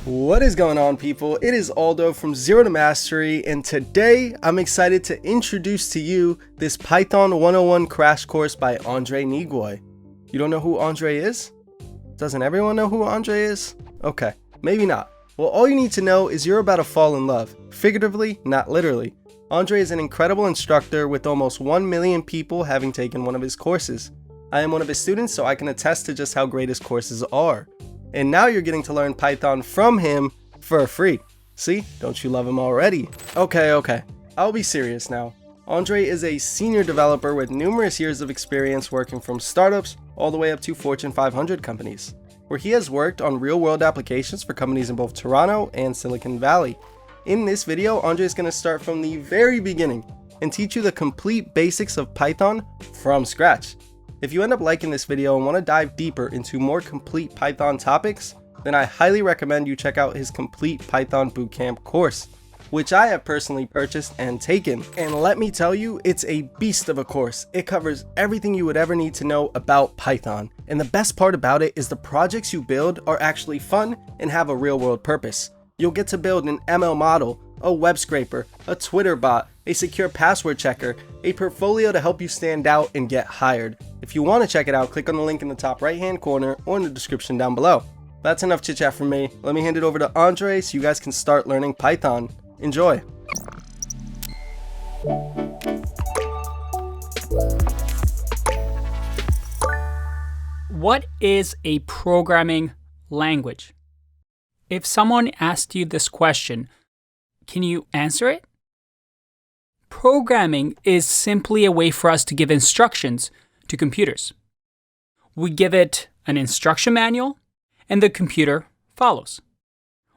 What is going on, people? It is Aldo from Zero to Mastery, and today I'm excited to introduce to you this Python 101 crash course by Andrei Neagoie. You don't know who Andrei is? Doesn't everyone know who Andrei is? Okay, maybe not. Well, all you need to know is you're about to fall in love, figuratively, not literally. Andrei is an incredible instructor with almost 1 million people having taken one of his courses. I am one of his students, so I can attest to just how great his courses are. And now you're getting to learn Python from him for free. See? Don't you love him already? Okay. I'll be serious now. Andrei is a senior developer with numerous years of experience working from startups all the way up to Fortune 500 companies, where he has worked on real-world applications for companies in both Toronto and Silicon Valley. In this video, Andrei is going to start from the very beginning and teach you the complete basics of Python from scratch. If you end up liking this video and want to dive deeper into more complete Python topics, then I highly recommend you check out his complete Python Bootcamp course, which I have personally purchased and taken. And let me tell you, it's a beast of a course. It covers everything you would ever need to know about Python. And the best part about it is the projects you build are actually fun and have a real world purpose. You'll get to build an ML model, a web scraper, a Twitter bot, a secure password checker, a portfolio to help you stand out and get hired. If you want to check it out, click on the link in the top right hand corner or in the description down below. That's enough chit chat from me. Let me hand it over to Andrei so you guys can start learning Python. Enjoy. What is a programming language? If someone asked you this question, can you answer it? Programming is simply a way for us to give instructions to computers. We give it an instruction manual, and the computer follows.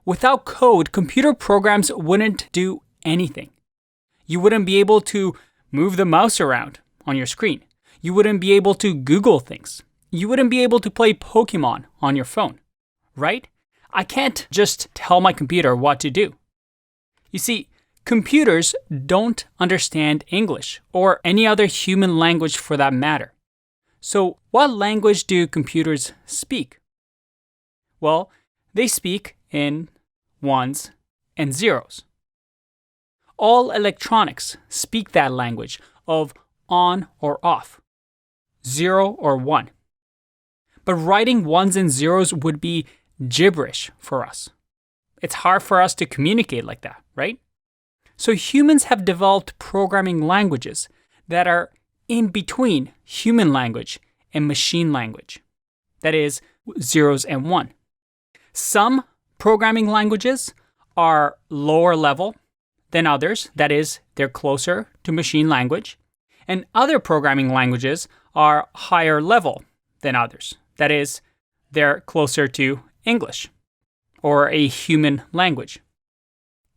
Without code, computer programs wouldn't do anything. You wouldn't be able to move the mouse around on your screen. You wouldn't be able to Google things. You wouldn't be able to play Pokemon on your phone, right? I can't just tell my computer what to do. You see, computers don't understand English or any other human language for that matter. So what language do computers speak? Well, they speak in ones and zeros. All electronics speak that language of on or off, 0 or 1. But writing ones and zeros would be gibberish for us. It's hard for us to communicate like that, right? So humans have developed programming languages that are in between human language and machine language. That is, zeros and 1. Some programming languages are lower level than others. That is, they're closer to machine language. And other programming languages are higher level than others. That is, they're closer to English or a human language.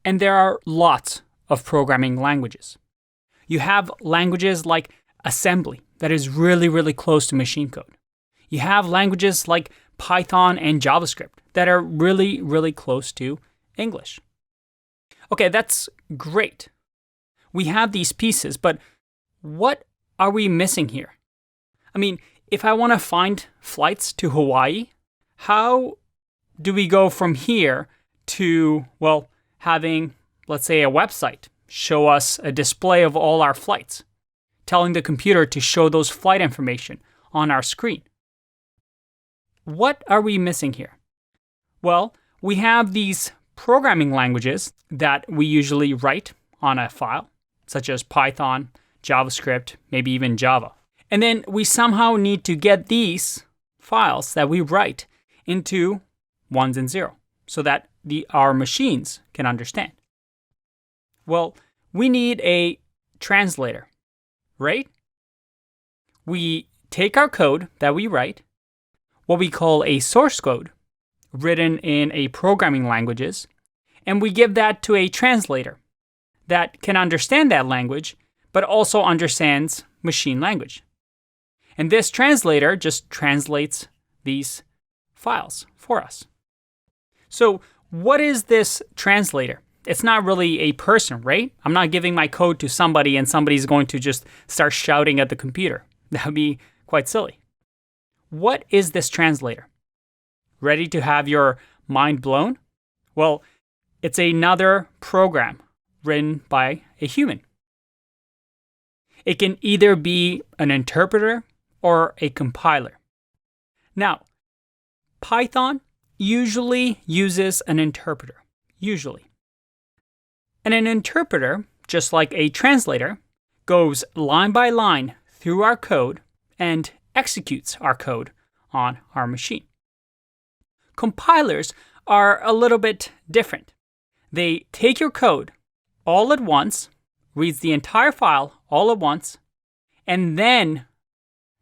And there are lots of programming languages. You have languages like assembly that is really close to machine code. You have languages like Python and JavaScript that are really close to English. Okay, that's great. We have these pieces, but what are we missing here? I mean, if I want to find flights to Hawaii, how do we go from here to, well, having, let's say, a website show us a display of all our flights, telling the computer to show those flight information on our screen? What are we missing here? Well, we have these programming languages that we usually write on a file, such as Python, JavaScript, maybe even Java. And then we somehow need to get these files that we write into ones and zero so that our machines can understand. Well, we need a translator, right? We take our code that we write, what we call a source code, written in a programming languages, and we give that to a translator that can understand that language, but also understands machine language. And this translator just translates these files for us. So what is this translator? It's not really a person, right? I'm not giving my code to somebody and somebody's going to just start shouting at the computer. That would be quite silly. What is this translator? Ready to have your mind blown? Well, it's another program written by a human. It can either be an interpreter or a compiler. Now, Python usually uses an interpreter, usually. And an interpreter, just like a translator, goes line by line through our code and executes our code on our machine. Compilers are a little bit different. They take your code all at once, reads the entire file all at once, and then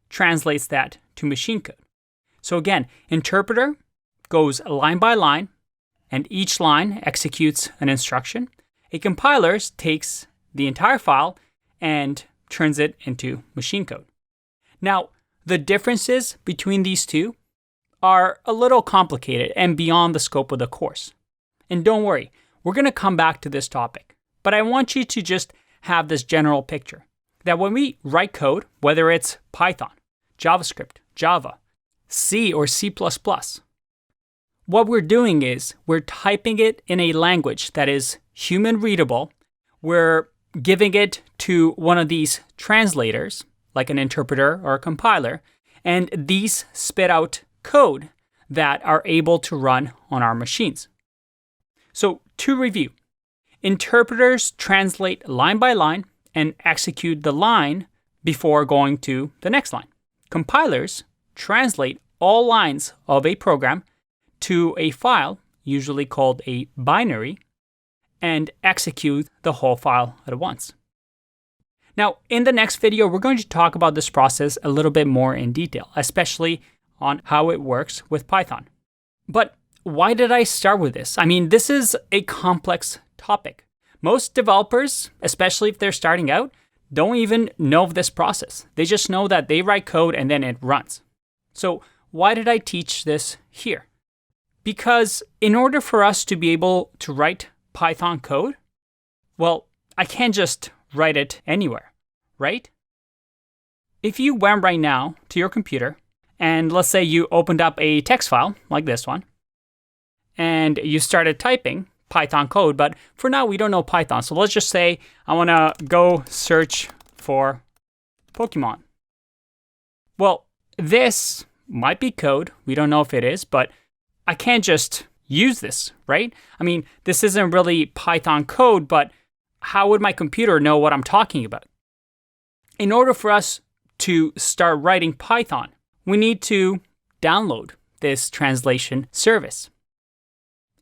translates that to machine code. So again, interpreter goes line by line, and each line executes an instruction. A compiler takes the entire file and turns it into machine code. Now, the differences between these two are a little complicated and beyond the scope of the course. And don't worry, we're going to come back to this topic. But I want you to just have this general picture that when we write code, whether it's Python, JavaScript, Java, C or C++, what we're doing is we're typing it in a language that is human readable. We're giving it to one of these translators, like an interpreter or a compiler, and these spit out code that are able to run on our machines. So to review, interpreters translate line by line and execute the line before going to the next line. Compilers translate all lines of a program to a file, usually called a binary, and execute the whole file at once. Now, in the next video, we're going to talk about this process a little bit more in detail, especially on how it works with Python. But why did I start with this? I mean, this is a complex topic. Most developers, especially if they're starting out, don't even know of this process. They just know that they write code and then it runs. So why did I teach this here? Because in order for us to be able to write Python code, well, I can't just write it anywhere, right? If you went right now to your computer, and let's say you opened up a text file like this one, and you started typing Python code, but for now we don't know Python. So let's just say I want to go search for Pokemon. Well, this might be code. We don't know if it is, but I can't just use this, right? I mean, this isn't really Python code, but how would my computer know what I'm talking about? In order for us to start writing Python, we need to download this translation service.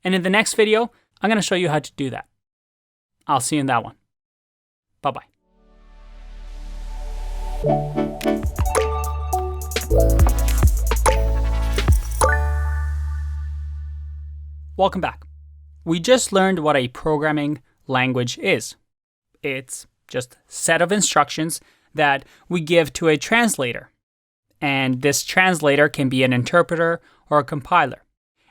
And in the next video, I'm going to show you how to do that. I'll see you in that one. Bye-bye. Welcome back. We just learned what a programming language is. It's just a set of instructions that we give to a translator. And this translator can be an interpreter or a compiler.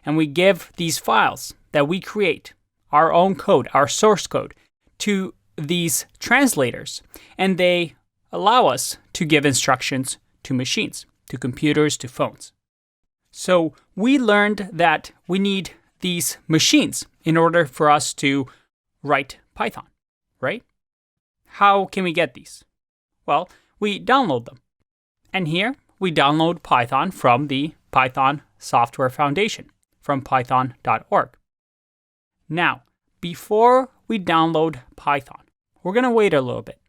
And we give these files that we create, our own code, our source code, to these translators. And they allow us to give instructions to machines, to computers, to phones. So we learned that we need these machines in order for us to write Python, right? How can we get these? Well, we download them. And here we download Python from the Python Software Foundation, from python.org. Now, before we download Python, we're going to wait a little bit.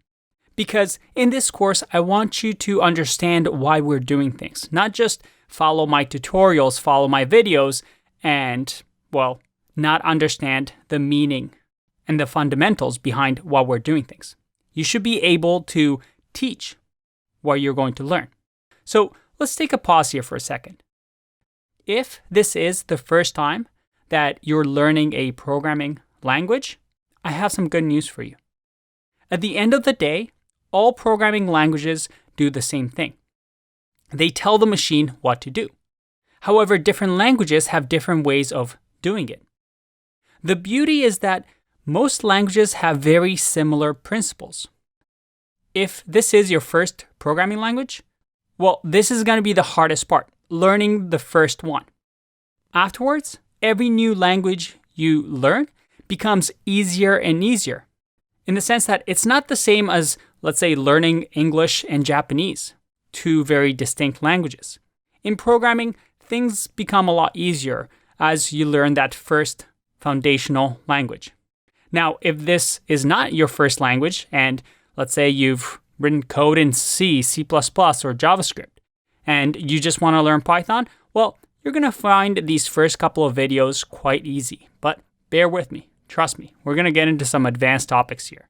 Because in this course, I want you to understand why we're doing things. Not just follow my tutorials, follow my videos, and, well, not understand the meaning and the fundamentals behind why we're doing things. You should be able to teach what you're going to learn. So let's take a pause here for a second. If this is the first time that you're learning a programming language, I have some good news for you. At the end of the day, all programming languages do the same thing. They tell the machine what to do. However, different languages have different ways of doing it. The beauty is that most languages have very similar principles. If this is your first programming language, well, this is going to be the hardest part, learning the first one. Afterwards, every new language you learn becomes easier and easier, in the sense that it's not the same as, let's say, learning English and Japanese, two very distinct languages. In programming, things become a lot easier as you learn that first foundational language. Now, if this is not your first language, and let's say you've written code in C, C++, or JavaScript, and you just want to learn Python, well, you're going to find these first couple of videos quite easy. But bear with me. Trust me. We're going to get into some advanced topics here.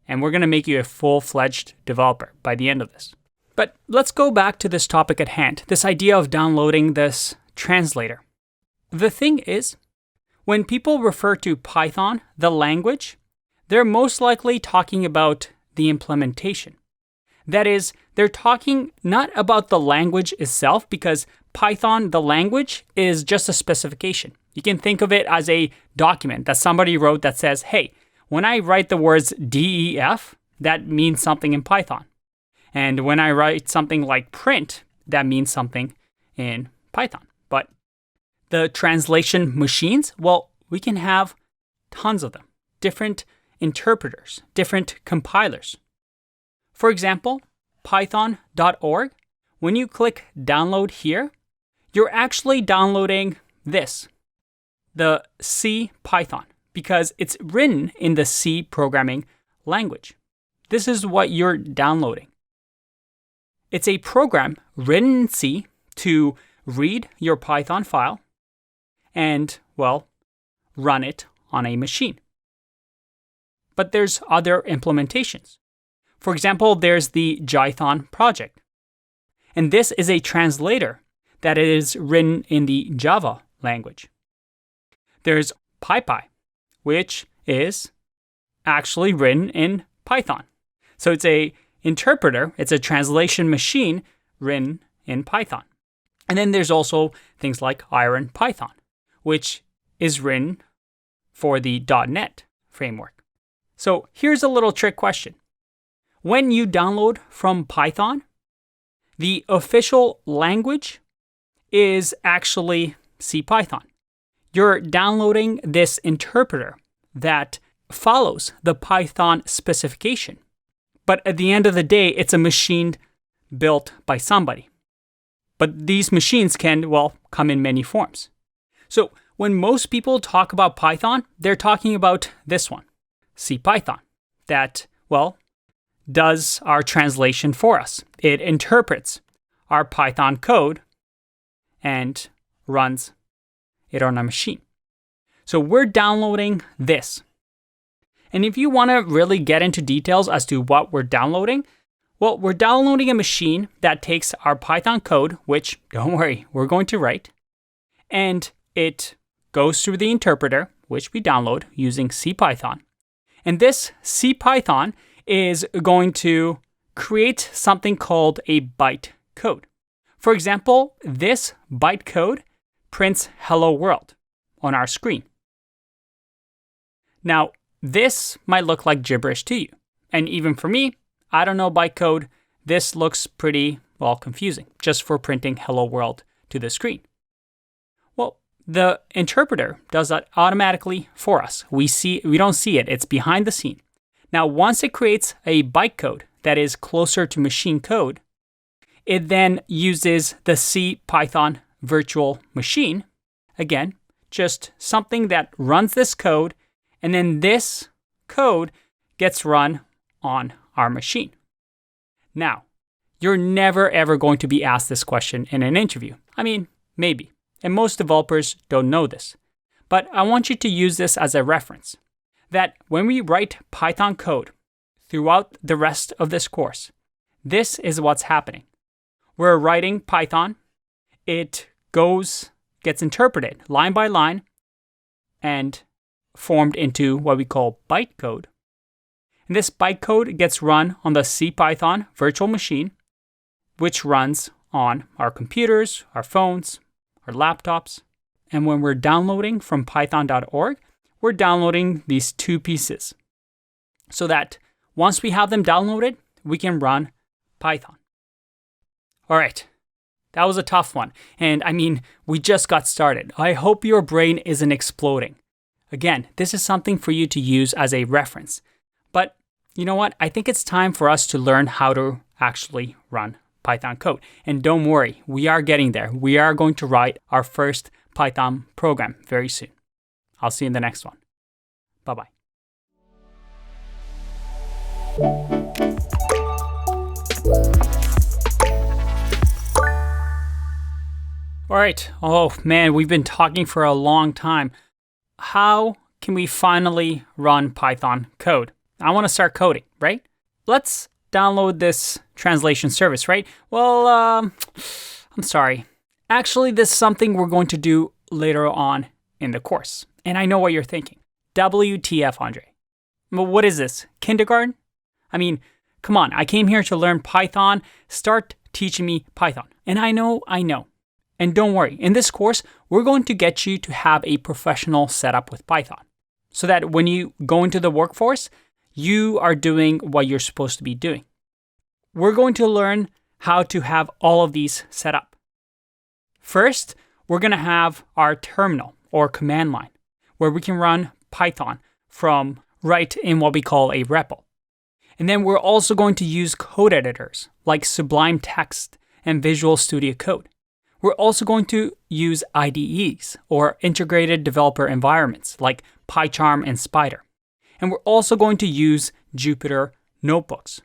And we're going to make you a full-fledged developer by the end of this. But let's go back to this topic at hand, this idea of downloading this translator. The thing is, when people refer to Python, the language, they're most likely talking about the implementation. That is, they're talking not about the language itself, because Python, the language, is just a specification. You can think of it as a document that somebody wrote that says, hey, when I write the words DEF, that means something in Python. And when I write something like print, that means something in Python. But the translation machines, well, we can have tons of them. Different interpreters, different compilers. For example, python.org, when you click download here, you're actually downloading this, the C Python, because it's written in the C programming language. This is what you're downloading. It's a program written in C to read your Python file and, well, run it on a machine. But there's other implementations. For example, there's the Jython project. And this is a translator that is written in the Java language. There's PyPy, which is actually written in Python. So it's a interpreter, it's a translation machine written in Python. And then there's also things like IronPython, which is written for the .NET framework. So here's a little trick question. When you download from Python, the official language is actually CPython. You're downloading this interpreter that follows the Python specification. But at the end of the day, it's a machine built by somebody. But these machines can, well, come in many forms. So when most people talk about Python, they're talking about this one, CPython, that, well, does our translation for us. It interprets our Python code and runs it on a machine. So we're downloading this. And if you want to really get into details as to what we're downloading, well, we're downloading a machine that takes our Python code, which, don't worry, we're going to write, and it goes through the interpreter, which we download using CPython. And this CPython is going to create something called a bytecode. For example, this bytecode prints hello world on our screen. Now, this might look like gibberish to you. And even for me, I don't know bytecode. This looks pretty, well, confusing, just for printing hello world to the screen. Well, the interpreter does that automatically for us. We don't see it. It's behind the scene. Now, once it creates a bytecode that is closer to machine code, it then uses the CPython virtual machine. Again, just something that runs this code, and then this code gets run on our machine. Now, you're never ever going to be asked this question in an interview. I mean, maybe. And most developers don't know this. But I want you to use this as a reference. That when we write Python code throughout the rest of this course, this is what's happening. We're writing Python. It gets interpreted line by line and formed into what we call bytecode. And this bytecode gets run on the CPython virtual machine, which runs on our computers, our phones, our laptops. And when we're downloading from python.org, we're downloading these two pieces so that once we have them downloaded, we can run Python. All right, that was a tough one. And I mean, we just got started. I hope your brain isn't exploding. Again, this is something for you to use as a reference. But you know what? I think it's time for us to learn how to actually run Python code. And don't worry, we are getting there. We are going to write our first Python program very soon. I'll see you in the next one. Bye-bye. All right. Oh man, we've been talking for a long time. How can we finally run Python code? I want to start coding, right? Let's download this translation service, right? Well, I'm sorry. Actually, this is something we're going to do later on in the course. And I know what you're thinking. WTF, Andrei. But what is this? Kindergarten? I mean, come on. I came here to learn Python. Start teaching me Python. And I know. And don't worry. In this course, we're going to get you to have a professional setup with Python so that when you go into the workforce, you are doing what you're supposed to be doing. We're going to learn how to have all of these set up. First, we're going to have our terminal or command line where we can run Python from right in what we call a REPL. And then we're also going to use code editors like Sublime Text and Visual Studio Code. We're also going to use IDEs or integrated developer environments like PyCharm and Spider. And we're also going to use Jupyter notebooks.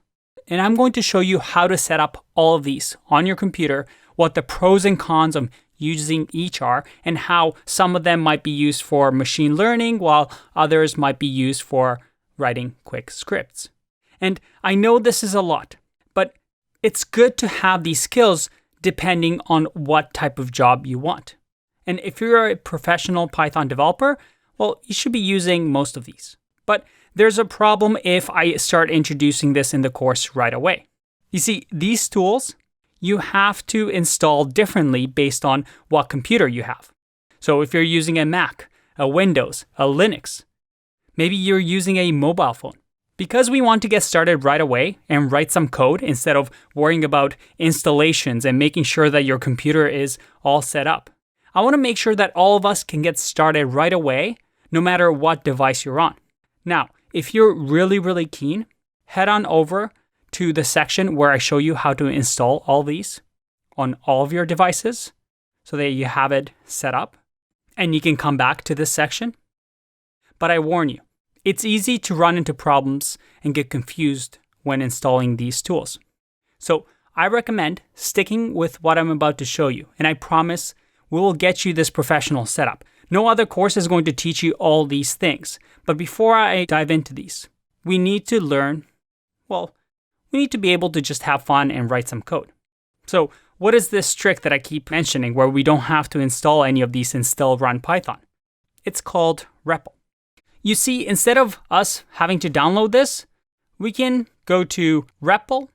And I'm going to show you how to set up all of these on your computer, what the pros and cons of using each are, and how some of them might be used for machine learning while others might be used for writing quick scripts. And I know this is a lot, but it's good to have these skills depending on what type of job you want. And if you're a professional Python developer, well, you should be using most of these. But there's a problem if I start introducing this in the course right away. You see, these tools, you have to install differently based on what computer you have. So if you're using a Mac, a Windows, a Linux, maybe you're using a mobile phone. Because we want to get started right away and write some code instead of worrying about installations and making sure that your computer is all set up, I want to make sure that all of us can get started right away, no matter what device you're on. Now, if you're really keen, head on over to the section where I show you how to install all these on all of your devices so that you have it set up and you can come back to this section. But I warn you, it's easy to run into problems and get confused when installing these tools. So I recommend sticking with what I'm about to show you, and I promise we will get you this professional setup. No other course is going to teach you all these things. But before I dive into these, we need to learn, we need to be able to just have fun and write some code. So what is this trick that I keep mentioning where we don't have to install any of these and still run Python? It's called REPL. You see, instead of us having to download this, we can go to repl.it.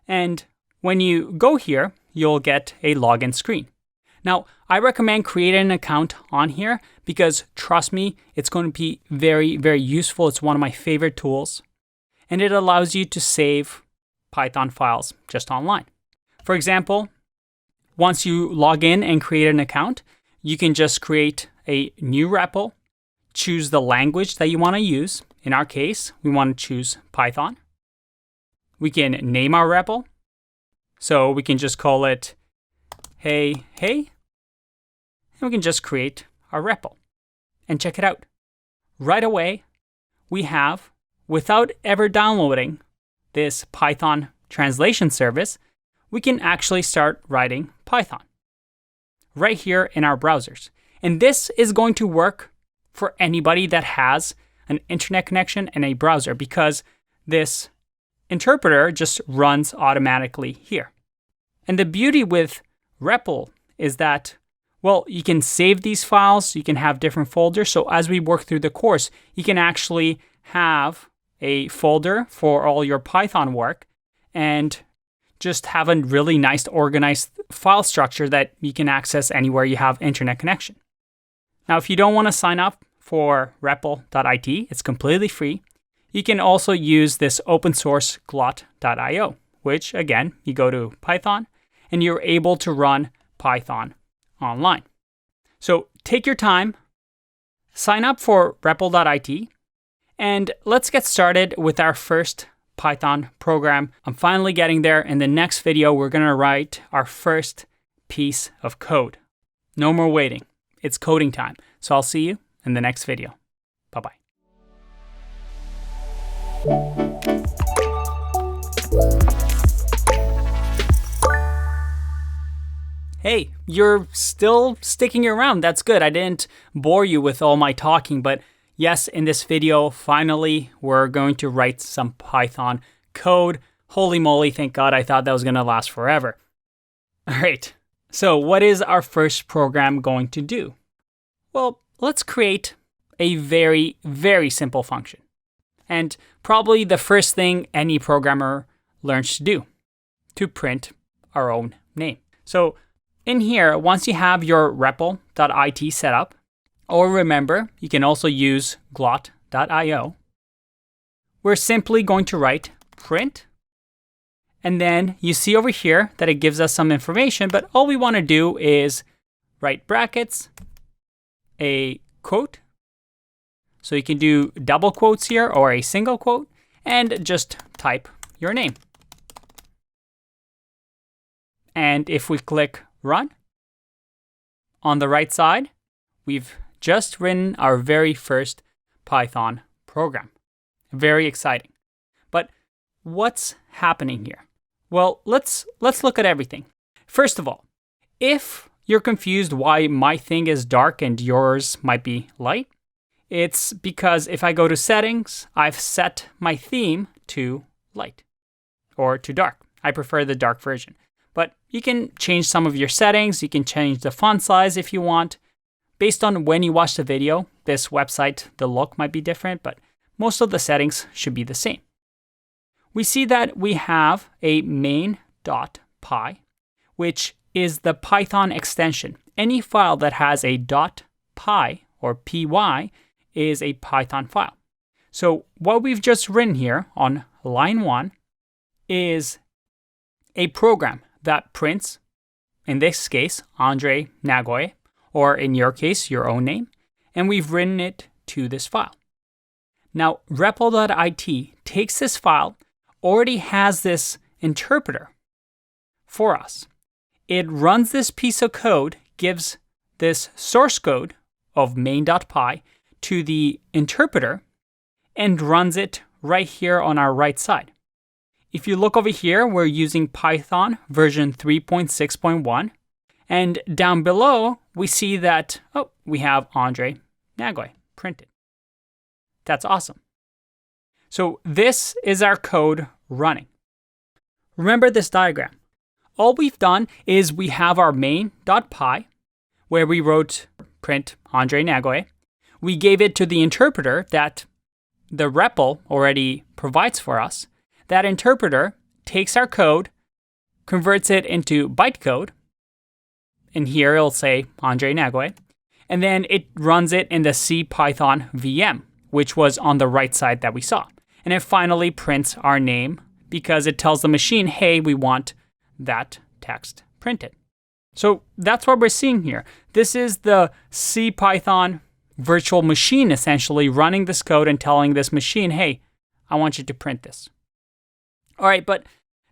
And when you go here, you'll get a login screen. Now, I recommend creating an account on here because, trust me, it's going to be very useful. It's one of my favorite tools. And it allows you to save Python files just online. For example, once you log in and create an account, you can just create a new REPL, choose the language that you want to use. In our case, we want to choose Python. We can name our REPL. So we can just call it hey, and we can just create our REPL. And check it out. Right away, we have, without ever downloading this Python translation service, we can actually start writing Python right here in our browsers. And this is going to work for anybody that has an internet connection and a browser because this interpreter just runs automatically here. And the beauty with REPL is that, you can save these files, you can have different folders. So as we work through the course, you can actually have a folder for all your Python work and just have a really nice organized file structure that you can access anywhere you have internet connection. Now, if you don't want to sign up for repl.it, it's completely free. You can also use this open source glot.io, which again, you go to Python and you're able to run Python online. So take your time, sign up for REPL.it, and let's get started with our first Python program. I'm finally getting there. In the next video, we're going to write our first piece of code. No more waiting. It's coding time. So I'll see you in the next video. Bye-bye. Hey, you're still sticking around. That's good. I didn't bore you with all my talking, but yes, in this video, finally, we're going to write some Python code. Holy moly, thank God, I thought that was going to last forever. All right, so what is our first program going to do? Well, let's create a very, very simple function. And probably the first thing any programmer learns to do, to print our own name. So in here, once you have your REPL.it set up, or remember, you can also use glot.io, we're simply going to write print, and then you see over here that it gives us some information, but all we want to do is write brackets, a quote, so you can do double quotes here or a single quote, and just type your name. And if we click run, on the right side, we've just written our very first Python program. Very exciting. But what's happening here? Well, let's look at everything. First of all, if you're confused why my thing is dark and yours might be light, it's because if I go to settings, I've set my theme to light or to dark. I prefer the dark version. But you can change some of your settings. You can change the font size if you want. Based on when you watch the video, this website, the look might be different, but most of the settings should be the same. We see that we have a main.py, which is the Python extension. Any file that has a .py or py is a Python file. So what we've just written here on line 1 is a program that prints, in this case, Andrei Neagoie, or in your case, your own name, and we've written it to this file. Now, REPL.it takes this file, already has this interpreter for us. It runs this piece of code, gives this source code of main.py to the interpreter, and runs it right here on our right side. If you look over here, we're using Python version 3.6.1. And down below, we see that, we have Andrei Neagoie printed. That's awesome. So this is our code running. Remember this diagram. All we've done is we have our main.py, where we wrote print Andrei Neagoie. We gave it to the interpreter that the REPL already provides for us. That interpreter takes our code, converts it into bytecode, and here it'll say Andrei Neagoie, and then it runs it in the CPython VM, which was on the right side that we saw. And it finally prints our name because it tells the machine, hey, we want that text printed. So that's what we're seeing here. This is the CPython virtual machine essentially running this code and telling this machine, hey, I want you to print this. All right, but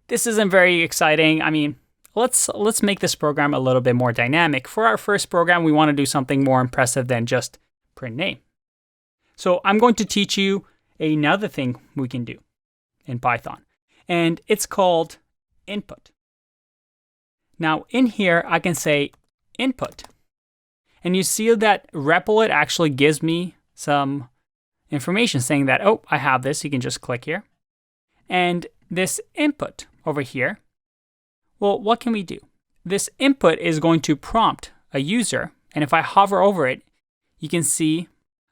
this isn't very exciting. I mean, let's make this program a little bit more dynamic. For our first program, we want to do something more impressive than just print name. So I'm going to teach you another thing we can do in Python, and it's called input. Now in here, I can say input, and you see that REPL actually gives me some information saying that, oh, I have this. You can just click here. And this input over here, well, what can we do? This input is going to prompt a user, and if I hover over it, you can see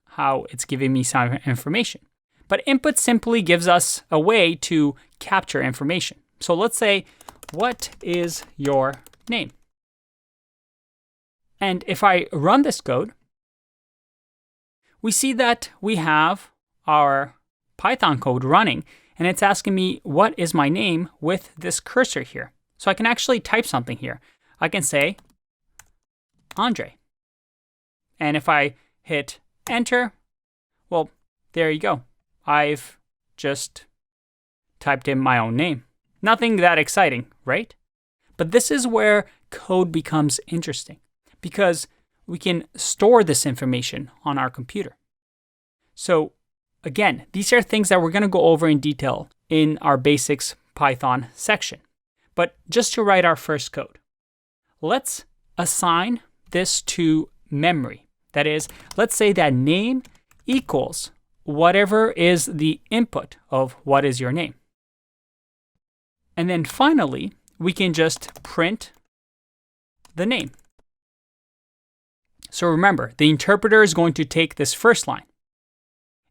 how it's giving me some information. But input simply gives us a way to capture information. So let's say, what is your name? And if I run this code, we see that we have our Python code running, and it's asking me, what is my name with this cursor here? So I can actually type something here. I can say, Andrei. And if I hit enter, well, there you go. I've just typed in my own name. Nothing that exciting, right? But this is where code becomes interesting because we can store this information on our computer. So again, these are things that we're going to go over in detail in our basics Python section. But just to write our first code, let's assign this to memory. That is, let's say that name equals whatever is the input of what is your name. And then finally, we can just print the name. So remember, the interpreter is going to take this first line.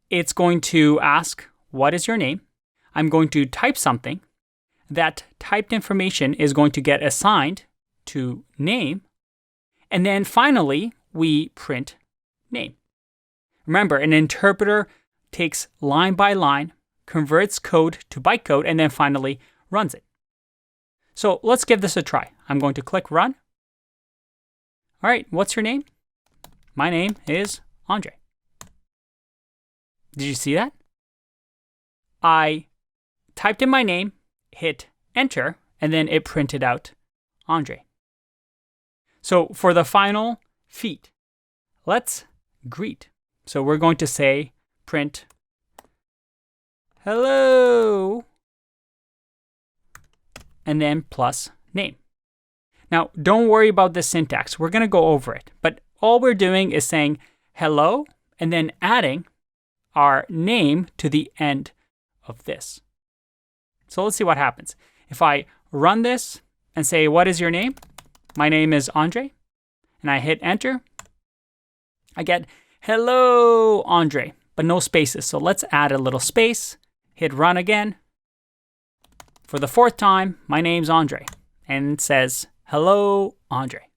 It's going to ask, what is your name? I'm going to type something. That typed information is going to get assigned to name. And then finally, we print name. Remember, an interpreter takes line by line, converts code to bytecode, and then finally runs it. So let's give this a try. I'm going to click run. All right, what's your name? My name is Andrei. Did you see that? I typed in my name, hit enter, and then it printed out Andrei. So for the final feat, let's greet. So we're going to say print hello, and then plus name. Now, don't worry about the syntax. We're going to go over it. But all we're doing is saying hello and then adding our name to the end of this. So let's see what happens. If I run this and say, what is your name? My name is Andrei. And I hit enter. I get hello, Andrei, but no spaces. So let's add a little space. Hit run again. For the fourth time, my name's Andrei. And it says, hello, Andrei.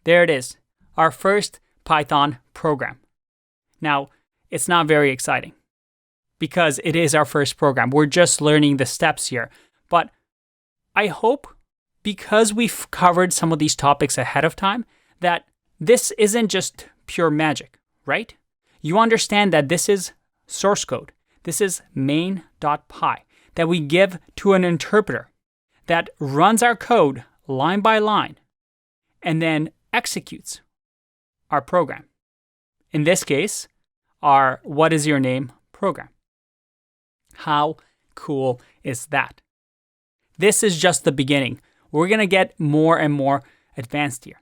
There it is, our first Python program. Now, it's not very exciting because it is our first program. We're just learning the steps here. But I hope, because we've covered some of these topics ahead of time, that this isn't just pure magic, right? You understand that this is source code. This is main.py that we give to an interpreter that runs our code line by line and then executes our program. In this case, our what is your name program. How cool is that? This is just the beginning. We're going to get more and more advanced here.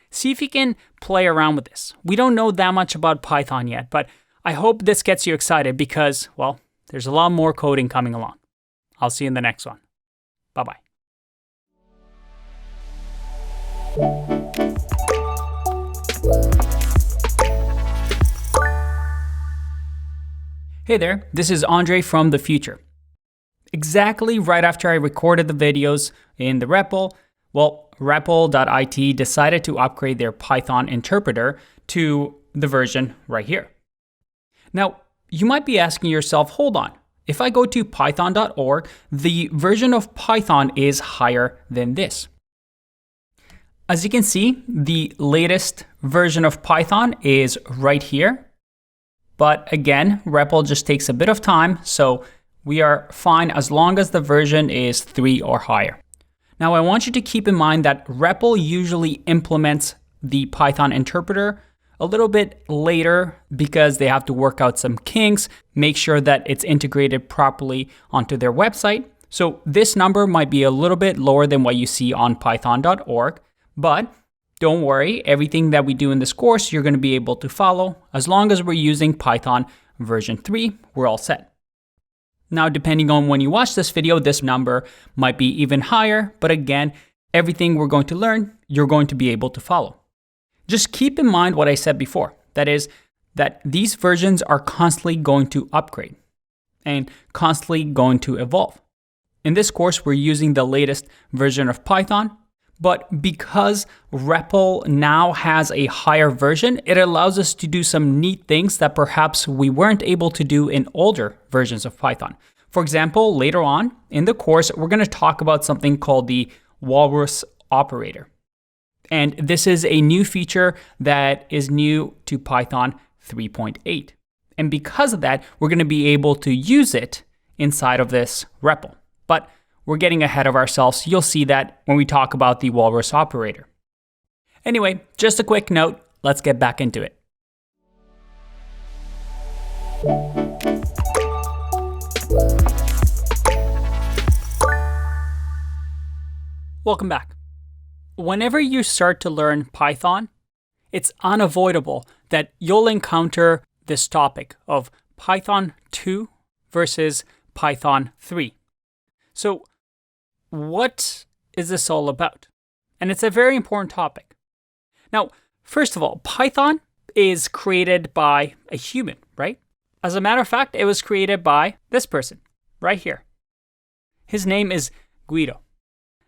See if you can play around with this. We don't know that much about Python yet, but I hope this gets you excited because, well, there's a lot more coding coming along. I'll see you in the next one. Bye-bye. Hey there, this is Andrei from the future. Exactly right after I recorded the videos in the REPL, well, REPL.it decided to upgrade their Python interpreter to the version right here. Now, you might be asking yourself, hold on, if I go to python.org, the version of Python is higher than this. As you can see, the latest version of Python is right here. But again, REPL just takes a bit of time, so we are fine as long as the version is 3 or higher. Now, I want you to keep in mind that REPL usually implements the Python interpreter a little bit later because they have to work out some kinks, make sure that it's integrated properly onto their website. So this number might be a little bit lower than what you see on python.org, but don't worry, everything that we do in this course, you're going to be able to follow. As long as we're using Python version 3, we're all set. Now, depending on when you watch this video, this number might be even higher. But again, everything we're going to learn, you're going to be able to follow. Just keep in mind what I said before. That is that these versions are constantly going to upgrade and constantly going to evolve. In this course, we're using the latest version of Python. But because REPL now has a higher version, it allows us to do some neat things that perhaps we weren't able to do in older versions of Python. For example, later on in the course, we're going to talk about something called the Walrus Operator. And this is a new feature that is new to Python 3.8. And because of that, we're going to be able to use it inside of this REPL. But we're getting ahead of ourselves. You'll see that when we talk about the Walrus Operator. Anyway, just a quick note. Let's get back into it. Welcome back. Whenever you start to learn Python, it's unavoidable that you'll encounter this topic of Python 2 versus Python 3. So what is this all about? And it's a very important topic. Now, first of all, Python is created by a human, right? As a matter of fact, it was created by this person right here. His name is Guido.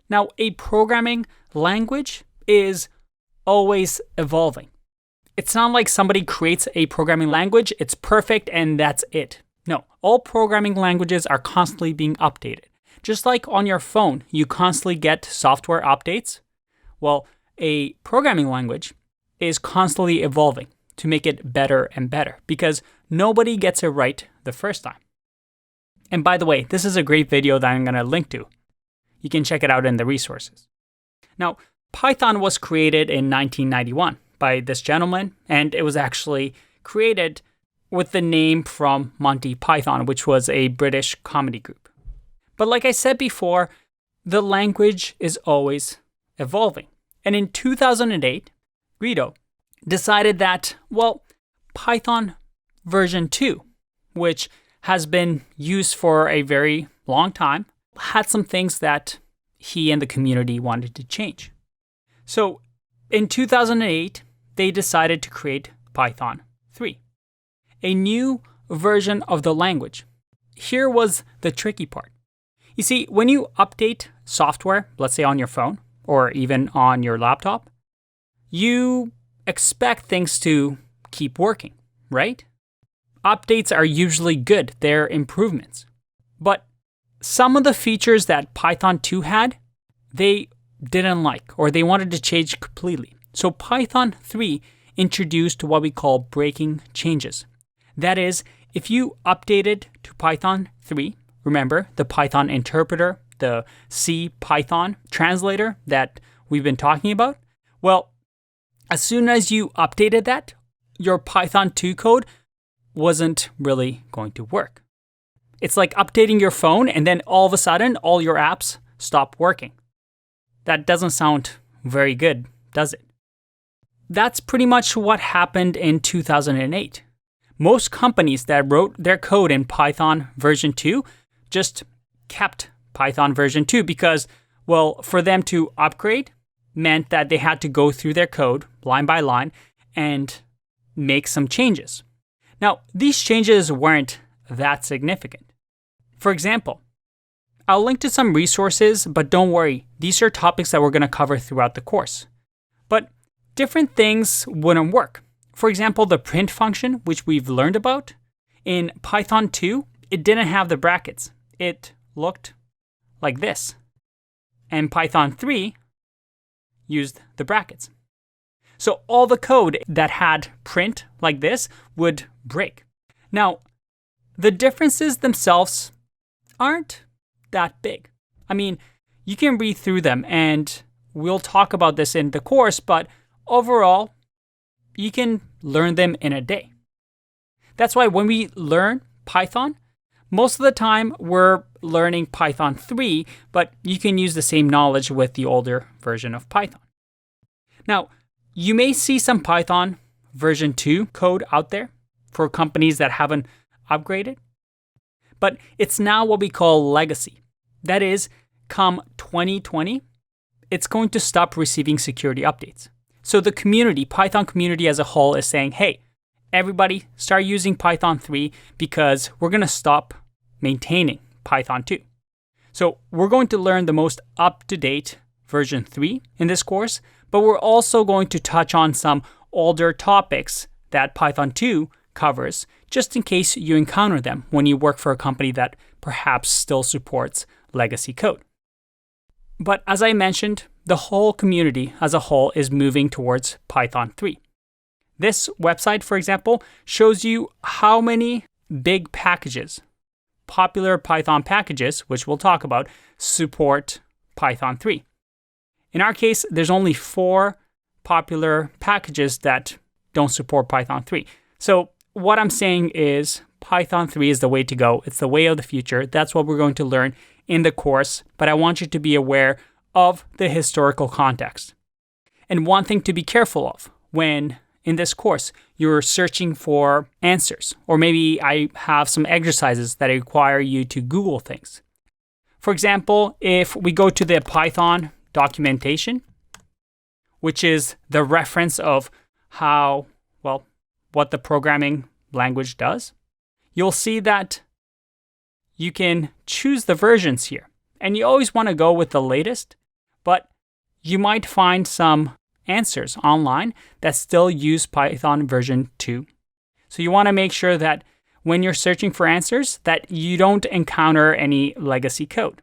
Now, a programming language is always evolving. It's not like somebody creates a programming language, it's perfect, and that's it. No, all programming languages are constantly being updated. Just like on your phone, you constantly get software updates. Well, a programming language is constantly evolving to make it better and better because nobody gets it right the first time. And by the way, this is a great video that I'm going to link to. You can check it out in the resources. Now, Python was created in 1991 by this gentleman, and it was actually created with the name from Monty Python, which was a British comedy group. But like I said before, the language is always evolving. And in 2008, Guido decided that, well, Python version 2, which has been used for a very long time, had some things that he and the community wanted to change. So in 2008, they decided to create Python 3, a new version of the language. Here was the tricky part. You see, when you update software, let's say on your phone or even on your laptop, you expect things to keep working, right? Updates are usually good, they're improvements. But some of the features that Python 2 had, they didn't like, or they wanted to change completely. So Python 3 introduced what we call breaking changes. That is, if you updated to Python 3, remember the Python interpreter, the C Python translator that we've been talking about? Well, as soon as you updated that, your Python 2 code wasn't really going to work. It's like updating your phone and then all of a sudden all your apps stop working. That doesn't sound very good, does it? That's pretty much what happened in 2008. Most companies that wrote their code in Python version 2 just kept Python version 2 because, well, for them to upgrade meant that they had to go through their code line by line and make some changes. Now, these changes weren't that significant. For example, I'll link to some resources, but don't worry, these are topics that we're going to cover throughout the course. But different things wouldn't work. For example, the print function, which we've learned about, in Python 2, it didn't have the brackets. It looked like this. And Python 3 used the brackets. So all the code that had print like this would break. Now, the differences themselves aren't that big. I mean, you can read through them and we'll talk about this in the course, but overall, you can learn them in a day. That's why when we learn Python, most of the time we're learning Python 3, but you can use the same knowledge with the older version of Python. Now, you may see some Python version 2 code out there for companies that haven't upgraded, but it's now what we call legacy. That is, come 2020, it's going to stop receiving security updates. So the community, Python community as a whole, is saying, hey, everybody start using Python 3 because we're going to stop maintaining Python 2. So we're going to learn the most up-to-date version 3 in this course, but we're also going to touch on some older topics that Python 2 covers, just in case you encounter them when you work for a company that perhaps still supports legacy code. But as I mentioned, the whole community as a whole is moving towards Python 3. This website, for example, shows you how many big packages, popular Python packages, which we'll talk about, support Python 3. In our case, there's only 4 popular packages that don't support Python 3. So what I'm saying is Python 3 is the way to go. It's the way of the future. That's what we're going to learn in the course, but I want you to be aware of the historical context. And one thing to be careful of when in this course you're searching for answers, or maybe I have some exercises that require you to Google things. For example, if we go to the Python documentation, which is the reference of what the programming language does, you'll see that you can choose the versions here. And you always want to go with the latest, but you might find some answers online that still use Python version 2. So you want to make sure that when you're searching for answers, that you don't encounter any legacy code.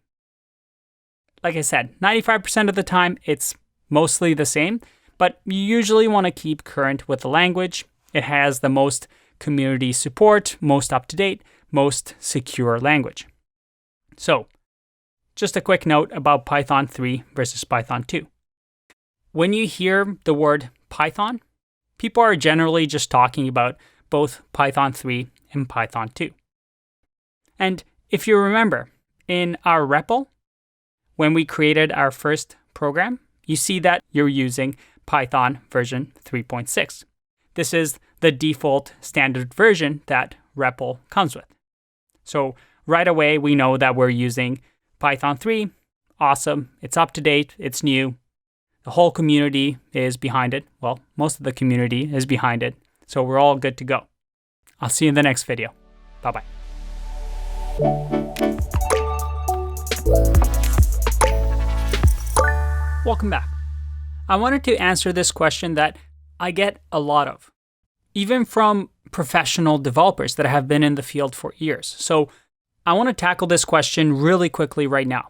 Like I said, 95% of the time, it's mostly the same, but you usually want to keep current with the language. It has the most community support, most up-to-date, most secure language. So, just a quick note about Python 3 versus Python 2. When you hear the word Python, people are generally just talking about both Python 3 and Python 2. And if you remember, in our REPL, when we created our first program, you see that you're using Python version 3.6. This is the default standard version that REPL comes with. So right away, we know that we're using Python 3. Awesome. It's up to date. It's new. The whole community is behind it. Well, most of the community is behind it. So we're all good to go. I'll see you in the next video. Bye-bye. Welcome back. I wanted to answer this question that I get a lot of, even from professional developers that have been in the field for years. So I want to tackle this question really quickly right now.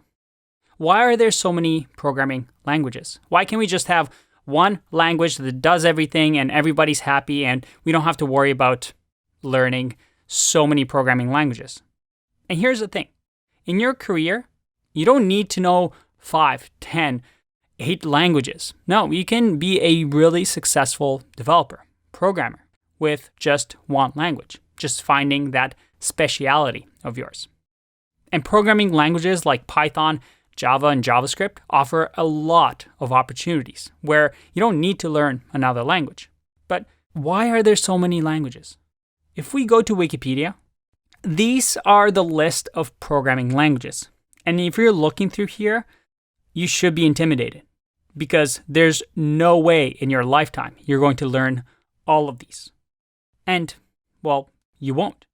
Why are there so many programming languages? Why can't we just have one language that does everything and everybody's happy and we don't have to worry about learning so many programming languages? And here's the thing. In your career, you don't need to know 5, 10, 8 languages. No, you can be a really successful developer, programmer, with just one language, just finding that speciality of yours. And programming languages like Python, Java, and JavaScript offer a lot of opportunities where you don't need to learn another language. But why are there so many languages? If we go to Wikipedia, these are the list of programming languages. And if you're looking through here, you should be intimidated because there's no way in your lifetime you're going to learn all of these. And, well, you won't.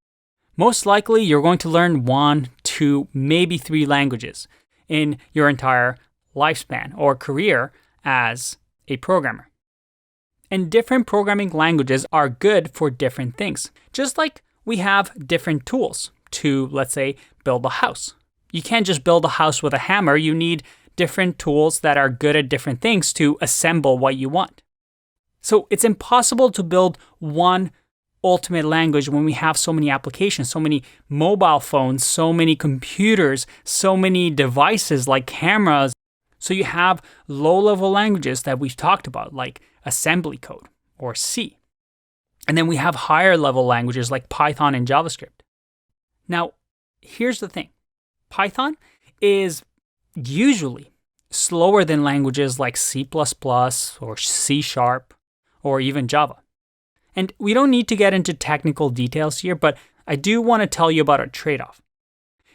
Most likely, you're going to learn 1, 2, maybe 3 languages in your entire lifespan or career as a programmer. And different programming languages are good for different things. Just like we have different tools to, let's say, build a house. You can't just build a house with a hammer. You need different tools that are good at different things to assemble what you want. So it's impossible to build one ultimate language when we have so many applications, so many mobile phones, so many computers, so many devices like cameras. So you have low-level languages that we've talked about, like assembly code or C. And then we have higher-level languages like Python and JavaScript. Now, here's the thing. Python is usually slower than languages like C++ or C# or even Java. And we don't need to get into technical details here, but I do want to tell you about a trade-off.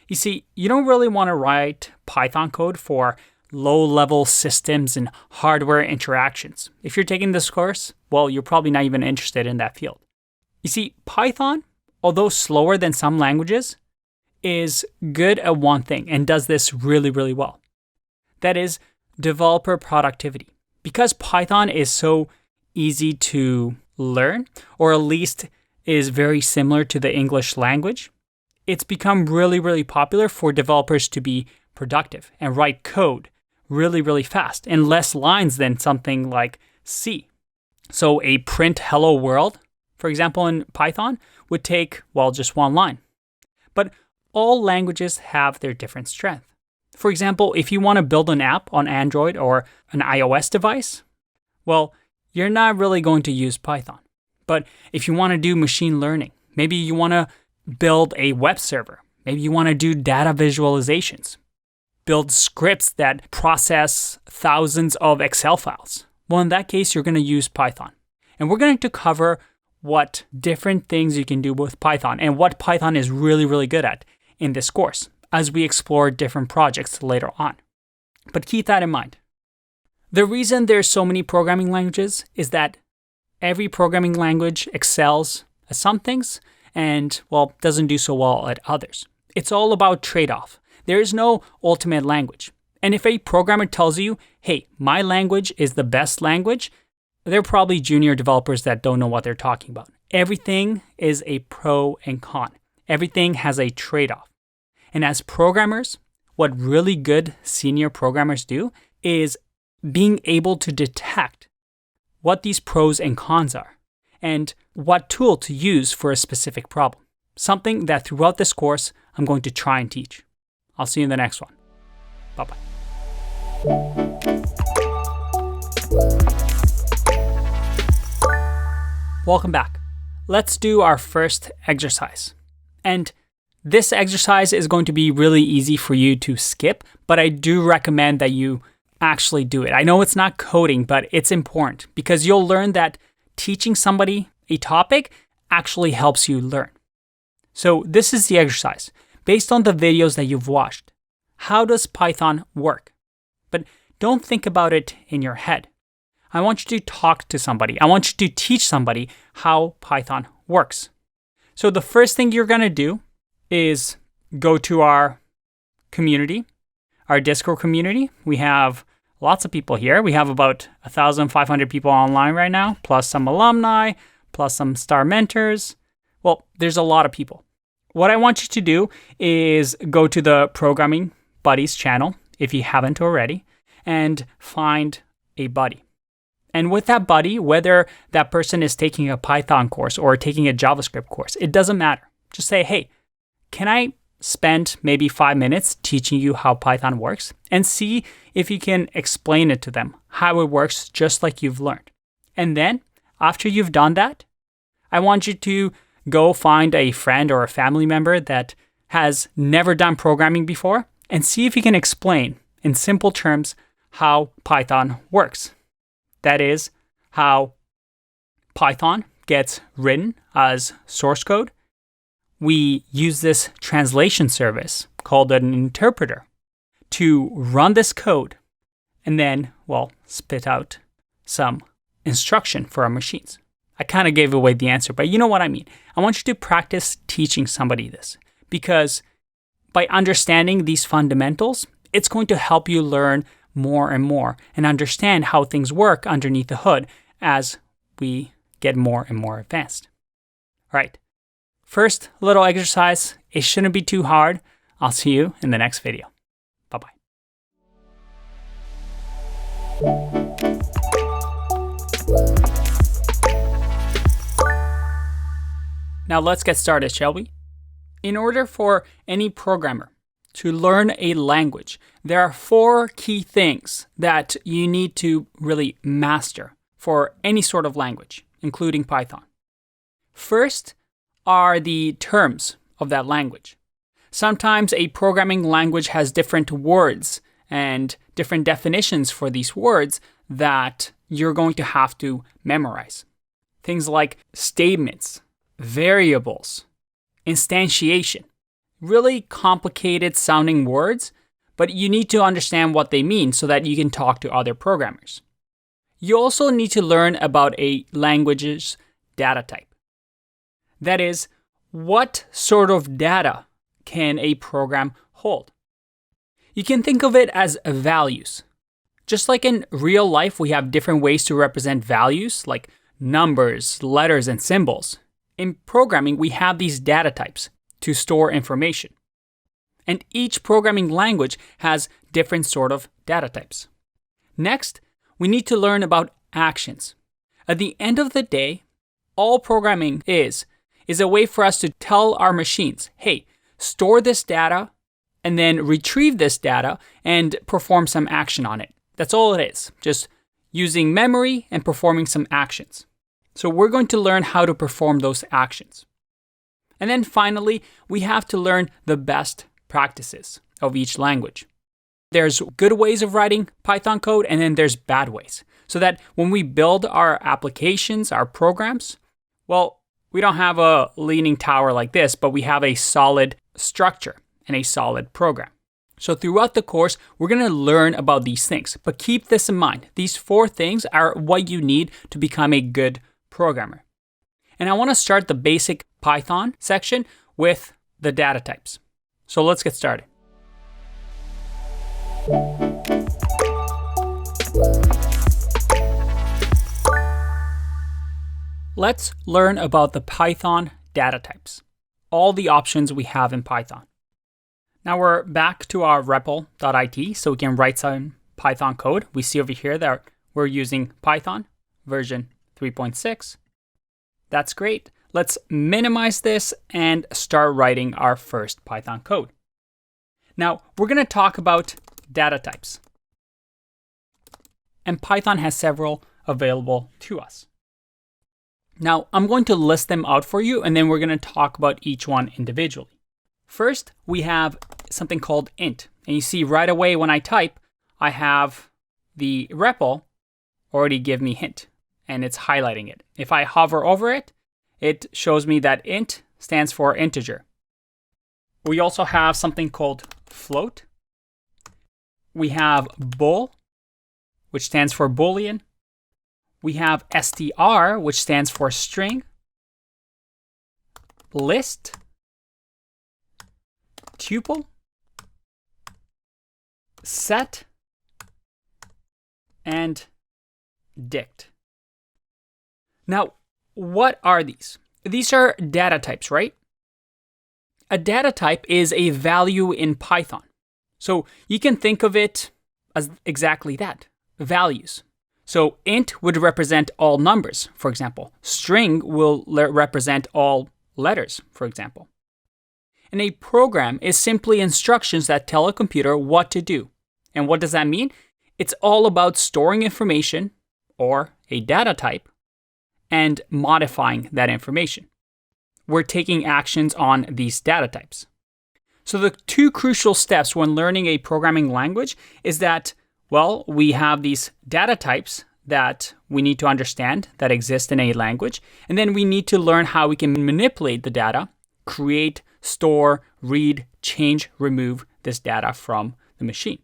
You see, you don't really want to write Python code for low-level systems and hardware interactions. If you're taking this course, well, you're probably not even interested in that field. You see, Python, although slower than some languages, is good at one thing and does this really, really well. That is developer productivity. Because Python is so easy to learn, or at least is very similar to the English language, it's become really, really popular for developers to be productive and write code really, really fast and less lines than something like C. So a print hello world, for example, in Python would take, well, just one line. But all languages have their different strength. For example, if you want to build an app on Android or an iOS device, well, you're not really going to use Python. But if you want to do machine learning, maybe you want to build a web server, maybe you want to do data visualizations, build scripts that process thousands of Excel files. Well, in that case, you're going to use Python. And we're going to cover what different things you can do with Python and what Python is really, really good at in this course as we explore different projects later on. But keep that in mind. The reason there's so many programming languages is that every programming language excels at some things and, well, doesn't do so well at others. It's all about trade-off. There is no ultimate language. And if a programmer tells you, hey, my language is the best language, they're probably junior developers that don't know what they're talking about. Everything is a pro and con. Everything has a trade-off. And as programmers, what really good senior programmers do is being able to detect what these pros and cons are and what tool to use for a specific problem. Something that throughout this course, I'm going to try and teach. I'll see you in the next one. Bye-bye. Welcome back. Let's do our first exercise. And this exercise is going to be really easy for you to skip, but I do recommend that you actually do it. I know it's not coding, but it's important because you'll learn that teaching somebody a topic actually helps you learn. So this is the exercise. Based on the videos that you've watched, how does Python work? But don't think about it in your head. I want you to talk to somebody. I want you to teach somebody how Python works. So the first thing you're going to do is go to our community, our Discord community. We have lots of people here. We have about 1,500 people online right now, plus some alumni, plus some star mentors. Well, there's a lot of people. What I want you to do is go to the Programming Buddies channel, if you haven't already, and find a buddy. And with that buddy, whether that person is taking a Python course or taking a JavaScript course, it doesn't matter. Just say, hey, can I spend maybe 5 minutes teaching you how Python works? And see if you can explain it to them, how it works just like you've learned. And then, after you've done that, I want you to go find a friend or a family member that has never done programming before and see if you can explain in simple terms how Python works. That is, how Python gets written as source code. We use this translation service called an interpreter to run this code and then, well, spit out some instruction for our machines. I kind of gave away the answer, but you know what I mean. I want you to practice teaching somebody this because by understanding these fundamentals, it's going to help you learn more and more and understand how things work underneath the hood as we get more and more advanced. All right. First little exercise. It shouldn't be too hard. I'll see you in the next video. Bye-bye. Now let's get started, shall we? In order for any programmer to learn a language, there are 4 key things that you need to really master for any sort of language, including Python. First are the terms of that language. Sometimes a programming language has different words and different definitions for these words that you're going to have to memorize. Things like statements, variables, instantiation. Really complicated sounding words, but you need to understand what they mean so that you can talk to other programmers. You also need to learn about a language's data type. That is, what sort of data can a program hold? You can think of it as values. Just like in real life, we have different ways to represent values, like numbers, letters, and symbols. In programming, we have these data types to store information. And each programming language has different sort of data types. Next, we need to learn about actions. At the end of the day, all programming is a way for us to tell our machines, hey, store this data and then retrieve this data and perform some action on it. That's all it is, just using memory and performing some actions. So we're going to learn how to perform those actions. And then finally, we have to learn the best practices of each language. There's good ways of writing Python code, and then there's bad ways. So that when we build our applications, our programs, well, we don't have a leaning tower like this, but we have a solid structure and a solid program. So throughout the course, we're going to learn about these things. But keep this in mind. These 4 things are what you need to become a good programmer. And I want to start the basic Python section with the data types. So let's get started. Let's learn about the Python data types, all the options we have in Python. Now we're back to our REPL.it so we can write some Python code. We see over here that we're using Python version 3.6. That's great. Let's minimize this and start writing our first Python code. Now we're going to talk about data types. And Python has several available to us. Now, I'm going to list them out for you, and then we're going to talk about each one individually. First, we have something called int. And you see right away when I type, I have the REPL already give me hint, and it's highlighting it. If I hover over it, it shows me that int stands for integer. We also have something called float. We have bool, which stands for Boolean. We have str, which stands for string, list, tuple, set, and dict. Now, what are these? These are data types, right? A data type is a value in Python. So you can think of it as exactly that, values. So int would represent all numbers, for example. String will represent all letters, for example. And a program is simply instructions that tell a computer what to do. And what does that mean? It's all about storing information, or a data type, and modifying that information. We're taking actions on these data types. So the 2 crucial steps when learning a programming language is that, well, we have these data types that we need to understand that exist in a language, and then we need to learn how we can manipulate the data, create, store, read, change, remove this data from the machine.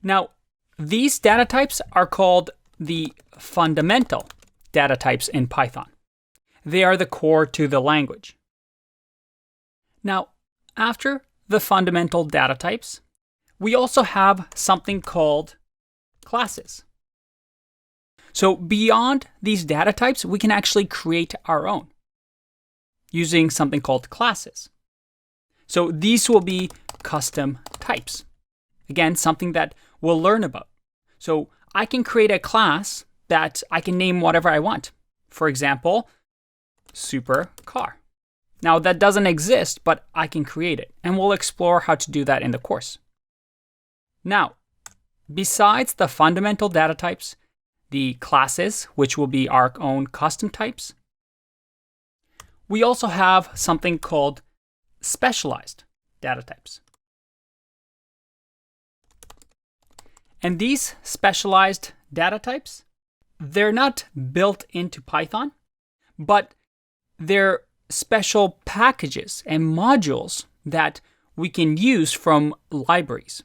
Now, these data types are called the fundamental data types in Python. They are the core to the language. Now, after the fundamental data types, we also have something called classes. So beyond these data types, we can actually create our own using something called classes. So these will be custom types. Again, something that we'll learn about. So I can create a class that I can name whatever I want. For example, supercar. Now that doesn't exist, but I can create it. And we'll explore how to do that in the course. Now, besides the fundamental data types, the classes, which will be our own custom types, we also have something called specialized data types. And these specialized data types, they're not built into Python, but they're special packages and modules that we can use from libraries.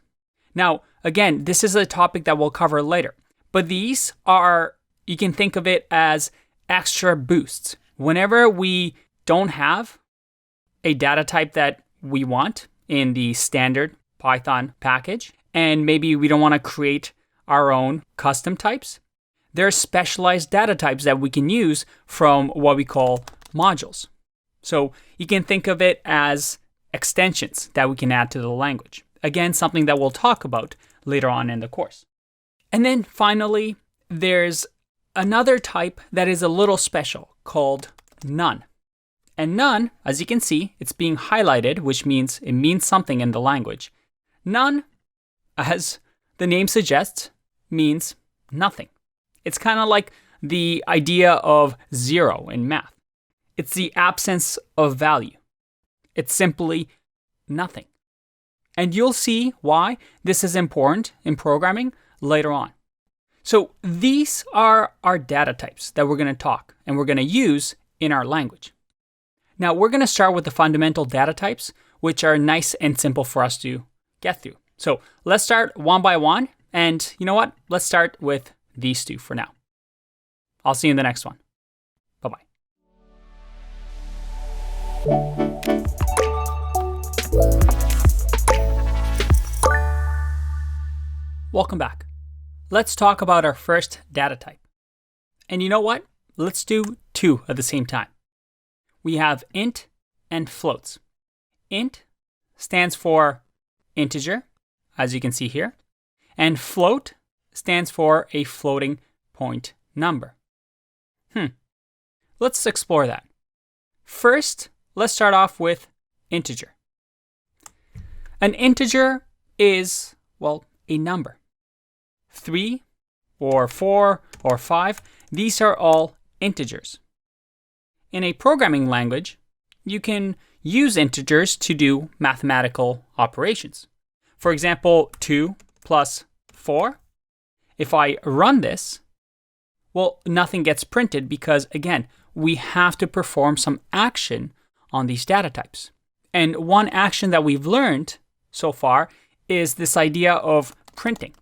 Now, again, this is a topic that we'll cover later, but these are, you can think of it as extra boosts. Whenever we don't have a data type that we want in the standard Python package, and maybe we don't want to create our own custom types, there are specialized data types that we can use from what we call modules. So you can think of it as extensions that we can add to the language. Again, something that we'll talk about later on in the course. And then finally, there's another type that is a little special called none. And none, as you can see, it's being highlighted, which means it means something in the language. None, as the name suggests, means nothing. It's kind of like the idea of zero in math. It's the absence of value. It's simply nothing. And you'll see why this is important in programming later on. So these are our data types that we're going to talk and we're going to use in our language. Now we're going to start with the fundamental data types, which are nice and simple for us to get through. So let's start one by one. And you know what? Let's start with these two for now. I'll see you in the next one. Bye-bye. Welcome back. Let's talk about our first data type. And you know what? Let's do two at the same time. We have int and floats. Int stands for integer, as you can see here, and float stands for a floating point number. Let's explore that. First, let's start off with integer. An integer is, well, a number. 3 or 4 or 5, these are all integers. In a programming language, you can use integers to do mathematical operations. For example, 2 plus 4. If I run this, well, nothing gets printed because, again, we have to perform some action on these data types. And one action that we've learned so far is this idea of printing.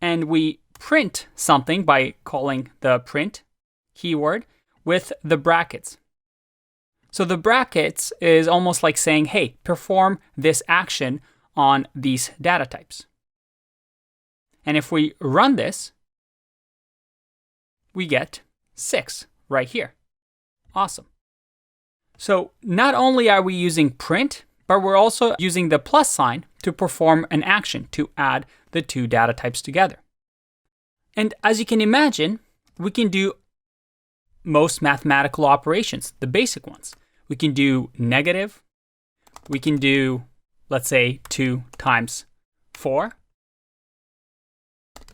And we print something by calling the print keyword with the brackets. So the brackets is almost like saying, hey, perform this action on these data types. And if we run this, we get 6 right here. Awesome. So not only are we using print, but we're also using the plus sign to perform an action to add the two data types together. And as you can imagine, we can do most mathematical operations, the basic ones. We can do negative. We can do, let's say, 2 times 4.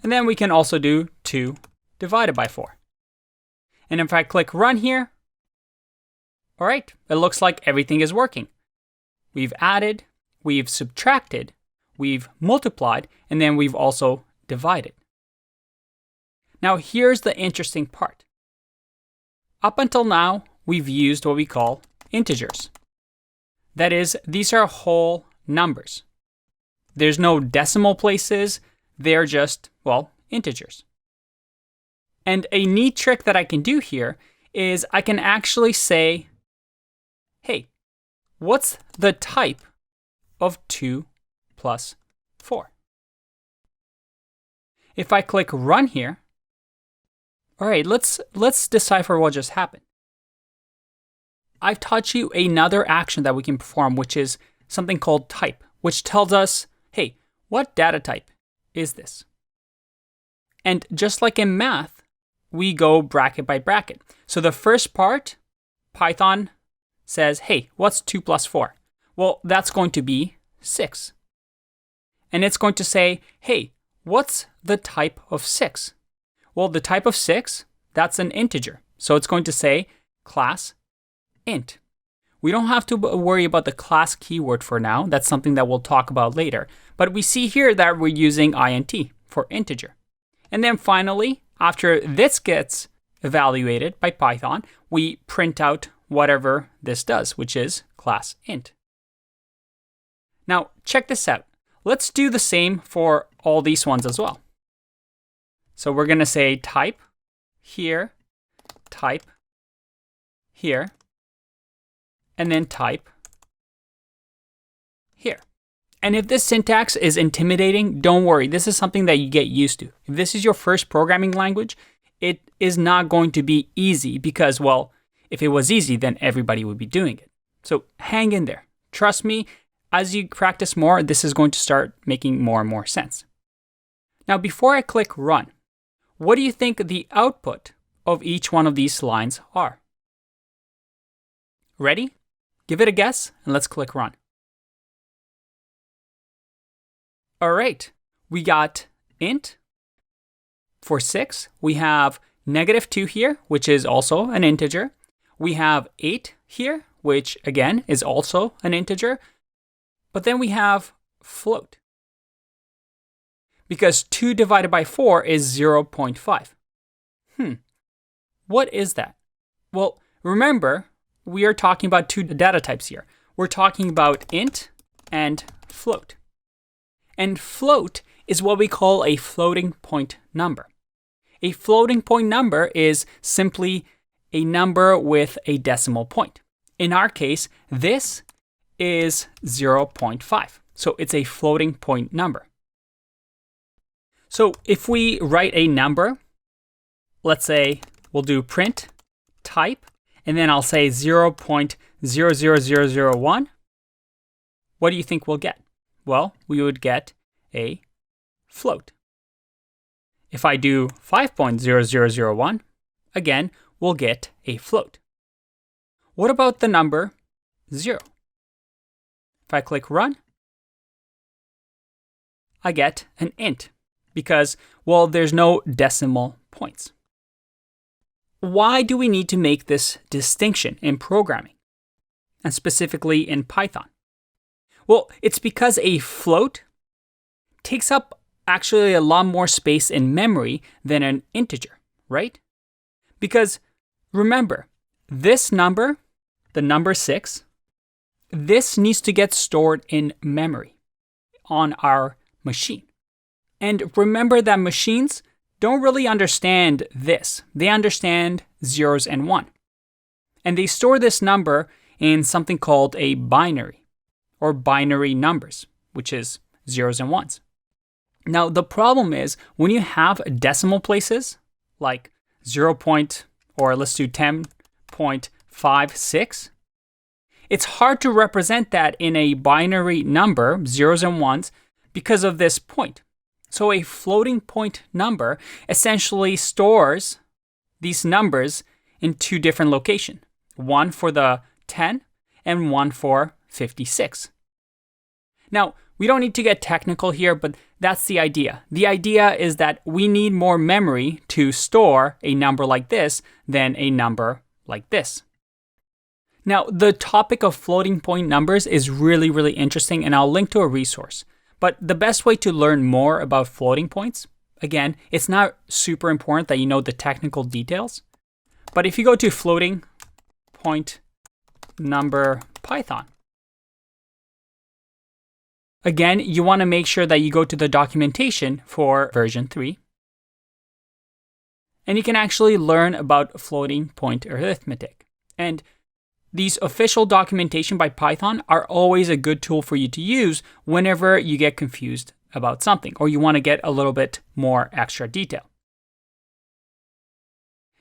And then we can also do 2 divided by 4. And if I click run here, all right, it looks like everything is working. We've added, we've subtracted, we've multiplied, and then we've also divided. Now here's the interesting part. Up until now, we've used what we call integers. That is, these are whole numbers. There's no decimal places, they're just, well, integers. And a neat trick that I can do here is I can actually say, hey, what's the type of 2 plus 4? If I click run here, all right, let's decipher what just happened. I've taught you another action that we can perform, which is something called type, which tells us, hey, what data type is this? And just like in math, we go bracket by bracket. So the first part, Python says, hey, what's 2 plus 4? Well, that's going to be 6. And it's going to say, hey, what's the type of 6? Well, the type of 6, that's an integer. So it's going to say class int. We don't have to worry about the class keyword for now. That's something that we'll talk about later. But we see here that we're using int for integer. And then finally, after this gets evaluated by Python, we print out whatever this does, which is class int. Now, check this out. Let's do the same for all these ones as well. So we're going to say type here, and then type here. And if this syntax is intimidating, don't worry. This is something that you get used to. If this is your first programming language, it is not going to be easy because, well, if it was easy, then everybody would be doing it. So hang in there. Trust me, as you practice more, this is going to start making more and more sense. Now, before I click run, what do you think the output of each one of these lines are? Ready? Give it a guess, and let's click run. All right, we got int. For 6, we have -2 here, which is also an integer. We have 8 here, which again is also an integer. But then we have float, because 2 divided by 4 is 0.5. What is that? Well, remember, we are talking about two data types here. We're talking about int and float. And float is what we call a floating point number. A floating point number is simply a number with a decimal point. In our case, this is 0.5. So it's a floating point number. So if we write a number, let's say we'll do print type, and then I'll say 0.00001. What do you think we'll get? Well, we would get a float. If I do 5.0001, again, we'll get a float. What about the number 0? If I click run, I get an int because, well, there's no decimal points. Why do we need to make this distinction in programming, and specifically in Python? Well, it's because a float takes up actually a lot more space in memory than an integer, right? Because remember, this number, the number 6, this needs to get stored in memory on our machine. And remember that machines don't really understand this. They understand zeros and 1. And they store this number in something called a binary, or binary numbers, which is zeros and 1s. Now, the problem is when you have decimal places, like 0. Or let's do 10.56, it's hard to represent that in a binary number, zeros and 1s, because of this point. So a floating point number essentially stores these numbers in two different locations, one for the 10 and one for 56. Now, we don't need to get technical here, but that's the idea. The idea is that we need more memory to store a number like this than a number like this. Now, the topic of floating point numbers is really, really interesting, and I'll link to a resource. But the best way to learn more about floating points, again, it's not super important that you know the technical details. But if you go to floating point number Python, again, you want to make sure that you go to the documentation for version 3. And you can actually learn about floating point arithmetic. And these official documentation by Python are always a good tool for you to use whenever you get confused about something or you want to get a little bit more extra detail.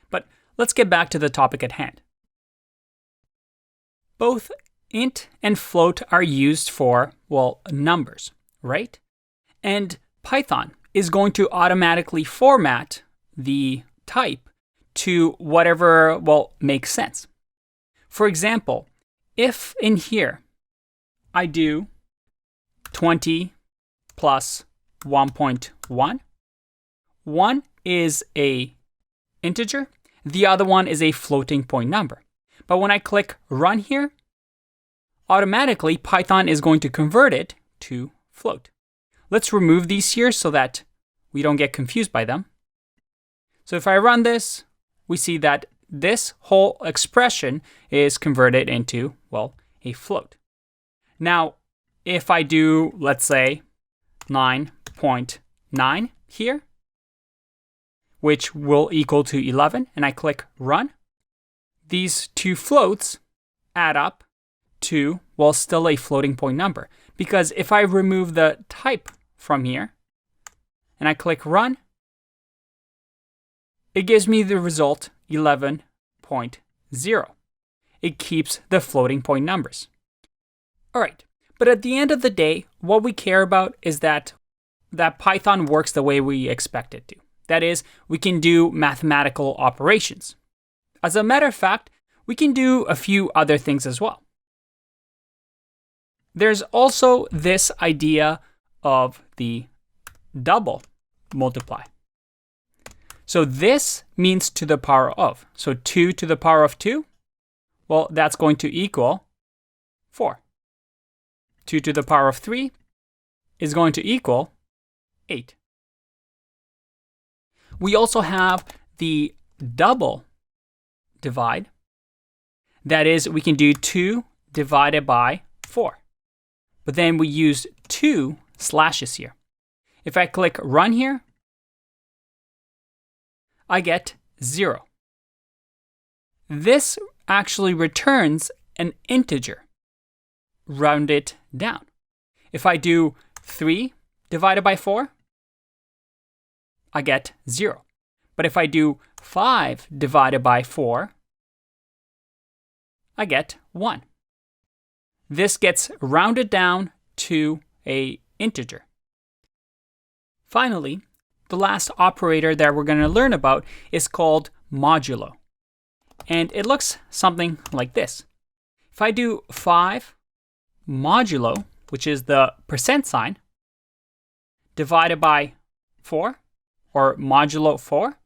But let's get back to the topic at hand. Both int and float are used for, well, numbers, right? And Python is going to automatically format the type to whatever, well, makes sense. For example, if in here I do 20 plus 1.1, one is a integer, the other one is a floating point number. But when I click run here, automatically Python is going to convert it to float. Let's remove these here so that we don't get confused by them. So if I run this, we see that this whole expression is converted into, well, a float. Now, if I do, let's say, 9.9 here, which will equal to 11, and I click run, these two floats add up to, well, still a floating point number. Because if I remove the type from here, and I click run, it gives me the result 11.0. It keeps the floating point numbers. All right, but at the end of the day, what we care about is that that Python works the way we expect it to. That is, we can do mathematical operations. As a matter of fact, we can do a few other things as well. There's also this idea of the double multiply. So this means to the power of. So 2 to the power of 2, well, that's going to equal 4. 2 to the power of 3 is going to equal 8. We also have the double divide. That is, we can do 2 divided by 4. But then we use 2 slashes here. If I click run here, I get 0. This actually returns an integer, rounded down. If I do 3 divided by 4, I get 0. But if I do 5 divided by 4, I get 1. This gets rounded down to an integer. Finally, the last operator that we're going to learn about is called modulo. And it looks something like this. If I do 5 modulo, which is the percent sign, divided by 4, or modulo 4,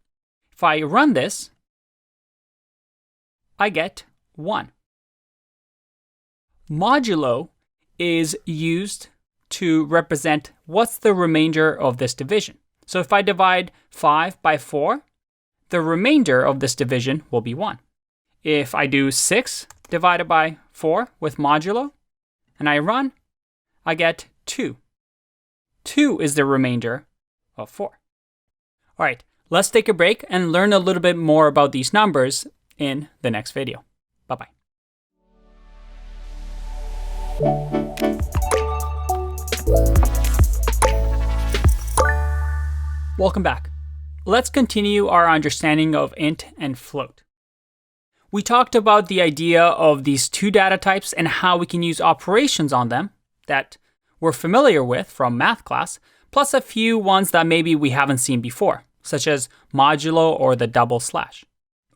if I run this, I get 1. Modulo is used to represent what's the remainder of this division. So if I divide 5 by 4, the remainder of this division will be 1. If I do 6 divided by 4 with modulo, and I run, I get 2. 2 is the remainder of 4. All right, let's take a break and learn a little bit more about these numbers in the next video. Bye-bye. Welcome back. Let's continue our understanding of int and float. We talked about the idea of these two data types and how we can use operations on them that we're familiar with from math class, plus a few ones that maybe we haven't seen before, such as modulo or the double slash,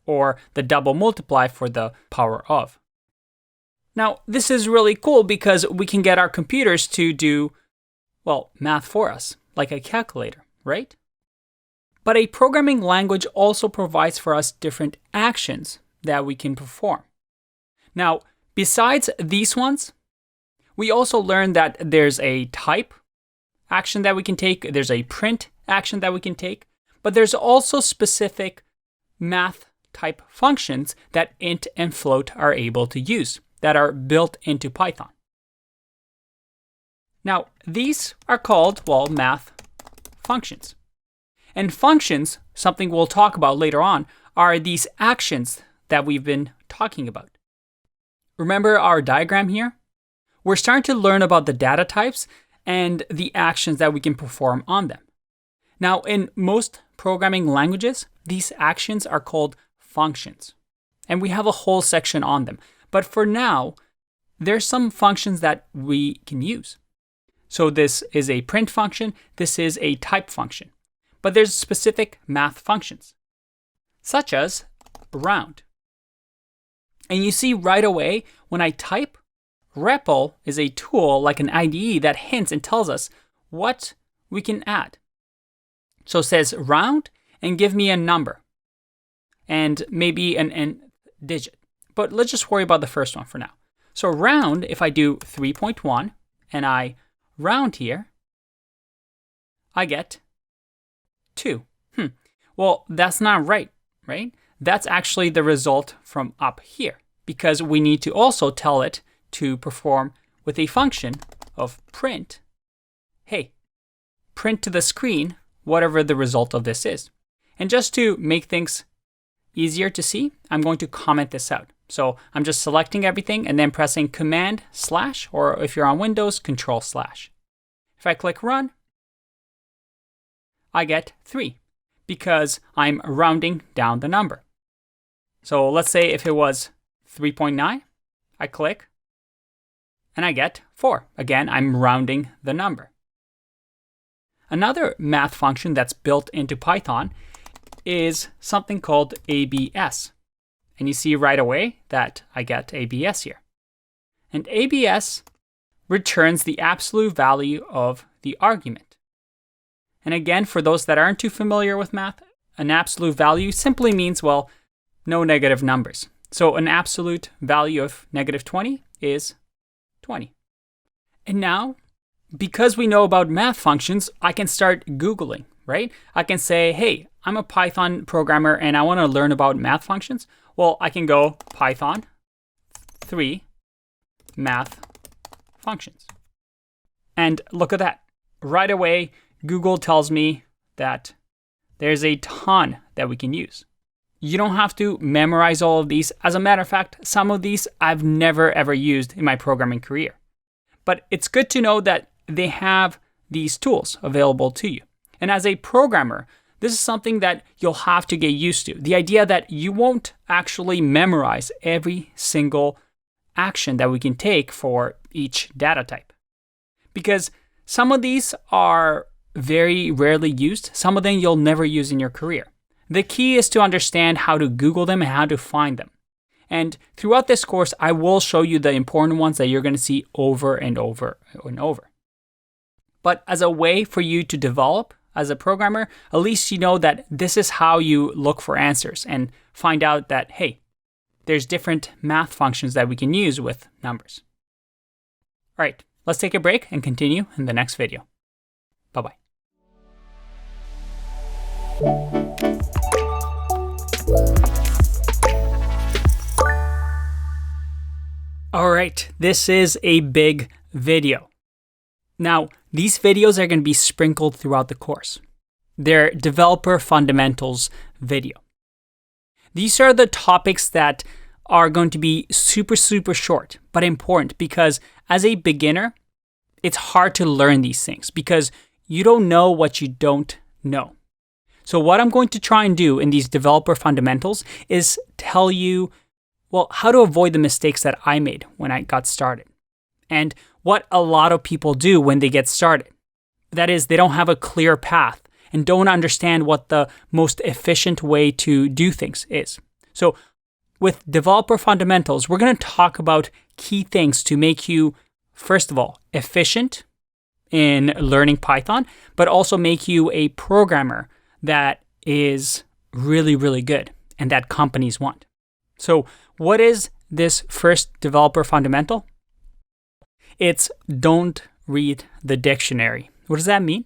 or the double multiply for the power of. Now, this is really cool because we can get our computers to do, well, math for us, like a calculator, right? But a programming language also provides for us different actions that we can perform. Now, besides these ones, we also learned that there's a type action that we can take, there's a print action that we can take, but there's also specific math type functions that int and float are able to use that are built into Python. Now, these are called, well, math functions. And functions, something we'll talk about later on, are these actions that we've been talking about. Remember our diagram here? We're starting to learn about the data types and the actions that we can perform on them. Now, in most programming languages, these actions are called functions. And we have a whole section on them. But for now, there's some functions that we can use. So this is a print function, this is a type function. But there's specific math functions, such as round. And you see right away, when I type, REPL is a tool like an IDE that hints and tells us what we can add. So it says round and give me a number and maybe an digit. But let's just worry about the first one for now. So round, if I do 3.1 and I round here, I get 2. Well, that's not right? That's actually the result from up here because we need to also tell it to perform with a function of print. Hey, print to the screen whatever the result of this is. And just to make things easier to see, I'm going to comment this out. So I'm just selecting everything and then pressing Command/, or if you're on Windows, Control/. If I click Run, I get 3 because I'm rounding down the number. So let's say if it was 3.9, I click and I get 4. Again, I'm rounding the number. Another math function that's built into Python is something called ABS. And you see right away that I get ABS here. And ABS returns the absolute value of the argument. And again, for those that aren't too familiar with math, an absolute value simply means, well, no negative numbers. So an absolute value of negative 20 is 20. And now, because we know about math functions, I can start Googling, right? I can say, hey, I'm a Python programmer and I want to learn about math functions. Well, I can go Python 3 math functions. And look at that. Right away, Google tells me that there's a ton that we can use. You don't have to memorize all of these. As a matter of fact, some of these I've never ever used in my programming career. But it's good to know that they have these tools available to you. And as a programmer, this is something that you'll have to get used to. The idea that you won't actually memorize every single action that we can take for each data type. Because some of these are very rarely used. Some of them you'll never use in your career. The key is to understand how to Google them and how to find them. And throughout this course, I will show you the important ones that you're going to see over and over and over. But as a way for you to develop as a programmer, at least you know that this is how you look for answers and find out that, hey, there's different math functions that we can use with numbers. All right, let's take a break and continue in the next video. Bye-bye. All right, this is a big video. Now, these videos are going to be sprinkled throughout the course. They're developer fundamentals video. These are the topics that are going to be super short, but important because as a beginner, it's hard to learn these things because you don't know what you don't know. So what I'm going to try and do in these developer fundamentals is tell you, well, how to avoid the mistakes that I made when I got started. And what a lot of people do when they get started. That is, they don't have a clear path and don't understand what the most efficient way to do things is. So with developer fundamentals, we're going to talk about key things to make you, first of all, efficient in learning Python, but also make you a programmer that is really good and that companies want. So what is this first developer fundamental? It's don't read the dictionary. What does that mean?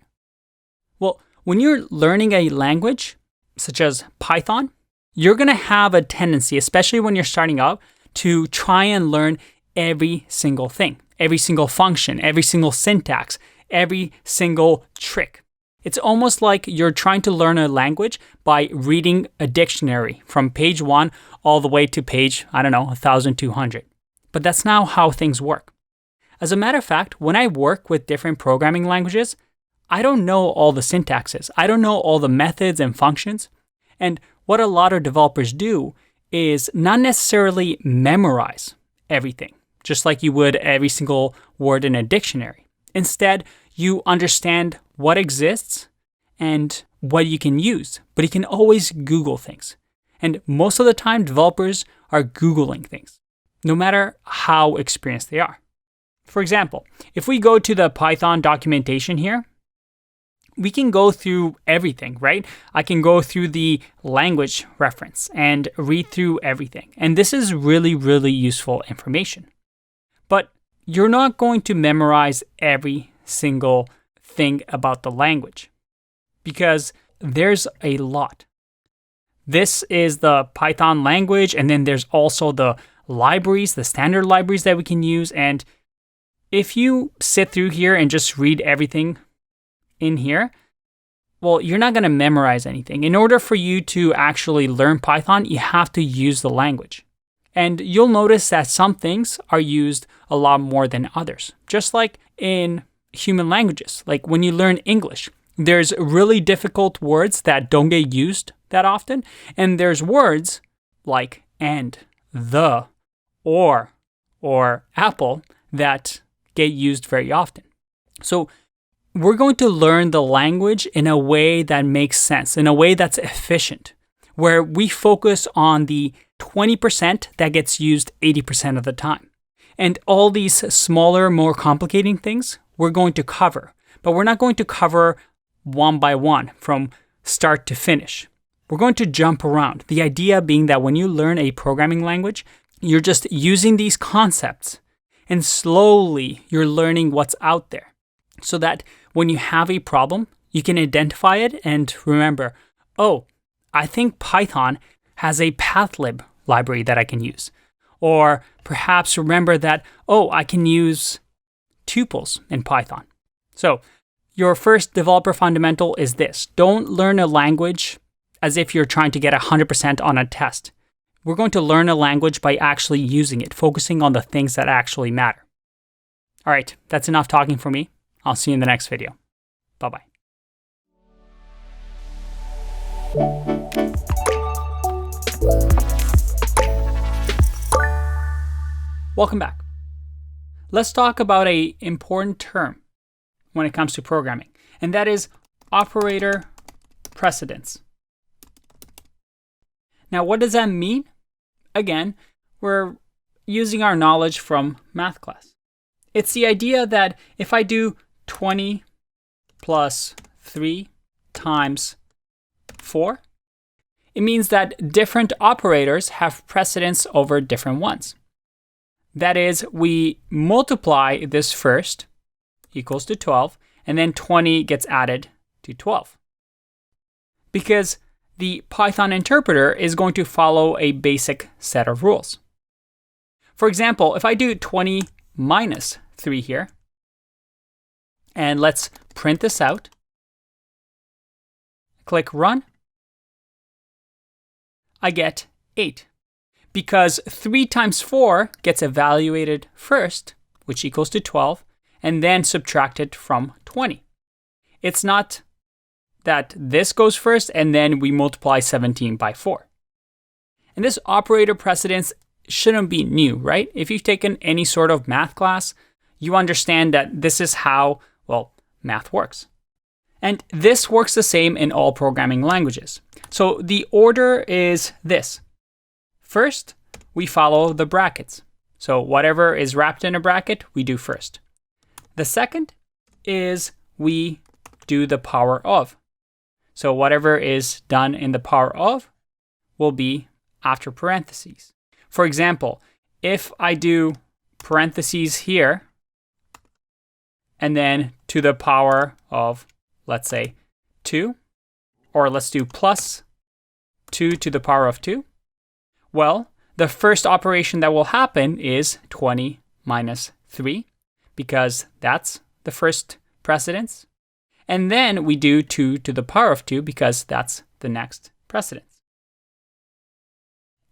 Well, when you're learning a language, such as Python, you're going to have a tendency, especially when you're starting out, to try and learn every single thing, every single function, every single syntax, every single trick. It's almost like you're trying to learn a language by reading a dictionary from page 1 all the way to page, 1,200. But that's not how things work. As a matter of fact, when I work with different programming languages, I don't know all the syntaxes. I don't know all the methods and functions. And what a lot of developers do is not necessarily memorize everything, just like you would every single word in a dictionary. Instead, you understand what exists and what you can use, but you can always Google things. And most of the time, developers are Googling things, no matter how experienced they are. For example, if we go to the Python documentation here, we can go through everything, right? I can go through the language reference and read through everything. And this is really useful information. But you're not going to memorize every single thing about the language because there's a lot. This is the Python language, and then there's also the libraries, the standard libraries that we can use. And if you sit through here and just read everything in here, well, you're not going to memorize anything. In order for you to actually learn Python, you have to use the language. And you'll notice that some things are used a lot more than others. Just like in human languages, like when you learn English, there's really difficult words that don't get used that often. And there's words like and, the, or apple that get used very often. So we're going to learn the language in a way that makes sense, in a way that's efficient, where we focus on the 20% that gets used 80% of the time. And all these smaller, more complicating things we're going to cover, but we're not going to cover one by one from start to finish. We're going to jump around. The idea being that when you learn a programming language, you're just using these concepts and slowly you're learning what's out there so that when you have a problem, you can identify it and remember, oh, I think Python has a pathlib library that I can use. Or perhaps remember that, oh, I can use tuples in Python. So your first developer fundamental is this. Don't learn a language as if you're trying to get 100% on a test. We're going to learn a language by actually using it, focusing on the things that actually matter. All right, that's enough talking for me. I'll see you in the next video. Bye-bye. Welcome back. Let's talk about an important term when it comes to programming, and that is operator precedence. Now, what does that mean? Again, we're using our knowledge from math class. It's the idea that if I do 20 plus 3 times 4, it means that different operators have precedence over different ones. That is, we multiply this first, equals to 12, and then 20 gets added to 12. Because the Python interpreter is going to follow a basic set of rules. For example, if I do 20 minus 3 here, and let's print this out, click run, I get 8. Because 3 times 4 gets evaluated first, which equals to 12, and then subtracted from 20. It's not that this goes first and then we multiply 17 by 4. And this operator precedence shouldn't be new, right? If you've taken any sort of math class, you understand that this is how, well, math works. And this works the same in all programming languages. So the order is this. First, we follow the brackets. So whatever is wrapped in a bracket, we do first. The second is we do the power of. So whatever is done in the power of will be after parentheses. For example, if I do parentheses here, and then to the power of, let's say, 2, or let's do plus 2 to the power of 2, well, the first operation that will happen is 20 minus 3, because that's the first precedence. And then we do 2 to the power of 2, because that's the next precedence.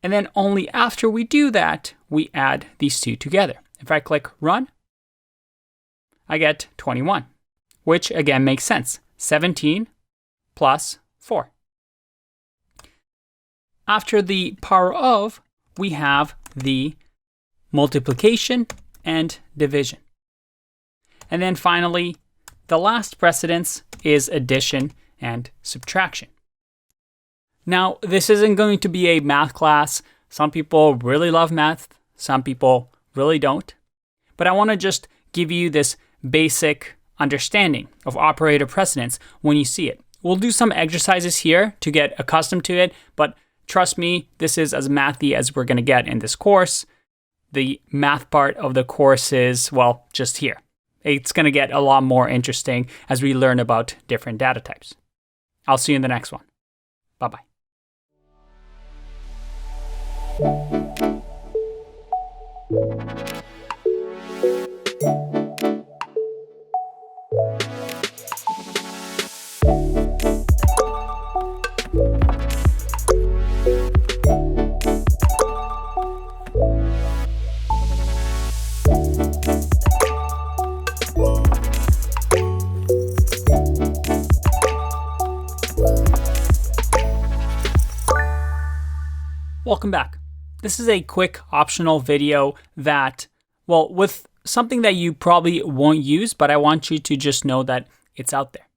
And then only after we do that, we add these two together. If I click run, I get 21, which again makes sense. 17 plus 4. After the power of, we have the multiplication and division. And then finally, the last precedence is addition and subtraction. Now, this isn't going to be a math class. Some people really love math. Some people really don't. But I want to just give you this basic understanding of operator precedence when you see it. We'll do some exercises here to get accustomed to it, but trust me, this is as mathy as we're going to get in this course. The math part of the course is, well, just here. It's going to get a lot more interesting as we learn about different data types. I'll see you in the next one. Bye-bye. Welcome back. This is a quick optional video that, well, with something that you probably won't use, but I want you to just know that it's out there.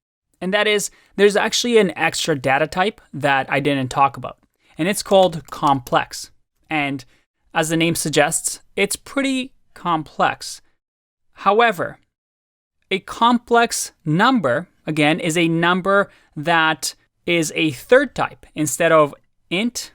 And that is, there's actually an extra data type that I didn't talk about, and it's called complex. And as the name suggests, it's pretty complex. However, a complex number, again, is a number that is a third type. Instead of int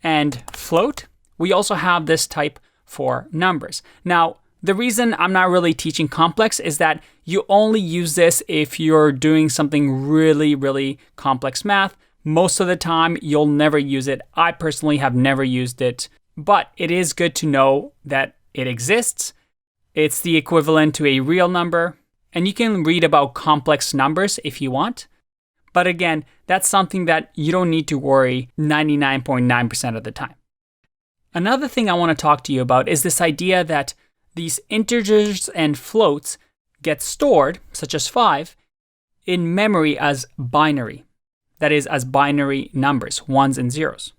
and float, we also have this type for numbers. Now, the reason I'm not really teaching complex is that you only use this if you're doing something really, really complex math. Most of the time, you'll never use it. I personally have never used it, but it is good to know that it exists. It's the equivalent to a real number, and you can read about complex numbers if you want. But again, that's something that you don't need to worry 99.9% of the time. Another thing I want to talk to you about is this idea that these integers and floats get stored, such as 5, in memory as binary. That is, as binary numbers, ones and zeros.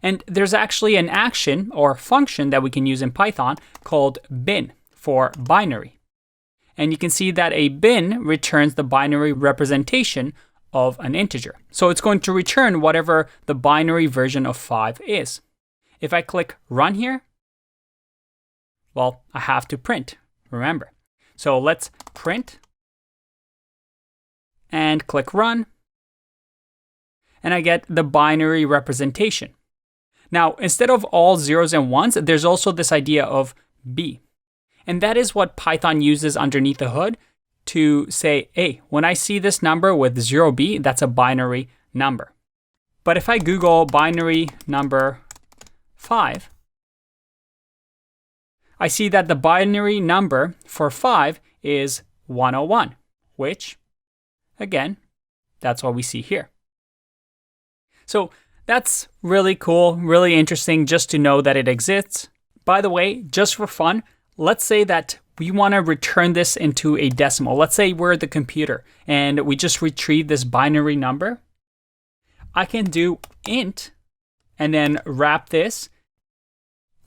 And there's actually an action or function that we can use in Python called bin for binary. And you can see that a bin returns the binary representation of an integer. So it's going to return whatever the binary version of 5 is. If I click run here, well, I have to print, remember. So let's print and click run, and I get the binary representation. Now, instead of all zeros and ones, there's also this idea of b. And that is what Python uses underneath the hood to say, hey, when I see this number with 0b, that's a binary number. But if I Google binary number 5, I see that the binary number for 5 is 101, which, again, that's what we see here. So that's really cool, really interesting just to know that it exists. By the way, just for fun, let's say that we want to return this into a decimal. Let's say we're the computer and we just retrieve this binary number. I can do int and then wrap this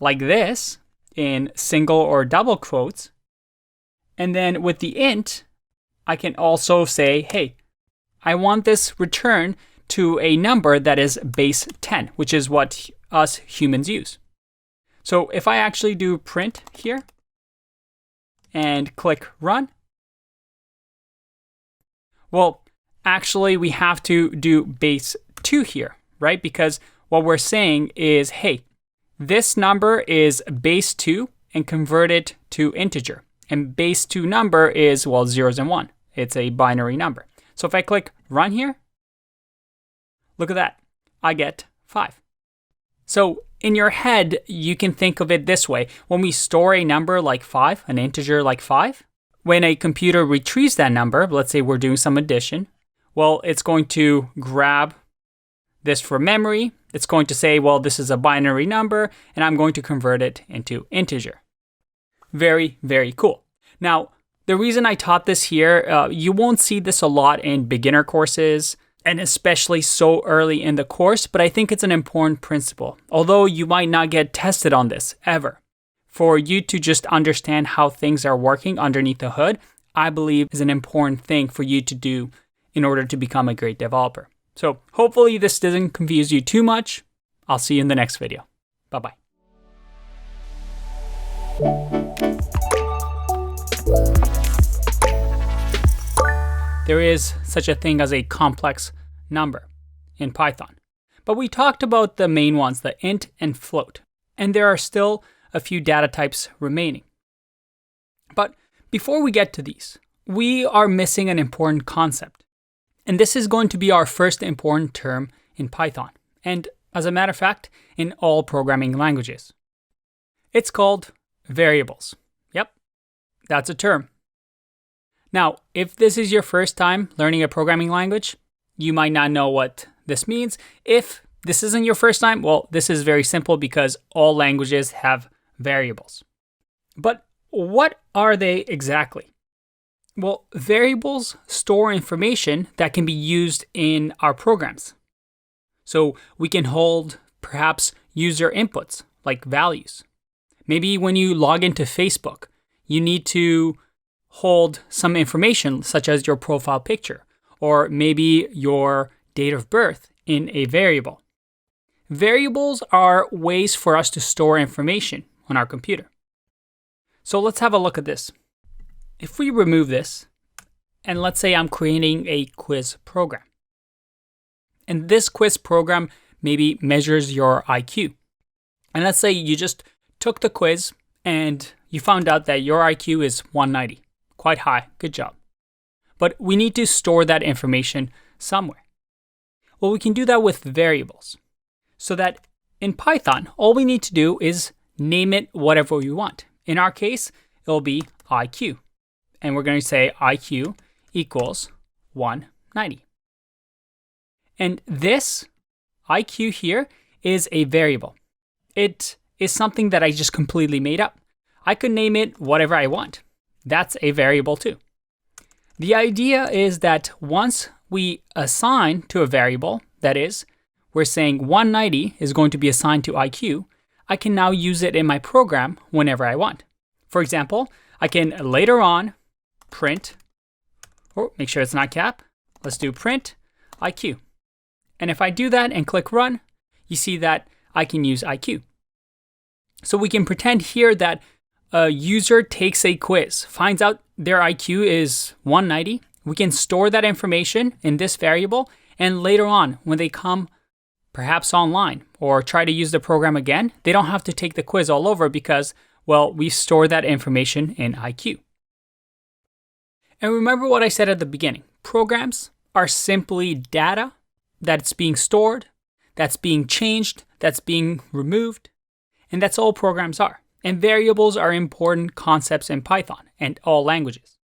like this in single or double quotes. And then with the int, I can also say, hey, I want this return to a number that is base 10, which is what us humans use. So if I actually do print here and click run, well, actually we have to do base 2 here, right? Because what we're saying is, hey, this number is base 2 and convert it to integer. And base 2 number is, well, zeros and 1. It's a binary number. So if I click run here, look at that. I get 5. So in your head, you can think of it this way. When we store a number like 5, an integer like 5, when a computer retrieves that number, let's say we're doing some addition, well, it's going to grab this from memory. It's going to say, well, this is a binary number, and I'm going to convert it into integer. Very, very cool. Now, the reason I taught this here, you won't see this a lot in beginner courses, and especially so early in the course, but I think it's an important principle. Although you might not get tested on this ever, for you to just understand how things are working underneath the hood, I believe is an important thing for you to do in order to become a great developer. So hopefully this doesn't confuse you too much. I'll see you in the next video. Bye-bye. There is such a thing as a complex number in Python. But we talked about the main ones, the int and float. And there are still a few data types remaining. But before we get to these, we are missing an important concept. And this is going to be our first important term in Python. And as a matter of fact, in all programming languages. It's called variables. Yep, that's a term. Now, if this is your first time learning a programming language, you might not know what this means. If this isn't your first time, well, this is very simple because all languages have variables. But what are they exactly? Well, variables store information that can be used in our programs. So we can hold perhaps user inputs like values. Maybe when you log into Facebook, you need to hold some information such as your profile picture or maybe your date of birth in a variable. Variables are ways for us to store information on our computer. So let's have a look at this. If we remove this, and let's say I'm creating a quiz program, and this quiz program maybe measures your IQ. And let's say you just took the quiz and you found out that your IQ is 190. Quite high, good job. But we need to store that information somewhere. Well, we can do that with variables. So that in Python, all we need to do is name it whatever we want. In our case, it'll be IQ. And we're going to say IQ equals 190. And this IQ here is a variable. It is something that I just completely made up. I could name it whatever I want. That's a variable too. The idea is that once we assign to a variable, that is, we're saying 190 is going to be assigned to IQ, I can now use it in my program whenever I want. For example, I can later on print, or make sure it's not cap, let's do print IQ. And if I do that and click run, you see that I can use IQ. So we can pretend here that a user takes a quiz, finds out their IQ is 190. We can store that information in this variable, and later on, when they come perhaps online or try to use the program again, they don't have to take the quiz all over because, well, we store that information in IQ. And remember what I said at the beginning. Programs are simply data that's being stored, that's being changed, that's being removed, and that's all programs are. And variables are important concepts in Python and all languages.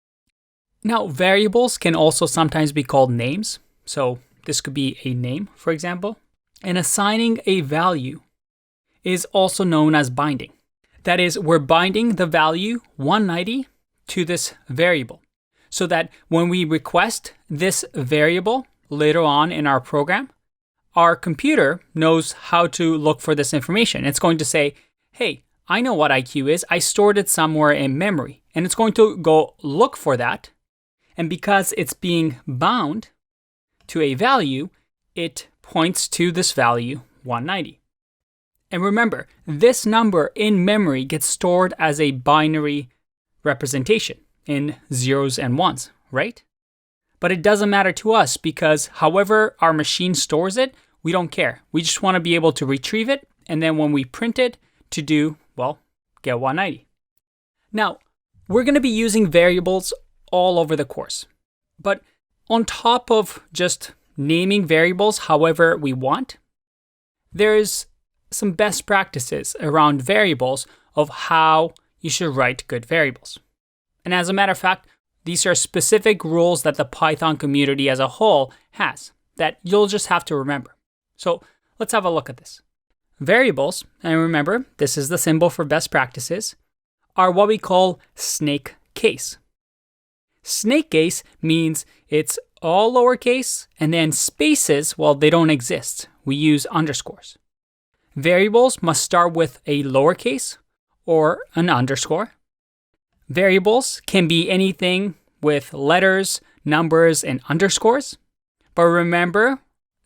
Now, variables can also sometimes be called names. So this could be a name, for example. And assigning a value is also known as binding. That is, we're binding the value 190 to this variable so that when we request this variable later on in our program, our computer knows how to look for this information. It's going to say, hey, I know what IQ is. I stored it somewhere in memory. And it's going to go look for that. And because it's being bound to a value, it points to this value 190. And remember, this number in memory gets stored as a binary representation in zeros and ones, right? But it doesn't matter to us because however our machine stores it, we don't care. We just want to be able to retrieve it. And then when we print it to do, well, get 190. Now, we're going to be using variables all over the course. But on top of just naming variables however we want, there's some best practices around variables of how you should write good variables. And as a matter of fact, these are specific rules that the Python community as a whole has that you'll just have to remember. So let's have a look at this. Variables, and remember, this is the symbol for best practices, are what we call snake case. Snake case means it's all lowercase and then spaces, well, they don't exist. We use underscores. Variables must start with a lowercase or an underscore. Variables can be anything with letters, numbers, and underscores. But remember,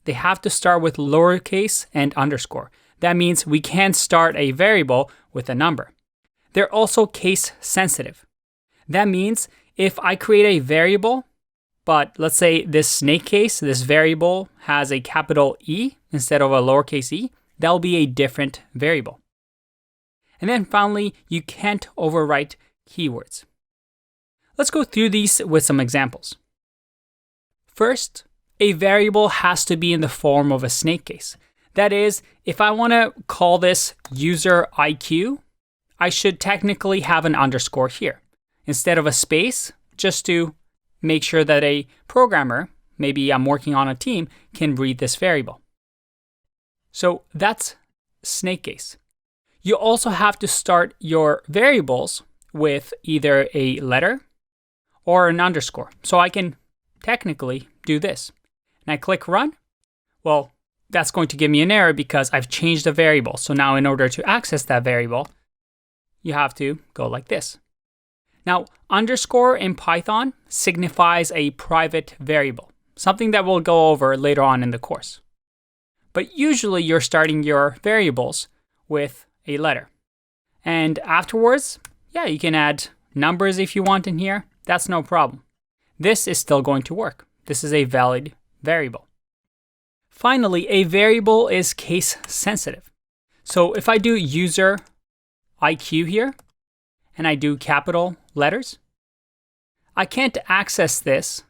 they have to start with lowercase and underscore. That means we can't start a variable with a number. They're also case sensitive. That means if I create a variable, but let's say this snake case, this variable has a capital E instead of a lowercase e, that'll be a different variable. And then finally, you can't overwrite keywords. Let's go through these with some examples. First, a variable has to be in the form of a snake case. That is, if I want to call this user IQ, I should technically have an underscore here instead of a space, just to make sure that a programmer, maybe I'm working on a team, can read this variable. So that's snake case. You also have to start your variables with either a letter or an underscore. So I can technically do this. And I click run. Well, that's going to give me an error because I've changed a variable. So now in order to access that variable, you have to go like this. Now, underscore in Python signifies a private variable, something that we'll go over later on in the course. But usually you're starting your variables with a letter. And afterwards, yeah, you can add numbers if you want in here. That's no problem. This is still going to work. This is a valid variable. Finally, a variable is case sensitive. So if I do user IQ here, and I do capital letters, I can't access this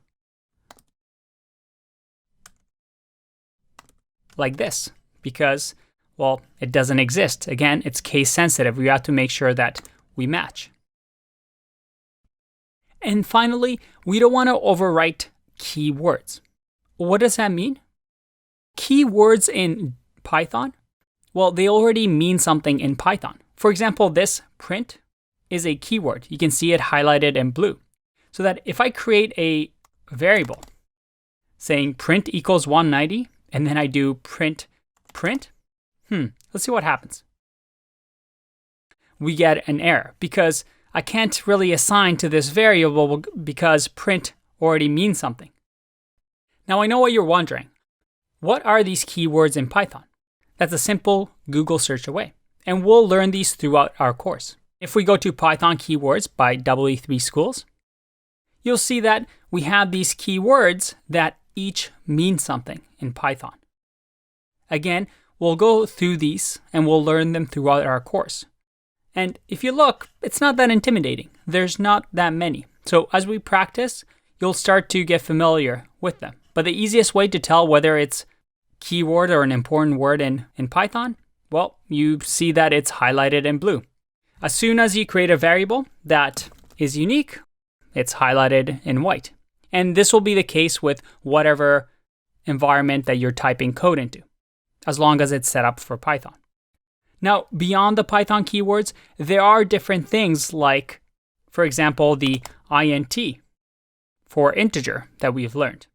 like this because, well, it doesn't exist. Again, it's case sensitive. We have to make sure that we match. And finally, we don't want to overwrite keywords. What does that mean? Keywords in Python, well, they already mean something in Python. For example, this print is a keyword. You can see it highlighted in blue. So that if I create a variable saying print equals 190, and then I do print, let's see what happens. We get an error because I can't really assign to this variable because print already means something. Now I know what you're wondering. What are these keywords in Python? That's a simple Google search away. And we'll learn these throughout our course. If we go to Python keywords by E3 Schools, you'll see that we have these keywords that each mean something in Python. Again, we'll go through these and we'll learn them throughout our course. And if you look, it's not that intimidating. There's not that many. So as we practice, you'll start to get familiar with them. But the easiest way to tell whether it's keyword or an important word in Python, well, you see that it's highlighted in blue. As soon as you create a variable that is unique, it's highlighted in white. And this will be the case with whatever environment that you're typing code into, as long as it's set up for Python. Now, beyond the Python keywords, there are different things like, for example, the int for integer that we've learned.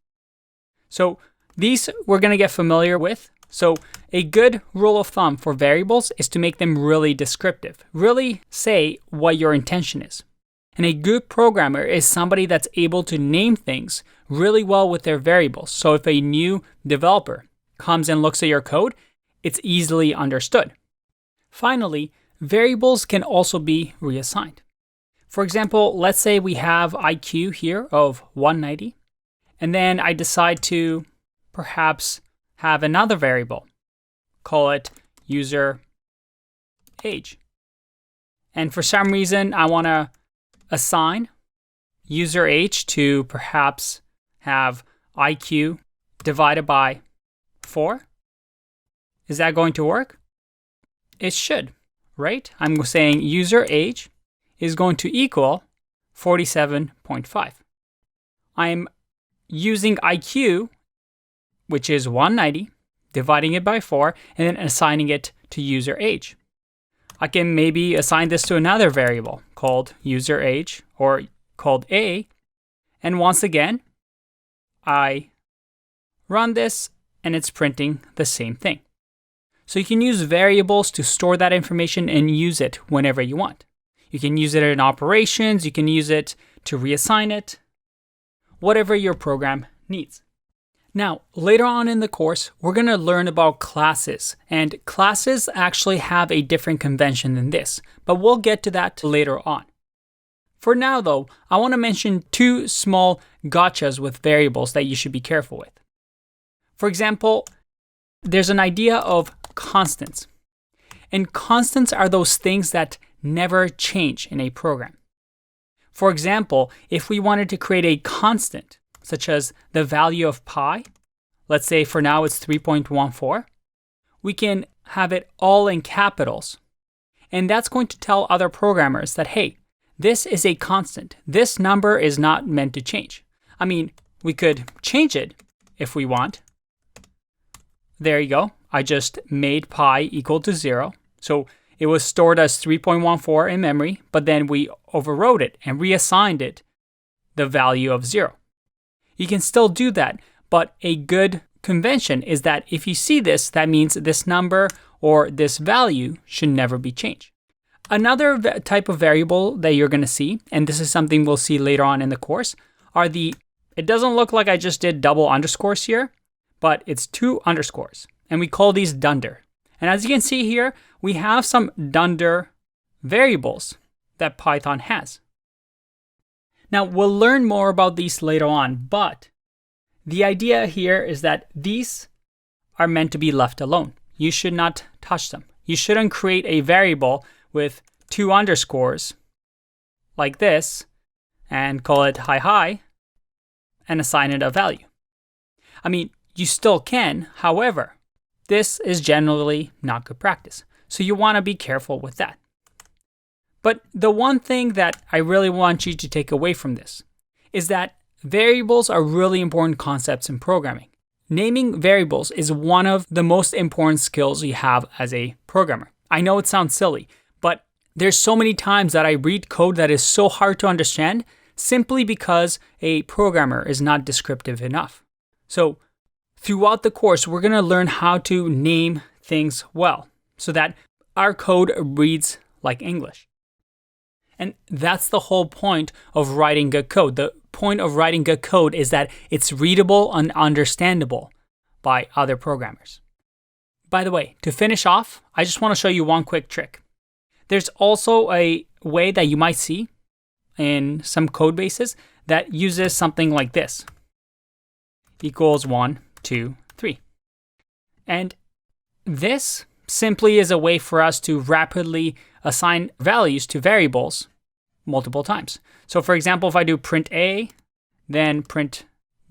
So these we're going to get familiar with. So a good rule of thumb for variables is to make them really descriptive. Really say what your intention is. And a good programmer is somebody that's able to name things really well with their variables. So if a new developer comes and looks at your code, it's easily understood. Finally, variables can also be reassigned. For example, let's say we have IQ here of 190, and then I decide to perhaps have another variable, call it user age. And for some reason, I want to assign user age to perhaps have IQ divided by 4. Is that going to work? It should, right? I'm saying user age is going to equal 47.5. I'm using IQ, which is 190, dividing it by 4, and then assigning it to user age. I can maybe assign this to another variable called user age or called A. And once again, I run this and it's printing the same thing. So you can use variables to store that information and use it whenever you want. You can use it in operations, you can use it to reassign it, whatever your program needs. Now, later on in the course, we're going to learn about classes, and classes actually have a different convention than this, but we'll get to that later on. For now, though, I want to mention two small gotchas with variables that you should be careful with. For example, there's an idea of constants, and constants are those things that never change in a program. For example, if we wanted to create a constant, such as the value of pi, let's say for now it's 3.14, we can have it all in capitals. And that's going to tell other programmers that, hey, this is a constant. This number is not meant to change. I mean, we could change it if we want. There you go. I just made pi equal to 0. So it was stored as 3.14 in memory, but then we overrode it and reassigned it the value of 0. You can still do that, but a good convention is that if you see this, that means this number or this value should never be changed. Another type of variable that you're going to see, and this is something we'll see later on in the course, are it doesn't look like I just did double underscores here, but it's 2 underscores. And we call these dunder. And as you can see here, we have some dunder variables that Python has. Now, we'll learn more about these later on, but the idea here is that these are meant to be left alone. You should not touch them. You shouldn't create a variable with 2 underscores like this and call it hi and assign it a value. I mean, you still can, however, this is generally not good practice. So you want to be careful with that. But the one thing that I really want you to take away from this is that variables are really important concepts in programming. Naming variables is one of the most important skills you have as a programmer. I know it sounds silly, but there's so many times that I read code that is so hard to understand simply because a programmer is not descriptive enough. So throughout the course, we're going to learn how to name things well so that our code reads like English. And that's the whole point of writing good code. The point of writing good code is that it's readable and understandable by other programmers. By the way, to finish off, I just want to show you one quick trick. There's also a way that you might see in some code bases that uses something like this. Equals 1, 2, 3. And this simply is a way for us to rapidly assign values to variables multiple times. So for example, if I do print A, then print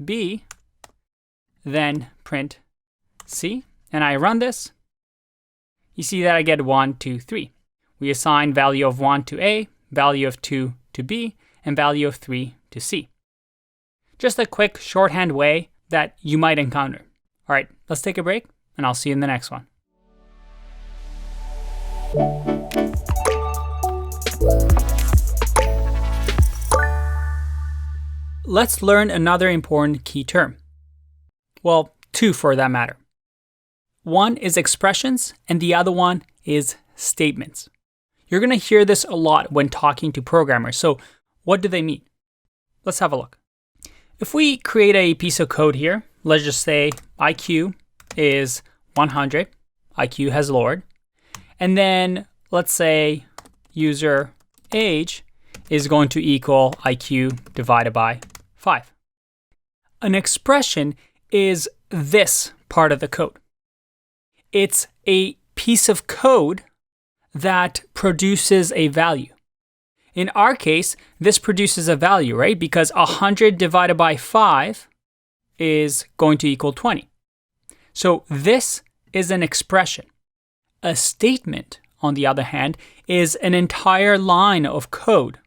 B, then print C, and I run this, you see that I get 1, 2, 3. We assign value of 1 to A, value of 2 to B, and value of 3 to C. Just a quick shorthand way that you might encounter. All right, let's take a break, and I'll see you in the next one. Let's learn another important key term. Well, 2 for that matter. One is expressions, and the other one is statements. You're going to hear this a lot when talking to programmers. So what do they mean? Let's have a look. If we create a piece of code here, let's just say IQ is 100. IQ has lowered. And then let's say user age is going to equal IQ divided by 5. An expression is this part of the code. It's a piece of code that produces a value. In our case, this produces a value, right? Because 100 divided by 5 is going to equal 20. So this is an expression. A statement, on the other hand, is an entire line of code.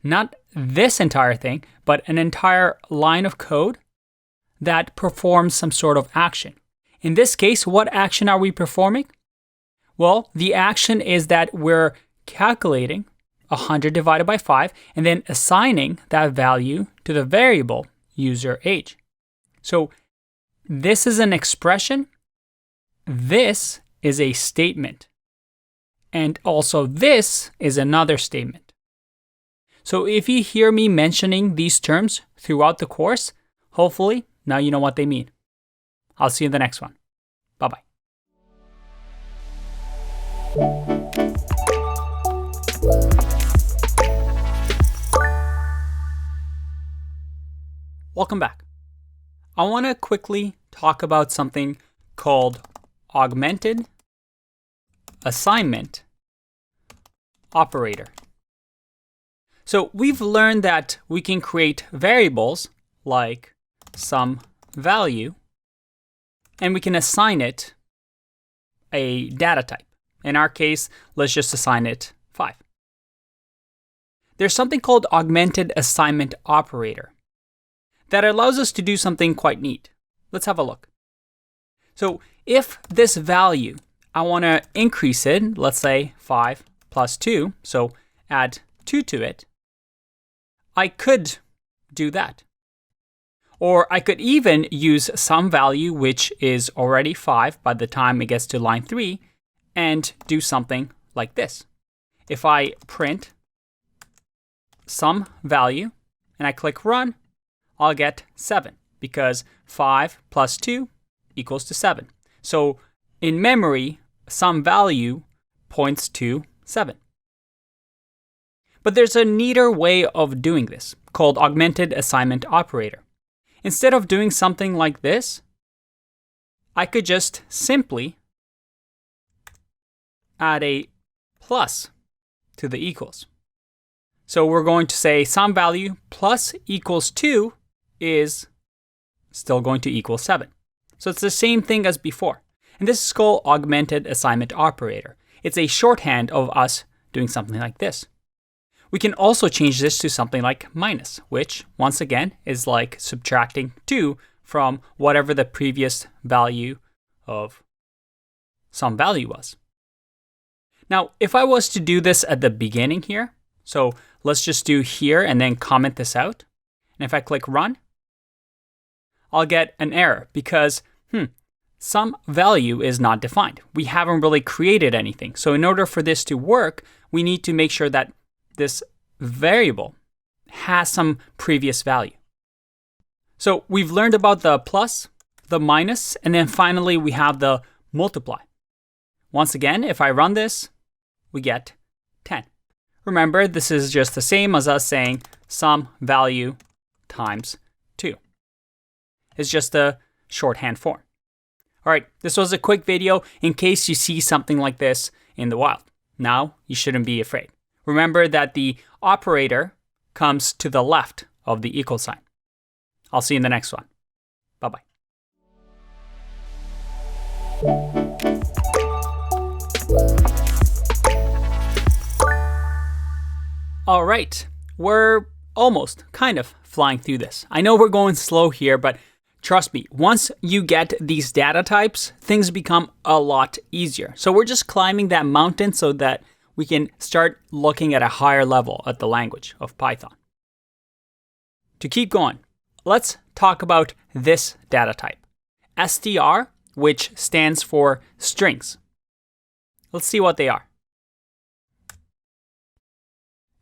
Not this entire thing, but an entire line of code that performs some sort of action. In this case, what action are we performing? Well, the action is that we're calculating 100 divided by 5 and then assigning that value to the variable user age. So this is an expression. This is a statement. And also this is another statement. So if you hear me mentioning these terms throughout the course, hopefully now you know what they mean. I'll see you in the next one. Bye-bye. Welcome back. I want to quickly talk about something called Augmented Assignment Operator. So we've learned that we can create variables like some value, and we can assign it a data type. In our case, let's just assign it 5. There's something called Augmented Assignment Operator that allows us to do something quite neat. Let's have a look. So if this value, I want to increase it, let's say 5 plus 2, so add 2 to it, I could do that. Or I could even use some value which is already 5 by the time it gets to line 3 and do something like this. if I print some value and I click run, I'll get 7 because 5 plus 2 equals to 7. So in memory, some value points to 7. But there's a neater way of doing this called Augmented Assignment Operator. Instead of doing something like this, I could just simply add a plus to the equals. So we're going to say some value plus equals 2 is still going to equal 7. So it's the same thing as before. And this is called Augmented Assignment Operator. It's a shorthand of us doing something like this. We can also change this to something like minus, which once again is like subtracting 2 from whatever the previous value of some value was. Now, if I was to do this at the beginning here, so let's just do here and then comment this out. And if I click run, I'll get an error because some value is not defined. We haven't really created anything. So in order for this to work, we need to make sure that this variable has some previous value. So we've learned about the plus, the minus, and then finally we have the multiply. Once again, if I run this, we get 10. Remember, this is just the same as us saying some value times 2. It's just a shorthand form. All right, this was a quick video in case you see something like this in the wild. Now, you shouldn't be afraid. Remember that the operator comes to the left of the equal sign. I'll see you in the next one. Bye-bye. All right, we're almost kind of flying through this. I know we're going slow here, but trust me, once you get these data types, things become a lot easier. So we're just climbing that mountain so that we can start looking at a higher level at the language of Python. To keep going, let's talk about this data type, str, which stands for strings. Let's see what they are.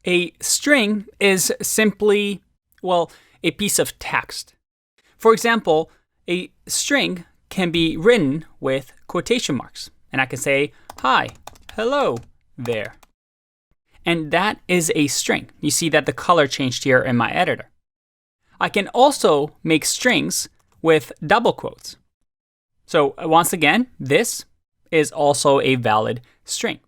A string is simply, well, a piece of text. For example, a string can be written with quotation marks. And I can say, hi, hello there. And that is a string. You see that the color changed here in my editor. I can also make strings with double quotes. So once again, this is also a valid string.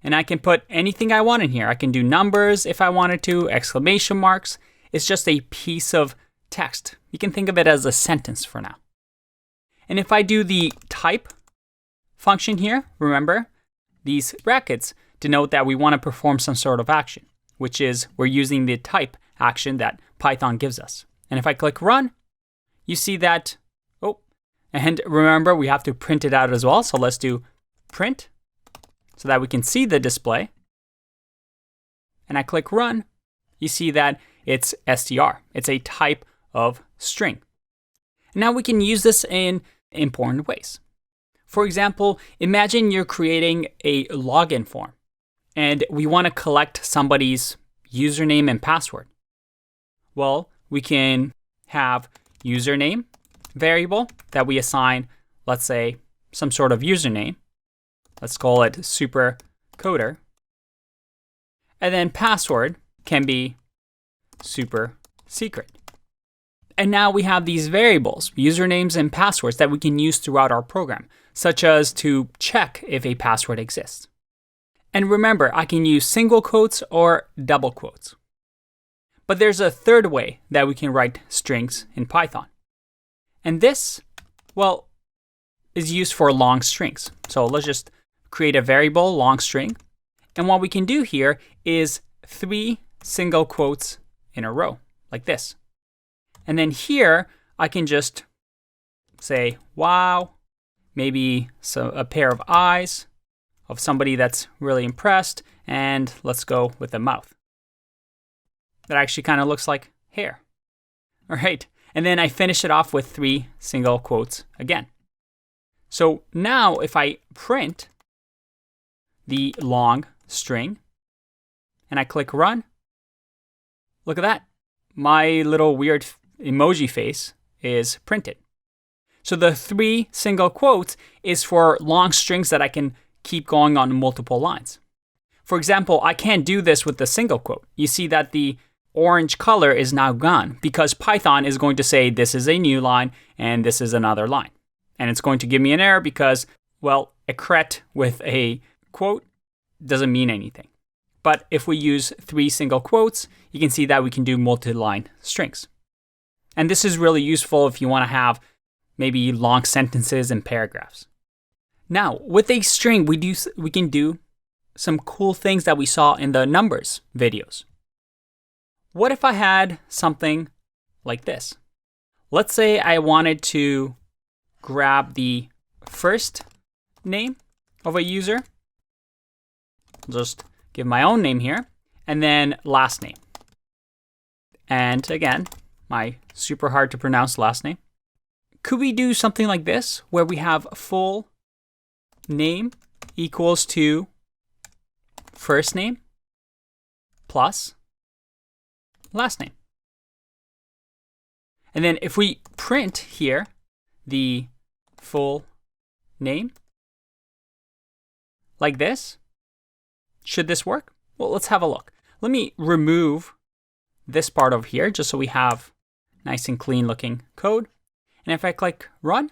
And I can put anything I want in here. I can do numbers if I wanted to, exclamation marks. It's just a piece of text. You can think of it as a sentence for now. And if I do the type function here, remember, these brackets denote that we want to perform some sort of action, which is we're using the type action that Python gives us. And if I click run, you see that, and remember, we have to print it out as well. So let's do print so that we can see the display. And I click run, you see that it's str. It's a type of string. Now we can use this in important ways. For example, imagine you're creating a login form and we want to collect somebody's username and password. Well, we can have username variable that we assign, let's say, some sort of username. Let's call it super coder. And then password can be super secret. And now we have these variables, usernames and passwords that we can use throughout our program, such as to check if a password exists. And remember, I can use single quotes or double quotes. But there's a third way that we can write strings in Python. And this, well, is used for long strings. So let's just create a variable long string. And what we can do here is 3 single quotes in a row, like this. And then here, I can just say, wow, maybe a pair of eyes of somebody that's really impressed, and let's go with a mouth. That actually kind of looks like hair. All right, and then I finish it off with 3 single quotes again. So now if I print the long string, and I click run, look at that. My little weird emoji face is printed. So the 3 single quotes is for long strings that I can keep going on multiple lines. For example, I can't do this with the single quote. You see that the orange color is now gone because Python is going to say this is a new line and this is another line. And it's going to give me an error because, well, a cret with a quote doesn't mean anything. But if we use 3 single quotes, you can see that we can do multi-line strings. And this is really useful if you want to have maybe long sentences and paragraphs. Now, with a string, we can do some cool things that we saw in the numbers videos. What if I had something like this? Let's say I wanted to grab the first name of a user. I'll just give my own name here, and then last name. And again, my super hard to pronounce last name. Could we do something like this, where we have full name equals to first name plus last name? And then if we print here the full name like this, should this work? Well, let's have a look. Let me remove this part over here just so we have nice and clean looking code. And if I click run,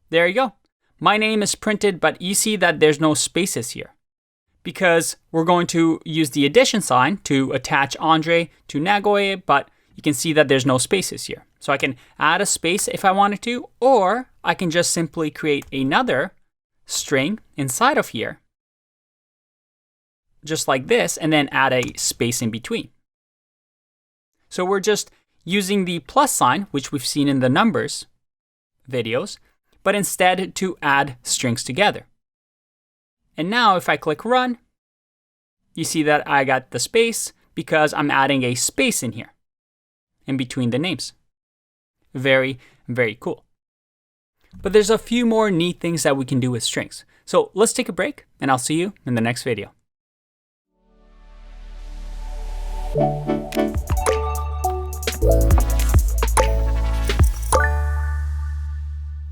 there you go. My name is printed, but you see that there's no spaces here because we're going to use the addition sign to attach Andrei to Neagoie, but you can see that there's no spaces here. So I can add a space if I wanted to, or I can just simply create another string inside of here, just like this, and then add a space in between. So we're just using the plus sign, which we've seen in the numbers videos, but instead to add strings together. And now if I click run, you see that I got the space because I'm adding a space in here, in between the names. Very, very cool. But there's a few more neat things that we can do with strings. So let's take a break, and I'll see you in the next video.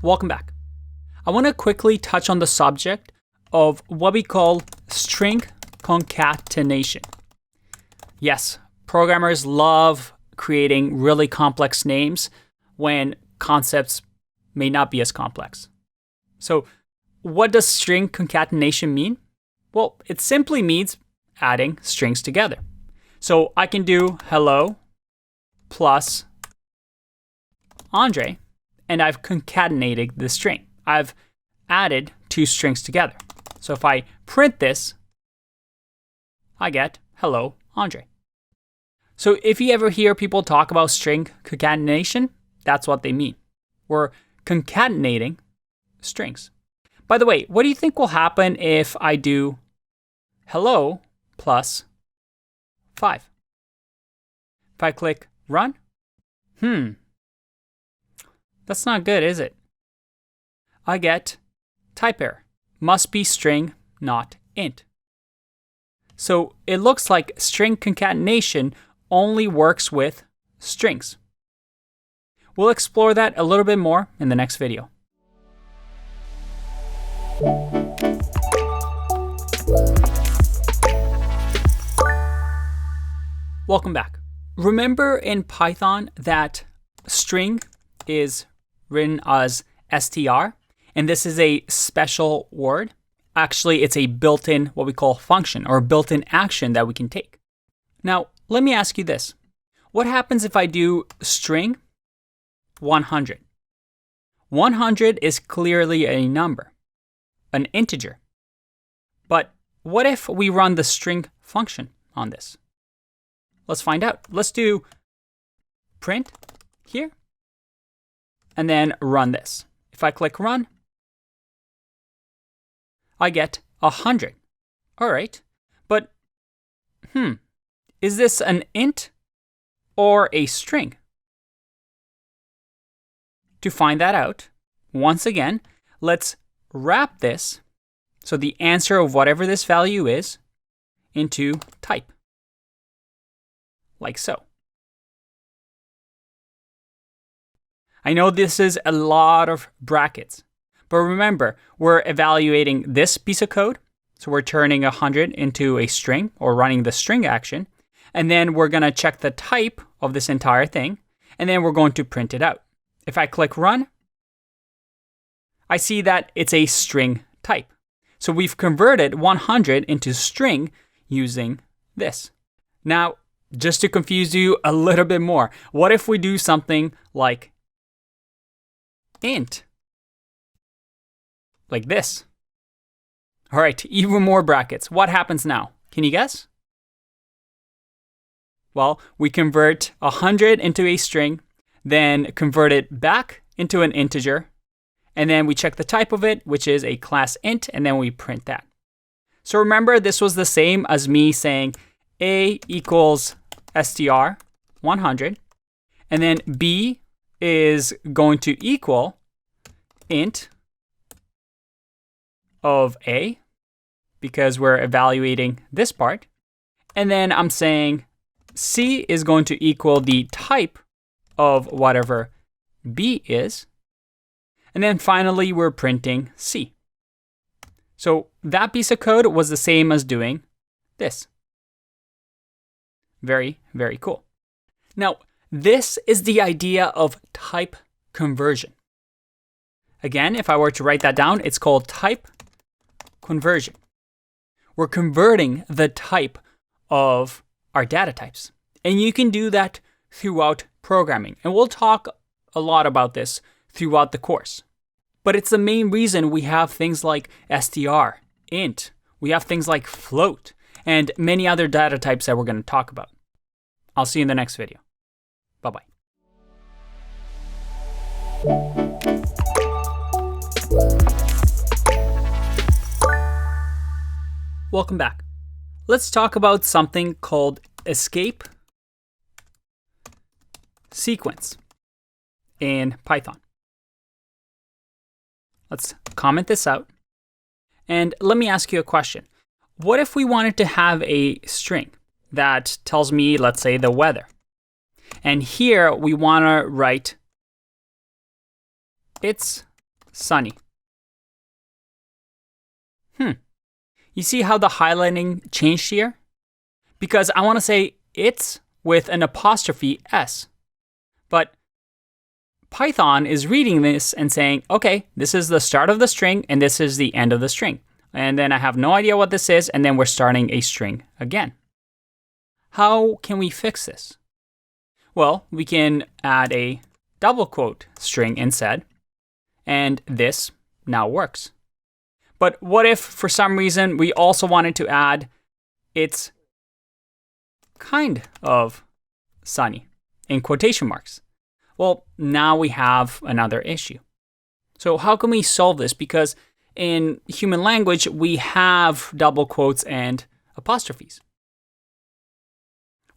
Welcome back. I want to quickly touch on the subject of what we call string concatenation. Yes, programmers love creating really complex names when concepts may not be as complex. So what does string concatenation mean? Well, it simply means adding strings together. So I can do hello plus Andrei, and I've concatenated the string. I've added 2 strings together. So if I print this, I get hello Andrei. So if you ever hear people talk about string concatenation, that's what they mean. We're concatenating strings. By the way, what do you think will happen if I do hello plus 5? If I click run, that's not good, is it? I get type error. Must be string, not int. So it looks like string concatenation only works with strings. We'll explore that a little bit more in the next video. Welcome back. Remember in Python that string is written as str, and this is a special word. Actually, it's a built-in, what we call function, or built-in action that we can take. Now, let me ask you this. What happens if I do string 100? 100 is clearly a number, an integer. But what if we run the string function on this? Let's find out. Let's do print here, and then run this. If I click run, I get 100. All right, but is this an int or a string? To find that out, once again, let's wrap this. So the answer of whatever this value is into type, like so. I know this is a lot of brackets, but remember, we're evaluating this piece of code. So we're turning 100 into a string or running the string action. And then we're going to check the type of this entire thing. And then we're going to print it out. If I click run, I see that it's a string type. So we've converted 100 into string using this. Now, just to confuse you a little bit more, what if we do something like int? Like this. All right, even more brackets. What happens now? Can you guess? Well, we convert 100 into a string, then convert it back into an integer, and then we check the type of it, which is a class int, and then we print that. So remember, this was the same as me saying a equals str 100, and then b is going to equal int of a, because we're evaluating this part. And then I'm saying c is going to equal the type of whatever b is. And then finally, we're printing c. So that piece of code was the same as doing this. Very, very cool. Now, this is the idea of type conversion. Again, if I were to write that down, it's called type conversion. We're converting the type of our data types. And you can do that throughout programming. And we'll talk a lot about this throughout the course. But it's the main reason we have things like str, int, we have things like float, and many other data types that we're going to talk about. I'll see you in the next video. Bye-bye. Welcome back. Let's talk about something called escape sequence in Python. Let's comment this out. And let me ask you a question. What if we wanted to have a string that tells me, let's say, the weather? And here we want to write, it's sunny. You see how the highlighting changed here? Because I want to say it's with an apostrophe s. But Python is reading this and saying, okay, this is the start of the string and this is the end of the string. And then I have no idea what this is, and then we're starting a string again. How can we fix this? Well, we can add a double quote string instead, and this now works. But what if, for some reason, we also wanted to add it's kind of sunny in quotation marks? Well, now we have another issue. So how can we solve this? Because in human language, we have double quotes and apostrophes.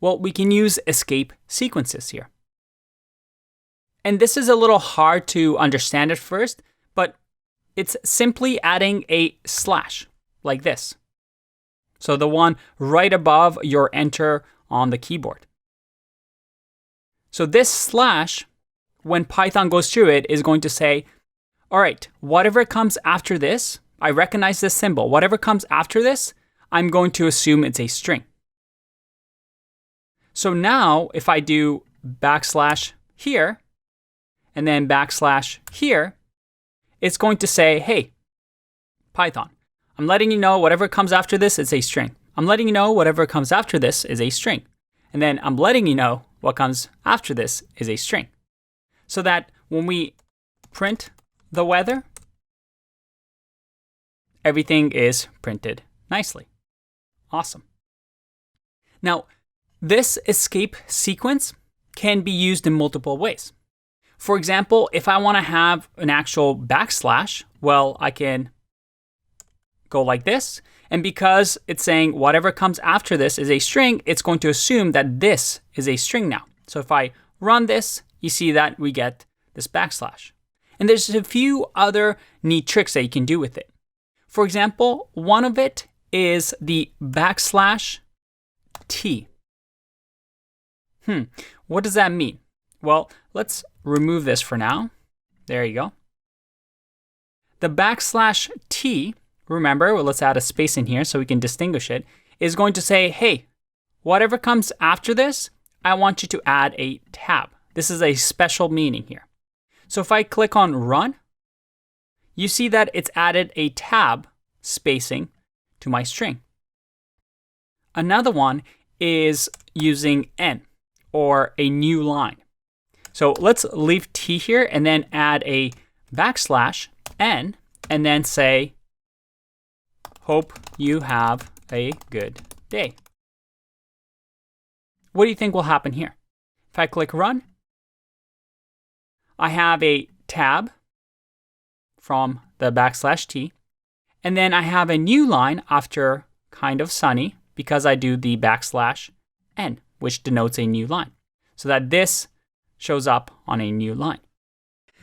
Well, we can use escape sequences here. And this is a little hard to understand at first, but it's simply adding a slash like this. So the one right above your enter on the keyboard. So this slash, when Python goes through it, is going to say, all right, whatever comes after this, I recognize this symbol. Whatever comes after this, I'm going to assume it's a string. So now if I do backslash here, and then backslash here, it's going to say, hey, Python, I'm letting you know whatever comes after this is a string. I'm letting you know whatever comes after this is a string. And then I'm letting you know what comes after this is a string. So that when we print the weather, everything is printed nicely. Awesome. Now, this escape sequence can be used in multiple ways. For example, if I want to have an actual backslash, well, I can go like this. And because it's saying whatever comes after this is a string, it's going to assume that this is a string now. So if I run this, you see that we get this backslash. And there's a few other neat tricks that you can do with it. For example, one of it is the \t. What does that mean? Well, let's remove this for now. There you go. The \t, remember, well, let's add a space in here so we can distinguish it, is going to say, hey, whatever comes after this, I want you to add a tab. This is a special meaning here. So if I click on run, you see that it's added a tab spacing to my string. Another one is using n, or a new line. So let's leave t here and then add a \n and then say, hope you have a good day. What do you think will happen here? If I click run, I have a tab from the \t, and then I have a new line after kind of sunny because I do the \n, which denotes a new line, so that this shows up on a new line.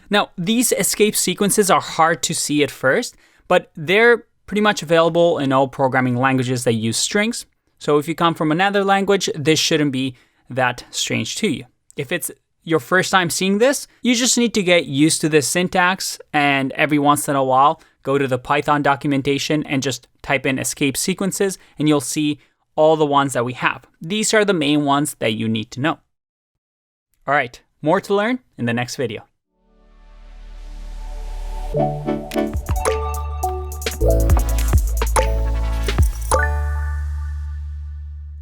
Now, these escape sequences are hard to see at first, but they're pretty much available in all programming languages that use strings. So if you come from another language, this shouldn't be that strange to you. If it's your first time seeing this, you just need to get used to this syntax, and every once in a while, go to the Python documentation and just type in escape sequences, and you'll see all the ones that we have. These are the main ones that you need to know. All right, more to learn in the next video.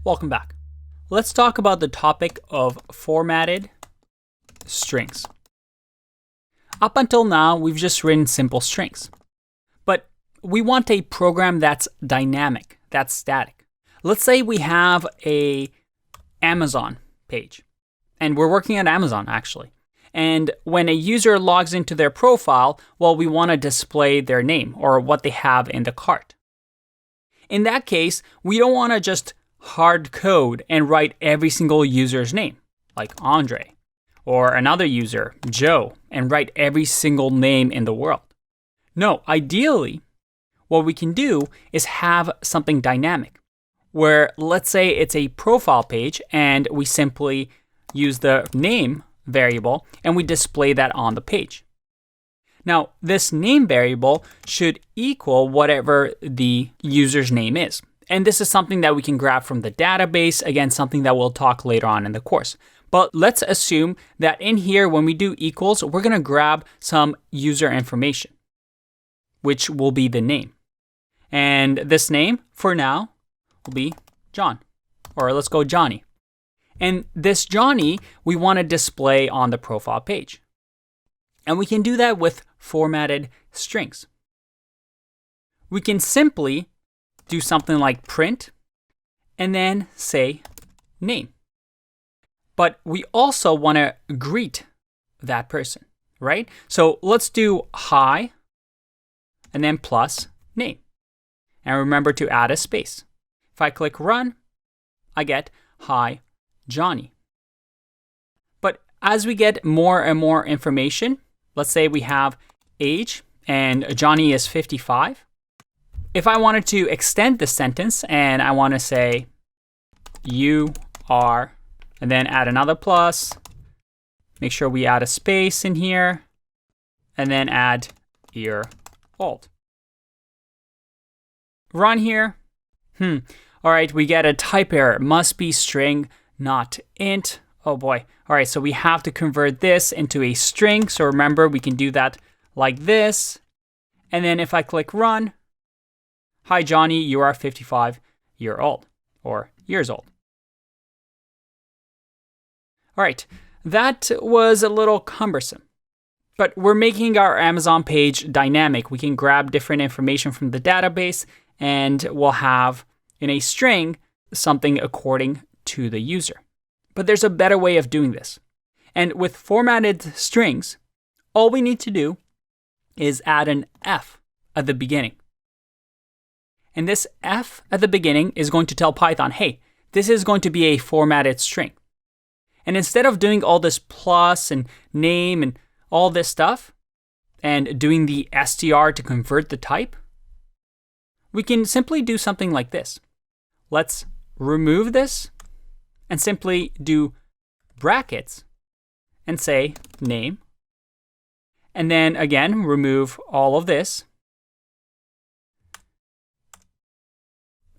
Welcome back. Let's talk about the topic of formatted strings. Up until now, we've just written simple strings. But we want a program that's dynamic, that's static. Let's say we have a Amazon page, and we're working at Amazon actually. And when a user logs into their profile, well, we want to display their name or what they have in the cart. In that case, we don't want to just hard code and write every single user's name, like Andrei, or another user, Joe, and write every single name in the world. No, ideally, what we can do is have something dynamic, where let's say it's a profile page and we simply use the name variable and we display that on the page. Now, this name variable should equal whatever the user's name is. And this is something that we can grab from the database, again, something that we'll talk later on in the course. But let's assume that in here, when we do equals, we're going to grab some user information, which will be the name. And this name, for now, will be John. Or let's go Johnny. And this Johnny, we want to display on the profile page. And we can do that with formatted strings. We can simply do something like print and then say name. But we also want to greet that person, right? So let's do hi and then plus name. And remember to add a space. If I click run, I get hi Johnny. But as we get more and more information, let's say we have age and Johnny is 55. If I wanted to extend the sentence and I want to say you are, and then add another plus, make sure we add a space in here, and then add year old. Run here. All right, we get a type error. Must be string, not int. Oh boy. All right, so we have to convert this into a string. So remember, we can do that like this. And then if I click run, hi Johnny, you are 55-year old or years old. All right, that was a little cumbersome, but we're making our Amazon page dynamic. We can grab different information from the database and we'll have in a string something according to the user. But there's a better way of doing this. And with formatted strings, all we need to do is add an F at the beginning. And this F at the beginning is going to tell Python, hey, this is going to be a formatted string. And instead of doing all this plus and name and all this stuff, and doing the str to convert the type, we can simply do something like this. Let's remove this and simply do brackets and say name. And then again, remove all of this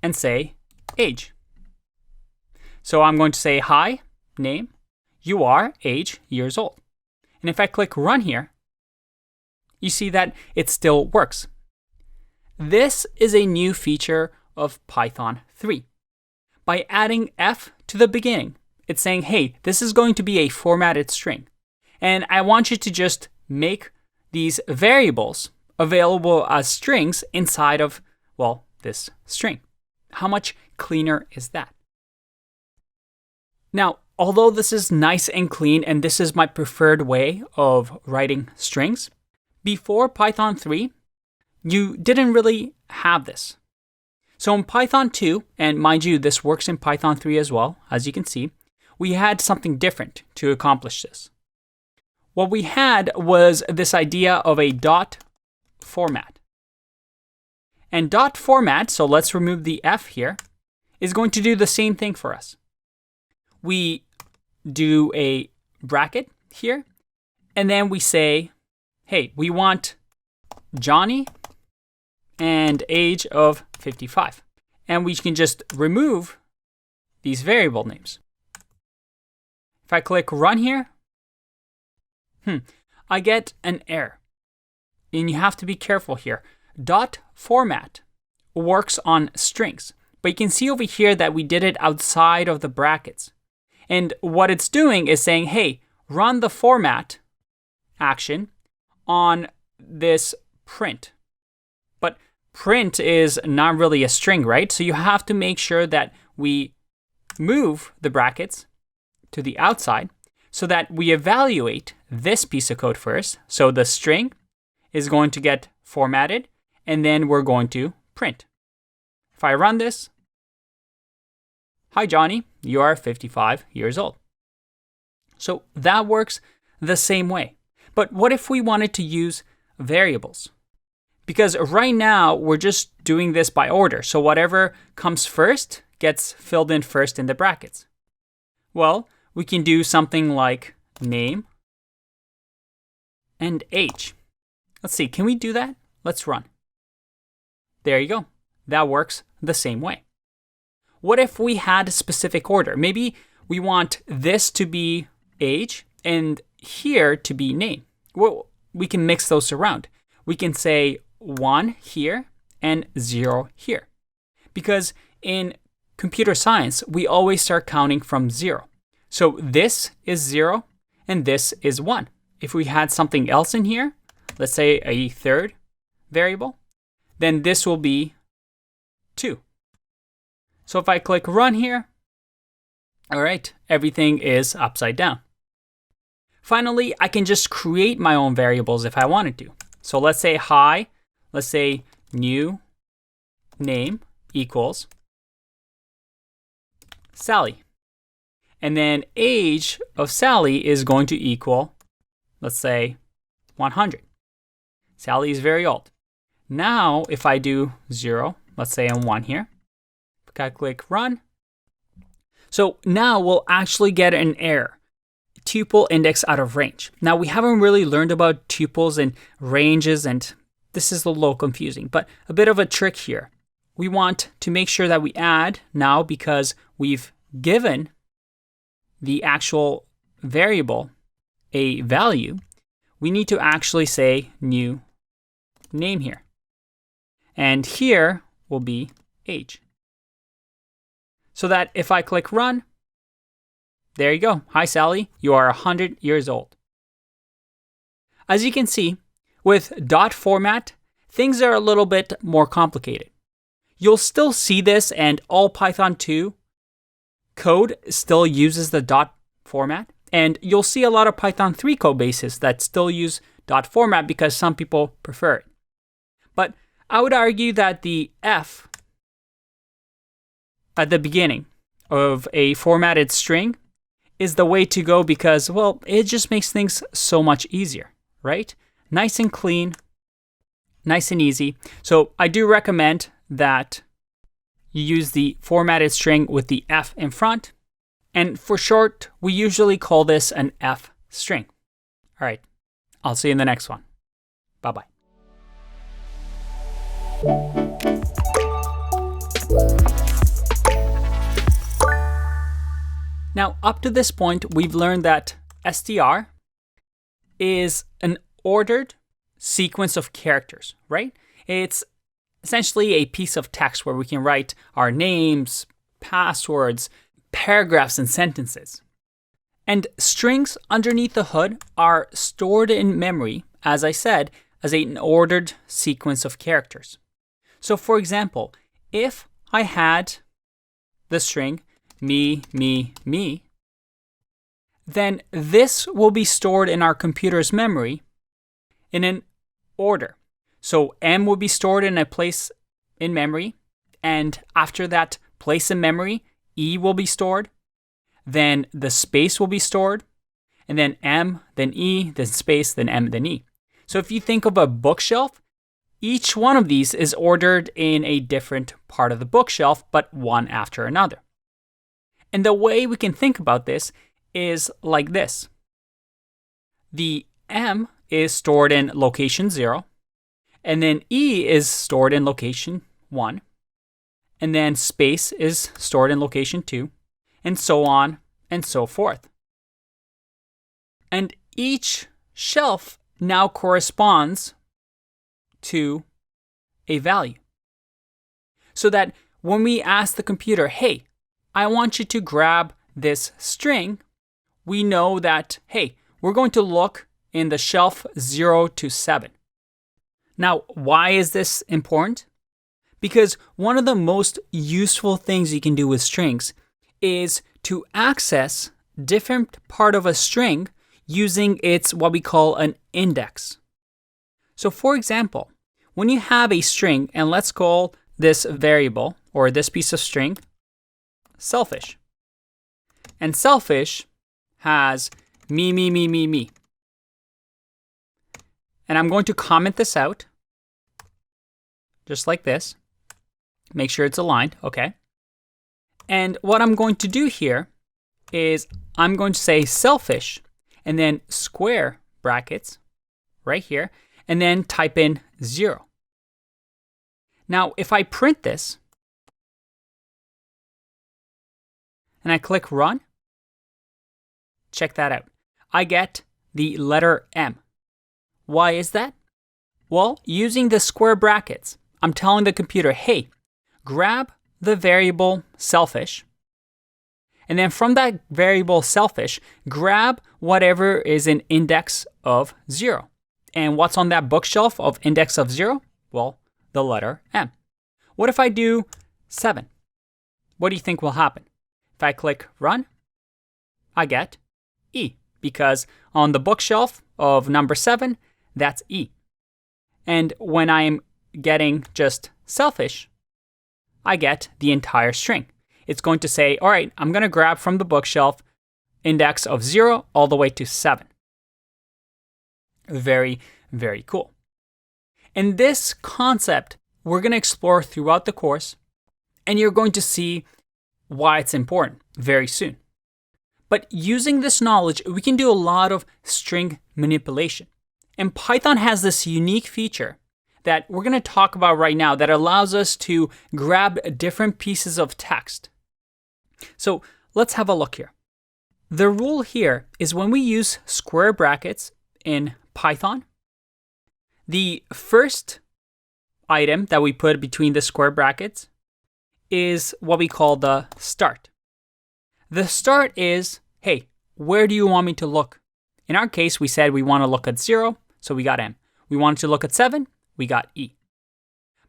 and say age. So I'm going to say hi, name, you are age years old. And if I click run here, you see that it still works. This is a new feature of Python 3. By adding f to the beginning, it's saying, hey, this is going to be a formatted string. And I want you to just make these variables available as strings inside of, well, this string. How much cleaner is that? Now, although this is nice and clean, and this is my preferred way of writing strings, before Python 3, you didn't really have this. So in Python 2, and mind you, this works in Python 3 as well, as you can see, we had something different to accomplish this. What we had was this idea of a dot format. And dot format, so let's remove the f here, is going to do the same thing for us. We do a bracket here, and then we say, hey, we want Johnny and age of 55. And we can just remove these variable names. If I click run here, I get an error. And you have to be careful here. Dot format works on strings, but you can see over here that we did it outside of the brackets. And what it's doing is saying, hey, run the format action on this print. But print is not really a string, right? So you have to make sure that we move the brackets to the outside so that we evaluate this piece of code first. So the string is going to get formatted, and then we're going to print. If I run this, hi Johnny, you are 55 years old. So that works the same way. But what if we wanted to use variables? Because right now we're just doing this by order. So whatever comes first gets filled in first in the brackets. Well, we can do something like name and age. Let's see, can we do that? Let's run. There you go. That works the same way. What if we had a specific order? Maybe we want this to be age and here to be name. Well, we can mix those around. We can say 1 here and 0 here. Because in computer science, we always start counting from 0. So this is 0 and this is 1. If we had something else in here, let's say a third variable, then this will be 2. So if I click run here, all right, everything is upside down. Finally, I can just create my own variables if I wanted to. So let's say hi, let's say new name equals Sally. And then age of Sally is going to equal, let's say 100. Sally is very old. Now, if I do 0, let's say I'm 1 here, if I click run. So now we'll actually get an error. Tuple index out of range. Now we haven't really learned about tuples and ranges, and this is a little confusing, but a bit of a trick here. We want to make sure that we add now, because we've given the actual variable a value, we need to actually say new name here. And here will be age. So that if I click run, there you go. Hi, Sally. You are 100 years old. As you can see, with dot format, things are a little bit more complicated. You'll still see this, and all Python 2 code still uses the dot format. And you'll see a lot of Python 3 code bases that still use dot format because some people prefer it. But I would argue that the F at the beginning of a formatted string is the way to go because, well, it just makes things so much easier, right? Nice and clean, nice and easy. So I do recommend that you use the formatted string with the F in front. And for short, we usually call this an F string. All right, I'll see you in the next one. Bye-bye. Now, up to this point, we've learned that str is an ordered sequence of characters, right? It's essentially a piece of text where we can write our names, passwords, paragraphs, and sentences. And strings underneath the hood are stored in memory, as I said, as an ordered sequence of characters. So for example, if I had the string me, then this will be stored in our computer's memory in an order. So M will be stored in a place in memory, and after that place in memory, E will be stored, then the space will be stored, and then M, then E, then space, then M, then E. So if you think of a bookshelf, each one of these is ordered in a different part of the bookshelf, but one after another. And the way we can think about this is like this. The M is stored in location 0, and then E is stored in location 1, and then space is stored in location 2, and so on and so forth. And each shelf now corresponds to a value. So that when we ask the computer, hey, I want you to grab this string, we know that, hey, we're going to look in the shelf 0 to 7. Now, why is this important? Because one of the most useful things you can do with strings is to access different part of a string using its what we call an index. So for example, when you have a string, and let's call this variable or this piece of string selfish. And selfish has me. And I'm going to comment this out just like this. Make sure it's aligned, okay? And what I'm going to do here is I'm going to say selfish and then square brackets right here and then type in 0. Now, if I print this and I click run, check that out. I get the letter M. Why is that? Well, using the square brackets, I'm telling the computer, hey, grab the variable selfish, and then from that variable selfish, grab whatever is an index of 0. And what's on that bookshelf of index of 0? Well, the letter M. What if I do 7? What do you think will happen? If I click run, I get E, because on the bookshelf of number 7, that's E. And when I'm getting just selfish, I get the entire string. It's going to say, all right, I'm going to grab from the bookshelf index of 0 all the way to 7. Very, very cool. And this concept we're going to explore throughout the course, and you're going to see why it's important very soon. But using this knowledge, we can do a lot of string manipulation. And Python has this unique feature that we're going to talk about right now that allows us to grab different pieces of text. So let's have a look here. The rule here is when we use square brackets in Python, the first item that we put between the square brackets is what we call the start. The start is, hey, where do you want me to look? In our case, we said we want to look at 0, so we got M. We wanted to look at 7, we got E.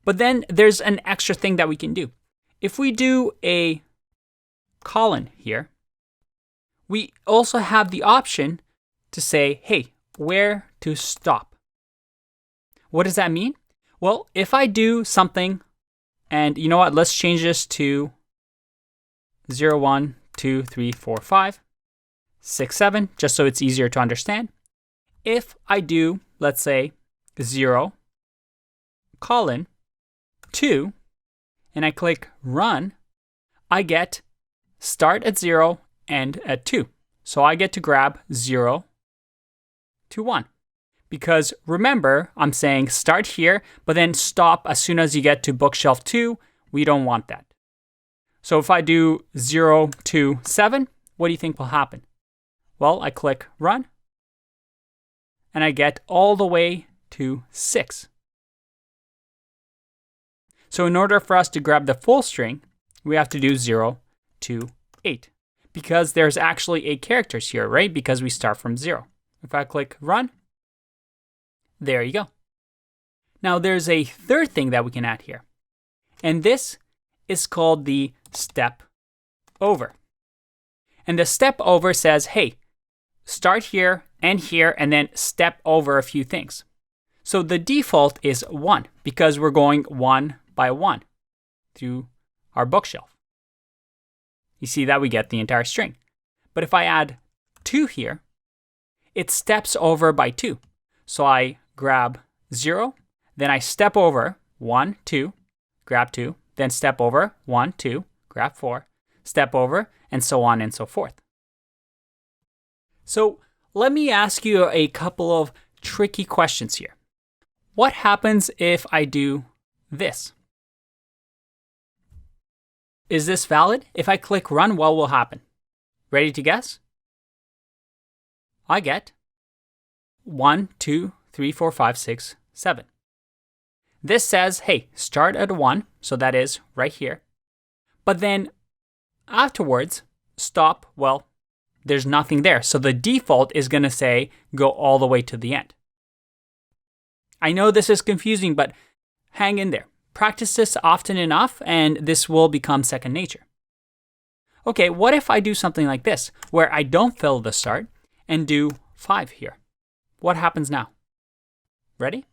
But then there's an extra thing that we can do. If we do a colon here, we also have the option to say, hey, where to stop. What does that mean? Well, if I do something, and you know what, let's change this to 0, 1, 2, 3, 4, 5, 6, 7, just so it's easier to understand. If I do, let's say, 0, colon, 2, and I click run, I get start at 0, end at 2. So I get to grab 0 to 1. Because remember, I'm saying start here, but then stop as soon as you get to bookshelf 2. We don't want that. So if I do 0 to 7, what do you think will happen? Well, I click run, and I get all the way to 6. So in order for us to grab the full string, we have to do 0 to 8. Because there's actually 8 characters here, right? Because we start from 0. If I click run, there you go. Now there's a third thing that we can add here. And this is called the step over. And the step over says, hey, start here, end here, and then step over a few things. So the default is 1 because we're going 1 by 1 through our bookshelf. You see that we get the entire string. But if I add 2 here, it steps over by 2. So I grab 0, then I step over 1, 2, grab 2, then step over 1, 2, grab 4, step over, and so on and so forth. So let me ask you a couple of tricky questions here. What happens if I do this? Is this valid? If I click run, what will happen? Ready to guess? I get 1, 2, 3, 4, 5, 6, 7. This says, hey, start at 1, so that is right here. But then afterwards, stop, well, there's nothing there. So the default is going to say, go all the way to the end. I know this is confusing, but hang in there. Practice this often enough, and this will become second nature. Okay, what if I do something like this, where I don't fill the start and do 5 here? What happens now? Ready?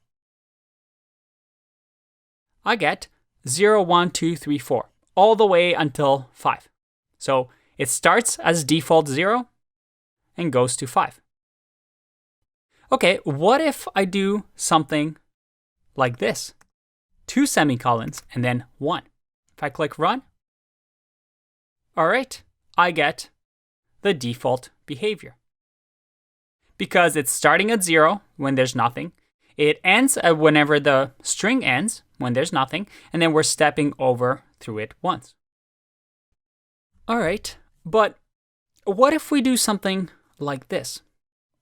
I get 0, 1, 2, 3, 4, all the way until 5. So it starts as default 0 and goes to 5. Okay, what if I do something like this? 2 semicolons and then 1. If I click run, all right, I get the default behavior. Because it's starting at 0 when there's nothing. It ends at whenever the string ends, when there's nothing, and then we're stepping over through it once. All right, but what if we do something like this?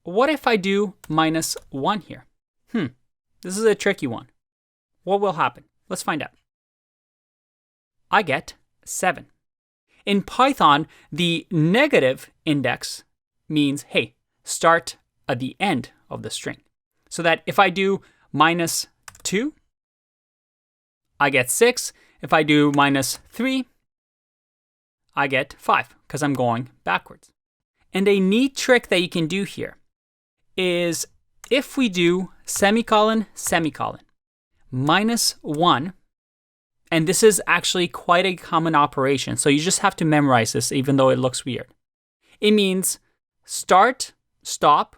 What if I do -1 here? This is a tricky one. What will happen? Let's find out. I get 7. In Python, the negative index means, hey, start at the end of the string. So that if I do -2, I get 6. If I do -3, I get 5 because I'm going backwards. And a neat trick that you can do here is if we do semicolon, semicolon, -1, and this is actually quite a common operation, so you just have to memorize this even though it looks weird. It means start, stop,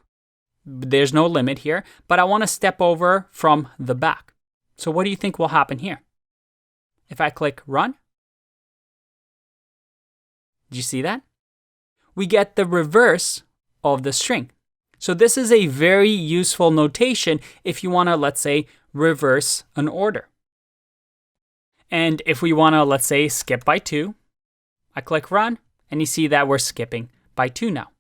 there's no limit here, but I want to step over from the back. So what do you think will happen here? If I click run, did you see that? We get the reverse of the string. So this is a very useful notation if you want to, let's say, reverse an order. And if we want to, let's say, skip by 2, I click run, and you see that we're skipping by 2 now.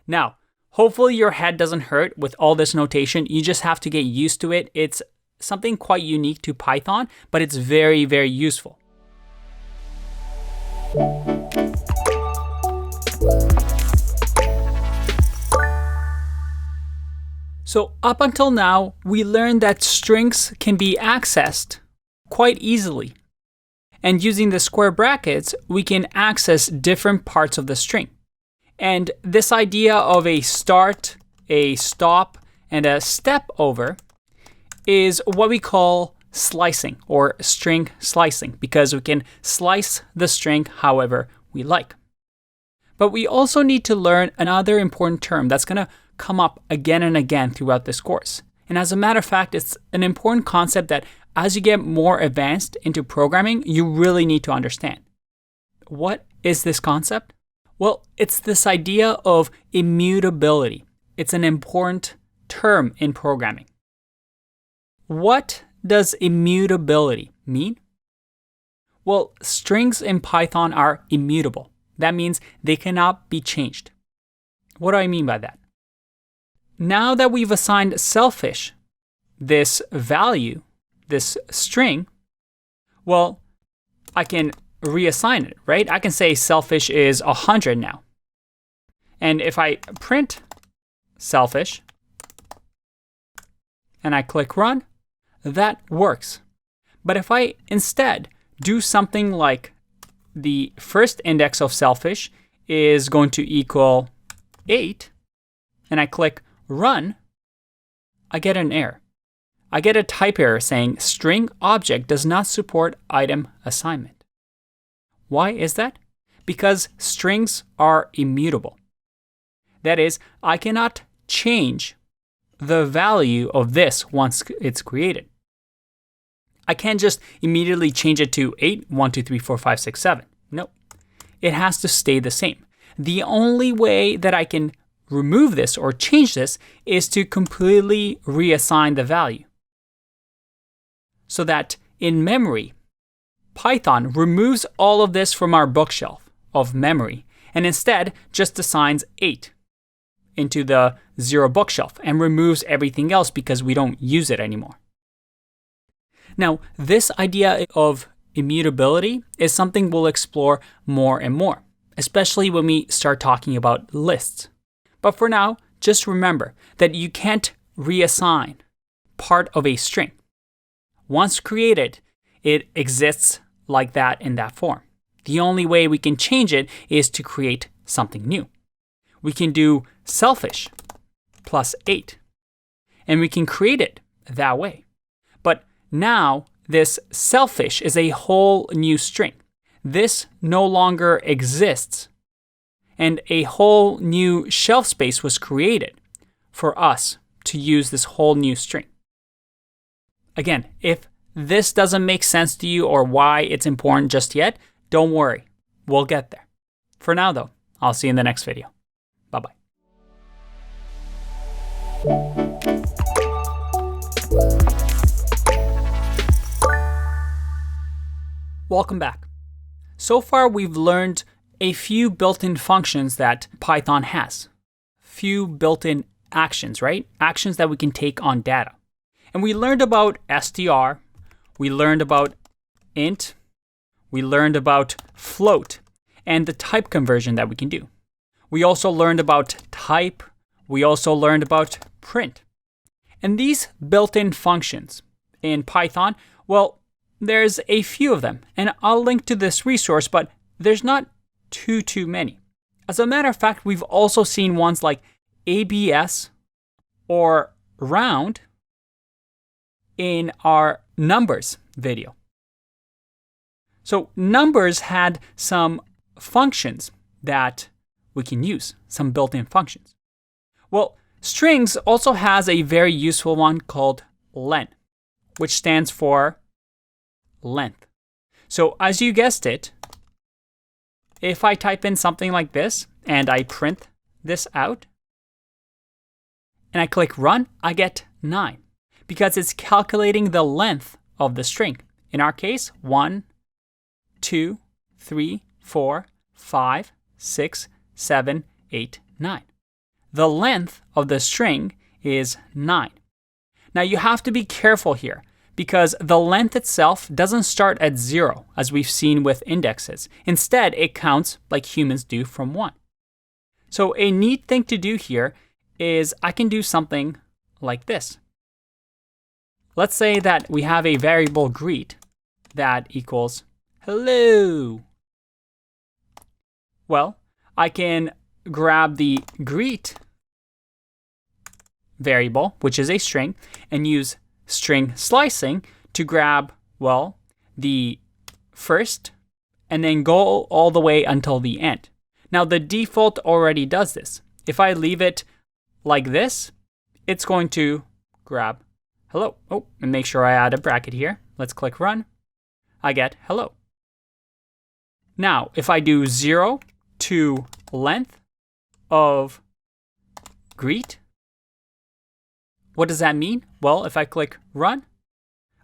Now, hopefully your head doesn't hurt with all this notation. You just have to get used to it. It's something quite unique to Python, but it's very, very useful. So up until now, we learned that strings can be accessed quite easily. And using the square brackets, we can access different parts of the string. And this idea of a start, a stop, and a step over is what we call slicing or string slicing, because we can slice the string however we like. But we also need to learn another important term that's going to come up again and again throughout this course. And as a matter of fact, it's an important concept that as you get more advanced into programming, you really need to understand. What is this concept? Well, it's this idea of immutability. It's an important term in programming. What does immutability mean? Well, strings in Python are immutable. That means they cannot be changed. What do I mean by that? Now that we've assigned selfish this value, this string, well, I can reassign it, right? I can say selfish is 100 now. And if I print selfish and I click run, that works. But if I instead do something like the first index of selfish is going to equal 8, and I click run, I get an error. I get a type error saying string object does not support item assignment. Why is that? Because strings are immutable. That is, I cannot change the value of this once it's created. I can't just immediately change it to 8, 1, 2, 3, 4, 5, 6, 7. No, it has to stay the same. The only way that I can remove this or change this is to completely reassign the value. So that in memory, Python removes all of this from our bookshelf of memory and instead just assigns 8 into the 0 bookshelf and removes everything else because we don't use it anymore. Now, this idea of immutability is something we'll explore more and more, especially when we start talking about lists. But for now, just remember that you can't reassign part of a string. Once created, it exists like that in that form. The only way we can change it is to create something new. We can do selfish plus 8, and we can create it that way. But now, this selfish is a whole new string. This no longer exists. And a whole new shelf space was created for us to use this whole new string. Again, if this doesn't make sense to you or why it's important just yet, don't worry. We'll get there. For now, though, I'll see you in the next video. Bye-bye. Welcome back. So far, we've learned a few built-in functions that Python has. Few built-in actions, right? Actions that we can take on data. And we learned about str, we learned about int, we learned about float, and the type conversion that we can do. We also learned about type, we also learned about print. And these built-in functions in Python, well, there's a few of them, and I'll link to this resource, but there's not too many. As a matter of fact, we've also seen ones like ABS or round in our numbers video. So numbers had some functions that we can use, some built-in functions. Well, strings also has a very useful one called len, which stands for length. So as you guessed it, if I type in something like this and I print this out and I click run, I get 9 because it's calculating the length of the string. In our case, 1, 2, 3, 4, 5, 6, 7, 8, 9. The length of the string is 9. Now you have to be careful here because the length itself doesn't start at 0 as we've seen with indexes. Instead, it counts like humans do from 1. So a neat thing to do here is I can do something like this. Let's say that we have a variable greet that equals hello. Well, I can grab the greet variable, which is a string, and use string slicing to grab, well, the first and then go all the way until the end. Now, the default already does this. If I leave it like this, it's going to grab hello. Oh, and make sure I add a bracket here. Let's click run. I get hello. Now, if I do 0 to length of greet, what does that mean? Well, if I click run,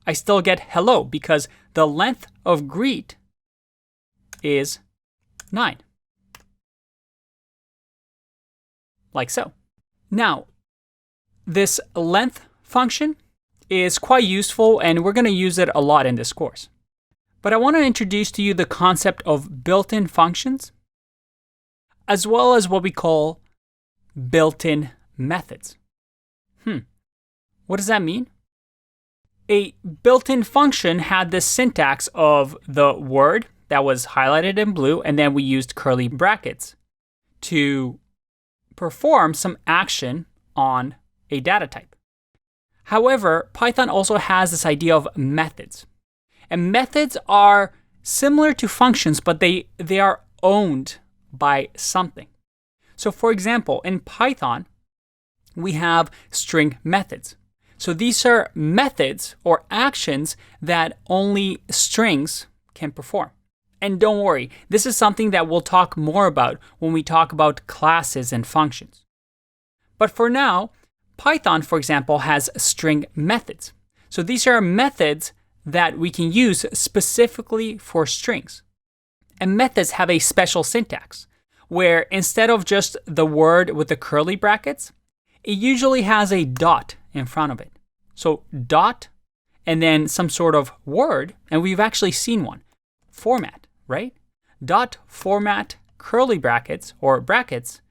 I still get hello because the length of greet is 9. Like so. Now, this length function is quite useful and we're going to use it a lot in this course. But I want to introduce to you the concept of built-in functions, as well as what we call built-in methods. What does that mean? A built-in function had this syntax of the word that was highlighted in blue, and then we used curly brackets to perform some action on a data type. However, Python also has this idea of methods. And methods are similar to functions, but they are owned by something. So for example, in Python, we have string methods. So these are methods or actions that only strings can perform. And don't worry, this is something that we'll talk more about when we talk about classes and functions. But for now, Python, for example, has string methods. So these are methods that we can use specifically for strings. And methods have a special syntax, where instead of just the word with the curly brackets, it usually has a dot in front of it. So dot, and then some sort of word, and we've actually seen one, format, right? Dot format curly brackets, or brackets,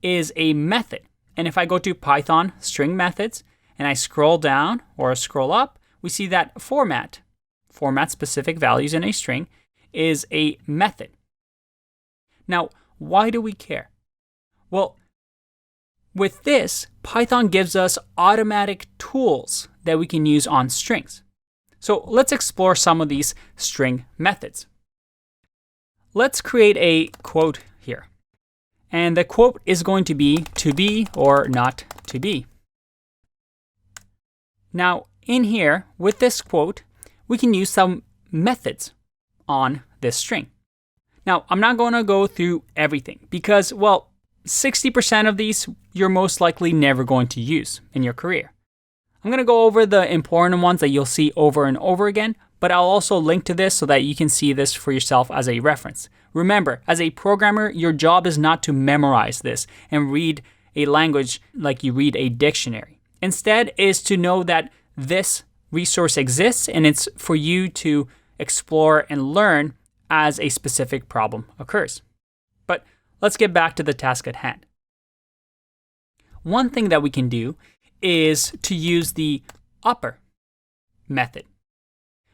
is a method. And if I go to Python string methods, and I scroll down or scroll up, we see that format specific values in a string, is a method. Now, why do we care? Well, with this, Python gives us automatic tools that we can use on strings. So let's explore some of these string methods. Let's create a quote here. And the quote is going to be or not to be. Now, in here, with this quote, we can use some methods on this string. Now, I'm not going to go through everything because, well, 60% of these you're most likely never going to use in your career. I'm going to go over the important ones that you'll see over and over again, but I'll also link to this so that you can see this for yourself as a reference. Remember, as a programmer, your job is not to memorize this and read a language like you read a dictionary. Instead, is to know that this resource exists and it's for you to explore and learn as a specific problem occurs. But let's get back to the task at hand. One thing that we can do is to use the upper method.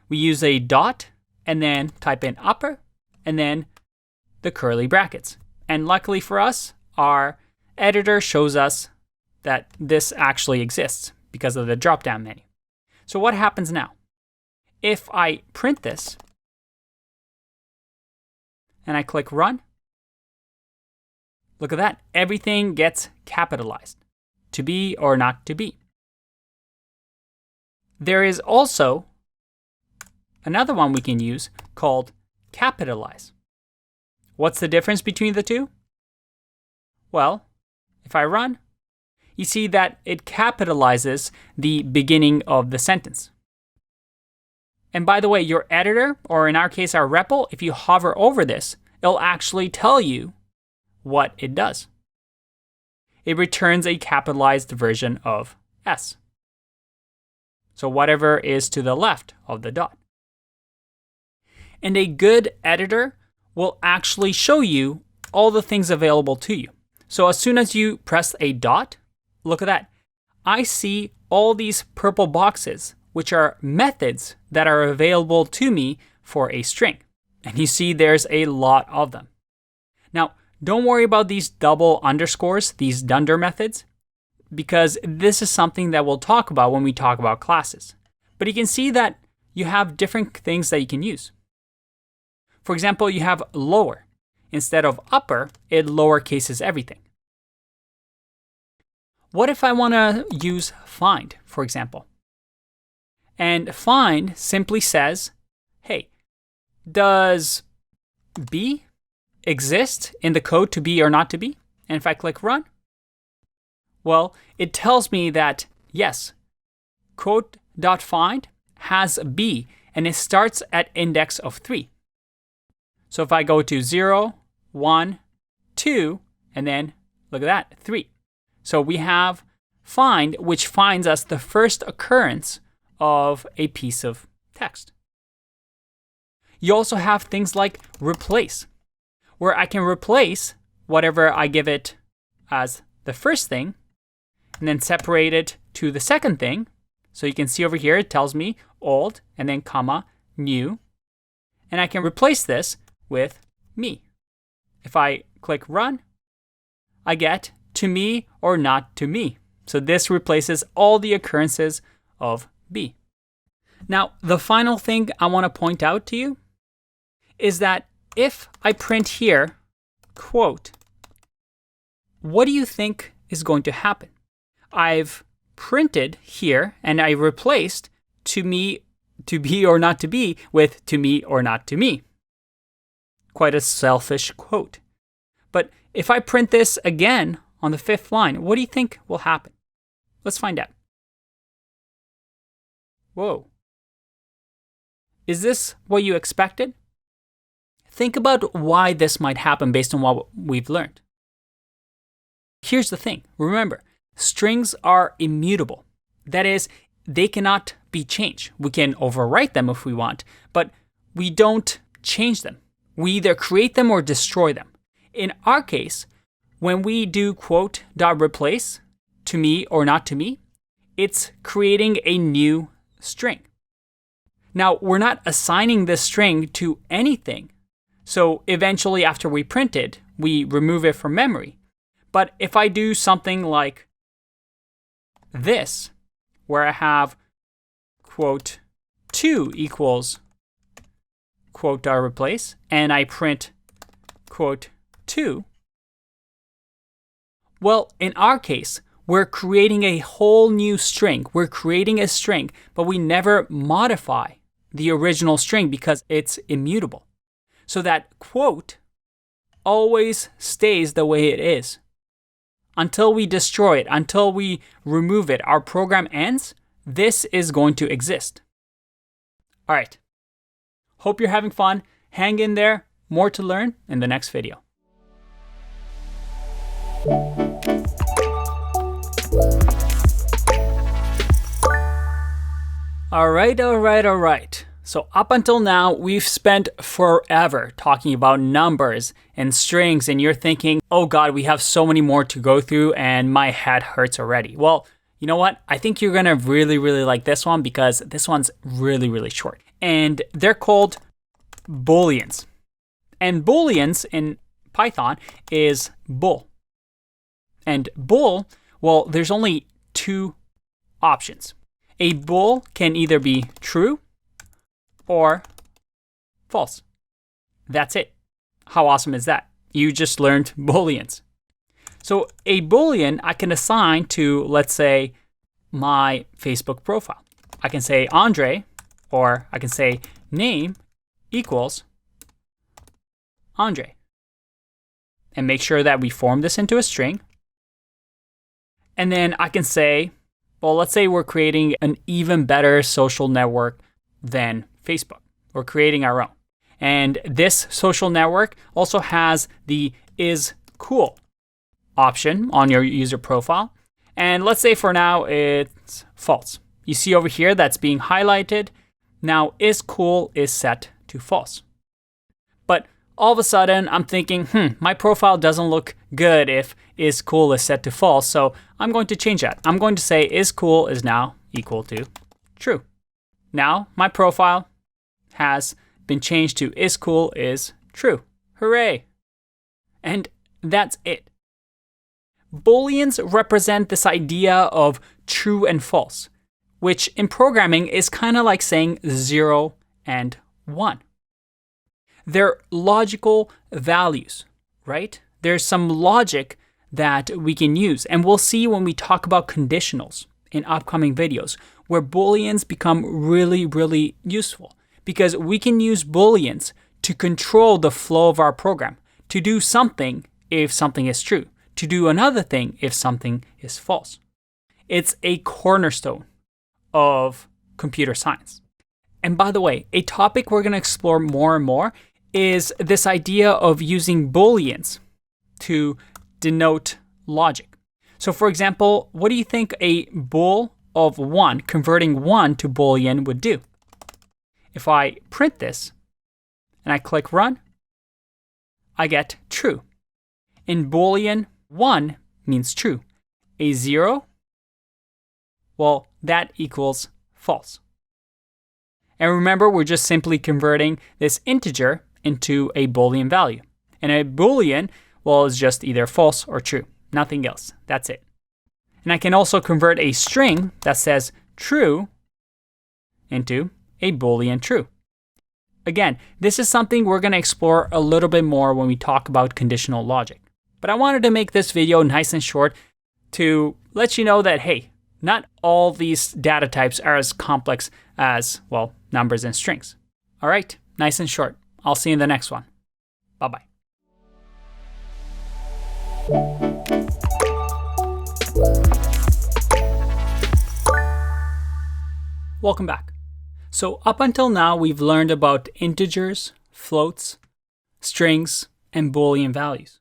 We use a dot and then type in upper and then the curly brackets. And luckily for us, our editor shows us that this actually exists because of the drop-down menu. So what happens now? If I print this and I click run, look at that. Everything gets capitalized. To be or not to be. There is also another one we can use called capitalize. What's the difference between the two? Well, if I run, you see that it capitalizes the beginning of the sentence. And by the way, your editor, or in our case our REPL, if you hover over this, it'll actually tell you what it does. It returns a capitalized version of S. So whatever is to the left of the dot. And a good editor will actually show you all the things available to you. So as soon as you press a dot, look at that. I see all these purple boxes, which are methods that are available to me for a string. And you see there's a lot of them. Now, don't worry about these double underscores, these dunder methods, because this is something that we'll talk about when we talk about classes. But you can see that you have different things that you can use. For example, you have lower. Instead of upper, it lowercases everything. What if I want to use find, for example? And find simply says, hey, does B exist in the code to be or not to be? And if I click run, well, it tells me that yes, quote.find has B and it starts at index of 3. So if I go to 0, 1, 2, and then look at that, 3. So we have find, which finds us the first occurrence of a piece of text. You also have things like replace, where I can replace whatever I give it as the first thing and then separate it to the second thing. So you can see over here, it tells me old and then comma, new. And I can replace this with me. If I click run, I get to me or not to me. So this replaces all the occurrences of B. Now, the final thing I want to point out to you is that if I print here, quote, what do you think is going to happen? I've printed here and I replaced to me, to be or not to be with to me or not to me. Quite a selfish quote. But if I print this again on the 5th line, what do you think will happen? Let's find out. Whoa. Is this what you expected? Think about why this might happen based on what we've learned. Here's the thing. Remember, strings are immutable. That is, they cannot be changed. We can overwrite them if we want, but we don't change them. We either create them or destroy them. In our case, when we do quote.replace to me or not to me, it's creating a new string. Now, we're not assigning this string to anything. So eventually after we print it, we remove it from memory. But if I do something like this, where I have quote 2 equals quote.replace, and I print quote 2, well, in our case, we're creating a whole new string. We're creating a string, but we never modify the original string because it's immutable. So that quote always stays the way it is. Until we destroy it, until we remove it, our program ends, this is going to exist. All right. Hope you're having fun. Hang in there. More to learn in the next video. All right. So up until now, we've spent forever talking about numbers and strings, and you're thinking, oh God, we have so many more to go through and my head hurts already. Well, you know what? I think you're gonna really like this one because this one's really short. And they're called Booleans. And Booleans in Python is bool. And bool, well, there's only 2 options. A bool can either be true or false. That's it. How awesome is that? You just learned Booleans. So a Boolean I can assign to, let's say, my Facebook profile. I can say Andrei, or I can say name equals Andrei. And make sure that we form this into a string. And then I can say, well, let's say we're creating an even better social network than Facebook. We're creating our own. And this social network also has the is cool option on your user profile. And let's say for now it's false. You see over here that's being highlighted. Now is cool is set to false. But all of a sudden I'm thinking, my profile doesn't look good if is cool is set to false. So I'm going to change that. I'm going to say is cool is now equal to true. Now my profile has been changed to is cool is true. Hooray! And that's it. Booleans represent this idea of true and false, which in programming is kind of like saying 0 and 1. They're logical values, right? There's some logic that we can use, and we'll see when we talk about conditionals in upcoming videos where Booleans become really, really useful, because we can use Booleans to control the flow of our program, to do something if something is true, to do another thing if something is false. It's a cornerstone of computer science. And by the way, a topic we're going to explore more and more is this idea of using Booleans to denote logic. So for example, what do you think a bool of 1, converting 1 to Boolean, would do? If I print this and I click run, I get true. In Boolean, 1 means true. A 0, well, that equals false. And remember, we're just simply converting this integer into a Boolean value. And a Boolean, well, is just either false or true. Nothing else. That's it. And I can also convert a string that says true into a Boolean true. Again, this is something we're going to explore a little bit more when we talk about conditional logic. But I wanted to make this video nice and short to let you know that, hey, not all these data types are as complex as, well, numbers and strings. All right, nice and short. I'll see you in the next one. Bye-bye. Welcome back. So up until now, we've learned about integers, floats, strings, and Boolean values.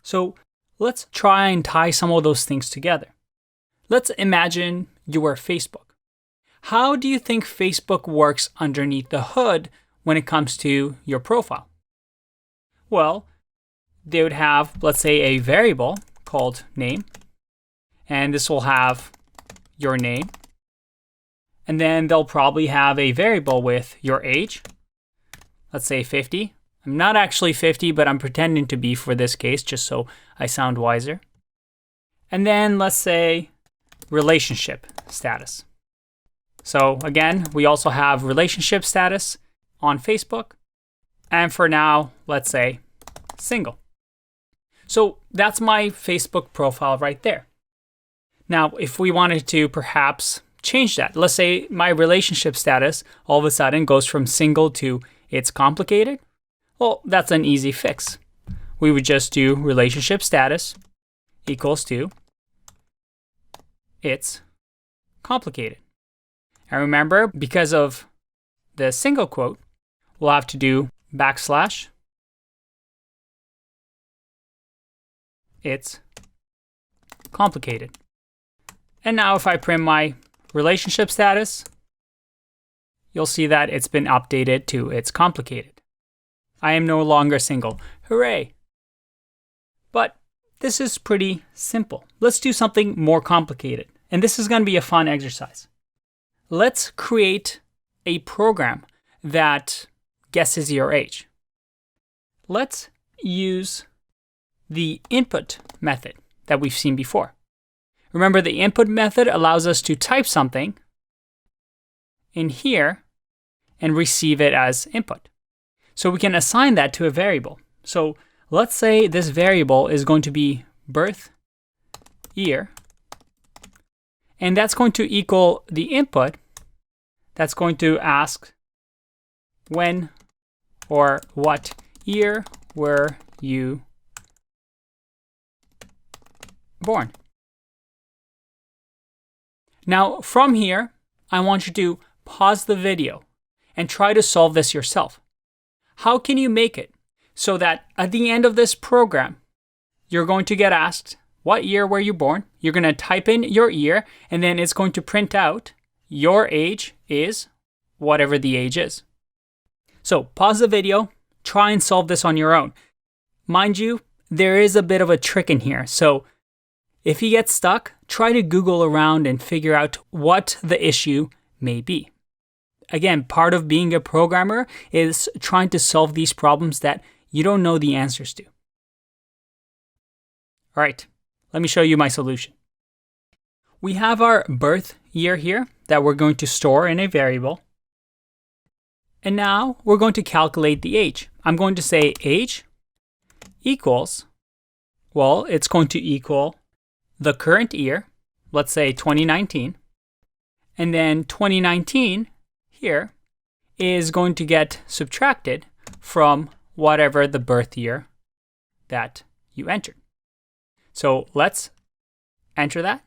So let's try and tie some of those things together. Let's imagine you were Facebook. How do you think Facebook works underneath the hood when it comes to your profile? Well, they would have, let's say, a variable called name, and this will have your name. And then they'll probably have a variable with your age, let's say 50. I'm not actually 50, but I'm pretending to be for this case, just so I sound wiser. And then let's say relationship status. So again, we also have relationship status on Facebook. And for now, let's say single. So that's my Facebook profile right there. Now, if we wanted to perhaps change that, let's say my relationship status all of a sudden goes from single to it's complicated. Well, that's an easy fix. We would just do relationship status equals to it's complicated. And remember, because of the single quote, we'll have to do backslash it's complicated. And now if I print my relationship status, you'll see that it's been updated to it's complicated. I am no longer single. Hooray! But this is pretty simple. Let's do something more complicated. And this is going to be a fun exercise. Let's create a program that guesses your age. Let's use the input method that we've seen before. Remember, the input method allows us to type something in here and receive it as input. So we can assign that to a variable. So let's say this variable is going to be birth year, and that's going to equal the input that's going to ask when or what year were you born. Now from here, I want you to pause the video and try to solve this yourself. How can you make it so that at the end of this program, you're going to get asked, what year were you born? You're going to type in your year, and then it's going to print out your age is whatever the age is. So pause the video, try and solve this on your own. Mind you, there is a bit of a trick in here. So if you get stuck, try to Google around and figure out what the issue may be. Again, part of being a programmer is trying to solve these problems that you don't know the answers to. All right, let me show you my solution. We have our birth year here that we're going to store in a variable. And now we're going to calculate the age. I'm going to say age equals, well, it's going to equal the current year, let's say 2019, and then 2019 here is going to get subtracted from whatever the birth year that you entered. So let's enter that.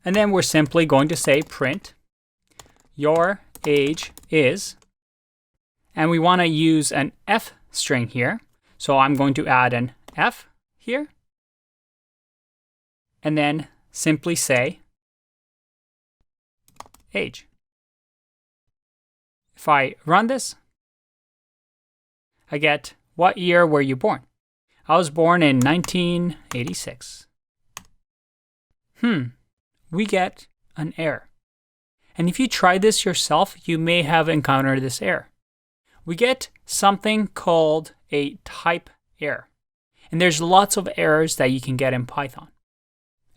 And then we're simply going to say print your age is, and we want to use an F string here. So I'm going to add an F here, and then simply say age. If I run this, I get, what year were you born? I was born in 1986. We get an error. And if you try this yourself, you may have encountered this error. We get something called a type error. And there's lots of errors that you can get in Python.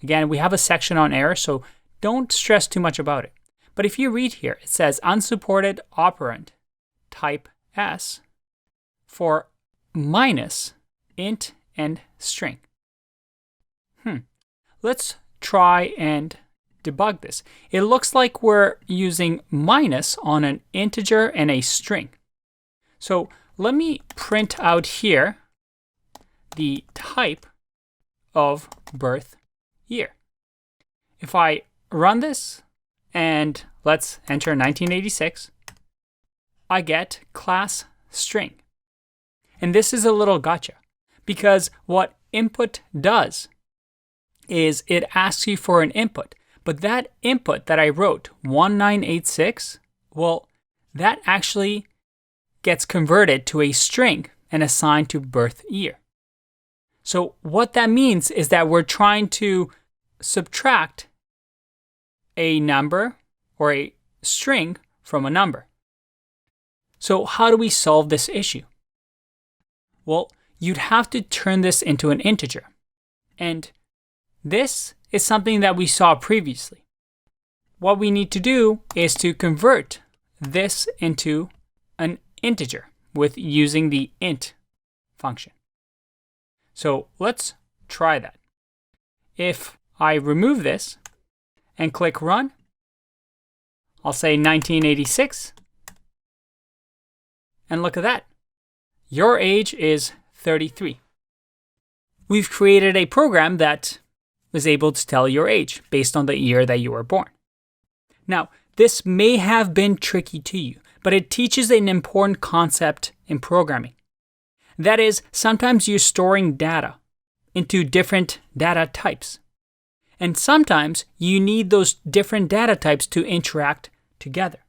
Again, we have a section on errors, so don't stress too much about it. But if you read here, it says unsupported operand type S for minus int and string. Let's try and debug this. It looks like we're using minus on an integer and a string. So let me print out here the type of birth year. If I run this and let's enter 1986, I get class string. And this is a little gotcha, because what input does is it asks you for an input. But that input that I wrote, 1986, well, that actually gets converted to a string and assigned to birth year. So what that means is that we're trying to subtract a number or a string from a number. So how do we solve this issue? Well, you'd have to turn this into an integer. And this is something that we saw previously. What we need to do is to convert this into an integer with using the int function. So let's try that. If I remove this and click run, I'll say 1986. And look at that. Your age is 33. We've created a program that is able to tell your age based on the year that you were born. Now, this may have been tricky to you, but it teaches an important concept in programming. That is, sometimes you're storing data into different data types. And sometimes you need those different data types to interact together.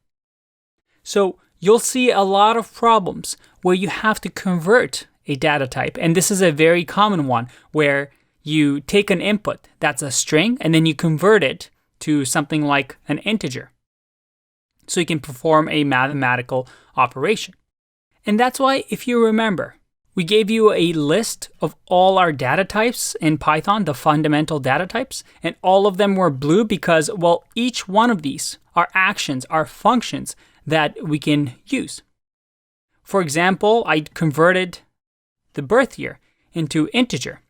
So you'll see a lot of problems where you have to convert a data type. And this is a very common one where you take an input that's a string and then you convert it to something like an integer. So you can perform a mathematical operation. And that's why, if you remember, we gave you a list of all our data types in Python, the fundamental data types, and all of them were blue because, well, each one of these are actions, are functions that we can use. For example, I converted the birth year into integer,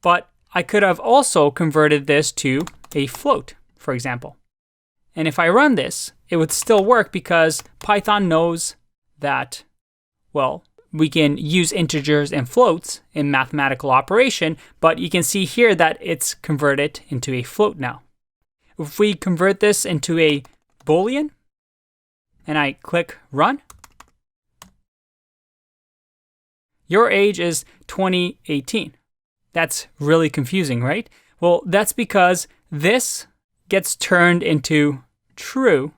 but I could have also converted this to a float, for example. And if I run this, it would still work because Python knows that, well, we can use integers and floats in mathematical operation, but you can see here that it's converted into a float now. If we convert this into a Boolean, and I click run, your age is 2018. That's really confusing, right? Well, that's because this gets turned into true,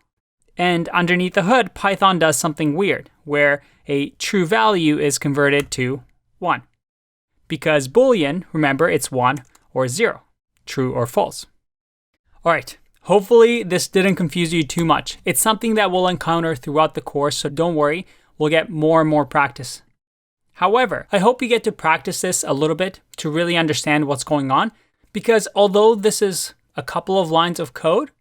and underneath the hood, Python does something weird, where a true value is converted to 1. Because Boolean, remember, it's 1 or 0, true or false. All right, hopefully this didn't confuse you too much. It's something that we'll encounter throughout the course, so don't worry, we'll get more and more practice. However, I hope you get to practice this a little bit to really understand what's going on, because although this is a couple of lines of code,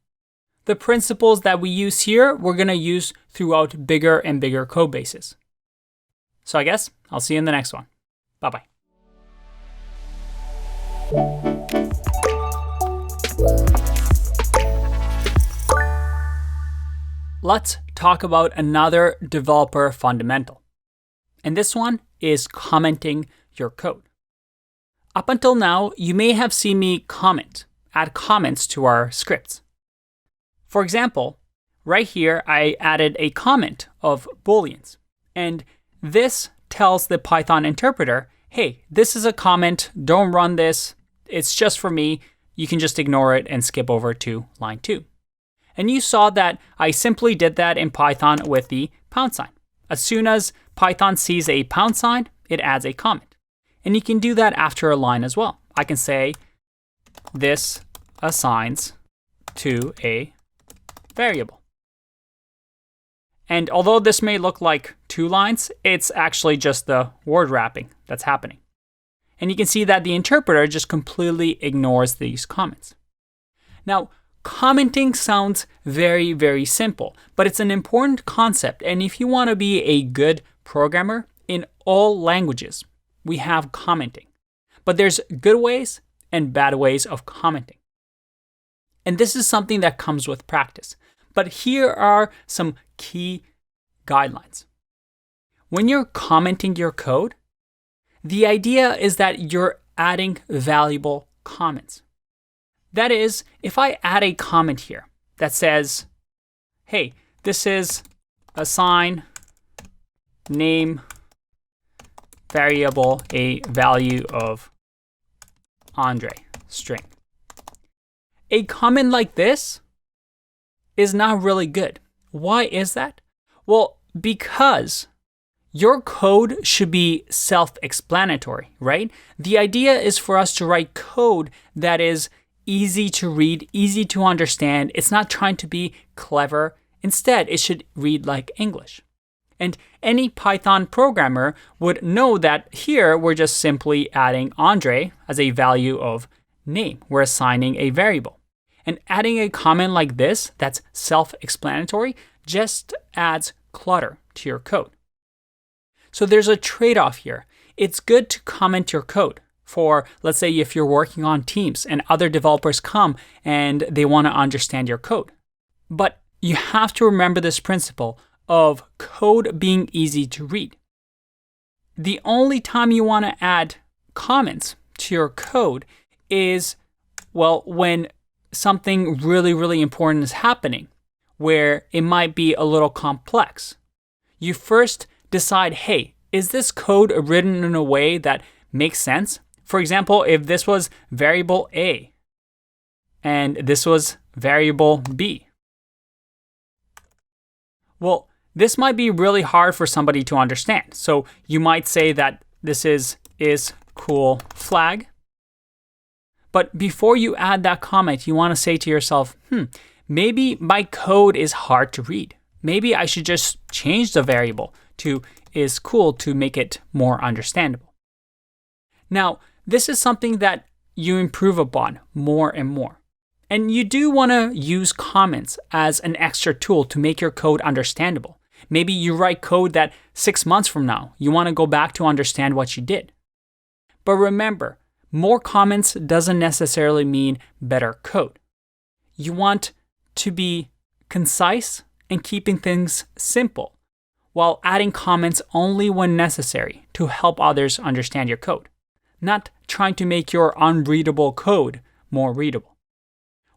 the principles that we use here, we're going to use throughout bigger and bigger code bases. So I guess I'll see you in the next one. Bye-bye. let's talk about another developer fundamental. And this one is commenting your code. Up until now, you may have seen me add comments to our scripts. For example, right here, I added a comment of Booleans. And this tells the Python interpreter, hey, this is a comment, don't run this, it's just for me, you can just ignore it and skip over to line 2. And you saw that I simply did that in Python with the pound sign. As soon as Python sees a pound sign, it adds a comment. And you can do that after a line as well. I can say, this assigns to a variable. And although this may look like 2 lines, it's actually just the word wrapping that's happening. And you can see that the interpreter just completely ignores these comments. Now, commenting sounds very, very simple, but it's an important concept. And if you want to be a good programmer, in all languages, we have commenting. But there's good ways and bad ways of commenting. And this is something that comes with practice. But here are some key guidelines. When you're commenting your code, the idea is that you're adding valuable comments. That is, if I add a comment here that says, hey, this is assign name variable a value of Andrei string. A comment like this is not really good. Why is that? Well, because your code should be self-explanatory, right? The idea is for us to write code that is easy to read, easy to understand. It's not trying to be clever. Instead, it should read like English. And any Python programmer would know that here we're just simply adding Andrei as a value of name. We're assigning a variable. And adding a comment like this that's self-explanatory just adds clutter to your code. So there's a trade-off here. It's good to comment your code for, let's say, if you're working on teams and other developers come and they want to understand your code. But you have to remember this principle of code being easy to read. The only time you want to add comments to your code is, well, when something really, really important is happening, where it might be a little complex. You first decide, hey, is this code written in a way that makes sense? For example, if this was variable A and this was variable B, well, this might be really hard for somebody to understand. So you might say that this is cool flag. But before you add that comment, you want to say to yourself, maybe my code is hard to read. Maybe I should just change the variable to is cool to make it more understandable. Now, this is something that you improve upon more and more. And you do want to use comments as an extra tool to make your code understandable. Maybe you write code that 6 months from now, you want to go back to understand what you did. But remember, more comments doesn't necessarily mean better code. You want to be concise and keeping things simple, while adding comments only when necessary to help others understand your code, not trying to make your unreadable code more readable.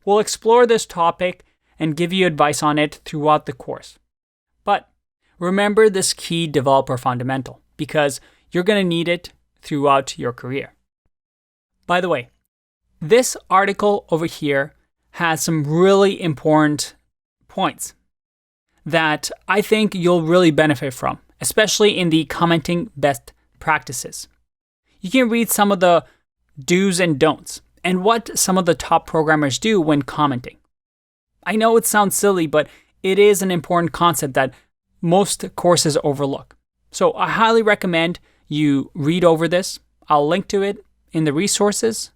We'll explore this topic and give you advice on it throughout the course. But remember this key developer fundamental, because you're going to need it throughout your career. By the way, this article over here has some really important points that I think you'll really benefit from, especially in the commenting best practices. You can read some of the do's and don'ts and what some of the top programmers do when commenting. I know it sounds silly, but it is an important concept that most courses overlook. So I highly recommend you read over this. I'll link to it in the resources,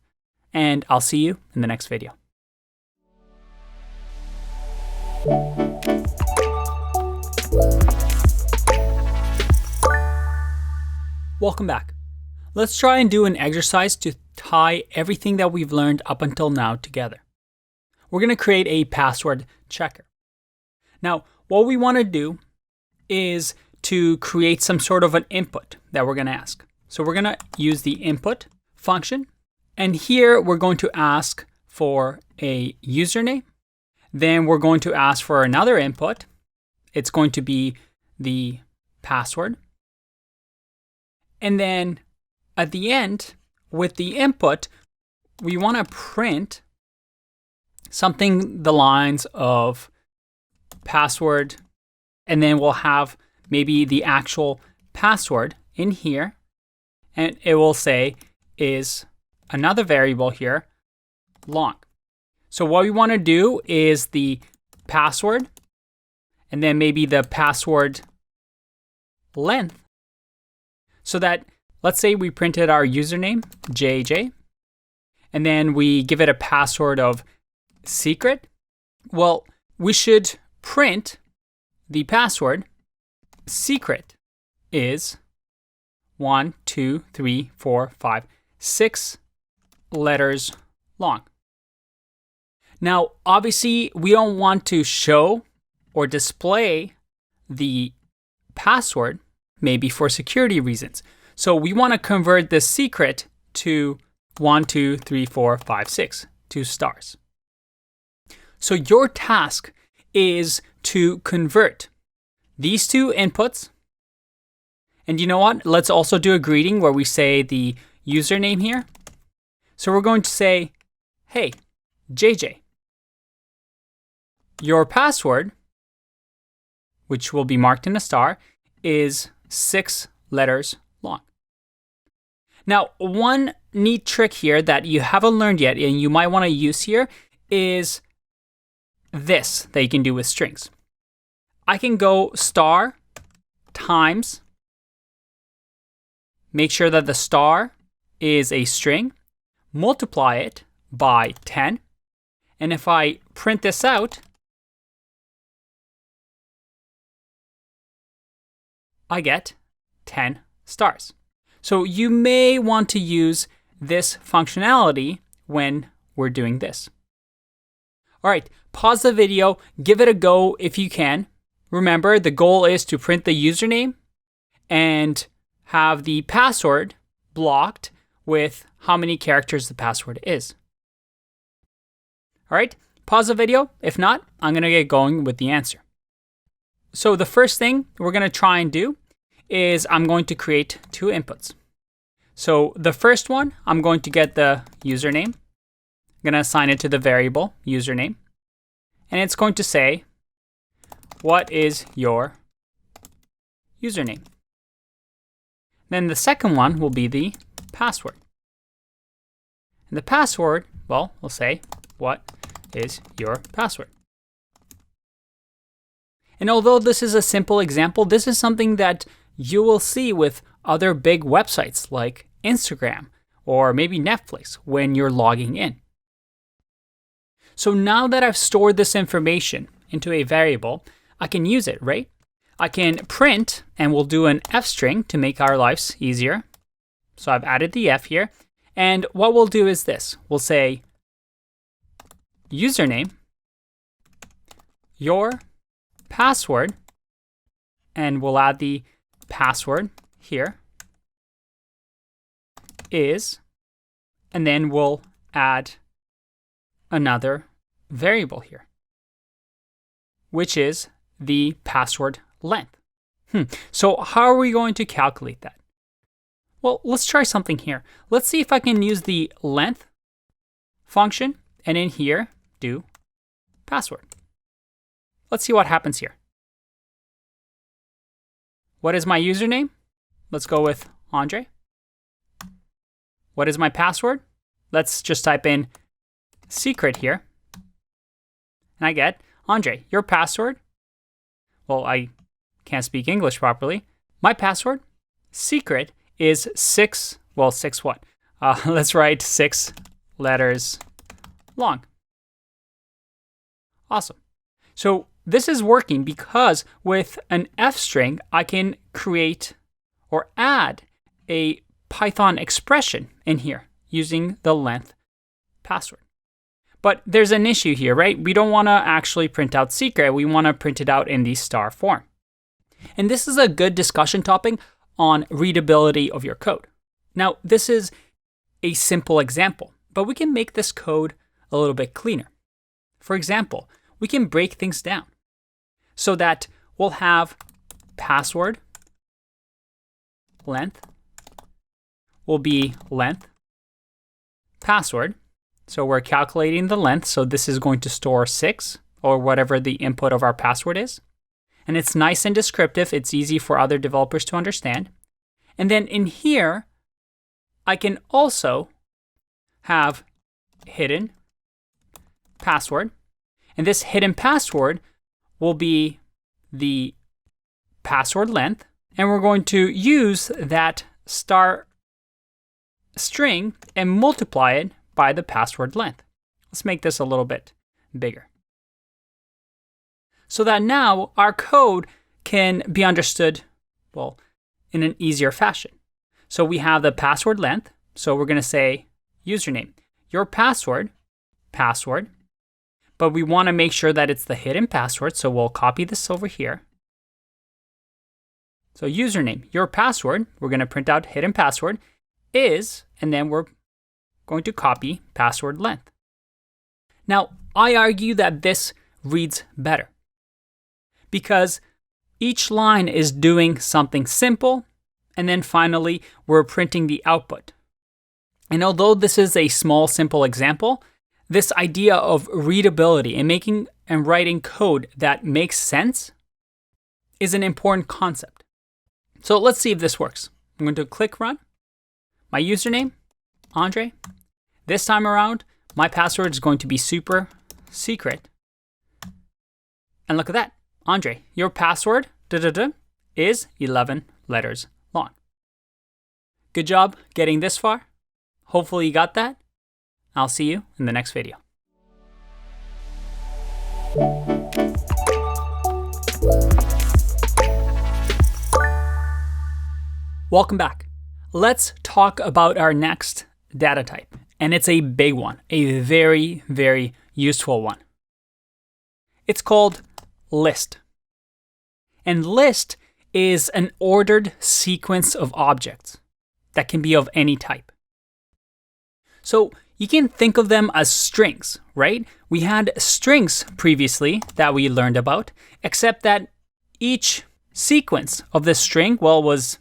and I'll see you in the next video. Welcome back. Let's try and do an exercise to tie everything that we've learned up until now together. We're going to create a password checker. Now, what we want to do is to create some sort of an input that we're going to ask. So we're going to use the input function. And here we're going to ask for a username. Then we're going to ask for another input. It's going to be the password. And then at the end, with the input, we want to print something the lines of password, and then we'll have maybe the actual password in here, and it will say is another variable here, long. So what we want to do is the password, and then maybe the password length, so that, let's say we printed our username, JJ, and then we give it a password of secret. Well, we should print the password secret is 1, 2, 3, 4, 5, 6 letters long. Now, obviously, we don't want to show or display the password, maybe for security reasons. So we want to convert the secret to 1, 2, 3, 4, 5, 6, 2 stars. So your task is to convert these two inputs. And you know what? Let's also do a greeting where we say the username here. So we're going to say, hey, JJ, your password, which will be marked in a star, is 6 letters long. Now, one neat trick here that you haven't learned yet and you might want to use here is this that you can do with strings. I can go star times, make sure that the star is a string, multiply it by 10, and if I print this out, I get 10 stars. So you may want to use this functionality when we're doing this. All right, pause the video, give it a go if you can. Remember, the goal is to print the username and have the password blocked with how many characters the password is. All right, pause the video. If not, I'm going to get going with the answer. So the first thing we're going to try and do is I'm going to create 2 inputs. So the first one, I'm going to get the username. I'm going to assign it to the variable username. And it's going to say, what is your username? Then the second one will be the password. And the password, well, we'll say, what is your password? And although this is a simple example, this is something that you will see with other big websites like Instagram or maybe Netflix when you're logging in. So now that I've stored this information into a variable, I can use it, right? I can print, and we'll do an F string to make our lives easier. So I've added the F here. And what we'll do is this. We'll say username, your password, and we'll add the password here, is, and then we'll add another variable here, which is the password length. So how are we going to calculate that? Well, let's try something here. Let's see if I can use the length function and in here do password. Let's see what happens here. What is my username? Let's go with Andrei. What is my password? Let's just type in secret here. And I get, Andrei, your password? Well, I can't speak English properly. My password, secret, is 6 what? Let's write 6 letters long. Awesome. So this is working because with an F string, I can create or add a Python expression in here using the length password. But there's an issue here, right? We don't want to actually print out secret. We want to print it out in the star form. And this is a good discussion topic on readability of your code. Now, this is a simple example, but we can make this code a little bit cleaner. For example, we can break things down so that we'll have password length will be length password. So we're calculating the length. So this is going to store 6 or whatever the input of our password is. And it's nice and descriptive. It's easy for other developers to understand. And then in here, I can also have hidden password. And this hidden password will be the password length. And we're going to use that star string and multiply it by the password length. Let's make this a little bit bigger. So that now our code can be understood, well, in an easier fashion. So we have the password length. So we're going to say username, your password, but we want to make sure that it's the hidden password. So we'll copy this over here. So username, your password, we're going to print out hidden password is, and then we're going to copy password length. Now, I argue that this reads better because each line is doing something simple, and then finally, we're printing the output. And although this is a small, simple example, this idea of readability and making and writing code that makes sense is an important concept. So let's see if this works. I'm going to click run. My username, Andrei. This time around, my password is going to be super secret. And look at that. Andrei, your password is 11 letters long. Good job getting this far. Hopefully you got that. I'll see you in the next video. Welcome back. Let's talk about our next data type. And it's a big one, a very, very useful one. It's called list. And list is an ordered sequence of objects that can be of any type. So you can think of them as strings, right? We had strings previously that we learned about, except that each sequence of this string, well, was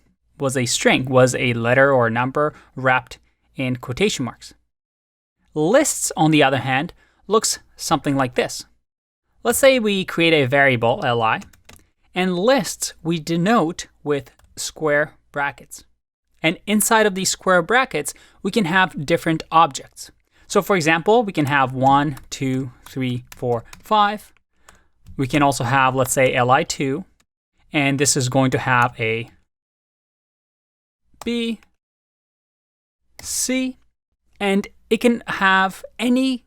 a string, was a letter or a number wrapped in quotation marks. Lists, on the other hand, looks something like this. Let's say we create a variable, li, and lists we denote with square brackets. And inside of these square brackets, we can have different objects. So for example, we can have 1, 2, 3, 4, 5. We can also have, let's say, li2, and this is going to have a B, C, and it can have any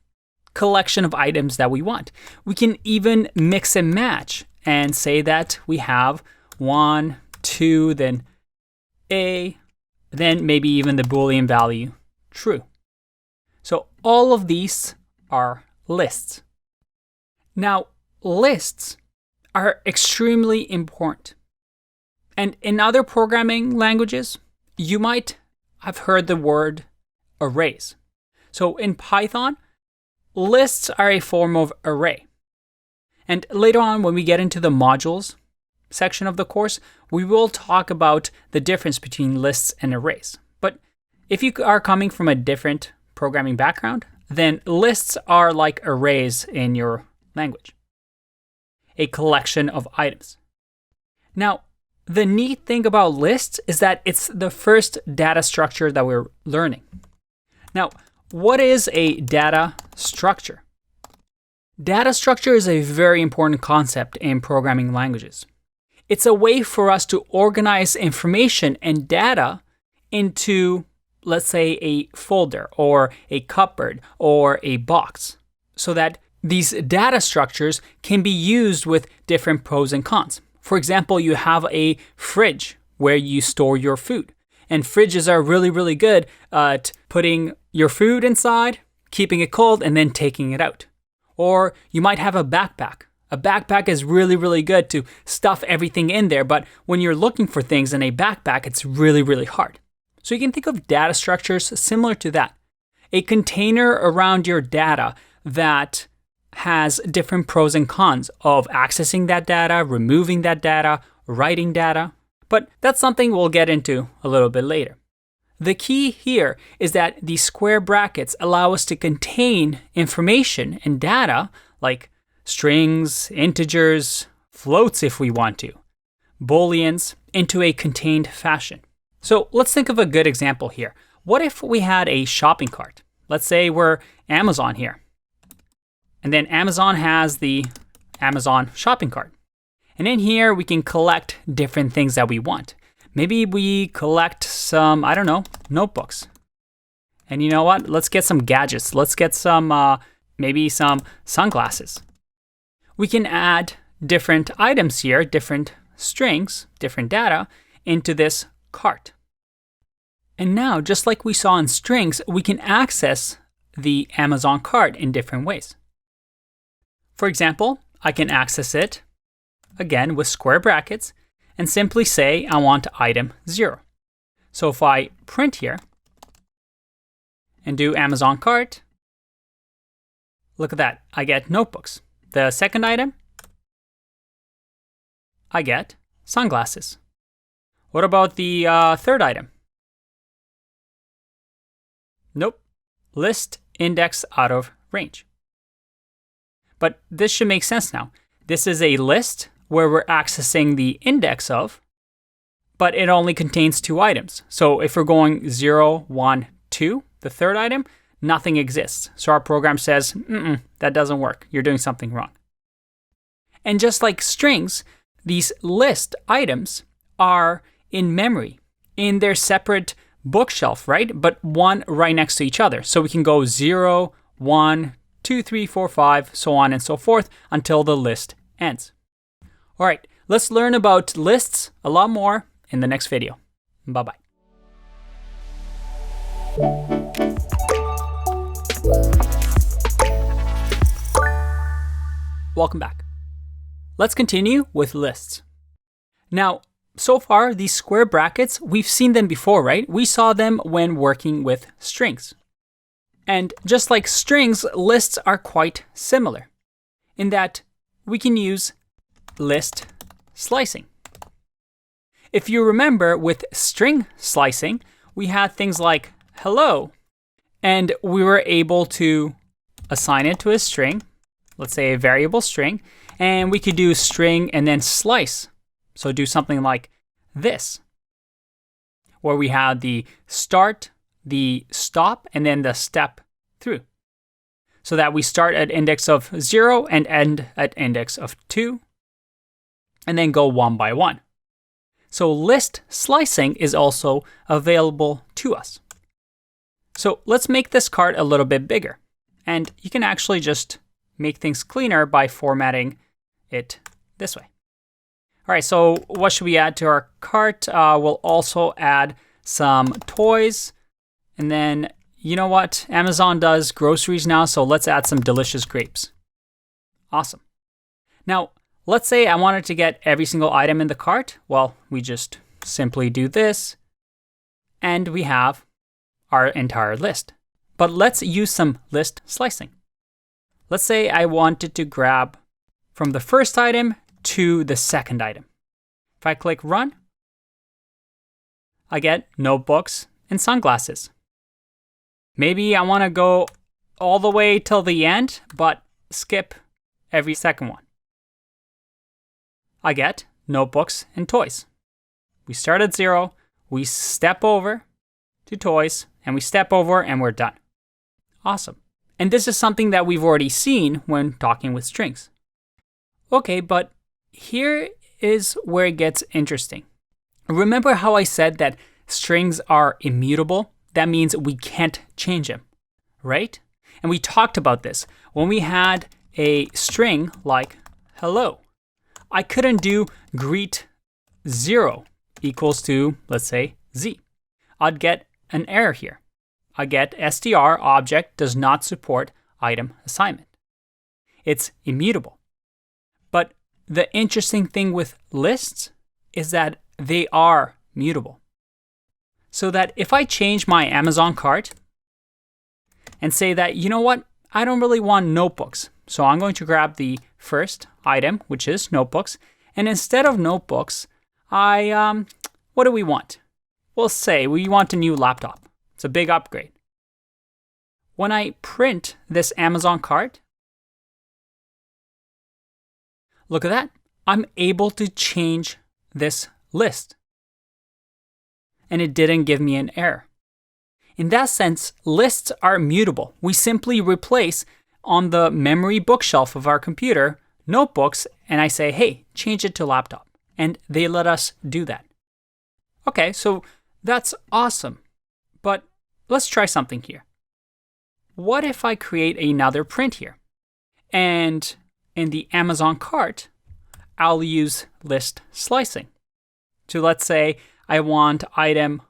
collection of items that we want. We can even mix and match and say that we have 1, 2, then A, then maybe even the Boolean value true. So all of these are lists. Now, lists are extremely important. And in other programming languages, you might have heard the word arrays. So in Python, lists are a form of array. And later on, when we get into the modules section of the course, we will talk about the difference between lists and arrays. But if you are coming from a different programming background, then lists are like arrays in your language, a collection of items. Now, the neat thing about lists is that it's the first data structure that we're learning. Now, what is a data structure? Data structure is a very important concept in programming languages. It's a way for us to organize information and data into, let's say, a folder or a cupboard or a box, so that these data structures can be used with different pros and cons. For example, you have a fridge where you store your food. And fridges are really, really good at putting your food inside, keeping it cold and then taking it out. Or you might have a backpack. A backpack is really, really good to stuff everything in there, but when you're looking for things in a backpack, it's really, really hard. So you can think of data structures similar to that. A container around your data that has different pros and cons of accessing that data, removing that data, writing data. But that's something we'll get into a little bit later. The key here is that these square brackets allow us to contain information and data like strings, integers, floats if we want to, Booleans, into a contained fashion. So let's think of a good example here. What if we had a shopping cart? Let's say we're Amazon here. And then Amazon has the Amazon shopping cart. And in here, we can collect different things that we want. Maybe we collect some, I don't know, notebooks. And you know what? Let's get some gadgets. Let's get some, maybe some sunglasses. We can add different items here, different strings, different data into this cart. And now, just like we saw in strings, we can access the Amazon cart in different ways. For example, I can access it, again, with square brackets, and simply say I want item 0. So if I print here and do Amazon cart, look at that, I get notebooks. The second item, I get sunglasses. What about the third item? Nope, list index out of range. But this should make sense now. This is a list where we're accessing the index of, but it only contains 2 items. So if we're going 0, 1, 2, the third item, nothing exists. So our program says, that doesn't work. You're doing something wrong. And just like strings, these list items are in memory, in their separate bookshelf, right? But one right next to each other. So we can go 0, 1, 2, 3, 4, 5, so on and so forth until the list ends. All right, let's learn about lists a lot more in the next video. Bye-bye. Welcome back. Let's continue with lists. Now, so far, these square brackets, we've seen them before, right? We saw them when working with strings. And just like strings, lists are quite similar in that we can use list slicing. If you remember, with string slicing, we had things like hello, and we were able to assign it to a string, let's say a variable string, and we could do string and then slice. So do something like this, where we had the start, the stop, and then the step through. So that we start at index of 0 and end at index of 2, and then go one by one. So list slicing is also available to us. So let's make this cart a little bit bigger. And you can actually just make things cleaner by formatting it this way. All right, so what should we add to our cart? We'll also add some toys. And then, you know what? Amazon does groceries now, so let's add some delicious grapes. Awesome. Now, let's say I wanted to get every single item in the cart. Well, we just simply do this, and we have our entire list. But let's use some list slicing. Let's say I wanted to grab from the first item to the second item. If I click run, I get notebooks and sunglasses. Maybe I want to go all the way till the end, but skip every second one. I get notebooks and toys. We start at 0, we step over to toys, and we step over and we're done. Awesome. And this is something that we've already seen when talking with strings. Okay, but here is where it gets interesting. Remember how I said that strings are immutable? That means we can't change them, right? And we talked about this when we had a string like hello. I couldn't do greet 0 equals to, let's say, Z. I'd get an error here. I get str object does not support item assignment. It's immutable. But the interesting thing with lists is that they are mutable. So that if I change my Amazon cart and say that, you know what, I don't really want notebooks. So I'm going to grab the first item, which is notebooks. And instead of notebooks, what do we want? We'll say we want a new laptop. It's a big upgrade. When I print this Amazon cart, look at that. I'm able to change this list. And it didn't give me an error. In that sense, lists are mutable. We simply replace on the memory bookshelf of our computer notebooks, and I say, hey, change it to laptop. And they let us do that. Okay, so that's awesome. But let's try something here. What if I create another print here? And in the Amazon cart, I'll use list slicing. So let's say I want item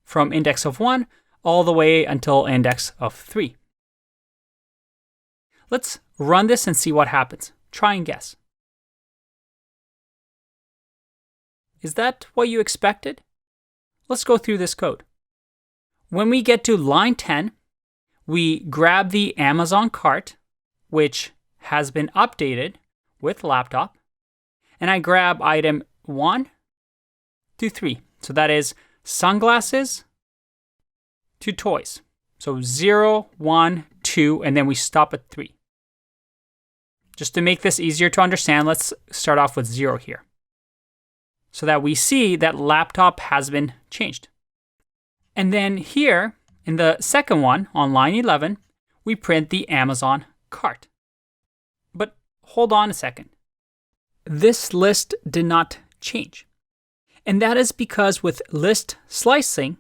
from index of 1 all the way until index of 3. Let's run this and see what happens. Try and guess. Is that what you expected? Let's go through this code. When we get to line 10, we grab the Amazon cart, which has been updated with laptop, and I grab item 1 to 3. So that is sunglasses to toys. So 0, 1, 2, and then we stop at 3. Just to make this easier to understand, let's start off with 0 here, so that we see that laptop has been changed. And then here, in the second one, on line 11, we print the Amazon cart. But hold on a second. This list did not change. And that is because with list slicing,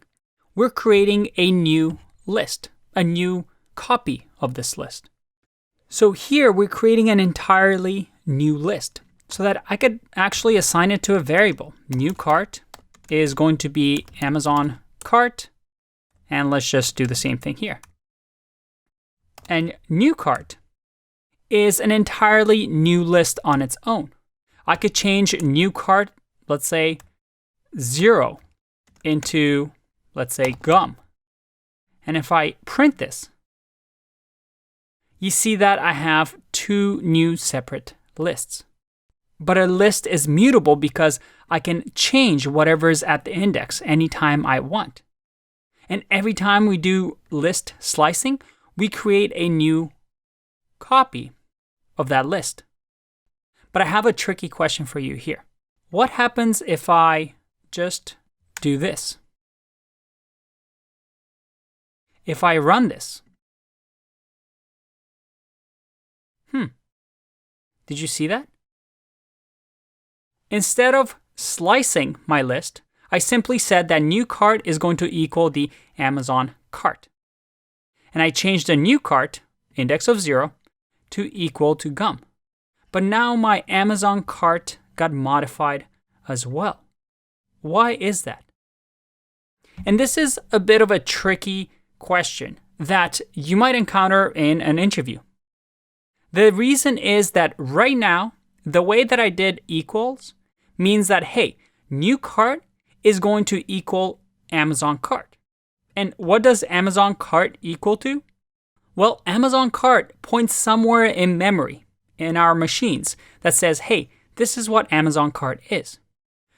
we're creating a new list, a new copy of this list. So here we're creating an entirely new list so that I could actually assign it to a variable. New cart is going to be Amazon cart. And let's just do the same thing here. And new cart is an entirely new list on its own. I could change new cart, let's say 0 into, let's say, gum. And if I print this, you see that I have 2 new separate lists. But a list is mutable because I can change whatever is at the index anytime I want. And every time we do list slicing, we create a new copy of that list. But I have a tricky question for you here. What happens if I just do this? If I run this? Did you see that? Instead of slicing my list, I simply said that new cart is going to equal the Amazon cart. And I changed the new cart, index of 0, to equal to gum. But now my Amazon cart got modified as well. Why is that? And this is a bit of a tricky question that you might encounter in an interview. The reason is that right now, the way that I did equals means that, hey, new cart is going to equal Amazon cart. And what does Amazon cart equal to? Well, Amazon cart points somewhere in memory in our machines that says, hey, this is what Amazon cart is.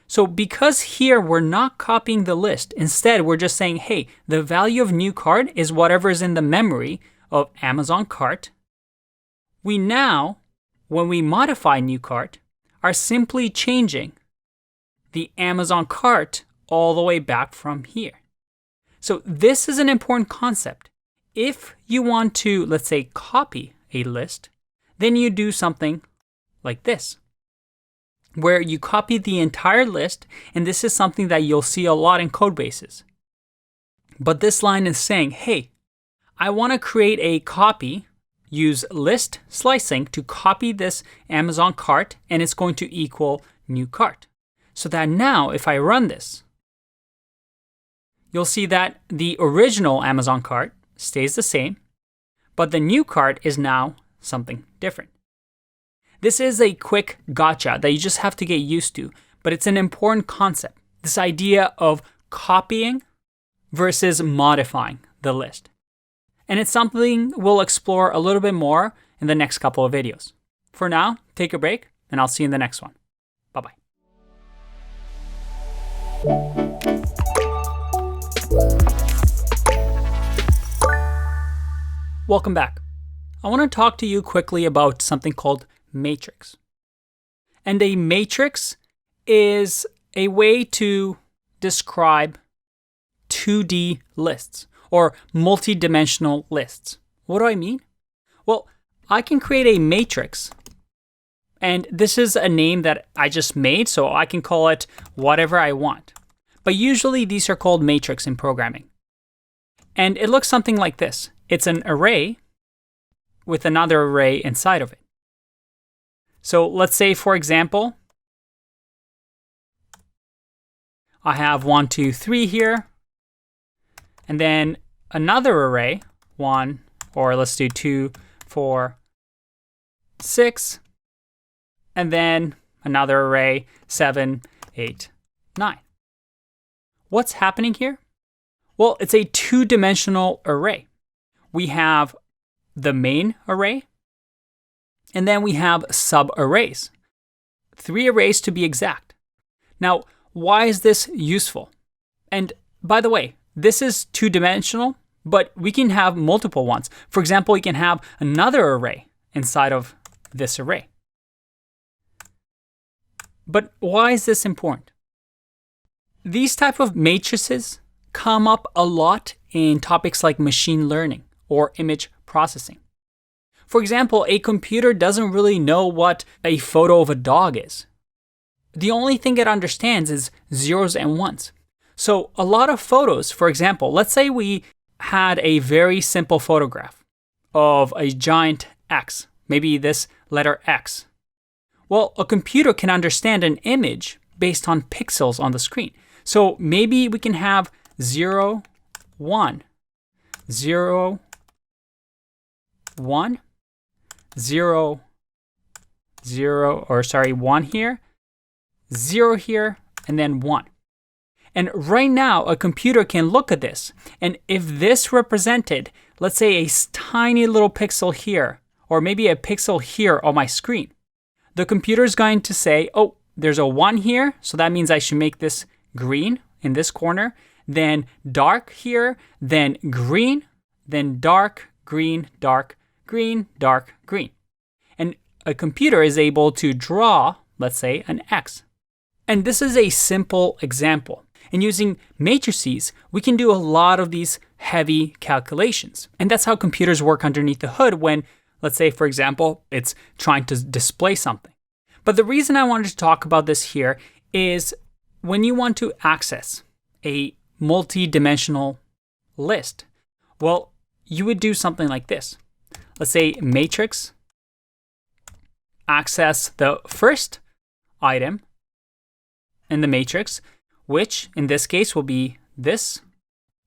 So because here we're not copying the list, instead we're just saying, hey, the value of new cart is whatever is in the memory of Amazon cart. We now, when we modify new cart, are simply changing the Amazon cart all the way back from here. So this is an important concept. If you want to, let's say, copy a list, then you do something like this, where you copy the entire list, and this is something that you'll see a lot in code bases. But this line is saying, hey, I want to create a copy, use list slicing to copy this Amazon cart, and it's going to equal new cart. So that now, if I run this, you'll see that the original Amazon cart stays the same, but the new cart is now something different. This is a quick gotcha that you just have to get used to, but it's an important concept. This idea of copying versus modifying the list. And it's something we'll explore a little bit more in the next couple of videos. For now, take a break, and I'll see you in the next one. Bye-bye. Welcome back. I want to talk to you quickly about something called matrix. And a matrix is a way to describe 2D lists or multi-dimensional lists. What do I mean? Well, I can create a matrix, and this is a name that I just made, so I can call it whatever I want. But usually these are called matrix in programming. And it looks something like this. It's an array with another array inside of it. So let's say, for example, I have 1, 2, 3 here, and then another array, 1, or let's do 2, 4, 6, and then another array, 7, 8, 9. What's happening here? Well, it's a two-dimensional array. We have the main array, and then we have sub-arrays. 3 arrays to be exact. Now, why is this useful? And by the way, this is two-dimensional, but we can have multiple ones. For example, we can have another array inside of this array. But why is this important? These type of matrices come up a lot in topics like machine learning or image processing. For example, a computer doesn't really know what a photo of a dog is. The only thing it understands is zeros and ones. So a lot of photos, for example, let's say we had a very simple photograph of a giant X, maybe this letter X. Well, a computer can understand an image based on pixels on the screen. So maybe we can have 0, 1, 0, 1, 0, 0, or sorry, 1 here, 0 here, and then 1. And right now, a computer can look at this. And if this represented, let's say, a tiny little pixel here, or maybe a pixel here on my screen, the computer is going to say, oh, there's a 1 here, so that means I should make this green in this corner, then dark here, then green, then dark, green, dark, green, dark, green. And a computer is able to draw, let's say, an X. And this is a simple example. And using matrices, we can do a lot of these heavy calculations. And that's how computers work underneath the hood when, let's say, for example, it's trying to display something. But the reason I wanted to talk about this here is when you want to access a multi-dimensional list, well, you would do something like this. Let's say matrix, access the first item in the matrix, which in this case will be this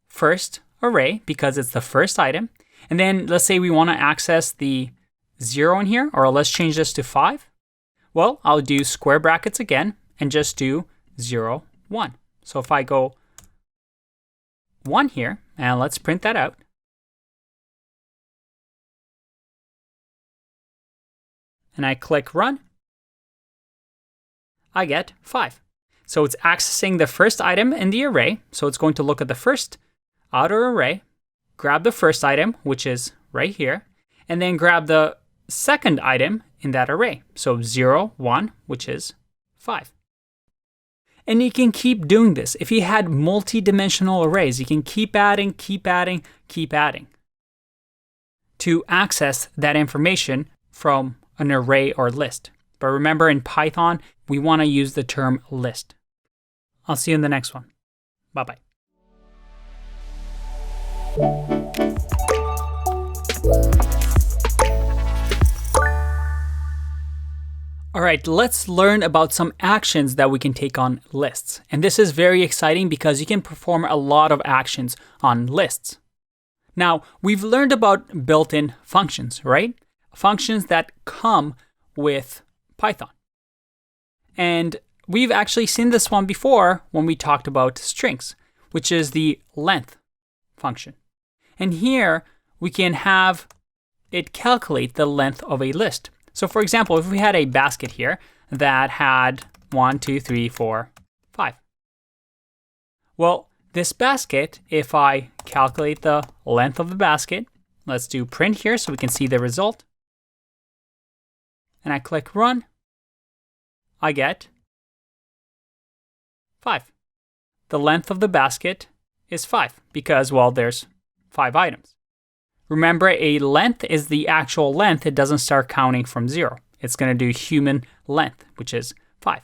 first array because it's the first item. And then let's say we want to access the 0 in here, or let's change this to 5. Well, I'll do square brackets again and just do 0, 1. So if I go 1 here, and let's print that out. And I click run, I get 5. So it's accessing the first item in the array. So it's going to look at the first outer array, grab the first item, which is right here, and then grab the second item in that array. So 0, 1, which is 5. And you can keep doing this. If you had multi-dimensional arrays, you can keep adding, keep adding, keep adding to access that information from an array or list. But remember, in Python, we want to use the term list. I'll see you in the next one. Bye-bye. All right. right, let's learn about some actions that we can take on lists. And this is very exciting because you can perform a lot of actions on lists. Now, we've learned about built-in functions, right? Functions that come with Python. And we've actually seen this one before when we talked about strings, which is the length function. And here we can have it calculate the length of a list. So for example, if we had a basket here that had 1, 2, 3, 4, 5. Well, this basket, if I calculate the length of the basket, let's do print here so we can see the result. And I click run, I get 5. The length of the basket is 5 because, well, there's 5 items. Remember, a length is the actual length. It doesn't start counting from 0. It's going to do human length, which is 5.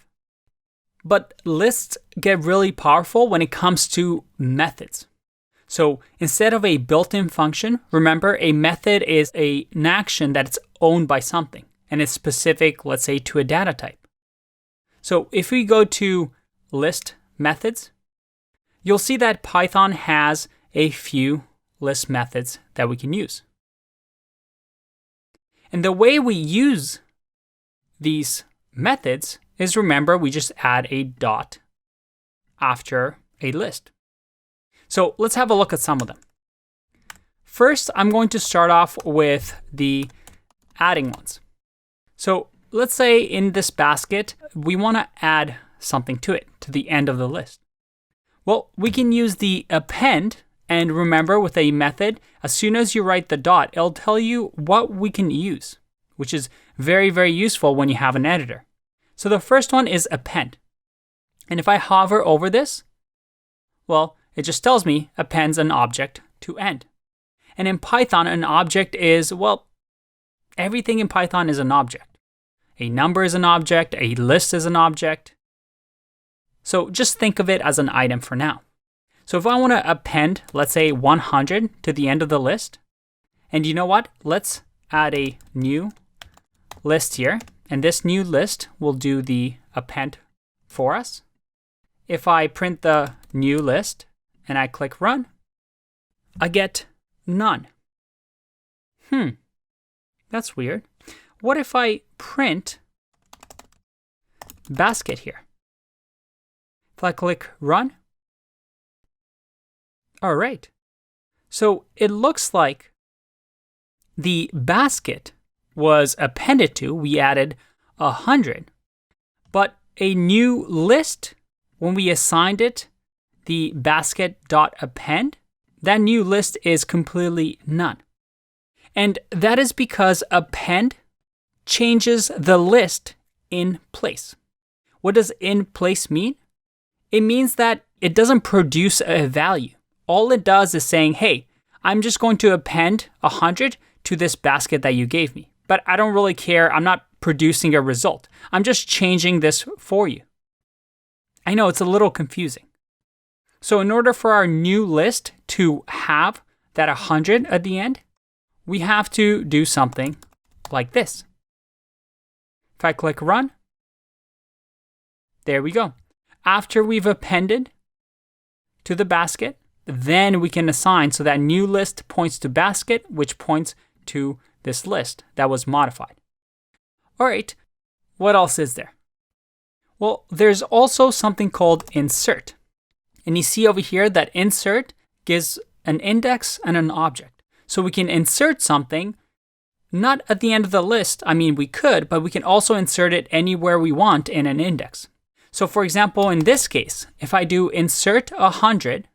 But lists get really powerful when it comes to methods. So instead of a built-in function, remember, a method is an action that's owned by something, and it's specific, let's say, to a data type. So if we go to list methods, you'll see that Python has a few list methods that we can use. And the way we use these methods is, remember, we just add a dot after a list. So let's have a look at some of them. First, I'm going to start off with the adding ones. So let's say in this basket, we want to add something to it, to the end of the list. Well, we can use the append. And remember, with a method, as soon as you write the dot, it'll tell you what we can use, which is very, very useful when you have an editor. So the first one is append. And if I hover over this, well, it just tells me appends an object to end. And in Python, an object is, well, everything in Python is an object. A number is an object, a list is an object. So just think of it as an item for now. So if I want to append, let's say 100 to the end of the list, and you know what? Let's add a new list here, and this new list will do the append for us. If I print the new list and I click run, I get none. That's weird. What if I print basket here? If I click run, all right. So it looks like the basket was appended to. We added 100. But a new list, when we assigned it the basket.append, that new list is completely none. And that is because append changes the list in place. What does in place mean? It means that it doesn't produce a value. All it does is saying, hey, I'm just going to append 100 to this basket that you gave me. But I don't really care. I'm not producing a result. I'm just changing this for you. I know it's a little confusing. So in order for our new list to have that 100 at the end, we have to do something like this. If I click run, there we go. After we've appended to the basket, then we can assign, so that new list points to basket, which points to this list that was modified. All right, what else is there? Well, there's also something called insert. And you see over here that insert gives an index and an object. So we can insert something, not at the end of the list. I mean, we could, but we can also insert it anywhere we want in an index. So for example, in this case, if I do insert 100,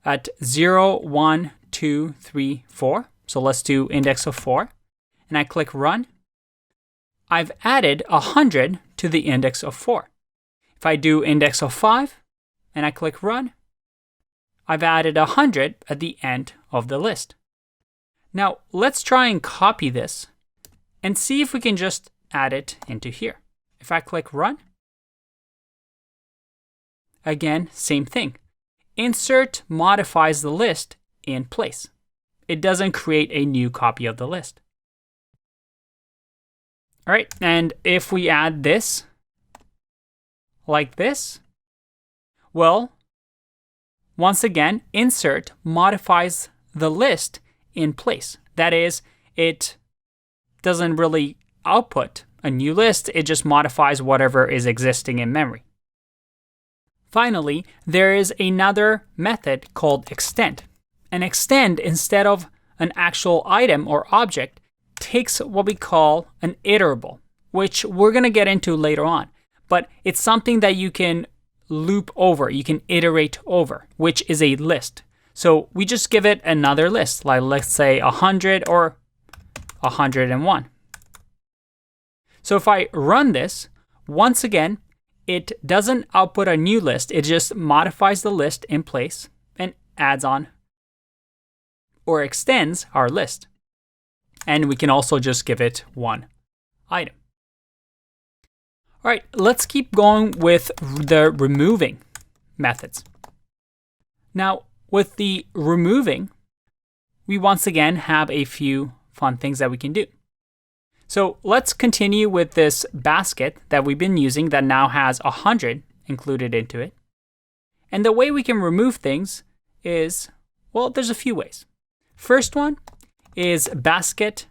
at 0, 1, 2, 3, 4. So let's do index of 4. And I click run. I've added 100 to the index of 4. If I do index of 5 and I click run, I've added 100 at the end of the list. Now let's try and copy this and see if we can just add it into here. If I click run, again, same thing. Insert modifies the list in place. It doesn't create a new copy of the list. All right, and if we add this like this, well, once again, insert modifies the list in place. That is, it doesn't really output a new list, it just modifies whatever is existing in memory. Finally, there is another method called extend. And extend, instead of an actual item or object, takes what we call an iterable, which we're going to get into later on. But it's something that you can loop over, you can iterate over, which is a list. So we just give it another list, like let's say 100 or 101. So if I run this, once again, it doesn't output a new list, it just modifies the list in place and adds on or extends our list. And we can also just give it one item. All right, let's keep going with the removing methods. Now, with the removing, we once again have a few fun things that we can do. So let's continue with this basket that we've been using that now has 100 included into it. And the way we can remove things is, well, there's a few ways. First one is basket.pop.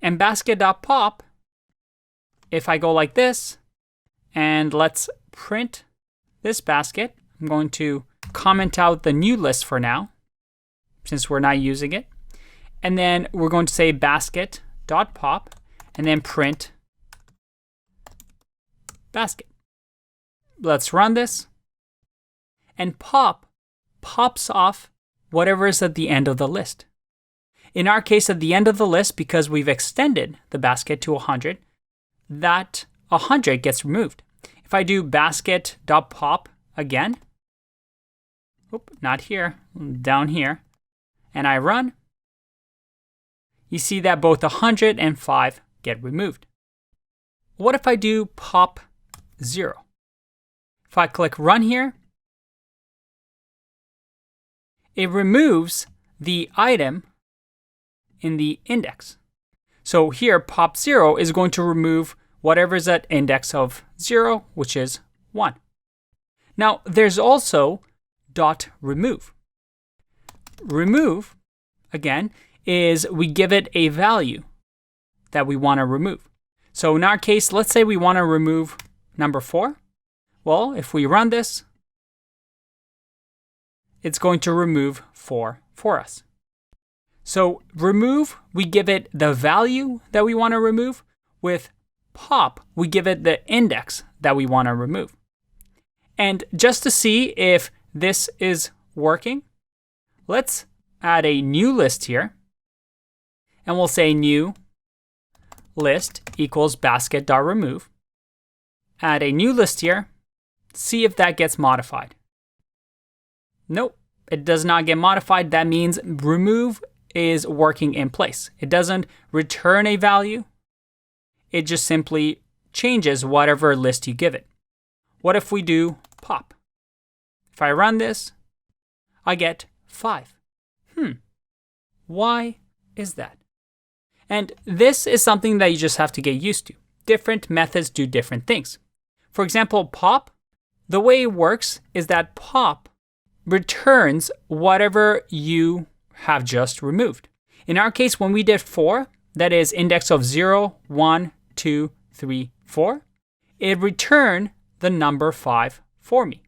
And basket.pop, if I go like this, and let's print this basket, I'm going to comment out the new list for now, since we're not using it. And then we're going to say basket.pop, and then print basket. Let's run this. And pop pops off whatever is at the end of the list. In our case, at the end of the list, because we've extended the basket to 100, that 100 gets removed. If I do basket.pop again, not here, down here, and I run, you see that both 100 and 5 get removed. What if I do pop 0? If I click run here, it removes the item in the index. So here, pop 0 is going to remove whatever is at index of 0, which is 1. Now, there's also .remove. Remove, again, is we give it a value that we want to remove. So in our case, let's say we want to remove number 4. Well, if we run this, it's going to remove 4 for us. So remove, we give it the value that we want to remove. With pop, we give it the index that we want to remove. And just to see if this is working, let's add a new list here. And we'll say new list equals basket.remove. Add a new list here. See if that gets modified. Nope, it does not get modified. That means remove is working in place. It doesn't return a value. It just simply changes whatever list you give it. What if we do pop? If I run this, I get 5. Why is that? And this is something that you just have to get used to. Different methods do different things. For example, pop, the way it works is that pop returns whatever you have just removed. In our case, when we did 4, that is index of 0, 1, 2, 3, 4, it returned the number 5 for me.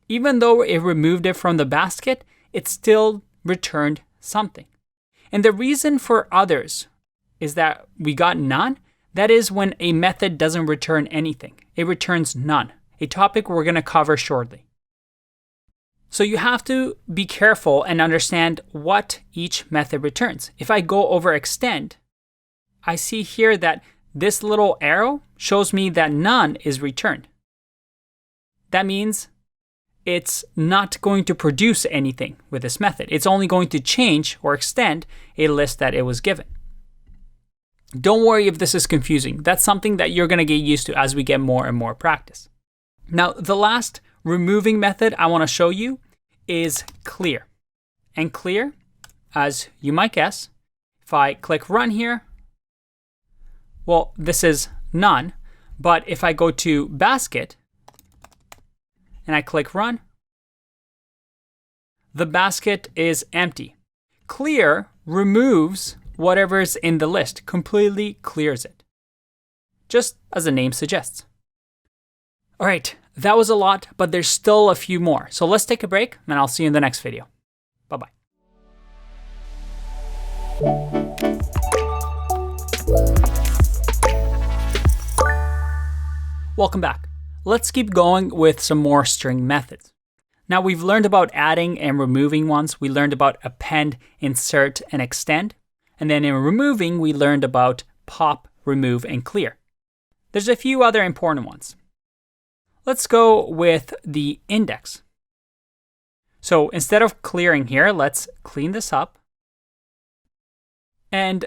Even though it removed it from the basket, it still returned something. And the reason for others is that we got none. That is when a method doesn't return anything. It returns none, a topic we're going to cover shortly. So you have to be careful and understand what each method returns. If I go over extend, I see here that this little arrow shows me that none is returned. That means it's not going to produce anything with this method. It's only going to change or extend a list that it was given. Don't worry if this is confusing. That's something that you're going to get used to as we get more and more practice. Now, the last removing method I want to show you is clear. And clear, as you might guess, If I click run here, well, this is none. But if I go to basket and I click run, the basket is empty. Clear removes whatever's in the list, completely clears it, just as the name suggests. All right, that was a lot, but there's still a few more. So let's take a break, and I'll see you in the next video. Bye-bye. Welcome back. Let's keep going with some more string methods. Now we've learned about adding and removing ones. We learned about append, insert, and extend. And then in removing, we learned about pop, remove, and clear. There's a few other important ones. Let's go with the index. So instead of clearing here, let's clean this up. And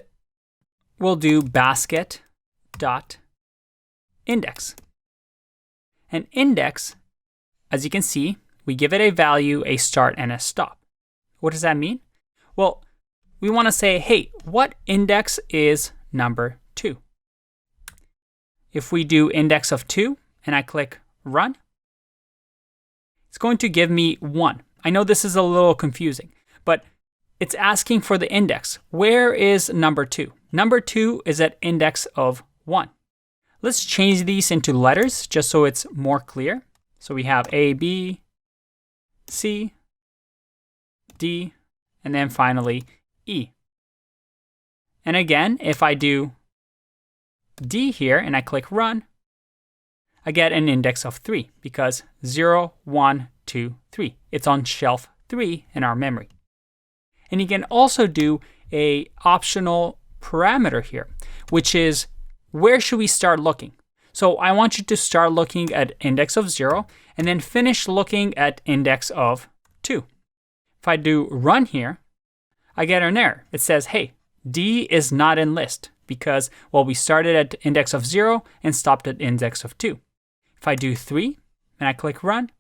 we'll do basket.index. And index, as you can see, we give it a value, a start, and a stop. What does that mean? Well, we want to say, hey, what index is number 2? If we do index of 2 and I click run, it's going to give me 1. I know this is a little confusing, but it's asking for the index. Where is number 2? Number 2 is at index of 1. Let's change these into letters just so it's more clear. So we have A, B, C, D, and then finally E. And again, if I do D here and I click run, I get an index of 3 because 0, 1, 2, 3. It's on shelf 3 in our memory. And you can also do an optional parameter here, which is where should we start looking? So I want you to start looking at index of 0 and then finish looking at index of 2. If I do run here, I get an error. It says, hey, D is not in list because, well, we started at index of 0 and stopped at index of 2. If I do 3 and I click run,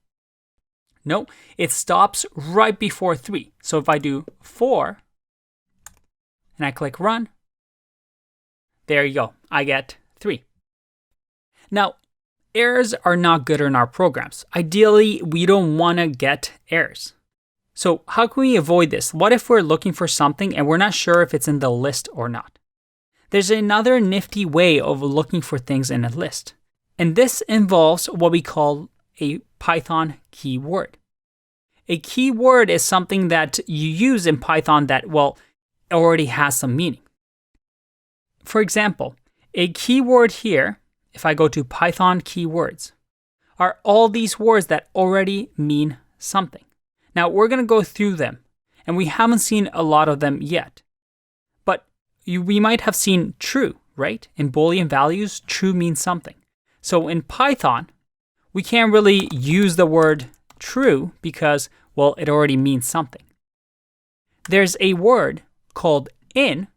no, it stops right before 3. So if I do 4 and I click run, there you go. I get 3. Now, errors are not good in our programs. Ideally, we don't want to get errors. So how can we avoid this? What if we're looking for something and we're not sure if it's in the list or not? There's another nifty way of looking for things in a list. And this involves what we call a Python keyword. A keyword is something that you use in Python that, well, already has some meaning. For example, a keyword here, if I go to Python keywords, are all these words that already mean something. Now, we're going to go through them, and we haven't seen a lot of them yet. But we might have seen true, right? In Boolean values, true means something. So in Python, we can't really use the word true because, well, it already means something. There's a word called in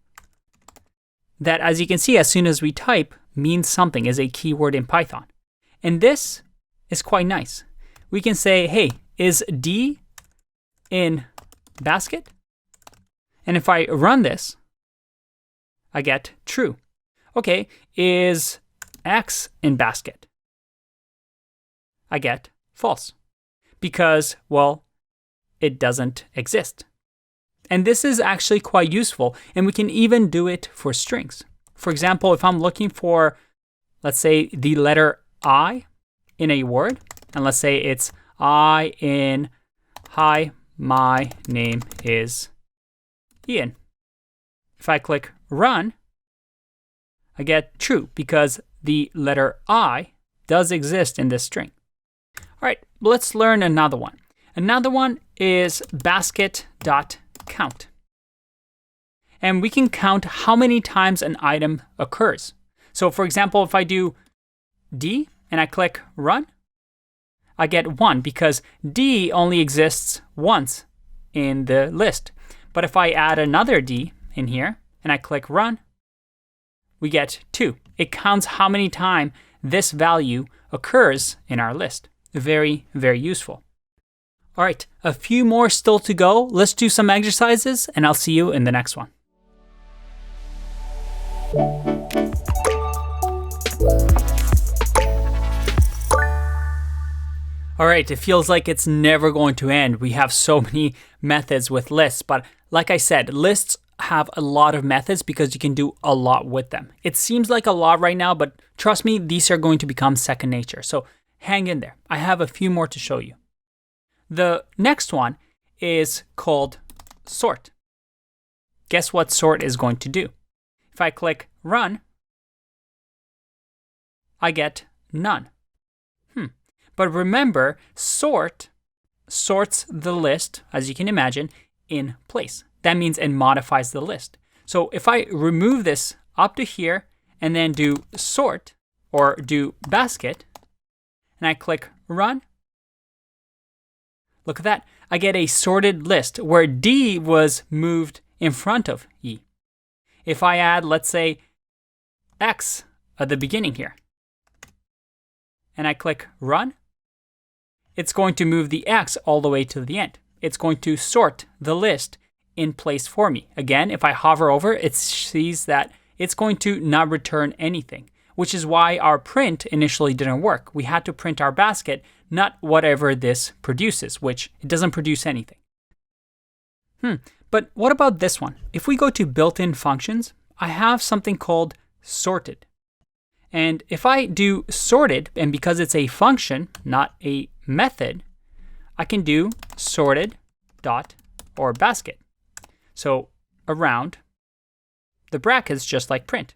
that, as you can see, as soon as we type, means something, is a keyword in Python. And this is quite nice. We can say, hey, is D in basket? And if I run this, I get true. Okay, is X in basket? I get false because, well, it doesn't exist. And this is actually quite useful, and we can even do it for strings. For example, if I'm looking for, let's say, the letter I in a word, and let's say it's I in hi, my name is Ian. If I click run, I get true because the letter I does exist in this string. All right, let's learn another one. Another one is basket.count. And we can count how many times an item occurs. So for example, if I do D and I click run, I get 1 because D only exists once in the list. But if I add another D in here and I click run, we get 2. It counts how many times this value occurs in our list. Very, very useful. All right, a few more still to go. Let's do some exercises and I'll see you in the next one. All right, it feels like it's never going to end. We have so many methods with lists, but like I said, lists have a lot of methods because you can do a lot with them. It seems like a lot right now, but trust me, these are going to become second nature. So hang in there. I have a few more to show you. The next one is called sort. Guess what sort is going to do? If I click run, I get none. But remember, sort sorts the list, as you can imagine, in place. That means it modifies the list. So if I remove this up to here and then do sort or do basket, and I click run, look at that. I get a sorted list where D was moved in front of E. If I add, let's say, X at the beginning here, and I click run, it's going to move the X all the way to the end. It's going to sort the list in place for me. Again, if I hover over, it sees that it's going to not return anything, which is why our print initially didn't work. We had to print our basket, not whatever this produces, which it doesn't produce anything. But what about this one? If we go to built-in functions, I have something called sorted. And if I do sorted, and because it's a function, not a method, I can do sorted dot or basket. So around the brackets, just like print.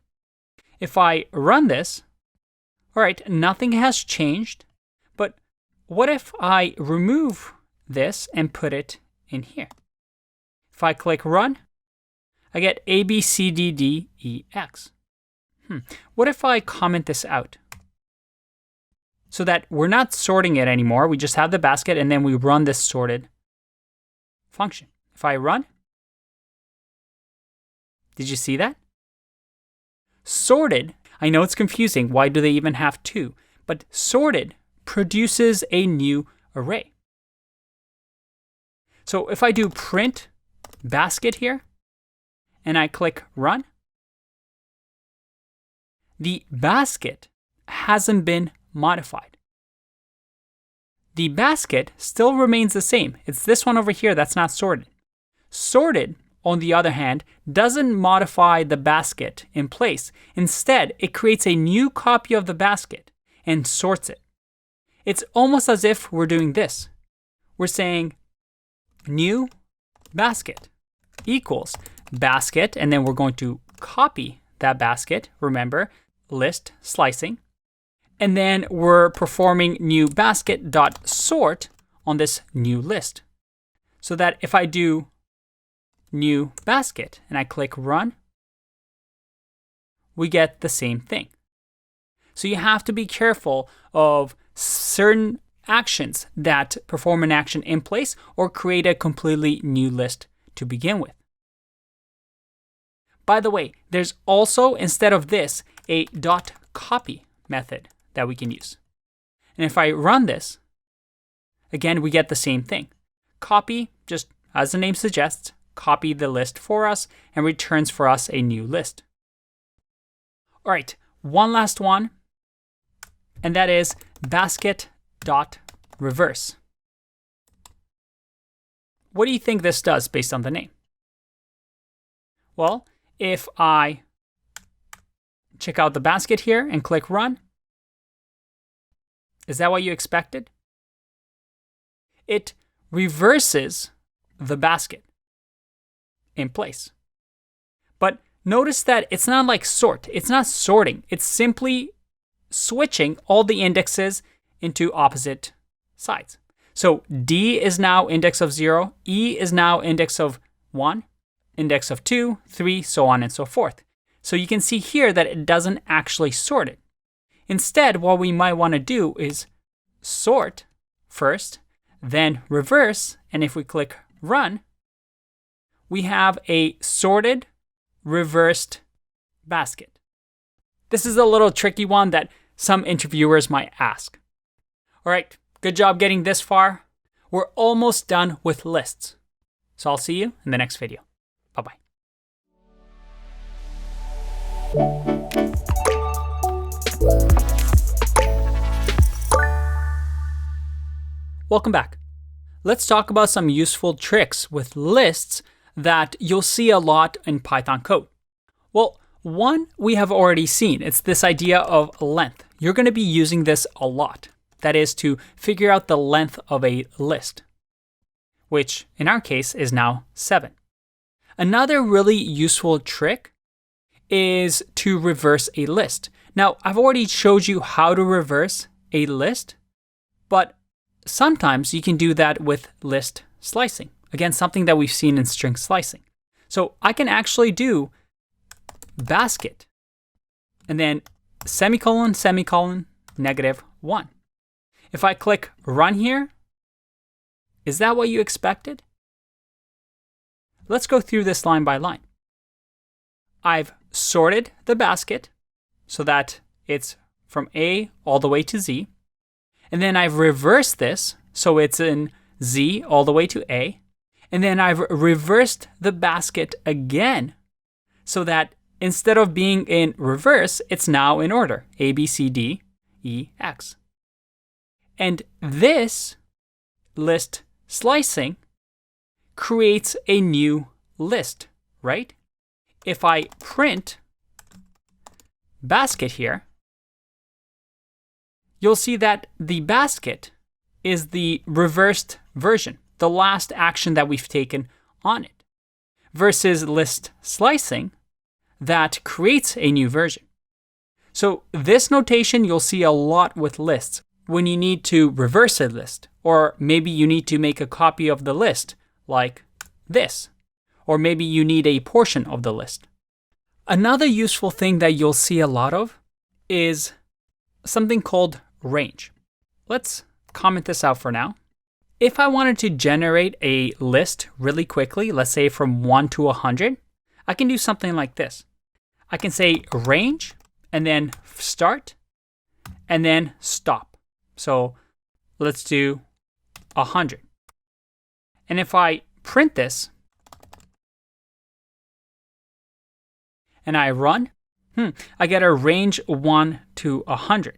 If I run this, all right, nothing has changed, but what if I remove this and put it in here? If I click run, I get A, B, C, D, D, E, X. What if I comment this out? So that we're not sorting it anymore. We just have the basket and then we run this sorted function. If I run, did you see that? Sorted, I know it's confusing. Why do they even have two? But sorted produces a new array. So if I do print basket here and I click run, the basket hasn't been modified. The basket still remains the same. It's this one over here that's not sorted. Sorted, on the other hand, doesn't modify the basket in place. Instead, it creates a new copy of the basket and sorts it. It's almost as if we're doing this. We're saying new basket equals basket, and then we're going to copy that basket. Remember, list slicing. And then we're performing new basket dot sort on this new list. So that if I do new basket and I click run, we get the same thing. So you have to be careful of certain actions that perform an action in place or create a completely new list to begin with. By the way, there's also, instead of this, a dot copy method that we can use. And if I run this, again, we get the same thing. Copy, just as the name suggests, copy the list for us and returns for us a new list. All right, one last one, and that is basket dot reverse. What do you think this does based on the name? Well, if I check out the basket here and click run, is that what you expected? It reverses the basket in place. But notice that it's not like sort. It's not sorting. It's simply switching all the indexes into opposite sides. So D is now index of 0, E is now index of 1, index of 2, 3, so on and so forth. So you can see here that it doesn't actually sort it. Instead, what we might want to do is sort first, then reverse, and if we click run, we have a sorted, reversed basket. This is a little tricky one that some interviewers might ask. All right, good job getting this far. We're almost done with lists. So I'll see you in the next video. Bye-bye. Welcome back. Let's talk about some useful tricks with lists that you'll see a lot in Python code. Well, one we have already seen. It's this idea of length. You're going to be using this a lot. That is to figure out the length of a list, which in our case is now 7. Another really useful trick is to reverse a list. Now, I've already showed you how to reverse a list, but sometimes you can do that with list slicing. Again, something that we've seen in string slicing. So I can actually do basket and then semicolon, semicolon, -1. If I click run here, is that what you expected? Let's go through this line by line. I've sorted the basket so that it's from A all the way to Z. And then I've reversed this, so it's in Z all the way to A. And then I've reversed the basket again, so that instead of being in reverse, it's now in order, A, B, C, D, E, X. And this list slicing creates a new list, right? If I print basket here, you'll see that the basket is the reversed version, the last action that we've taken on it, versus list slicing that creates a new version. So this notation you'll see a lot with lists when you need to reverse a list, or maybe you need to make a copy of the list like this, or maybe you need a portion of the list. Another useful thing that you'll see a lot of is something called range. Let's comment this out for now. If I wanted to generate a list really quickly, let's say from 1 to 100, I can do something like this. I can say range and then start and then stop. So let's do 100. And if I print this and I run, I get a range 1 to 100.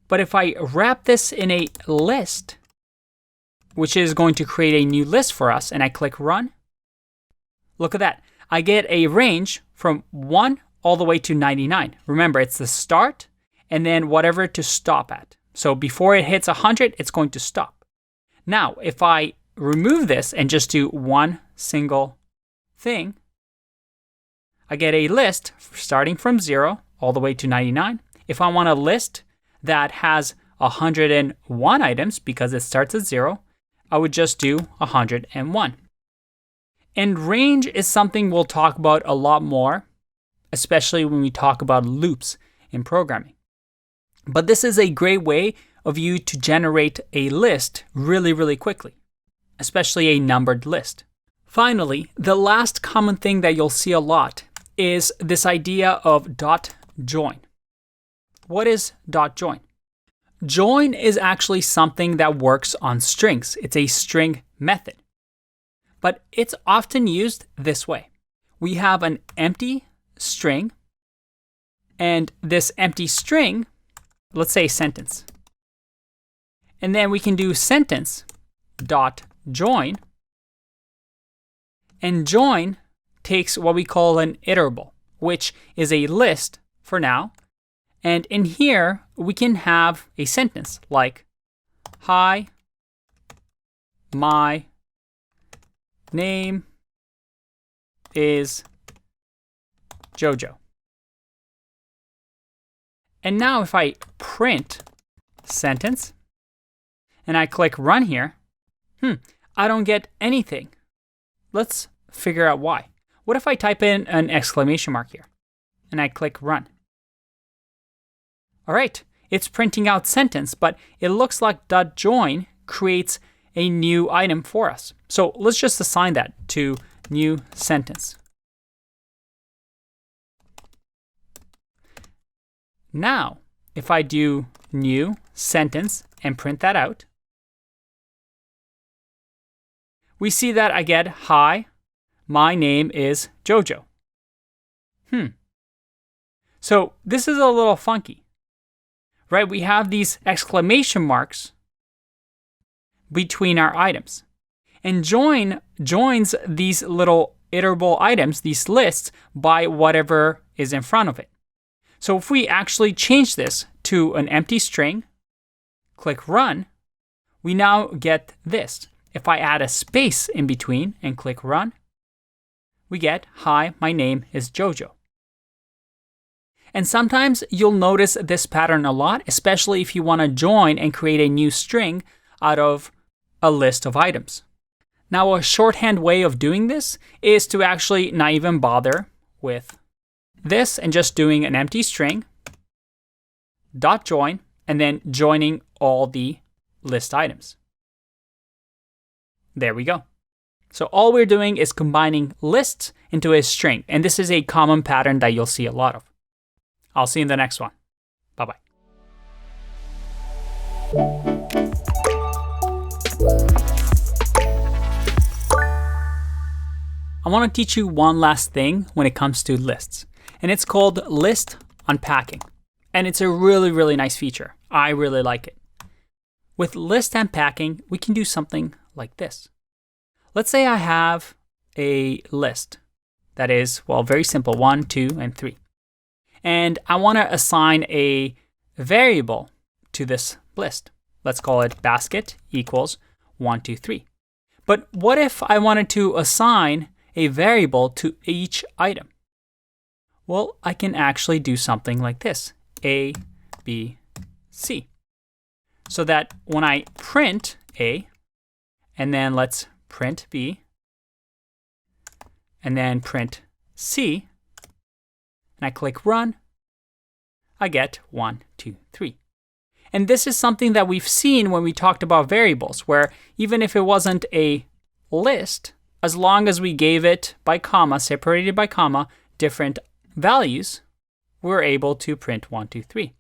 But if I wrap this in a list, which is going to create a new list for us, and I click run, look at that. I get a range from 1 all the way to 99. Remember, it's the start and then whatever to stop at. So before it hits 100, it's going to stop. Now, if I remove this and just do one single thing, I get a list starting from 0 all the way to 99. If I want a list that has 101 items because it starts at 0, I would just do 101. And range is something we'll talk about a lot more, especially when we talk about loops in programming. But this is a great way of you to generate a list really, really quickly, especially a numbered list. Finally, the last common thing that you'll see a lot is this idea of .join. What is .join? Join is actually something that works on strings. It's a string method. But it's often used this way. We have an empty string, and this empty string, let's say sentence. And then we can do sentence dot join, and join takes what we call an iterable, which is a list for now. And in here, we can have a sentence like, hi, my name is Jojo. And now if I print sentence and I click run here, I don't get anything. Let's figure out why. What if I type in an exclamation mark here and I click run? All right, it's printing out sentence, but it looks like .join creates a new item for us. So let's just assign that to new sentence. Now, if I do new sentence and print that out, we see that I get, hi, my name is Jojo. So this is a little funky, right? We have these exclamation marks between our items. And joins these little iterable items, these lists, by whatever is in front of it. So if we actually change this to an empty string, click run, we now get this. If I add a space in between and click run, we get, hi, my name is Jojo. And sometimes you'll notice this pattern a lot, especially if you want to join and create a new string out of a list of items. Now, a shorthand way of doing this is to actually not even bother with this and just doing an empty string, dot join, and then joining all the list items. There we go. So all we're doing is combining lists into a string, and this is a common pattern that you'll see a lot of. I'll see you in the next one. Bye-bye. I want to teach you one last thing when it comes to lists, and it's called list unpacking. And it's a really, really nice feature. I really like it. With list unpacking, we can do something like this. Let's say I have a list that is, well, very simple, 1, 2, and 3. And I want to assign a variable to this list. Let's call it basket equals 1, 2, 3. But what if I wanted to assign a variable to each item? Well, I can actually do something like this, A, B, C. So that when I print A, and then let's print B, and then print C, and I click run, I get 1, 2, 3. And this is something that we've seen when we talked about variables, where even if it wasn't a list, as long as we gave it by comma, separated by comma, different values, we're able to print 1, 2, 3.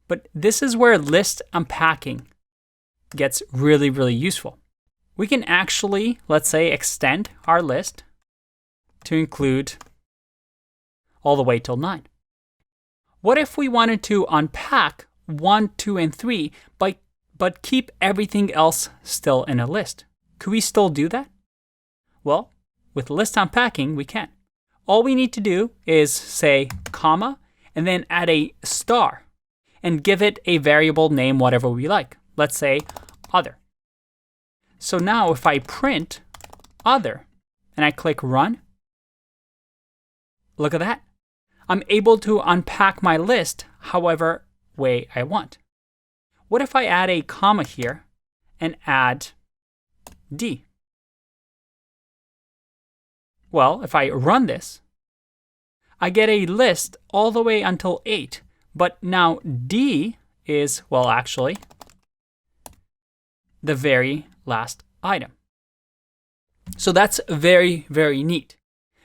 But this is where list unpacking gets really, really useful. We can actually, let's say, extend our list to include all the way till 9. What if we wanted to unpack 1, 2, and 3, but keep everything else still in a list? Could we still do that? Well, with list unpacking, we can. All we need to do is say comma, and then add a star, and give it a variable name, whatever we like. Let's say other. So now if I print other, and I click run, look at that. I'm able to unpack my list however way I want. What if I add a comma here and add D? Well, if I run this, I get a list all the way until 8. But now D is, well, actually, the very last item. So that's very, very neat.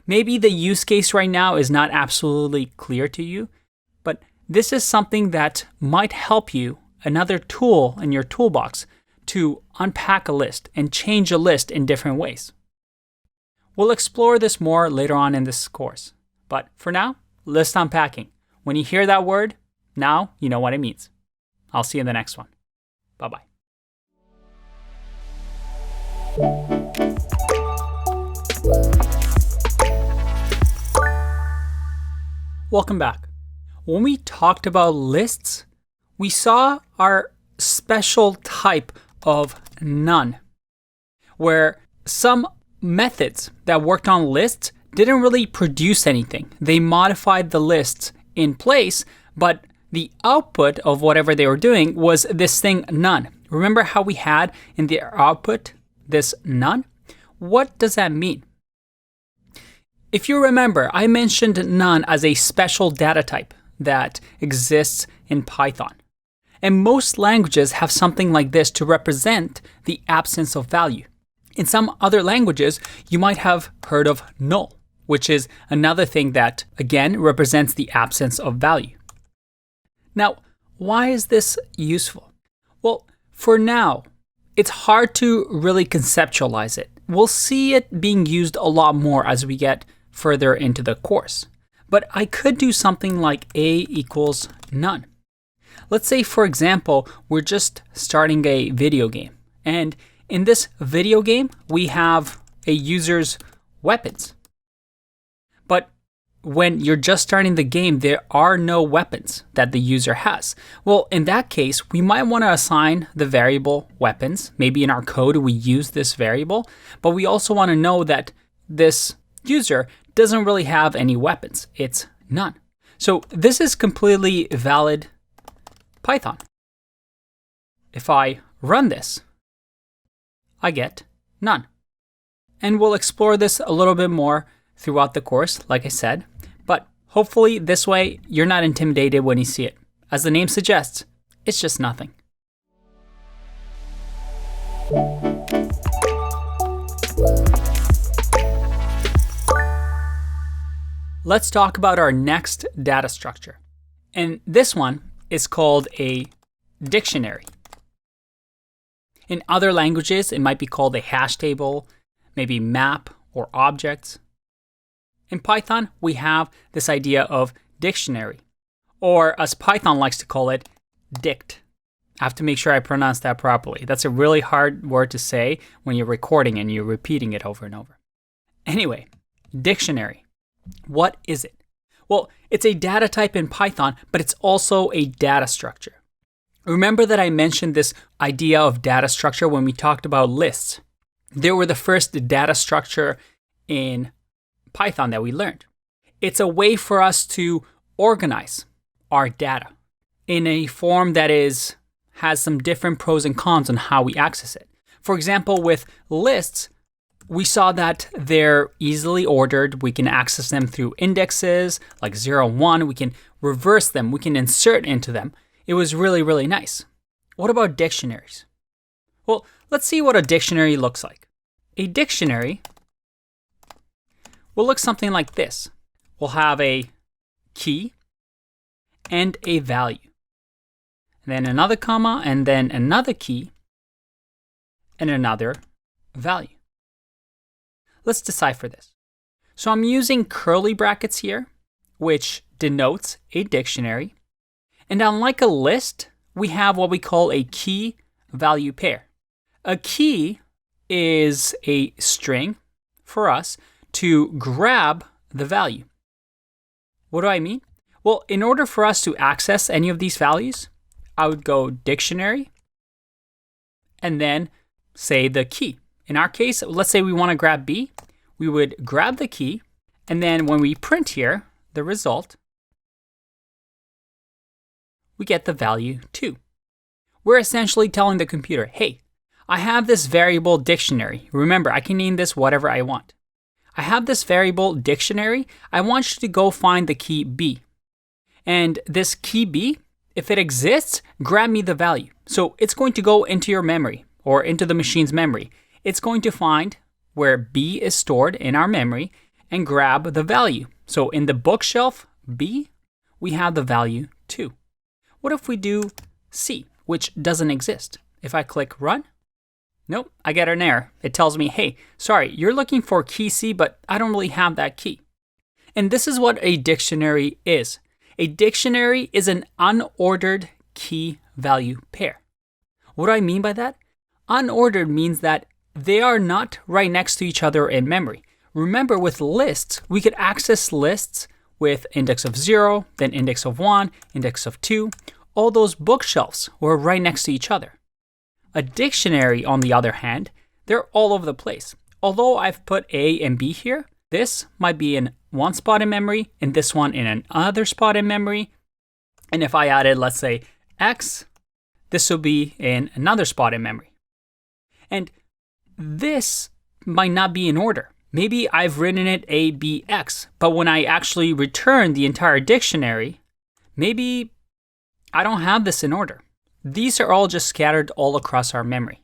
Maybe the use case right now is not absolutely clear to you, but this is something that might help you, another tool in your toolbox, to unpack a list and change a list in different ways. We'll explore this more later on in this course. But for now, list unpacking. When you hear that word, now you know what it means. I'll see you in the next one. Bye-bye. Welcome back. When we talked about lists, we saw our special type of none, where some methods that worked on lists didn't really produce anything. They modified the lists in place, but the output of whatever they were doing was this thing none. Remember how we had in the output this none? What does that mean? If you remember, I mentioned none as a special data type that exists in Python. And most languages have something like this to represent the absence of value. In some other languages, you might have heard of null, which is another thing that, again, represents the absence of value. Now, why is this useful? Well, for now, it's hard to really conceptualize it. We'll see it being used a lot more as we get further into the course. But I could do something like a equals none. Let's say, for example, we're just starting a video game. And in this video game, we have a user's weapons. But when you're just starting the game, there are no weapons that the user has. Well, in that case, we might want to assign the variable weapons. Maybe in our code, we use this variable, but we also want to know that this user doesn't really have any weapons. It's none. So this is completely valid Python. If I run this, I get none. And we'll explore this a little bit more throughout the course, like I said, but hopefully this way you're not intimidated when you see it. As the name suggests, it's just nothing. Let's talk about our next data structure. And this one is called a dictionary. In other languages, it might be called a hash table, maybe map or objects. In Python, we have this idea of dictionary, or as Python likes to call it, dict. I have to make sure I pronounce that properly. That's a really hard word to say when you're recording and you're repeating it over and over. Anyway, dictionary. What is it? Well, it's a data type in Python, but it's also a data structure. Remember that I mentioned this idea of data structure when we talked about lists. They were the first data structure in Python that we learned. It's a way for us to organize our data in a form that has some different pros and cons on how we access it. For example, with lists, we saw that they're easily ordered. We can access them through indexes like 0, 1. We can reverse them. We can insert into them. It was really, really nice. What about dictionaries? Well, let's see what a dictionary looks like. A dictionary will look something like this. We'll have a key and a value. And then another comma, and then another key and another value. Let's decipher this. So I'm using curly brackets here, which denotes a dictionary. And unlike a list, we have what we call a key-value pair. A key is a string for us to grab the value. What do I mean? Well, in order for us to access any of these values, I would go dictionary and then say the key. In our case, let's say we want to grab B. We would grab the key, and then when we print here the result, we get the value 2. We're essentially telling the computer, hey, I have this variable dictionary. Remember, I can name this whatever I want. I have this variable dictionary. I want you to go find the key B. And this key B, if it exists, grab me the value. So it's going to go into your memory or into the machine's memory. It's going to find where B is stored in our memory and grab the value. So in the bookshelf B, we have the value 2. What if we do C, which doesn't exist? If I click run, nope, I get an error. It tells me, hey, sorry, you're looking for key C, but I don't really have that key. And this is what a dictionary is. A dictionary is an unordered key-value pair. What do I mean by that? Unordered means that they are not right next to each other in memory. Remember, with lists, we could access lists with index of 0, then index of 1, index of 2. All those bookshelves were right next to each other. A dictionary, on the other hand, they're all over the place. Although I've put A and B here, this might be in one spot in memory, and this one in another spot in memory. And if I added, let's say, X, this will be in another spot in memory. And this might not be in order. Maybe I've written it A, B, X, but when I actually return the entire dictionary, maybe I don't have this in order. These are all just scattered all across our memory.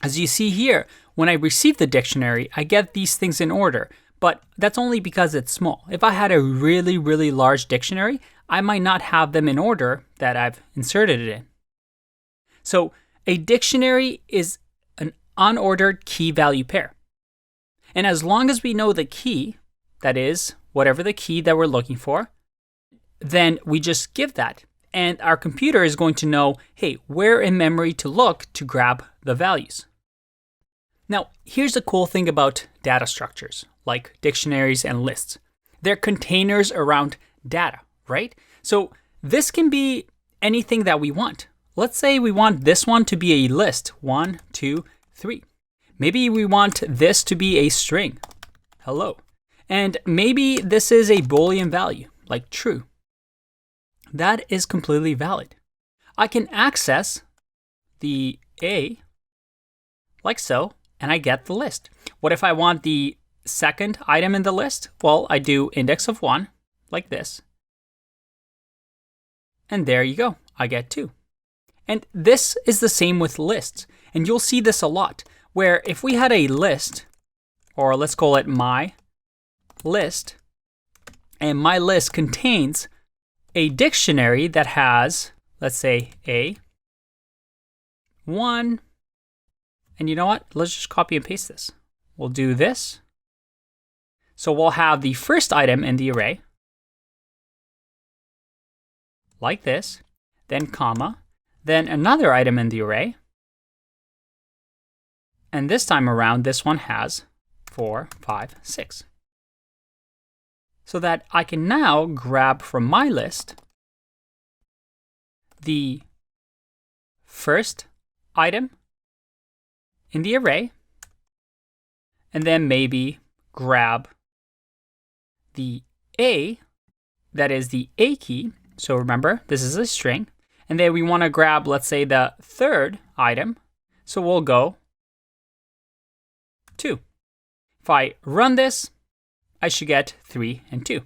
As you see here, when I receive the dictionary, I get these things in order, but that's only because it's small. If I had a really, really large dictionary, I might not have them in order that I've inserted it in. So a dictionary is an unordered key-value pair. And as long as we know the key, that is, whatever the key that we're looking for, then we just give that. And our computer is going to know, hey, where in memory to look to grab the values. Now, here's the cool thing about data structures, like dictionaries and lists. They're containers around data, right? So this can be anything that we want. Let's say we want this one to be a list, 1, 2, 3. Maybe we want this to be a string, hello. And maybe this is a Boolean value, like true. That is completely valid. I can access the A like so, and I get the list. What if I want the second item in the list? Well, I do index of 1, like this. And there you go, I get 2. And this is the same with lists. And you'll see this a lot, where if we had a list, or let's call it my list, and my list contains a dictionary that has, let's say, A, 1, and you know what? Let's just copy and paste this. We'll do this. So we'll have the first item in the array, like this, then comma, then another item in the array, and this time around, this one has 4, 5, 6. So that I can now grab from my list the first item in the array, and then maybe grab the A, that is the A key. So remember, this is a string. And then we want to grab, let's say, the third item. So we'll go 2. If I run this, I should get 3 and 2.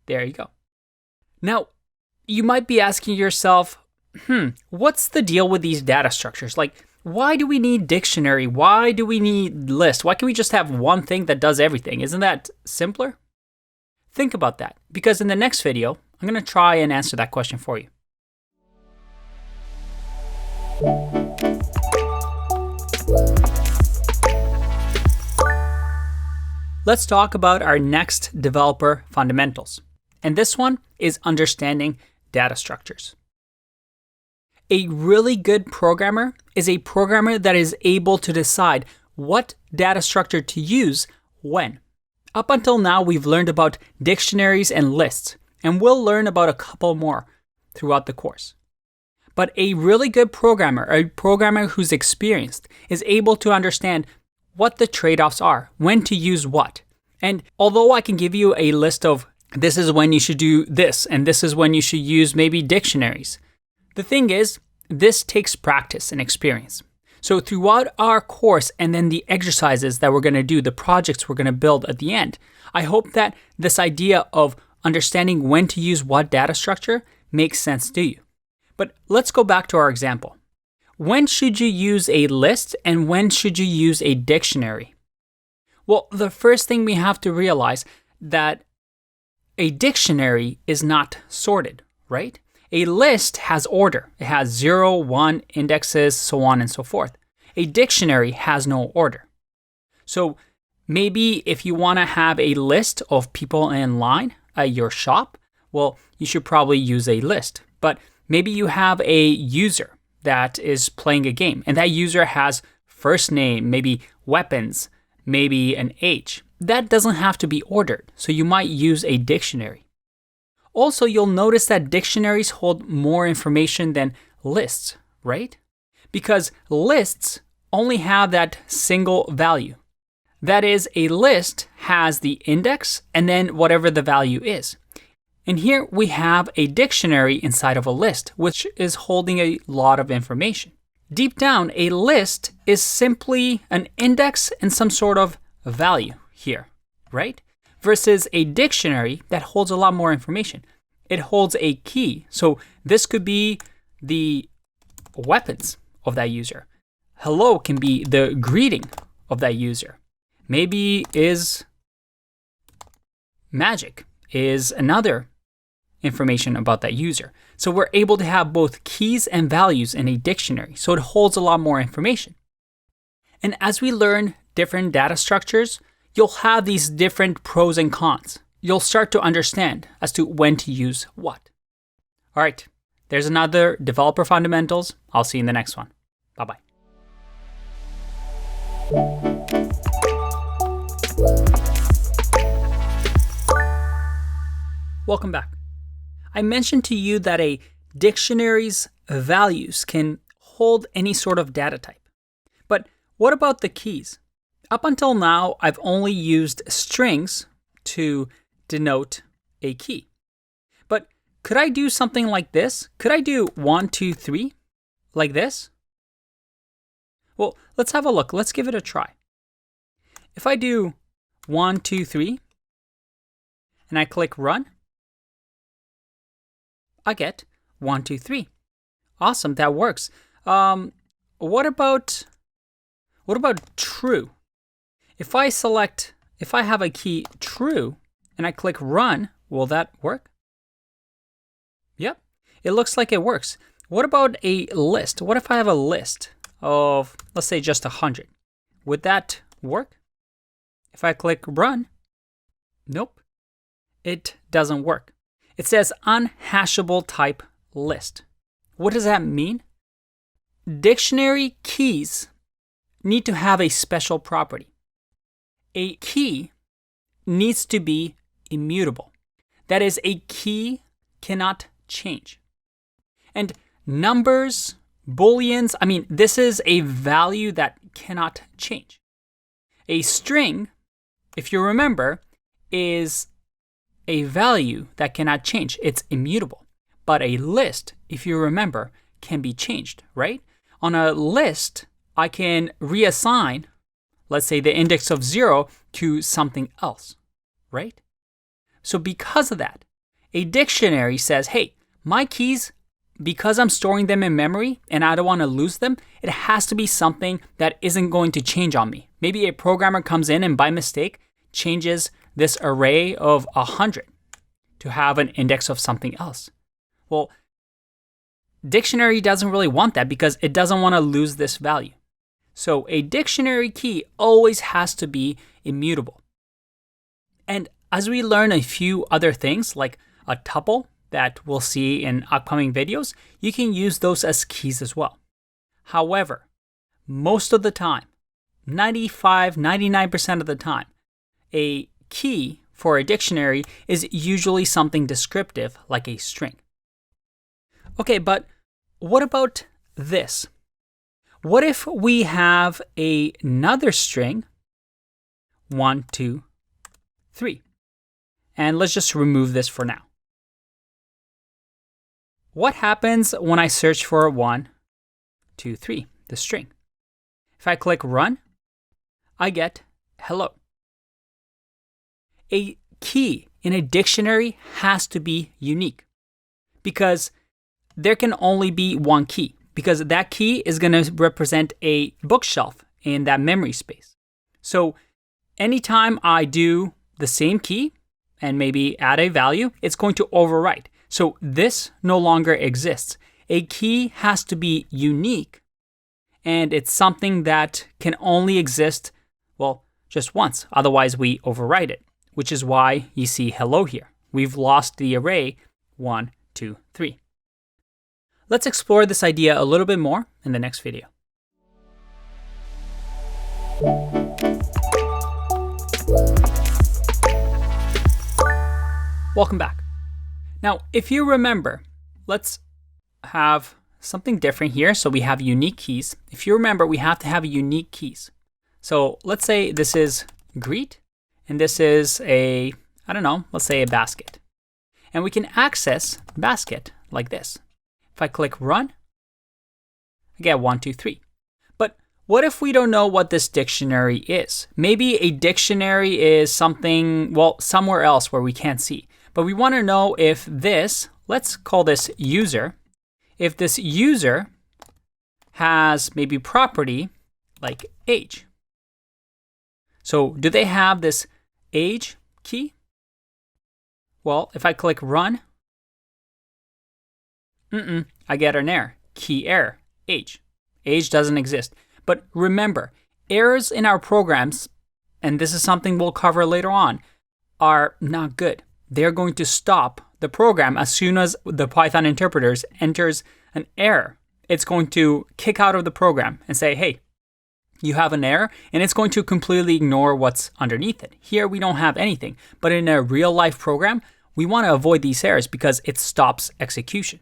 There you go. Now, you might be asking yourself, what's the deal with these data structures? Like, why do we need dictionary? Why do we need list? Why can't we just have one thing that does everything? Isn't that simpler? Think about that, because in the next video, I'm going to try and answer that question for you. Let's talk about our next developer fundamentals. And this one is understanding data structures. A really good programmer is a programmer that is able to decide what data structure to use when. Up until now, we've learned about dictionaries and lists, and we'll learn about a couple more throughout the course. But a really good programmer, a programmer who's experienced, is able to understand what the trade-offs are, when to use what. And although I can give you a list of this is when you should do this, and this is when you should use maybe dictionaries, the thing is, this takes practice and experience. So throughout our course and then the exercises that we're going to do, the projects we're going to build at the end, I hope that this idea of understanding when to use what data structure makes sense to you. But let's go back to our example. When should you use a list and when should you use a dictionary? Well, the first thing we have to realize that a dictionary is not sorted, right? A list has order. It has 0, 1, indexes, so on and so forth. A dictionary has no order. So maybe if you want to have a list of people in line at your shop, well, you should probably use a list. But maybe you have a user that is playing a game, and that user has first name, maybe weapons, maybe an age. That doesn't have to be ordered, so you might use a dictionary. Also, you'll notice that dictionaries hold more information than lists, right? Because lists only have that single value. That is, a list has the index and then whatever the value is. And here we have a dictionary inside of a list, which is holding a lot of information. Deep down, a list is simply an index and some sort of value here, right? Versus a dictionary that holds a lot more information. It holds a key. So this could be the weapons of that user. Hello can be the greeting of that user. Maybe is magic is another information about that user. So we're able to have both keys and values in a dictionary. So it holds a lot more information. And as we learn different data structures, you'll have these different pros and cons. You'll start to understand as to when to use what. All right, there's another Developer Fundamentals. I'll see you in the next one. Bye-bye. Welcome back. I mentioned to you that a dictionary's values can hold any sort of data type. But what about the keys? Up until now, I've only used strings to denote a key. But could I do something like this? Could I do 1, 2, 3 like this? Well, let's have a look. Let's give it a try. If I do 1, 2, 3, and I click run, I get 1, 2, 3. Awesome, that works. What about true? If I have a key true and I click run, will that work? Yep, it looks like it works. What about a list? What if I have a list of, let's say, just 100? Would that work? If I click run, nope, it doesn't work. It says unhashable type list. What does that mean? Dictionary keys need to have a special property. A key needs to be immutable. That is, a key cannot change. And numbers, Booleans, this is a value that cannot change. A string, if you remember, is a value that cannot change. It's immutable. But a list, if you remember, can be changed, right? On a list, I can reassign, let's say, the index of 0 to something else, right? So because of that, a dictionary says, hey, my keys, because I'm storing them in memory and I don't want to lose them, it has to be something that isn't going to change on me. Maybe a programmer comes in and by mistake changes this array of 100 to have an index of something else. Well, dictionary doesn't really want that because it doesn't want to lose this value. So a dictionary key always has to be immutable. And as we learn a few other things like a tuple that we'll see in upcoming videos, you can use those as keys as well. However, most of the time, 95, 99% of the time, a key for a dictionary is usually something descriptive like a string. Okay, but what about this? What if we have another string, 1, 2, 3, and let's just remove this for now. What happens when I search for 1, 2, 3, the string? If I click run, I get hello. A key in a dictionary has to be unique because there can only be one key, because that key is going to represent a bookshelf in that memory space. So anytime I do the same key and maybe add a value, it's going to overwrite. So this no longer exists. A key has to be unique, and it's something that can only exist, well, just once. Otherwise, we overwrite it, which is why you see hello here. We've lost the array 1, 2, 3. Let's explore this idea a little bit more in the next video. Welcome back. Now, if you remember, let's have something different here. So we have unique keys. If you remember, we have to have unique keys. So let's say this is greet, and this is let's say a basket. And we can access basket like this. If I click run, I get 1, 2, 3. But what if we don't know what this dictionary is? Maybe a dictionary is something, somewhere else where we can't see. But we want to know if this, let's call this user, if this user has maybe property like age. So do they have this age key? Well, if I click run, I get an error. Key error, age. Age doesn't exist. But remember, errors in our programs and this is something we'll cover later on, are not good. They're going to stop the program as soon as the Python interpreters enters an error. It's going to kick out of the program and say, hey, you have an error, and it's going to completely ignore what's underneath it. Here we don't have anything, but in a real life program, we want to avoid these errors because it stops execution.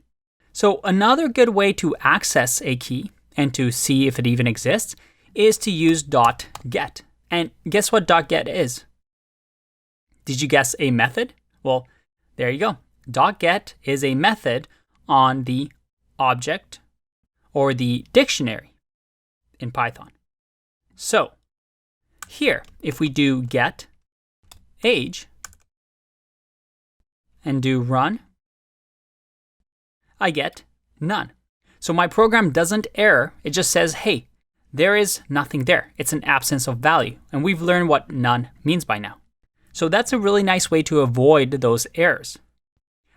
So another good way to access a key and to see if it even exists is to use .get. And guess what .get is? Did you guess a method? Well, there you go. .get is a method on the object or the dictionary in Python. So here, if we do get age and do run, I get none. So my program doesn't error. It just says, hey, there is nothing there. It's an absence of value. And we've learned what none means by now. So that's a really nice way to avoid those errors.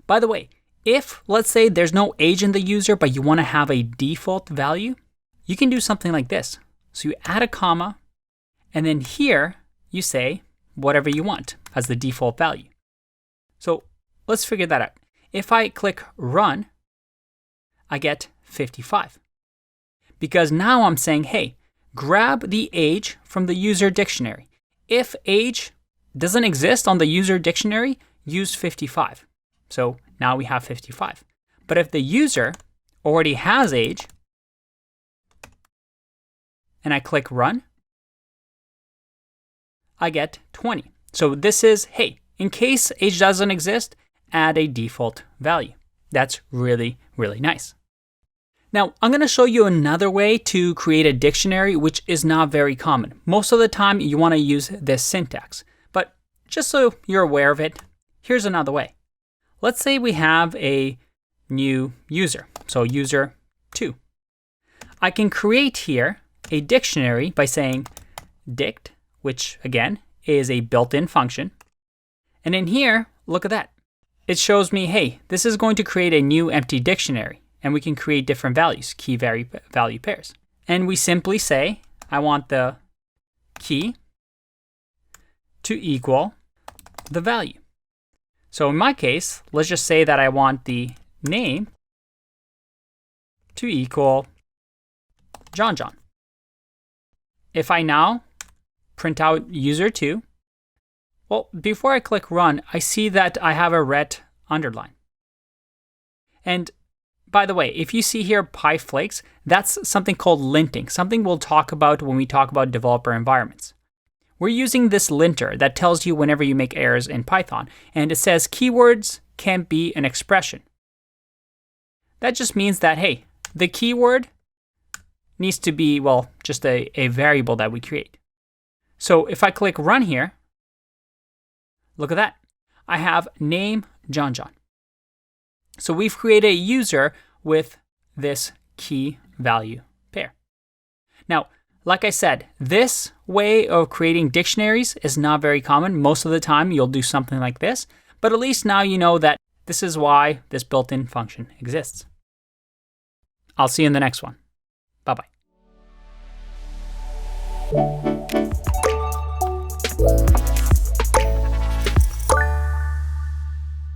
By the way, if let's say there's no age in the user, but you want to have a default value, you can do something like this. So you add a comma, and then here you say whatever you want as the default value. So let's figure that out. If I click run, I get 55. Because now I'm saying, hey, grab the age from the user dictionary. If age doesn't exist on the user dictionary, use 55. So now we have 55. But if the user already has age, and I click run, I get 20. So this is, hey, in case age doesn't exist, add a default value. That's really, really nice. Now, I'm going to show you another way to create a dictionary, which is not very common. Most of the time, you want to use this syntax. But just so you're aware of it, here's another way. Let's say we have a new user, so user 2. I can create here a dictionary by saying dict, which again is a built-in function. And in here, look at that. It shows me, hey, this is going to create a new empty dictionary. And we can create different values, key value pairs. And we simply say, I want the key to equal the value. So in my case, let's just say that I want the name to equal John. If I now print out user 2, well, before I click run, I see that I have a red underline. And by the way, if you see here PyFlakes, that's something called linting, something we'll talk about when we talk about developer environments. We're using this linter that tells you whenever you make errors in Python, and it says keywords can be an expression. That just means that, hey, the keyword needs to be, well, just a variable that we create. So if I click run here, look at that. I have name John. So we've created a user with this key value pair. Now, like I said, this way of creating dictionaries is not very common. Most of the time, you'll do something like this, but at least now you know that this is why this built-in function exists. I'll see you in the next one. Bye-bye.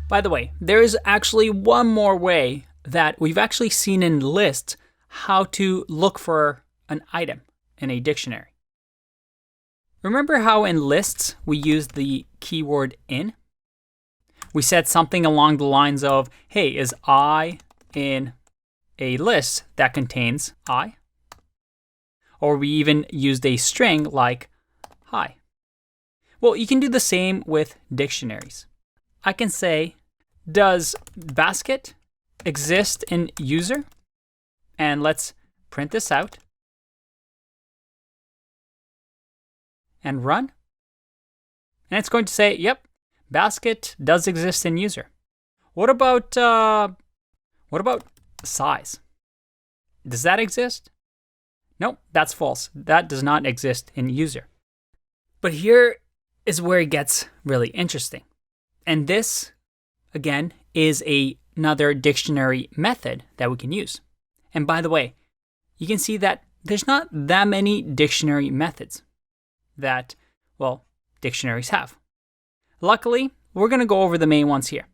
By the way, there is actually one more way that we've actually seen in lists how to look for an item in a dictionary. Remember how in lists we use the keyword in? We said something along the lines of, hey, is I in a list that contains I? Or we even used a string like hi. Well, you can do the same with dictionaries. I can say, does basket exist in user? And let's print this out and run. And it's going to say, yep, basket does exist in user. What about size? Does that exist? Nope, that's false. That does not exist in user. But here is where it gets really interesting. And this, again, is another dictionary method that we can use. And by the way, you can see that there's not that many dictionary methods that well, dictionaries have. Luckily, we're going to go over the main ones here.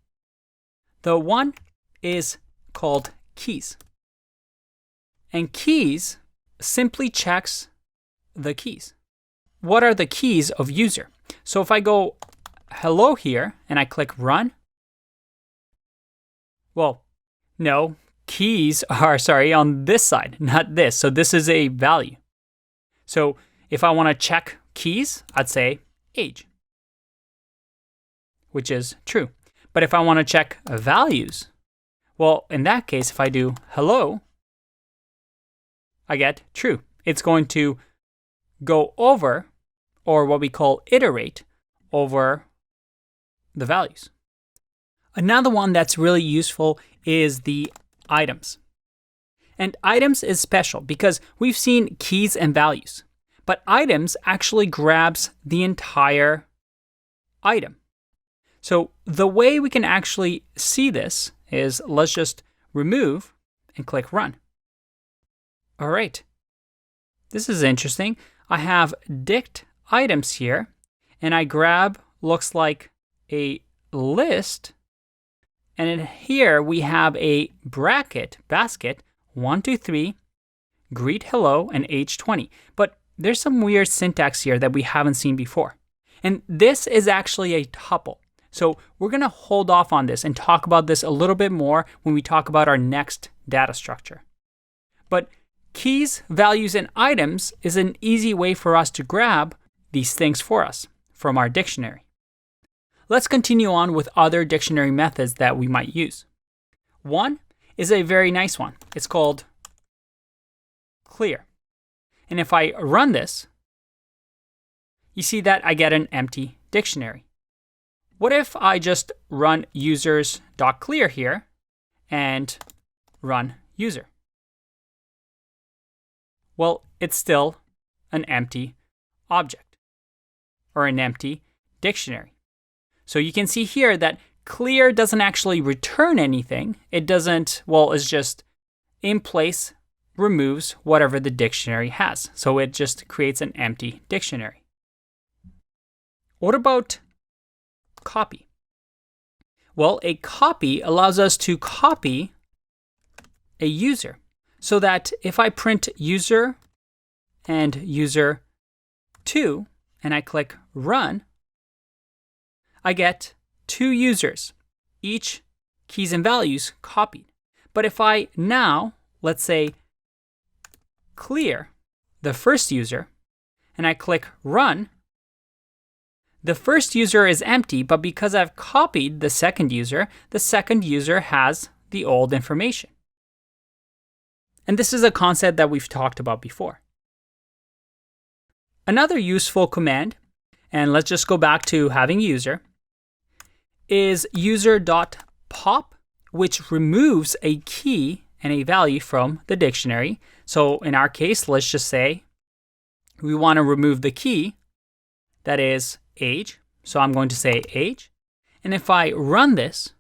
The one is called keys. And keys simply checks the keys. What are the keys of user? So if I go hello here and I click run, well, no, keys are, on this side, not this. So this is a value. So if I want to check keys, I'd say age, which is true. But if I want to check values, well, in that case, if I do hello, I get true. It's going to go over, or what we call iterate, over the values. Another one that's really useful is the items. And items is special because we've seen keys and values, but items actually grabs the entire item. So the way we can actually see this is, let's just remove and click run. All right. This is interesting. I have dict items here, and I grab, looks like a list, and in here we have a basket, 1, 2, 3, greet, hello, and age 20. But there's some weird syntax here that we haven't seen before. And this is actually a tuple. So we're going to hold off on this and talk about this a little bit more when we talk about our next data structure. But keys, values, and items is an easy way for us to grab these things for us from our dictionary. Let's continue on with other dictionary methods that we might use. One is a very nice one. It's called clear. And if I run this, you see that I get an empty dictionary. What if I just run users.clear here and run user? Well, it's still an empty object or an empty dictionary. So you can see here that clear doesn't actually return anything. It doesn't, well, it's just in place, removes whatever the dictionary has. So it just creates an empty dictionary. What about copy? Well, a copy allows us to copy a user so that if I print user and user2 and I click run, I get 2 users, each keys and values copied. But if I now, let's say, clear the first user and I click run, the first user is empty, but because I've copied the second user has the old information. And this is a concept that we've talked about before. Another useful command, and let's just go back to having user, is user.pop, which removes a key and a value from the dictionary. So in our case, let's just say we want to remove the key, that is age. So I'm going to say age. And if I run this,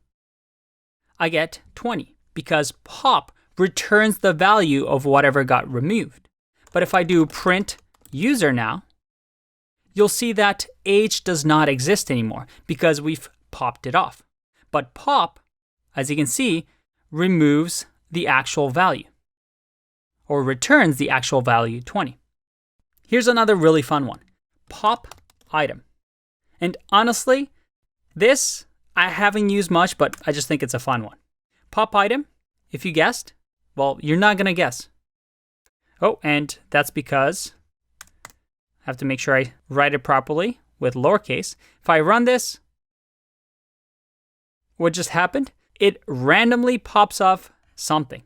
I get 20 because pop returns the value of whatever got removed. But if I do print user now, you'll see that age does not exist anymore because we've popped it off. But pop, as you can see, removes the actual value or returns the actual value 20. Here's another really fun one, pop item. And honestly, this I haven't used much, but I just think it's a fun one. Pop item, if you guessed, well, you're not going to guess. Oh, and that's because I have to make sure I write it properly with lowercase. If I run this, what just happened? It randomly pops off something.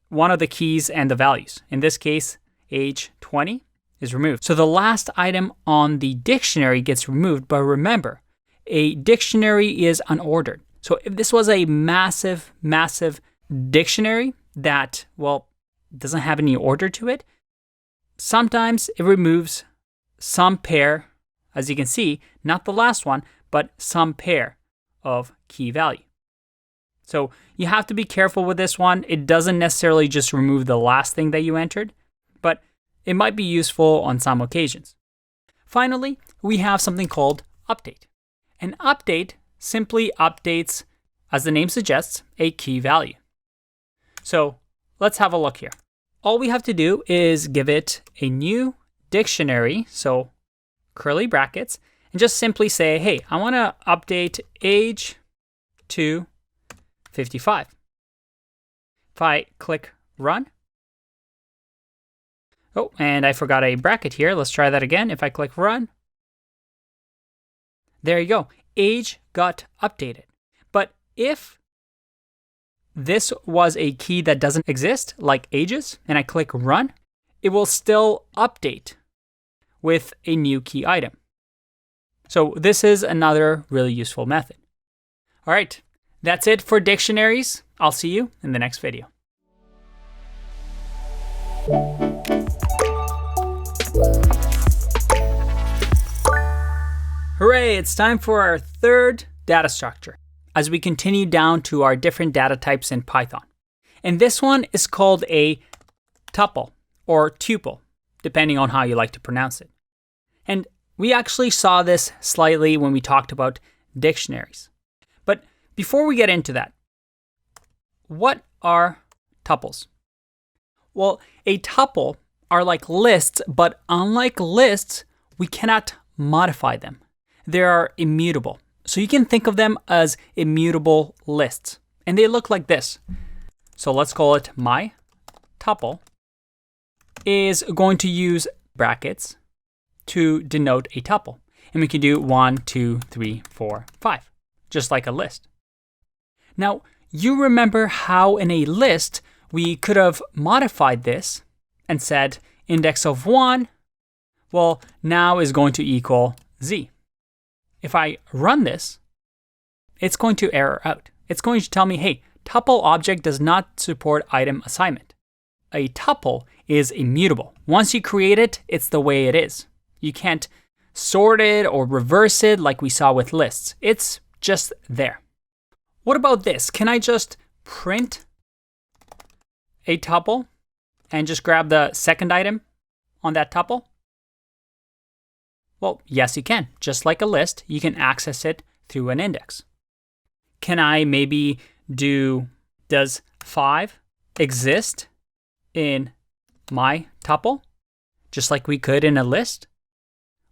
One of the keys and the values. In this case, age 20 is removed. So the last item on the dictionary gets removed, but remember, a dictionary is unordered. So if this was a massive dictionary that, well, doesn't have any order to it, sometimes it removes some pair, as you can see, not the last one, but some pair of key value. So you have to be careful with this one. It doesn't necessarily just remove the last thing that you entered, but it might be useful on some occasions. Finally, we have something called update. An update simply updates, as the name suggests, a key value. So let's have a look here. All we have to do is give it a new dictionary, so curly brackets, and just simply say, hey, I want to update age to 55. If I click run, oh, and I forgot a bracket here. Let's try that again. If I click run, there you go. Age got updated. But if this was a key that doesn't exist, like ages, and I click run, it will still update with a new key item. So this is another really useful method. All right, that's it for dictionaries. I'll see you in the next video. Hooray, it's time for our third data structure as we continue down to our different data types in Python. And this one is called a tuple or tuple, depending on how you like to pronounce it. And we actually saw this slightly when we talked about dictionaries. But before we get into that, what are tuples? Well, a tuple are like lists, but unlike lists, we cannot modify them. They are immutable. So you can think of them as immutable lists. And they look like this. So let's call it my tuple is going to use brackets to denote a tuple. And we can do 1, 2, 3, 4, 5, just like a list. Now, you remember how in a list, we could have modified this and said index of 1, well, now is going to equal z. If I run this, it's going to error out. It's going to tell me, hey, tuple object does not support item assignment. A tuple is immutable. Once you create it, it's the way it is. You can't sort it or reverse it like we saw with lists. It's just there. What about this? Can I just print a tuple and just grab the second item on that tuple? Well, yes, you can. Just like a list, you can access it through an index. Can I maybe do, does 5 exist in my tuple? Just like we could in a list?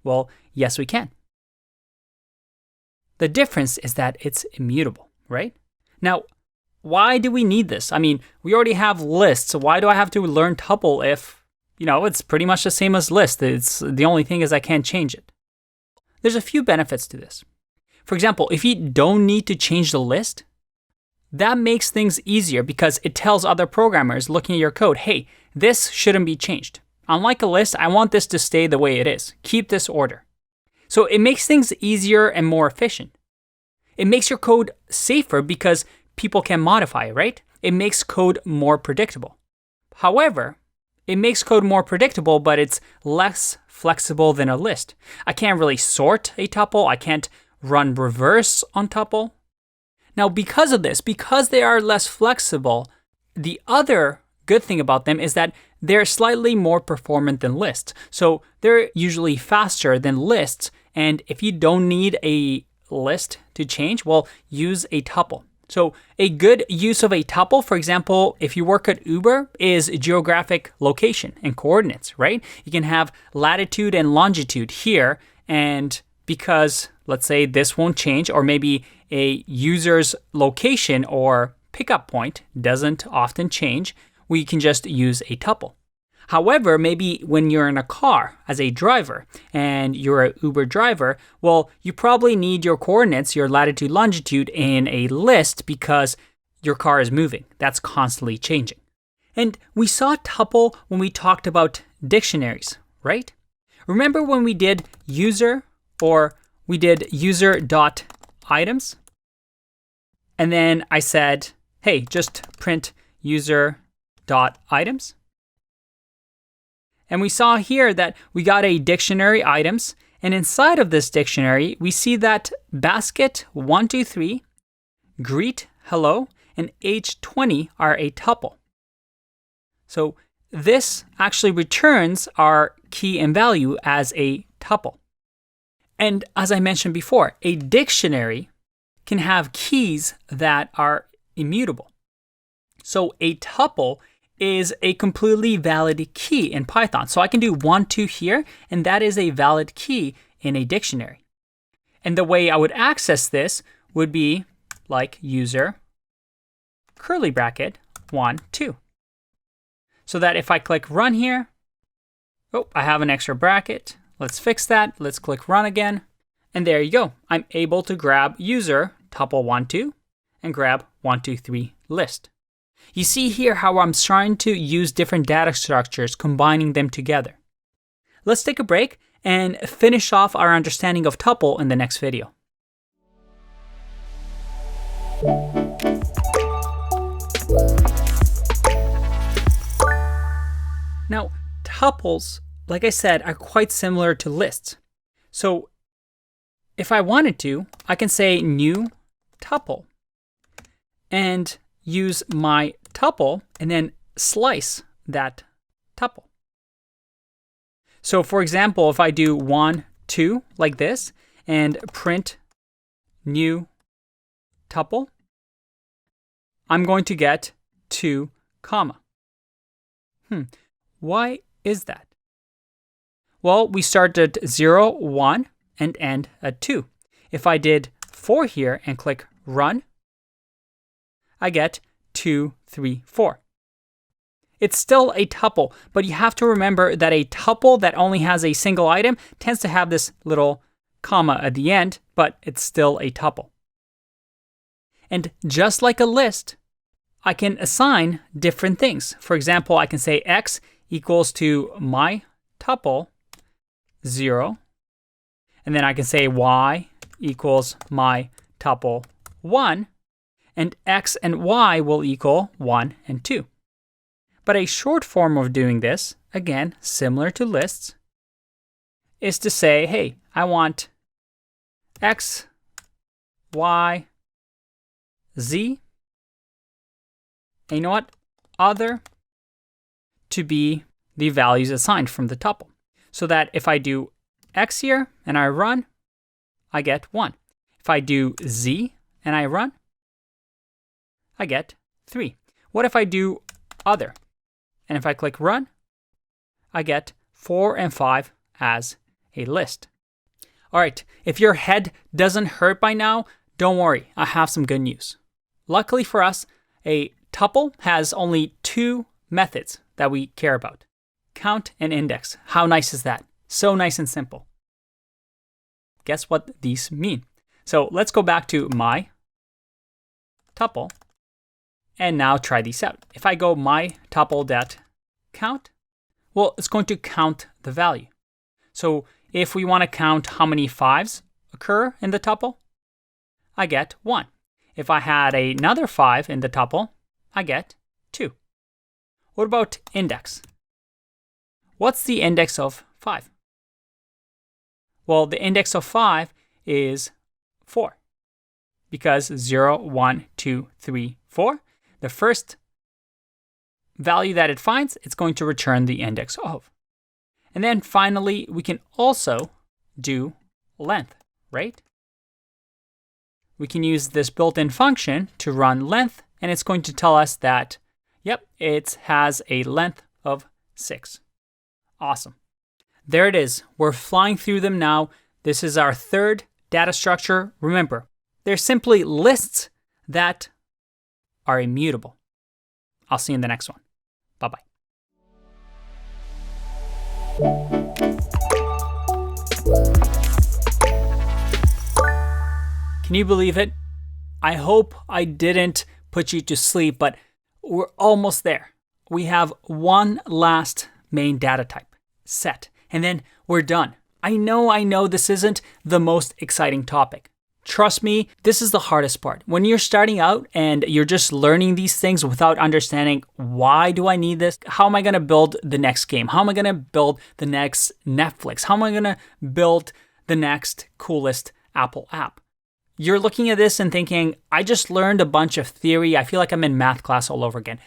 Well, yes, we can. The difference is that it's immutable, right? Now, why do we need this? I mean, we already have lists, so why do I have to learn tuple if, it's pretty much the same as list? It's the only thing is I can't change it. There's a few benefits to this. For example, if you don't need to change the list, that makes things easier because it tells other programmers looking at your code, hey, this shouldn't be changed. Unlike a list, I want this to stay the way it is. Keep this order. So it makes things easier and more efficient. It makes your code safer because people can modify it, right? It makes code more predictable. However, it makes code more predictable, but it's less flexible than a list. I can't really sort a tuple. I can't run reverse on tuple. Now, because of this, because they are less flexible, the other good thing about them is that they're slightly more performant than lists. So they're usually faster than lists. And if you don't need a list to change, well, use a tuple. So a good use of a tuple, for example, if you work at Uber, is geographic location and coordinates, right? You can have latitude and longitude here. And because, let's say, this won't change, or maybe a user's location or pickup point doesn't often change, we can just use a tuple. However, maybe when you're in a car as a driver and you're an Uber driver, well, you probably need your coordinates, your latitude, longitude in a list because your car is moving. That's constantly changing. And we saw tuple when we talked about dictionaries, right? Remember when we did user or we did user.items? And then I said, hey, just print user.items. And we saw here that we got a dictionary items. And inside of this dictionary, we see that basket 1, 2, 3, greet, hello, and age 20 are a tuple. So this actually returns our key and value as a tuple. And as I mentioned before, a dictionary can have keys that are immutable. So a tuple is a completely valid key in Python. So I can do 1, 2 here, and that is a valid key in a dictionary. And the way I would access this would be like user curly bracket 1, 2. So that if I click run here, oh, I have an extra bracket. Let's fix that. Let's click run again. And there you go. I'm able to grab user tuple 1, 2 and grab 1, 2, 3 list. You see here how I'm trying to use different data structures, combining them together. Let's take a break and finish off our understanding of tuple in the next video. Now, tuples, like I said, are quite similar to lists. So if I wanted to, I can say new tuple and use my tuple and then slice that tuple. So for example, if I do 1, 2 like this and print new tuple, I'm going to get 2, comma. Why is that? Well, we start at 0, 1 and end at 2. If I did 4 here and click run, I get 2, 3, 4. It's still a tuple, but you have to remember that a tuple that only has a single item tends to have this little comma at the end, but it's still a tuple. And just like a list, I can assign different things. For example, I can say x equals to my tuple 0, and then I can say y equals my tuple 1, and x and y will equal 1 and 2. But a short form of doing this, again, similar to lists, is to say, hey, I want x, y, z, and you know what? Other to be the values assigned from the tuple. So that if I do x here and I run, I get 1. If I do z and I run, I get 3. What if I do other? And if I click run, I get 4 and 5 as a list. All right, if your head doesn't hurt by now, don't worry, I have some good news. Luckily for us, a tuple has only 2 methods that we care about: count and index. How nice is that? So nice and simple. Guess what these mean? So let's go back to my tuple and now try these out. If I go my tuple.count, well, it's going to count the value. So if we want to count how many 5s occur in the tuple, I get 1. If I had another 5 in the tuple, I get 2. What about index? What's the index of 5? Well, the index of 5 is 4. Because 0, 1, 2, 3, 4, the first value that it finds, it's going to return the index of. And then finally, we can also do length, right? We can use this built-in function to run length, and it's going to tell us that, yep, it has a length of 6. Awesome. There it is. We're flying through them now. This is our third data structure. Remember, they're simply lists that are immutable. I'll see you in the next one. Bye-bye. Can you believe it? I hope I didn't put you to sleep, but we're almost there. We have one last main data type, set, and then we're done. I know this isn't the most exciting topic. Trust me, this is the hardest part. When you're starting out and you're just learning these things without understanding, why do I need this? How am I going to build the next game? How am I going to build the next Netflix? How am I going to build the next coolest Apple app? You're looking at this and thinking, I just learned a bunch of theory. I feel like I'm in math class all over again.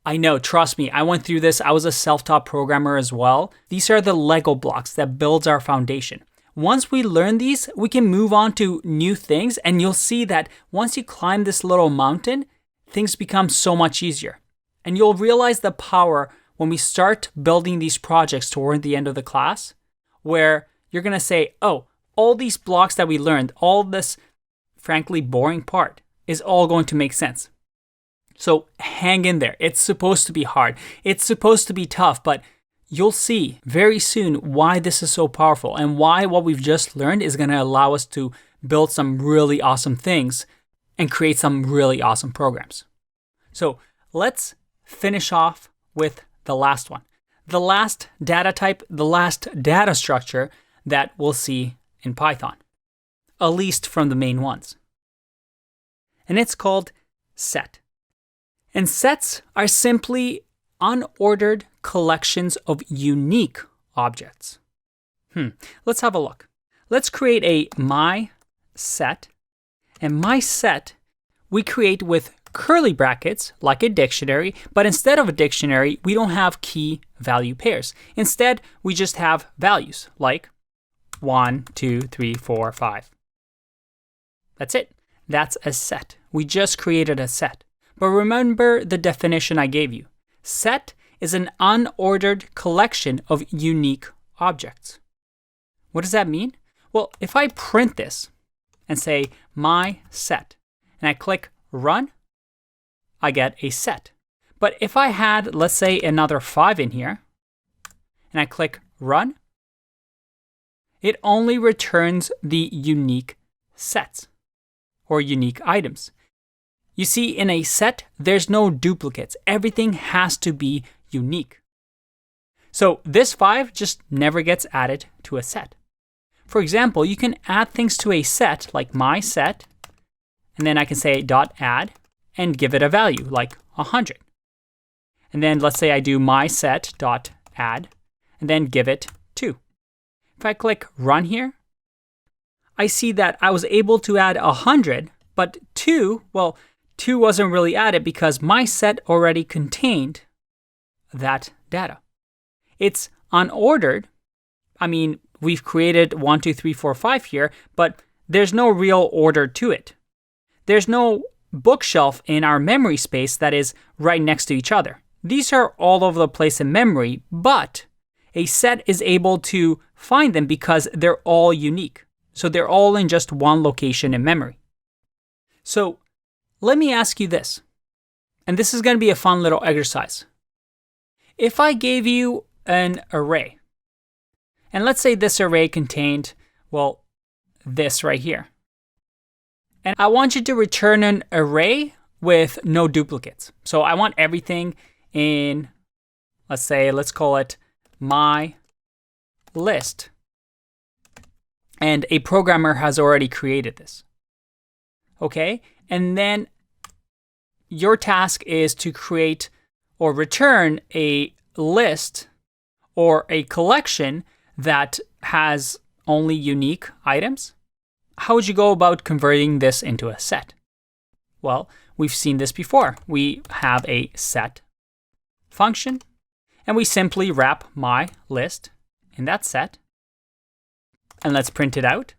I know, trust me, I went through this. I was a self-taught programmer as well. These are the Lego blocks that builds our foundation. once we learn these, we can move on to new things, and you'll see that once you climb this little mountain, things become so much easier. And you'll realize the power when we start building these projects toward the end of the class, where you're going to say, oh, all these blocks that we learned, all this frankly boring part is all going to make sense. So hang in there. It's supposed to be hard. It's supposed to be tough, but you'll see very soon why this is so powerful and why what we've just learned is going to allow us to build some really awesome things and create some really awesome programs. So let's finish off with the last one. The last data type, the last data structure that we'll see in Python, at least from the main ones. And it's called set. And sets are simply unordered collections of unique objects. Let's have a look. Let's create a my set. And my set we create with curly brackets like a dictionary, but instead of a dictionary, we don't have key value pairs. Instead, we just have values like 1, 2, 3, 4, 5. That's it. That's a set. We just created a set. But remember the definition I gave you. Set is an unordered collection of unique objects. What does that mean? Well, if I print this and say my set, and I click run, I get a set. But if I had, let's say, another 5 in here, and I click run, it only returns the unique sets or unique items. You see, in a set, there's no duplicates. Everything has to be unique. So this 5 just never gets added to a set. For example, you can add things to a set like my set, and then I can say .add and give it a value like 100. And then let's say I do my set.add and then give it 2. If I click run here, I see that I was able to add 100, but 2 wasn't really added because my set already contained that data. It's unordered. I mean, we've created 1, 2, 3, 4, 5 here, but there's no real order to it. There's no bookshelf in our memory space that is right next to each other. These are all over the place in memory, but a set is able to find them because they're all unique. So they're all in just one location in memory. So let me ask you this, and this is going to be a fun little exercise. If I gave you an array, and let's say this array contained, this right here. And I want you to return an array with no duplicates. So I want everything in, let's call it my list. And a programmer has already created this. Okay? And then your task is to create or return a list or a collection that has only unique items. How would you go about converting this into a set? Well, we've seen this before. We have a set function, and we simply wrap my list in that set. And let's print it out.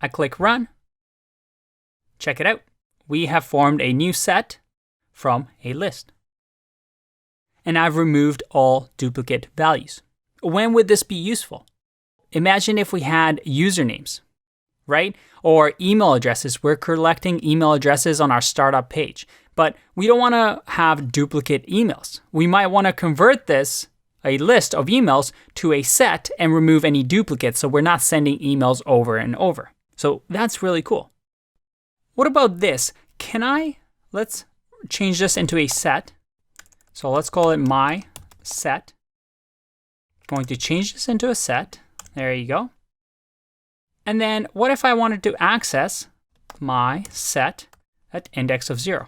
I click run. Check it out. We have formed a new set from a list. And I've removed all duplicate values. When would this be useful? Imagine if we had usernames, right? Or email addresses. We're collecting email addresses on our startup page, but we don't want to have duplicate emails. We might want to convert this, a list of emails, to a set and remove any duplicates so we're not sending emails over and over. So that's really cool. What about this? Let's change this into a set. So let's call it my set. Going to change this into a set. There you go. And then what if I wanted to access my set at index of 0?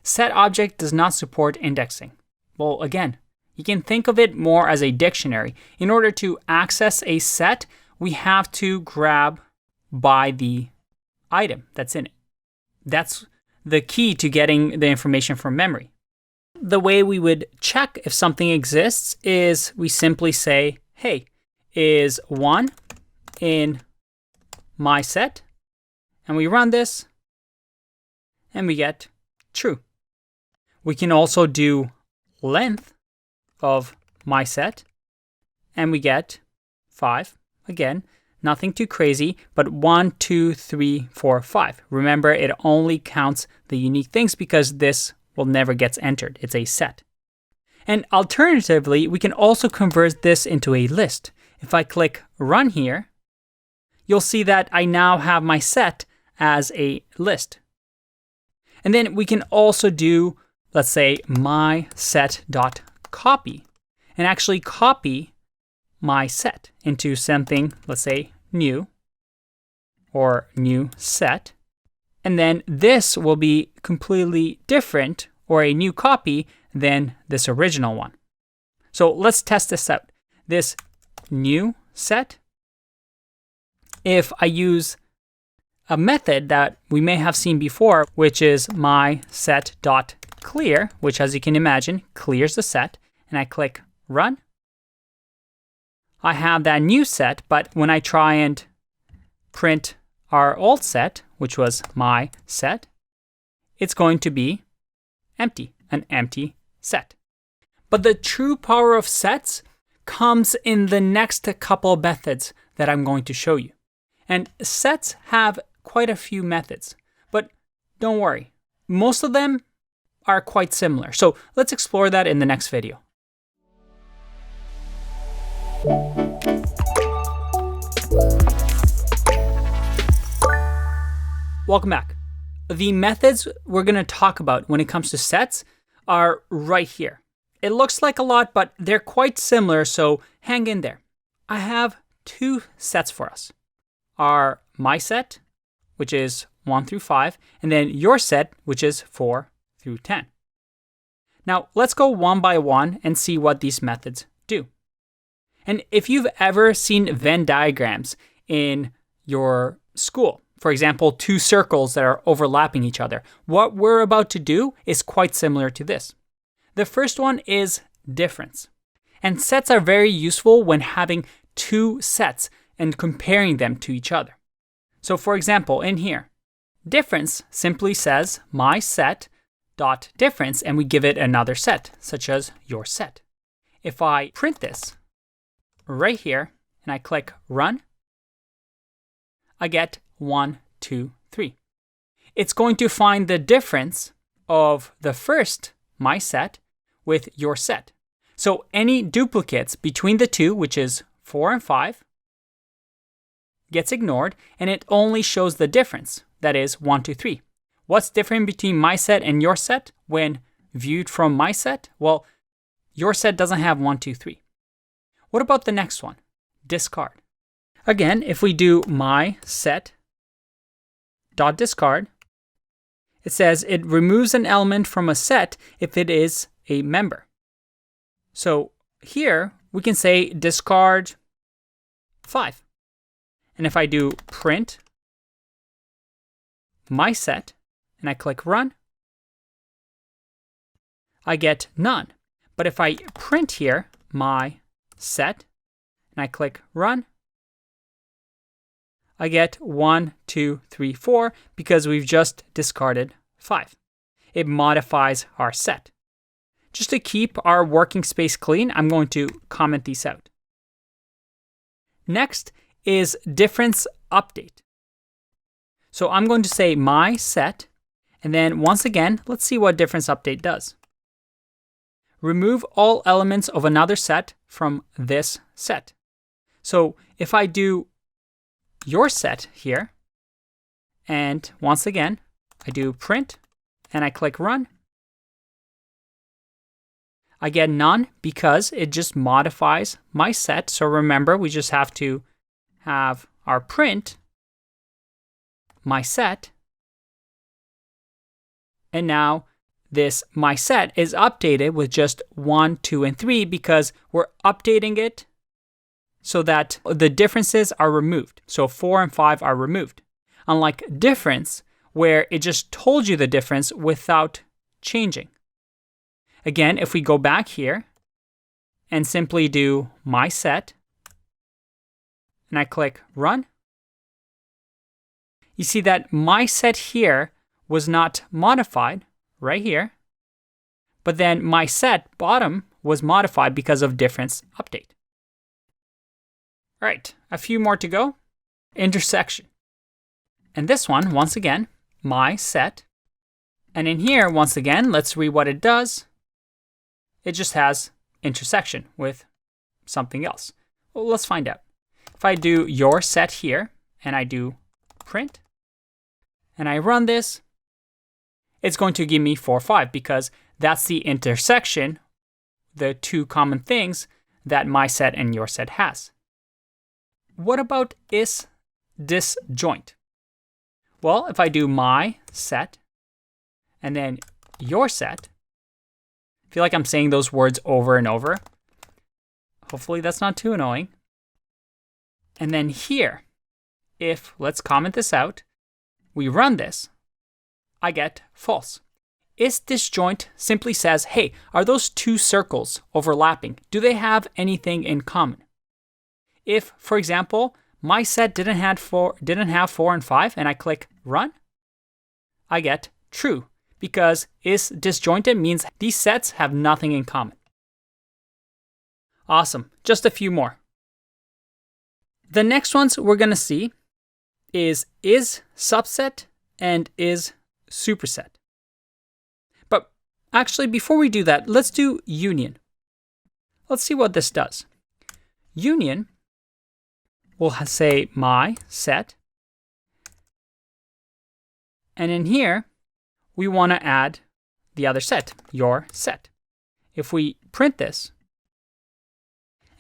Set object does not support indexing. Well, again, you can think of it more as a dictionary. In order to access a set, we have to grab by the item that's in it. That's the key to getting the information from memory. The way we would check if something exists is we simply say, hey, is 1 in my set, and we run this, and we get true. We can also do length of my set, and we get 5. Again, nothing too crazy, but 1, 2, 3, 4, 5. Remember, it only counts the unique things because this will never get entered. It's a set. And alternatively, we can also convert this into a list. If I click run here, you'll see that I now have my set as a list. And then we can also do, let's say, my set.copy, and actually copy my set into something, let's say, new, or new set. And then this will be completely different, or a new copy, than this original one. So let's test this out. This new set, if I use a method that we may have seen before, which is my set.clear, which, as you can imagine, clears the set, and I click run, I have that new set, but when I try and print our old set, which was my set, it's going to be empty, an empty set. But the true power of sets comes in the next couple methods that I'm going to show you. And sets have quite a few methods, but don't worry, most of them are quite similar. So let's explore that in the next video. Welcome back. The methods we're going to talk about when it comes to sets are right here. It looks like a lot, but they're quite similar, so hang in there. I have 2 sets for us. Our my set, which is 1 through 5, and then your set, which is 4 through 10. Now, let's go one by one and see what these methods do. And if you've ever seen Venn diagrams in your school, for example, 2 circles that are overlapping each other, what we're about to do is quite similar to this. The first one is difference. And sets are very useful when having 2 sets and comparing them to each other. So for example, in here, difference simply says my set dot difference, and we give it another set, such as your set. If I print this right here and I click run, I get 1, 2, 3. It's going to find the difference of the first my set with your set. So any duplicates between the 2, which is 4 and 5, gets ignored, and it only shows the difference, that is 1, 2, 3. What's different between my set and your set when viewed from my set? Well, your set doesn't have 1, 2, 3. What about the next one? Discard. Again, if we do my set dot discard, it says it removes an element from a set if it is a member. So here we can say discard 5. And if I do print my set and I click run, I get none. But if I print here my set and I click run, I get 1, 2, 3, 4 because we've just discarded 5. It modifies our set. Just to keep our working space clean, I'm going to comment these out. Next is difference update. So I'm going to say my set, and then once again, let's see what difference update does. Remove all elements of another set from this set. So if I do your set here, and once again, I do print, and I click run, I get none because it just modifies my set. So remember, we just have to have our print my set, and now this my set is updated with just 1, 2, and 3 because we're updating it so that the differences are removed. So 4 and 5 are removed. Unlike difference, where it just told you the difference without changing. Again, if we go back here and simply do my set and I click run, you see that my set here was not modified right here, but then my set bottom was modified because of difference update. All right, a few more to go. Intersection. And this one, once again, my set. And in here, once again, let's read what it does. It just has intersection with something else. Well, let's find out. If I do your set here, and I do print, and I run this, it's going to give me 4, 5, because that's the intersection, the two common things that my set and your set has. What about is disjoint? Well, if I do my set and then your set, I feel like I'm saying those words over and over. Hopefully that's not too annoying. And then here, if, let's comment this out, we run this, I get false. Is disjoint simply says, hey, are those two circles overlapping? Do they have anything in common? If, for example, my set didn't have 4 and 5, and I click run, I get true, because is disjointed means these sets have nothing in common. Awesome, just a few more. The next ones we're going to see is subset and is superset. But actually, before we do that, let's do union. Let's see what this does. Union will say my set. And in here, we want to add the other set, your set. If we print this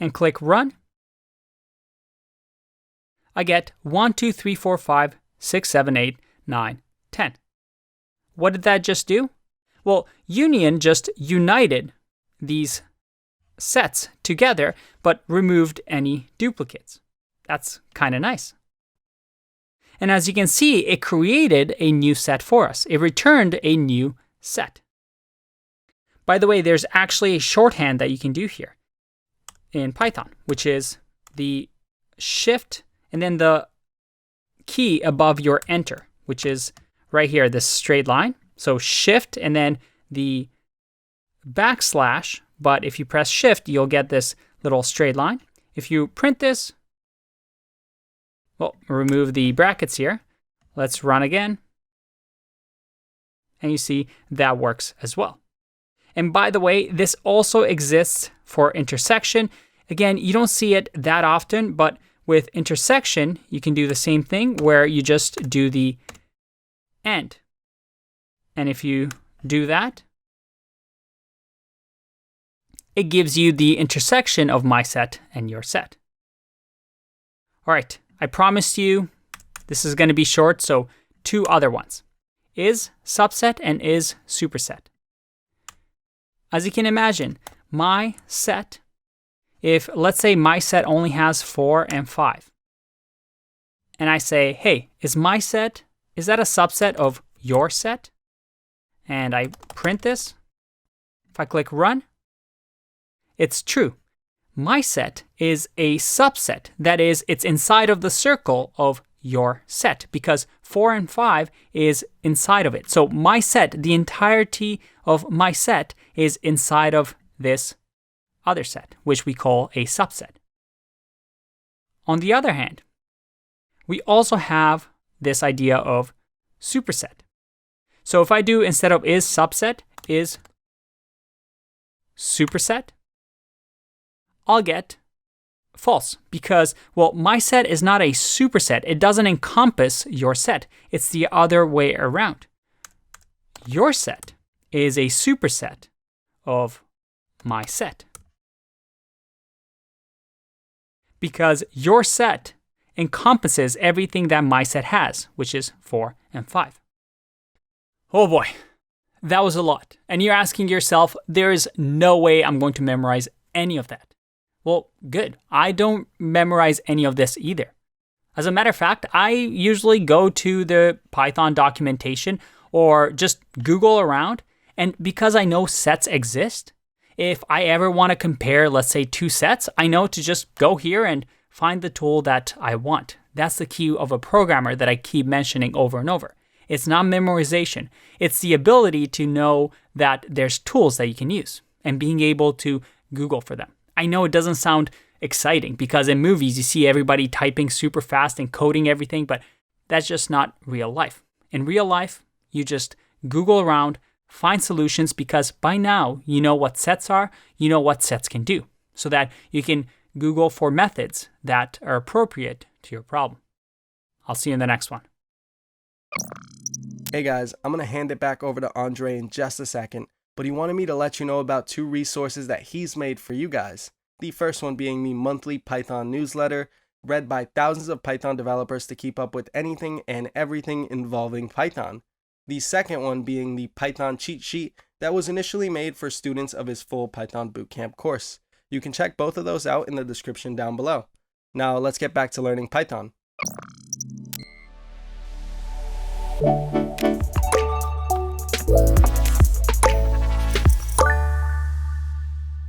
and click run, I get 1, 2, 3, 4, 5, 6, 7, 8, 9, 10. What did that just do? Well, union just united these sets together, but removed any duplicates. That's kind of nice. And as you can see, it created a new set for us. It returned a new set. By the way, there's actually a shorthand that you can do here in Python, which is the shift and then the key above your enter, which is right here, this straight line. So shift and then the backslash, but if you press shift, you'll get this little straight line. If you print this, well, remove the brackets here. Let's run again. And you see that works as well. And by the way, this also exists for intersection. Again, you don't see it that often, but with intersection, you can do the same thing where you just do the end. And if you do that, it gives you the intersection of my set and your set. All right, I promised you this is going to be short, so 2 other ones. Is subset and is superset. As you can imagine, my set, if let's say my set only has 4 and 5, and I say, hey, is my set, is that a subset of your set? And I print this. If I click run, it's true. My set is a subset. That is, it's inside of the circle of your set because 4 and 5 is inside of it. So my set, the entirety of my set is inside of this other set, which we call a subset. On the other hand, we also have this idea of superset. So if I do, instead of is subset, is superset, I'll get false because, well, my set is not a superset. It doesn't encompass your set. It's the other way around. Your set is a superset of my set. Because your set encompasses everything that my set has, which is 4 and 5. Oh boy, that was a lot. And you're asking yourself, there is no way I'm going to memorize any of that. Well, good. I don't memorize any of this either. As a matter of fact, I usually go to the Python documentation or just Google around. And because I know sets exist, if I ever want to compare, let's say, 2 sets, I know to just go here and find the tool that I want. That's the key of a programmer that I keep mentioning over and over. It's not memorization. It's the ability to know that there's tools that you can use and being able to Google for them. I know it doesn't sound exciting because in movies you see everybody typing super fast and coding everything, but that's just not real life. In real life, you just Google around, find solutions because by now you know what sets are, you know what sets can do, so that you can Google for methods that are appropriate to your problem. I'll see you in the next one. Hey guys, I'm going to hand it back over to Andrei in just a second, but he wanted me to let you know about 2 resources that he's made for you guys. The first one being the monthly Python newsletter, read by thousands of Python developers to keep up with anything and everything involving Python. The second one being the Python cheat sheet that was initially made for students of his full Python Bootcamp course. You can check both of those out in the description down below. Now let's get back to learning Python.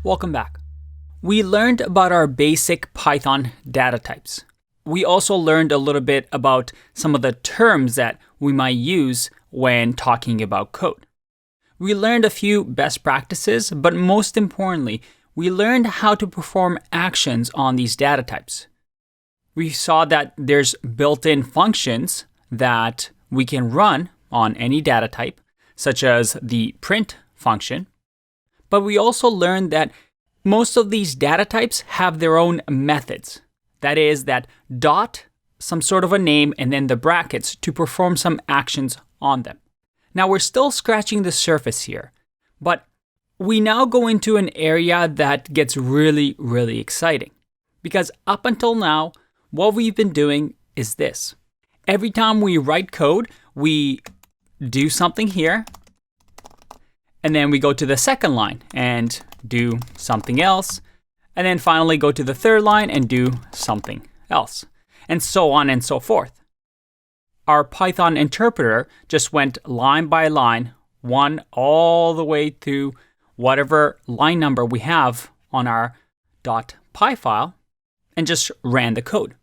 Welcome back. We learned about our basic Python data types. We also learned a little bit about some of the terms that we might use when talking about code. We learned a few best practices, but most importantly, we learned how to perform actions on these data types. We saw that there's built-in functions that we can run on any data type, such as the print function. But we also learned that most of these data types have their own methods. That is, that dot some sort of a name and then the brackets to perform some actions on them. Now we're still scratching the surface here, but we now go into an area that gets really, really exciting. Because up until now, what we've been doing is this. Every time we write code, we do something here, and then we go to the second line and do something else, and then finally go to the third line and do something else, and so on and so forth. Our Python interpreter just went line by line, one all the way to whatever line number we have on our .py file, and just ran the code.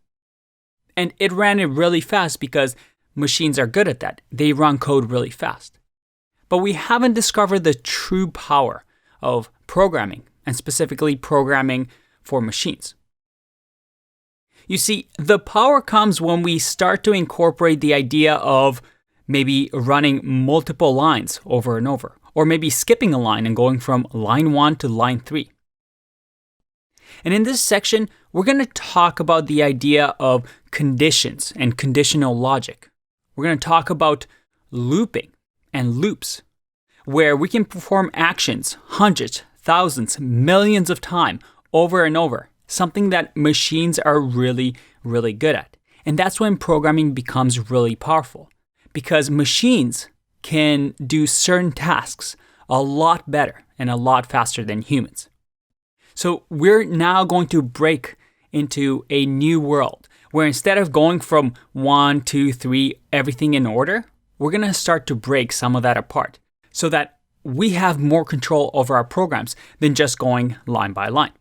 And it ran it really fast because machines are good at that. They run code really fast. But we haven't discovered the true power of programming, and specifically programming for machines. You see, the power comes when we start to incorporate the idea of maybe running multiple lines over and over, or maybe skipping a line and going from line 1 to line 3. And in this section, we're going to talk about the idea of conditions and conditional logic. We're going to talk about looping and loops, where we can perform actions hundreds, thousands, millions of times over and over, something that machines are really, really good at. And that's when programming becomes really powerful, because machines can do certain tasks a lot better and a lot faster than humans. So we're now going to break into a new world where instead of going from 1, 2, 3, everything in order, we're going to start to break some of that apart so that we have more control over our programs than just going line by line.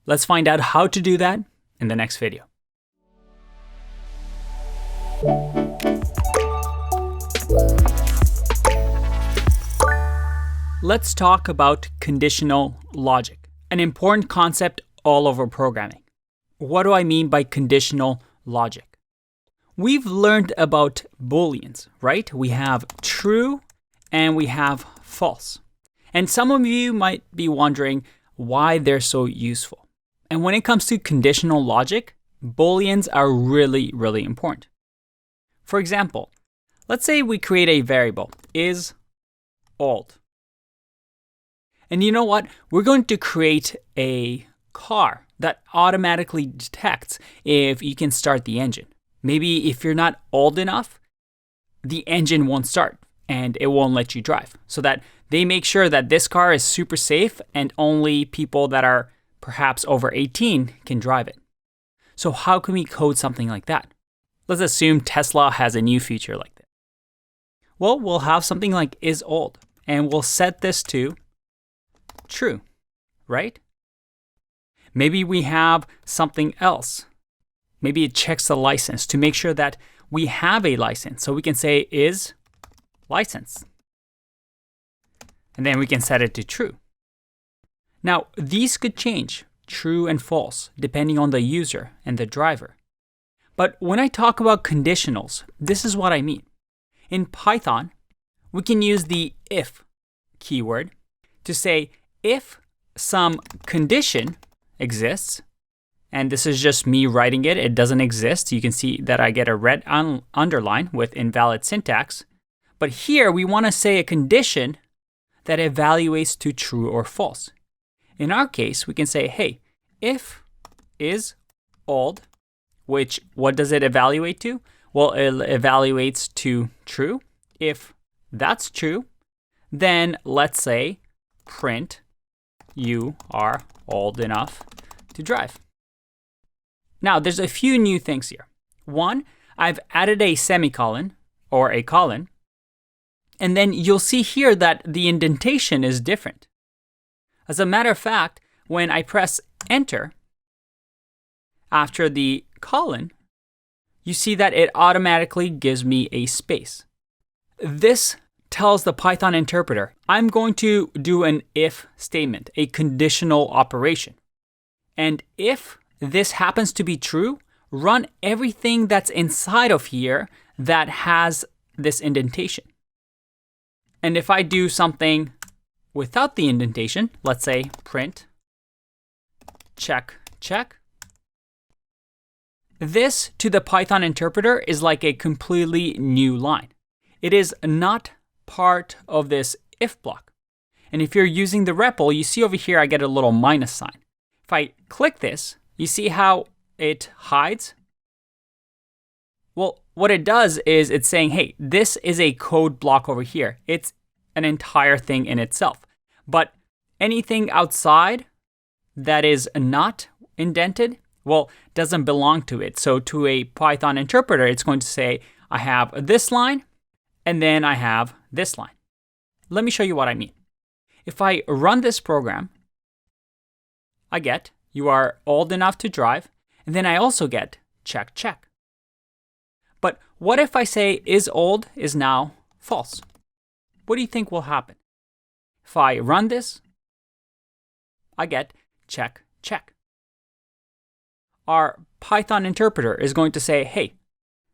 Let's find out how to do that in the next video. Let's talk about conditional logic, an important concept all over programming. What do I mean by conditional logic? We've learned about Booleans, right? We have true and we have false. And some of you might be wondering why they're so useful. And when it comes to conditional logic, Booleans are really, really important. For example, let's say we create a variable, is old. And you know what? We're going to create a car that automatically detects if you can start the engine. Maybe if you're not old enough, the engine won't start and it won't let you drive. So that they make sure that this car is super safe and only people that are perhaps over 18 can drive it. So how can we code something like that? Let's assume Tesla has a new feature like that. Well, we'll have something like is old, and we'll set this to true, right? Maybe we have something else maybe it checks the license to make sure that we have a license. So we can say is license. And then we can set it to true. Now, these could change, true and false, depending on the user and the driver. But when I talk about conditionals, this is what I mean. In Python, we can use the if keyword to say if some condition exists, and this is just me writing it, it doesn't exist. You can see that I get a red underline with invalid syntax. But here we want to say a condition that evaluates to true or false. In our case, we can say, hey, if is old, which what does it evaluate to? Well, it evaluates to true. If that's true, then let's say print you are old enough to drive. Now, there's a few new things here. One, I've added a semicolon or a colon, and then you'll see here that the indentation is different. As a matter of fact, when I press enter after the colon, you see that it automatically gives me a space. This tells the Python interpreter, I'm going to do an if statement, a conditional operation. And if this happens to be true, run everything that's inside of here that has this indentation. And if I do something without the indentation, let's say print check, check, this to the Python interpreter is like a completely new line. It is not part of this if block. And if you're using the REPL, you see over here I get a little minus sign. If I click this, you see how it hides? Well, what it does is it's saying, hey, this is a code block over here. It's an entire thing in itself. But anything outside that is not indented, well, doesn't belong to it. So to a Python interpreter, it's going to say, I have this line, and then I have this line. Let me show you what I mean. If I run this program, I get, you are old enough to drive, and then I also get check, check. But what if I say is old is now false? What do you think will happen? If I run this, I get check, check. Our Python interpreter is going to say, hey,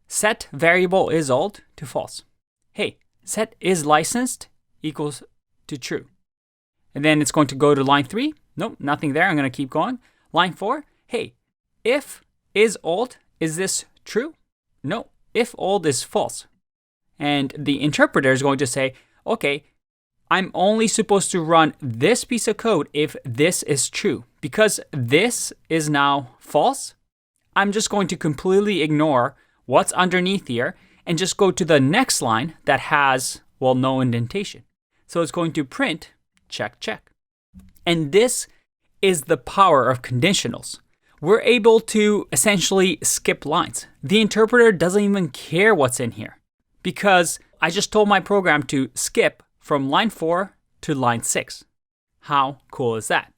set variable is old to false. Hey, set is licensed equals to true. And then it's going to go to line 3. Nope, nothing there. I'm going to keep going. Line 4, hey, if is old, is this true? No, if old is false. And the interpreter is going to say, okay, I'm only supposed to run this piece of code if this is true. Because this is now false, I'm just going to completely ignore what's underneath here and just go to the next line that has, well, no indentation. So it's going to print check, check. And this is the power of conditionals. We're able to essentially skip lines. The interpreter doesn't even care what's in here because I just told my program to skip from line 4 to line 6. How cool is that?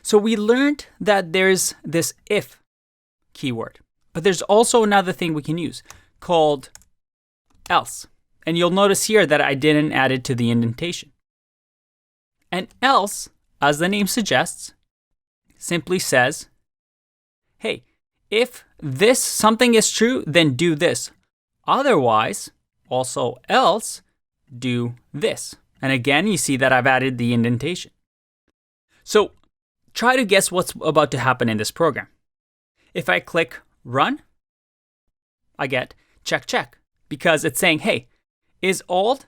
So we learned that there's this if keyword, but there's also another thing we can use called else. And you'll notice here that I didn't add it to the indentation. And else, as the name suggests, simply says, hey, if this something is true, then do this. Otherwise, also else, do this. And again, you see that I've added the indentation. So try to guess what's about to happen in this program. If I click run, I get check, check, because it's saying, hey, is old,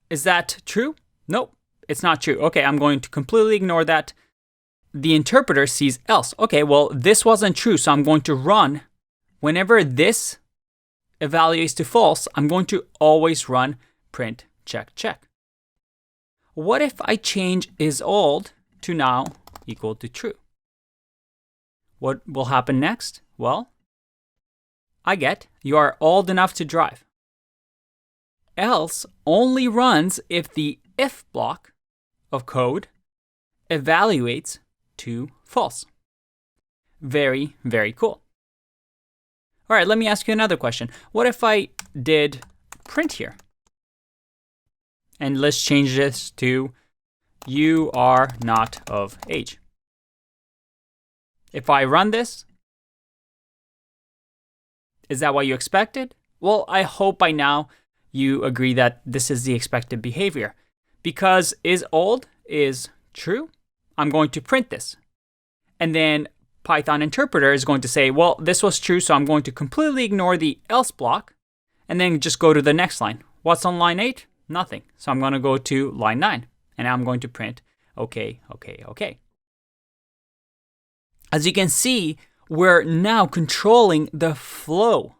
is that true? Nope, it's not true. Okay, I'm going to completely ignore that. The interpreter sees else. Okay, well, this wasn't true, so I'm going to run. Whenever this evaluates to false, I'm going to always run print check, check. What if I change is old to now equal to true? What will happen next? Well, I get you are old enough to drive. Else only runs if the if block of code evaluates to false. Very, very cool. All right, let me ask you another question. What if I did print here? And let's change this to you are not of age. If I run this, is that what you expected? Well, I hope by now you agree that this is the expected behavior. Because is old is true, I'm going to print this. And then Python interpreter is going to say, well, this was true, so I'm going to completely ignore the else block and then just go to the next line. What's on line 8? Nothing. So I'm going to go to line 9 and I'm going to print okay, okay, okay. As you can see, we're now controlling the flow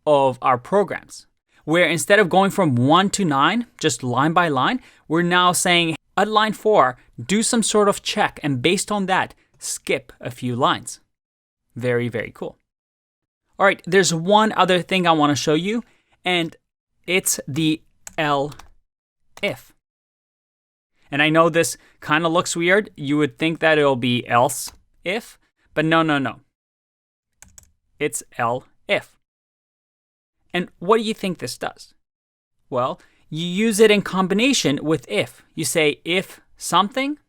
of our programs, where instead of going from 1 to 9, just line by line, we're now saying at line 4, do some sort of check, and based on that, skip a few lines. Very, very cool. All right, there's one other thing I want to show you, and it's the if. And I know this kind of looks weird. You would think that it'll be else if, but no. It's if. And what do you think this does? Well, you use it in combination with if. You say if something,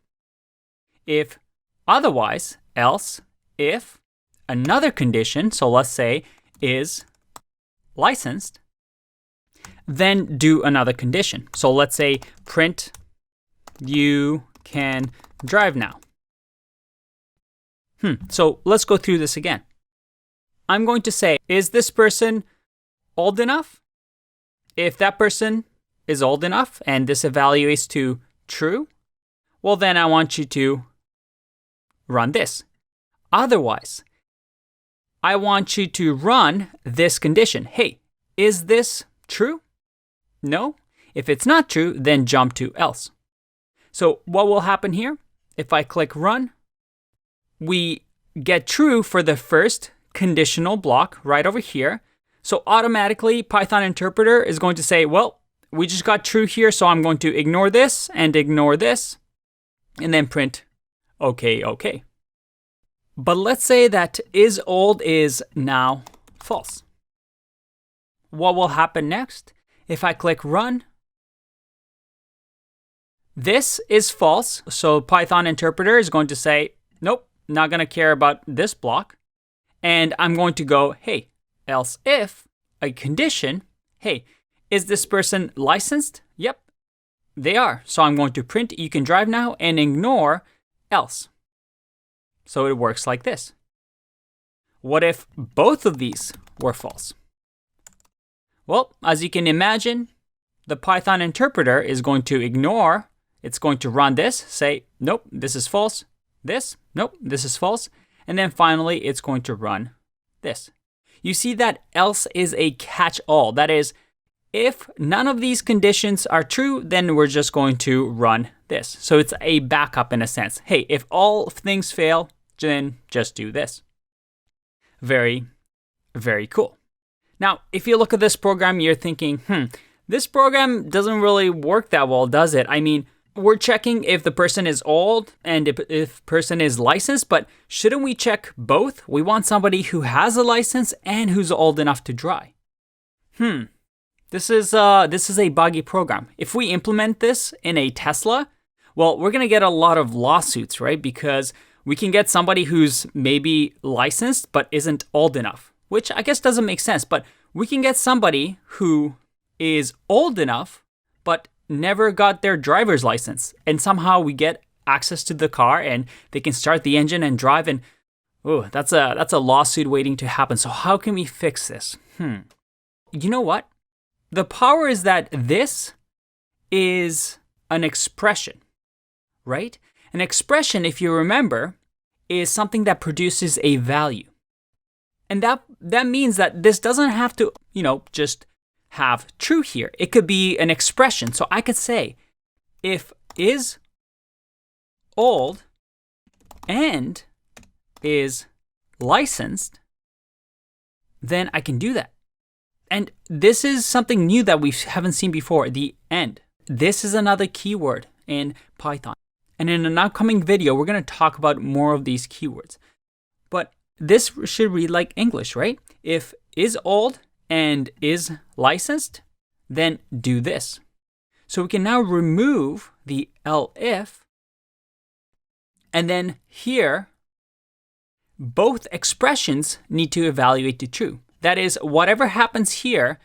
if otherwise, else, if another condition, so let's say is licensed, then do another condition. So let's say print you can drive now. So let's go through this again. I'm going to say, is this person old enough? If that person is old enough and this evaluates to true, well then I want you to run this. Otherwise, I want you to run this condition. Hey, is this true? No. If it's not true, then jump to else. So what will happen here? If I click run, we get true for the first conditional block right over here. So automatically Python interpreter is going to say, well, we just got true here, so I'm going to ignore this and then print okay, okay. But let's say that is old is now false. What will happen next? If I click run, this is false, so Python interpreter is going to say, nope, not going to care about this block. And I'm going to go, hey, else if a condition, hey, is this person licensed? Yep, they are. So I'm going to print you can drive now and ignore else. So it works like this. What if both of these were false? Well, as you can imagine, the Python interpreter is going to ignore, it's going to run this, say, nope, this is false. This, nope, this is false. And then finally, it's going to run this. You see that else is a catch-all. That is, if none of these conditions are true, then we're just going to run this. So it's a backup in a sense. Hey, if all things fail, then just do this. Very, very cool. Now, if you look at this program, you're thinking, this program doesn't really work that well, does it? I mean, we're checking if the person is old and if person is licensed, but shouldn't we check both? We want somebody who has a license and who's old enough to drive. This is a buggy program. If we implement this in a Tesla, well, we're going to get a lot of lawsuits, right? Because we can get somebody who's maybe licensed but isn't old enough, which I guess doesn't make sense. But we can get somebody who is old enough but never got their driver's license, and somehow we get access to the car and they can start the engine and drive, and that's a lawsuit waiting to happen. So how can we fix this? You know what? The power is that this is an expression, right? An expression, if you remember, is something that produces a value. And that means that this doesn't have to, just have true here. It could be an expression. So I could say, if is old and is licensed, then I can do that. And this is something new that we haven't seen before, the end. This is another keyword in Python. And in an upcoming video, we're going to talk about more of these keywords. But this should read like English, right? If is old and is licensed, then do this. So we can now remove the elif, and then here, both expressions need to evaluate to true. That is, whatever happens here,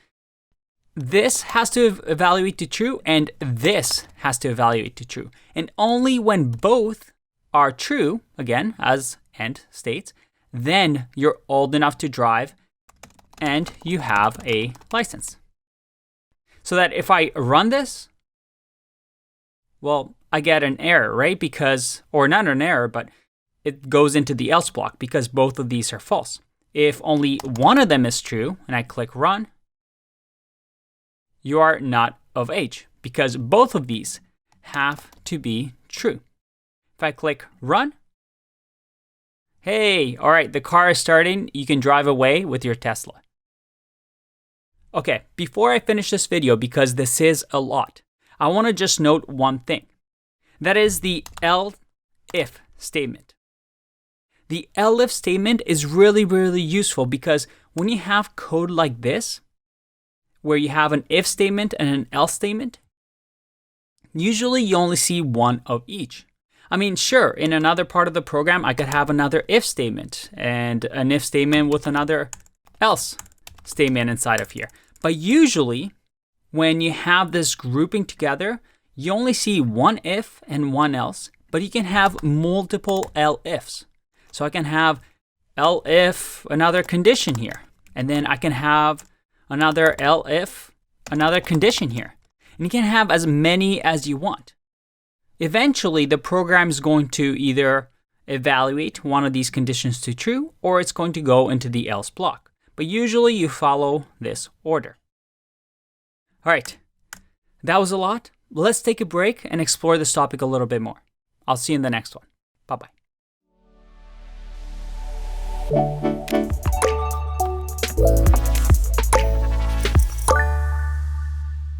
this has to evaluate to true, and this has to evaluate to true. And only when both are true, again, as end states, then you're old enough to drive and you have a license. So that if I run this, well, I get an error, right? Because, or not an error, but it goes into the else block because both of these are false. If only one of them is true and I click run, you are not of age because both of these have to be true. If I click run, hey, all right, the car is starting. You can drive away with your Tesla. Okay, before I finish this video, because this is a lot, I want to just note one thing. That is the elif statement. The elif statement is really, really useful because when you have code like this, where you have an if statement and an else statement, usually you only see one of each. I mean, sure, in another part of the program, I could have another if statement and an if statement with another else statement inside of here. But usually, when you have this grouping together, you only see one if and one else, but you can have multiple elifs. So I can have elif another condition here, and then I can have another elif another condition here. And you can have as many as you want. Eventually, the program is going to either evaluate one of these conditions to true, or it's going to go into the else block. But usually you follow this order. All right, that was a lot. Let's take a break and explore this topic a little bit more. I'll see you in the next one. Bye-bye.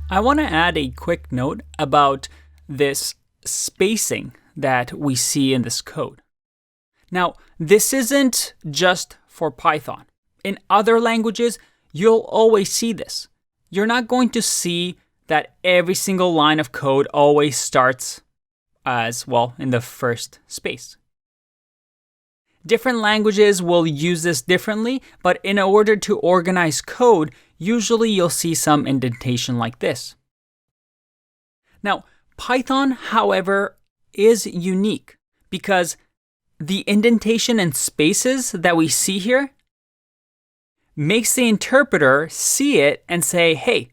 I want to add a quick note about this spacing that we see in this code. Now, this isn't just for Python. In other languages, you'll always see this. You're not going to see that every single line of code always starts as, well, in the first space. Different languages will use this differently, but in order to organize code, usually you'll see some indentation like this. Now, Python, however, is unique because the indentation and spaces that we see here makes the interpreter see it and say, hey,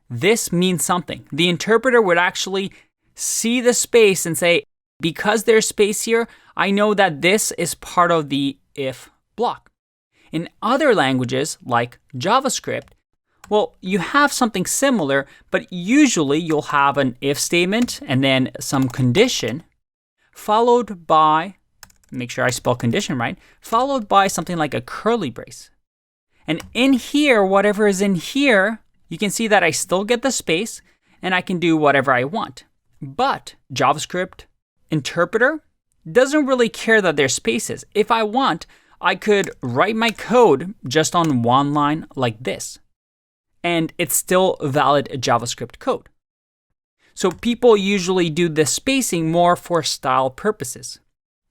this means something. The interpreter would actually see the space and say, because there's space here, I know that this is part of the if block. In other languages, like JavaScript, well, you have something similar, but usually you'll have an if statement and then some condition, followed by, make sure I spell condition right, followed by something like a curly brace. And in here, whatever is in here, you can see that I still get the space and I can do whatever I want. But JavaScript interpreter doesn't really care that there's spaces. If I want, I could write my code just on one line like this. And it's still valid JavaScript code. So people usually do the spacing more for style purposes.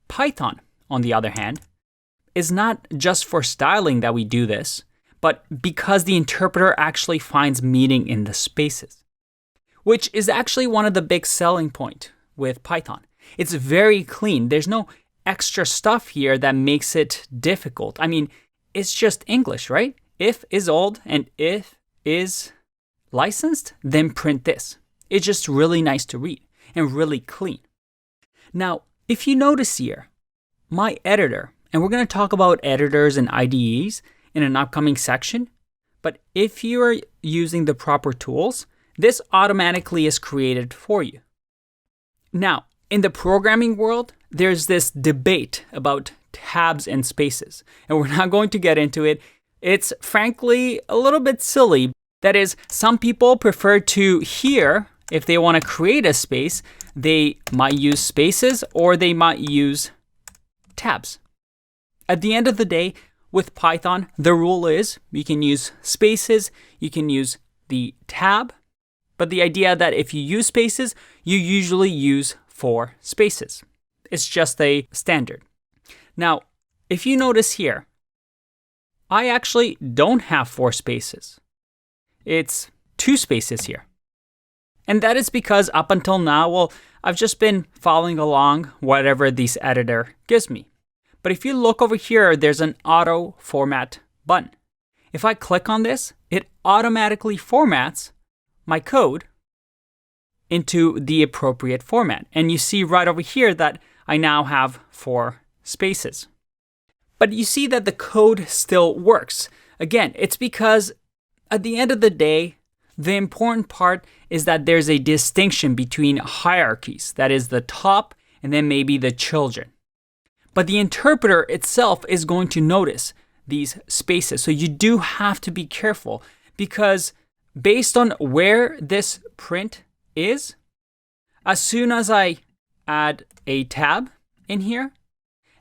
Python, on the other hand, is not just for styling that we do this, but because the interpreter actually finds meaning in the spaces, which is actually one of the big selling points with Python. It's very clean. There's no extra stuff here that makes it difficult. I mean, it's just English, right? If is old and if is licensed, then print this. It's just really nice to read and really clean. Now, if you notice here, my editor, and we're going to talk about editors and IDEs in an upcoming section, but if you are using the proper tools, this automatically is created for you. Now, in the programming world, there's this debate about tabs and spaces, and we're not going to get into it. It's frankly a little bit silly. That is, some people prefer to here, if they want to create a space, they might use spaces or they might use tabs. At the end of the day, with Python, the rule is you can use spaces, you can use the tab, but the idea that if you use spaces, you usually use 4 spaces. It's just a standard. Now, if you notice here, I actually don't have 4 spaces. It's 2 spaces here. And that is because up until now, well, I've just been following along whatever this editor gives me. But if you look over here, there's an auto format button. If I click on this, it automatically formats my code into the appropriate format. And you see right over here that I now have 4 spaces. But you see that the code still works. Again, it's because at the end of the day, the important part is that there's a distinction between hierarchies, that is the top and then maybe the children. But the interpreter itself is going to notice these spaces. So you do have to be careful because based on where this print is, as soon as I add a tab in here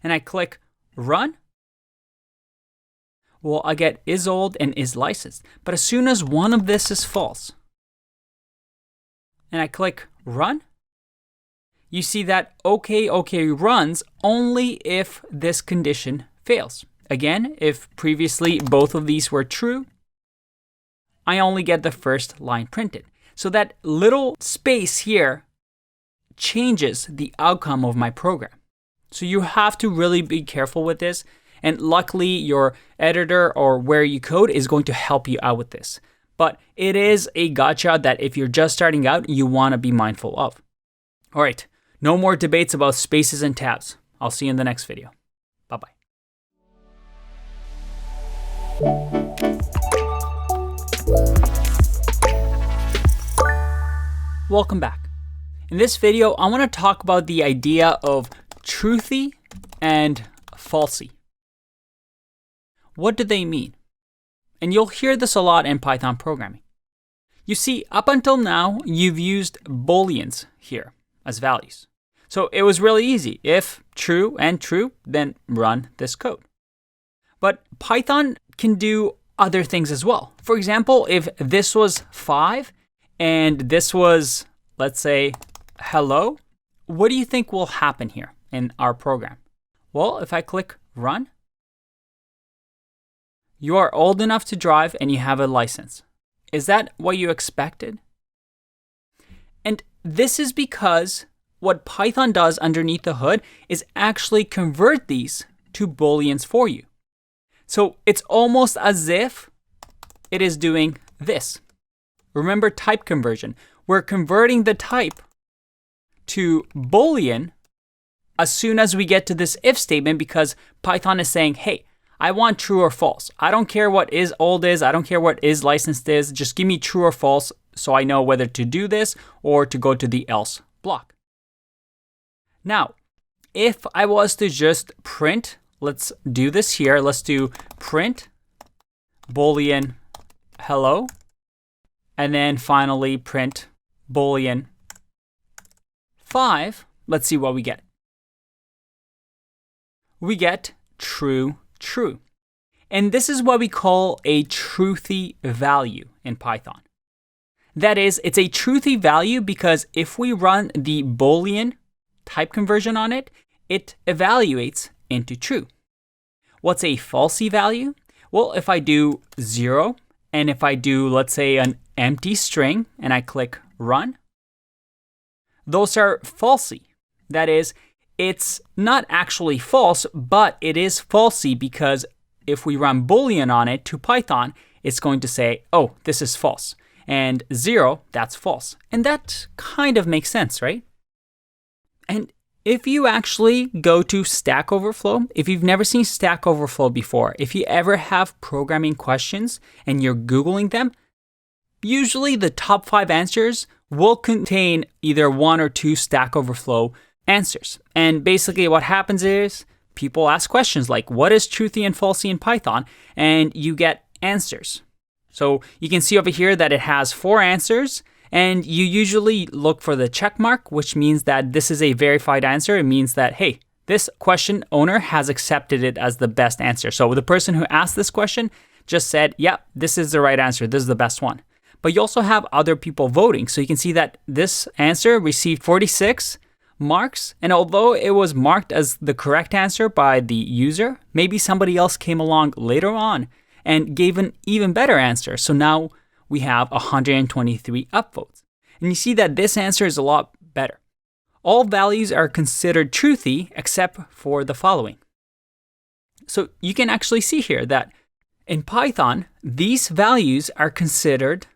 and I click run, well, I get is old and is licensed. But as soon as one of this is false and I click run, you see that OK runs only if this condition fails. Again, if previously both of these were true, I only get the first line printed. So that little space here changes the outcome of my program. So you have to really be careful with this. And luckily, your editor or where you code is going to help you out with this. But it is a gotcha that if you're just starting out, you want to be mindful of. All right. No more debates about spaces and tabs. I'll see you in the next video. Bye-bye. Welcome back. In this video, I want to talk about the idea of truthy and falsy. What do they mean? And you'll hear this a lot in Python programming. You see, up until now, you've used Booleans here as values. So it was really easy. If true and true, then run this code. But Python can do other things as well. For example, if this was 5 and this was, let's say, hello, what do you think will happen here in our program? Well, if I click run, you are old enough to drive and you have a license. Is that what you expected? And this is because what Python does underneath the hood is actually convert these to Booleans for you. So it's almost as if it is doing this. Remember type conversion. We're converting the type to Boolean as soon as we get to this if statement because Python is saying, hey, I want true or false. I don't care what is old is. I don't care what is licensed is. Just give me true or false so I know whether to do this or to go to the else block. Now, if I was to just print, let's do this here. Let's do print Boolean hello, and then finally print Boolean 5. Let's see what we get. We get true, true. And this is what we call a truthy value in Python. That is, it's a truthy value because if we run the Boolean type conversion on it, it evaluates into true. What's a falsy value? Well, if I do 0, and if I do, let's say, an empty string, and I click run, those are falsy. That is, it's not actually false, but it is falsy because if we run Boolean on it to Python, it's going to say, oh, this is false. And 0, that's false. And that kind of makes sense, right? And if you actually go to Stack Overflow, if you've never seen Stack Overflow before, if you ever have programming questions and you're Googling them, usually the top 5 answers will contain either 1 or 2 Stack Overflow answers. And basically what happens is people ask questions like, what is truthy and falsy in Python? And you get answers. So you can see over here that it has 4 answers. And you usually look for the check mark, which means that this is a verified answer. It means that, hey, this question owner has accepted it as the best answer. So the person who asked this question just said, yep, this is the right answer. This is the best one. But you also have other people voting. So you can see that this answer received 46 marks. And although it was marked as the correct answer by the user, maybe somebody else came along later on and gave an even better answer. So now we have 123 upvotes. And you see that this answer is a lot better. All values are considered truthy except for the following. So you can actually see here that in Python, these values are considered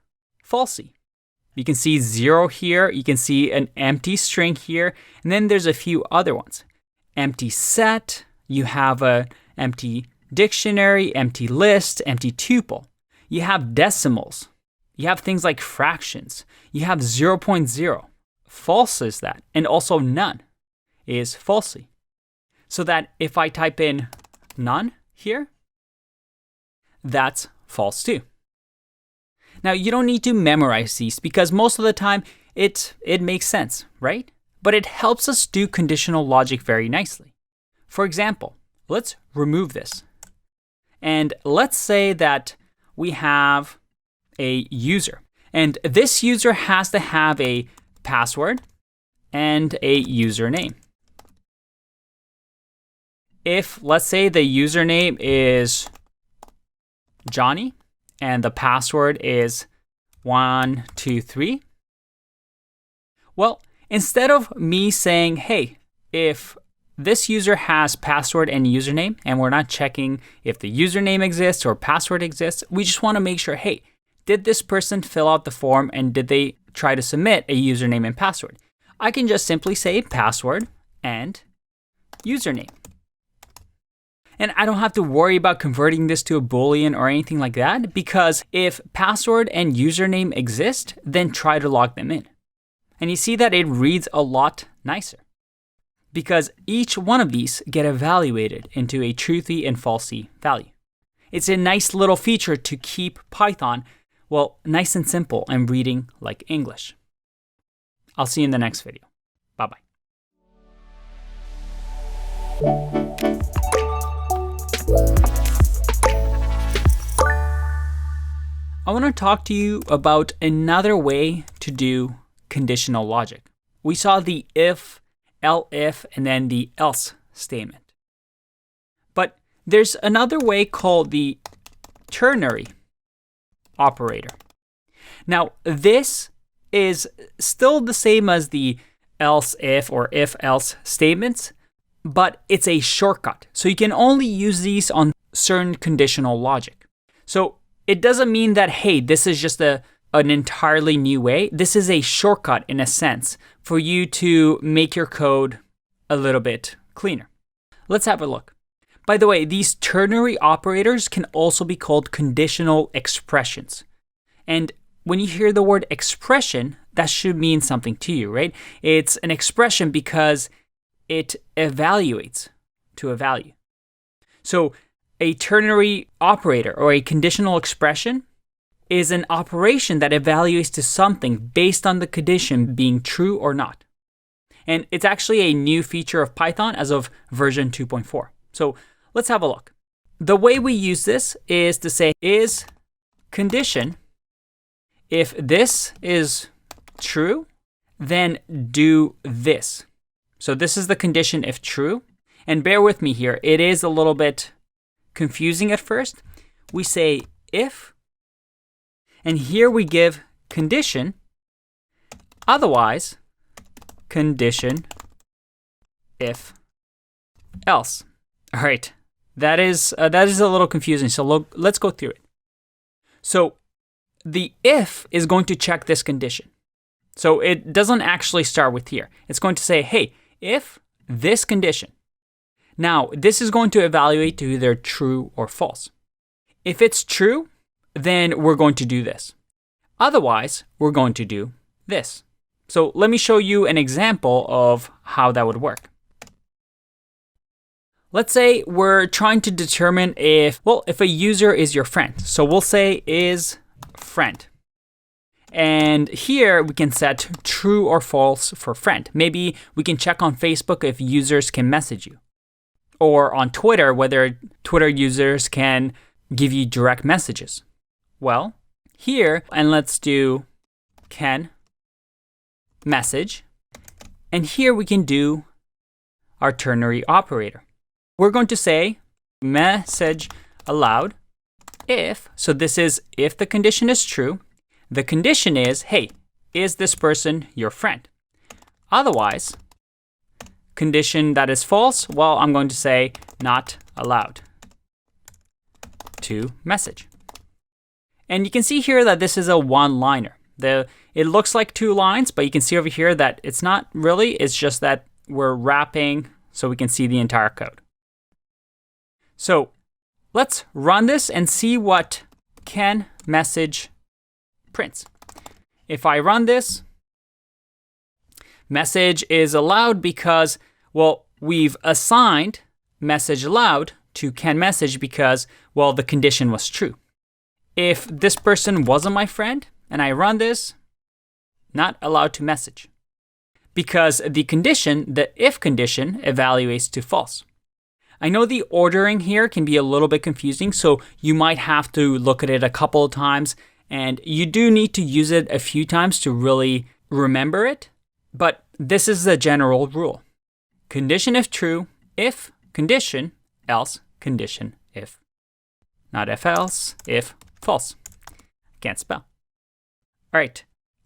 falsy. You can see 0 here, you can see an empty string here, and then there's a few other ones. Empty set, you have an empty dictionary, empty list, empty tuple. You have decimals. You have things like fractions. You have 0.0. False is that. And also none is falsy. So that if I type in none here, that's false too. Now you don't need to memorize these because most of the time it makes sense, right? But it helps us do conditional logic very nicely. For example, let's remove this. And let's say that we have a user. And this user has to have a password and a username. If, let's say, the username is Johnny and the password is 123, well, instead of me saying, hey, if this user has password and username, and we're not checking if the username exists or password exists, we just want to make sure, hey, did this person fill out the form and did they try to submit a username and password? I can just simply say password and username. And I don't have to worry about converting this to a Boolean or anything like that, because if password and username exist, then try to log them in. And you see that it reads a lot nicer, because each one of these get evaluated into a truthy and falsy value. It's a nice little feature to keep Python, well, nice and simple and reading like English. I'll see you in the next video. Bye-bye. I want to talk to you about another way to do conditional logic. We saw the if, elif, and then the else statement. But there's another way called the ternary operator. Now, this is still the same as the else if or if else statements, but it's a shortcut. So you can only use these on certain conditional logic. So it doesn't mean that, hey, this is just an entirely new way. This is a shortcut in a sense for you to make your code a little bit cleaner. Let's have a look. By the way, these ternary operators can also be called conditional expressions. And when you hear the word expression, that should mean something to you, right? It's an expression because it evaluates to a value. So a ternary operator or a conditional expression is an operation that evaluates to something based on the condition being true or not. And it's actually a new feature of Python as of version 2.4. So let's have a look. The way we use this is to say is condition, if this is true, then do this. So this is the condition if true. And bear with me here, it is a little bit confusing at first. We say if, and here we give condition, otherwise condition if else. All right, that is a little confusing. So let's go through it. So the if is going to check this condition. So it doesn't actually start with here. It's going to say, hey, if this condition. Now, this is going to evaluate to either true or false. If it's true, then we're going to do this. Otherwise, we're going to do this. So let me show you an example of how that would work. Let's say we're trying to determine if a user is your friend. So we'll say is friend. And here we can set true or false for friend. Maybe we can check on Facebook if users can message you. or on Twitter, whether Twitter users can give you direct messages. Well, here, and let's do can message. And here we can do our ternary operator. We're going to say message aloud if, so this is if the condition is true. The condition is, hey, is this person your friend? Otherwise, condition that is false, well, I'm going to say not allowed to message. And you can see here that this is a one-liner. It looks like 2 lines, but you can see over here that it's not really. It's just that we're wrapping so we can see the entire code. So let's run this and see what can message prints. If I run this, message is allowed because, well, we've assigned message allowed to can message because, well, the condition was true. If this person wasn't my friend and I run this, not allowed to message because the condition, the if condition, evaluates to false. I know the ordering here can be a little bit confusing, so you might have to look at it a couple of times, and you do need to use it a few times to really remember it, but this is the general rule. Condition if true, if condition, else condition if. Not if else, if false. Can't spell. All right,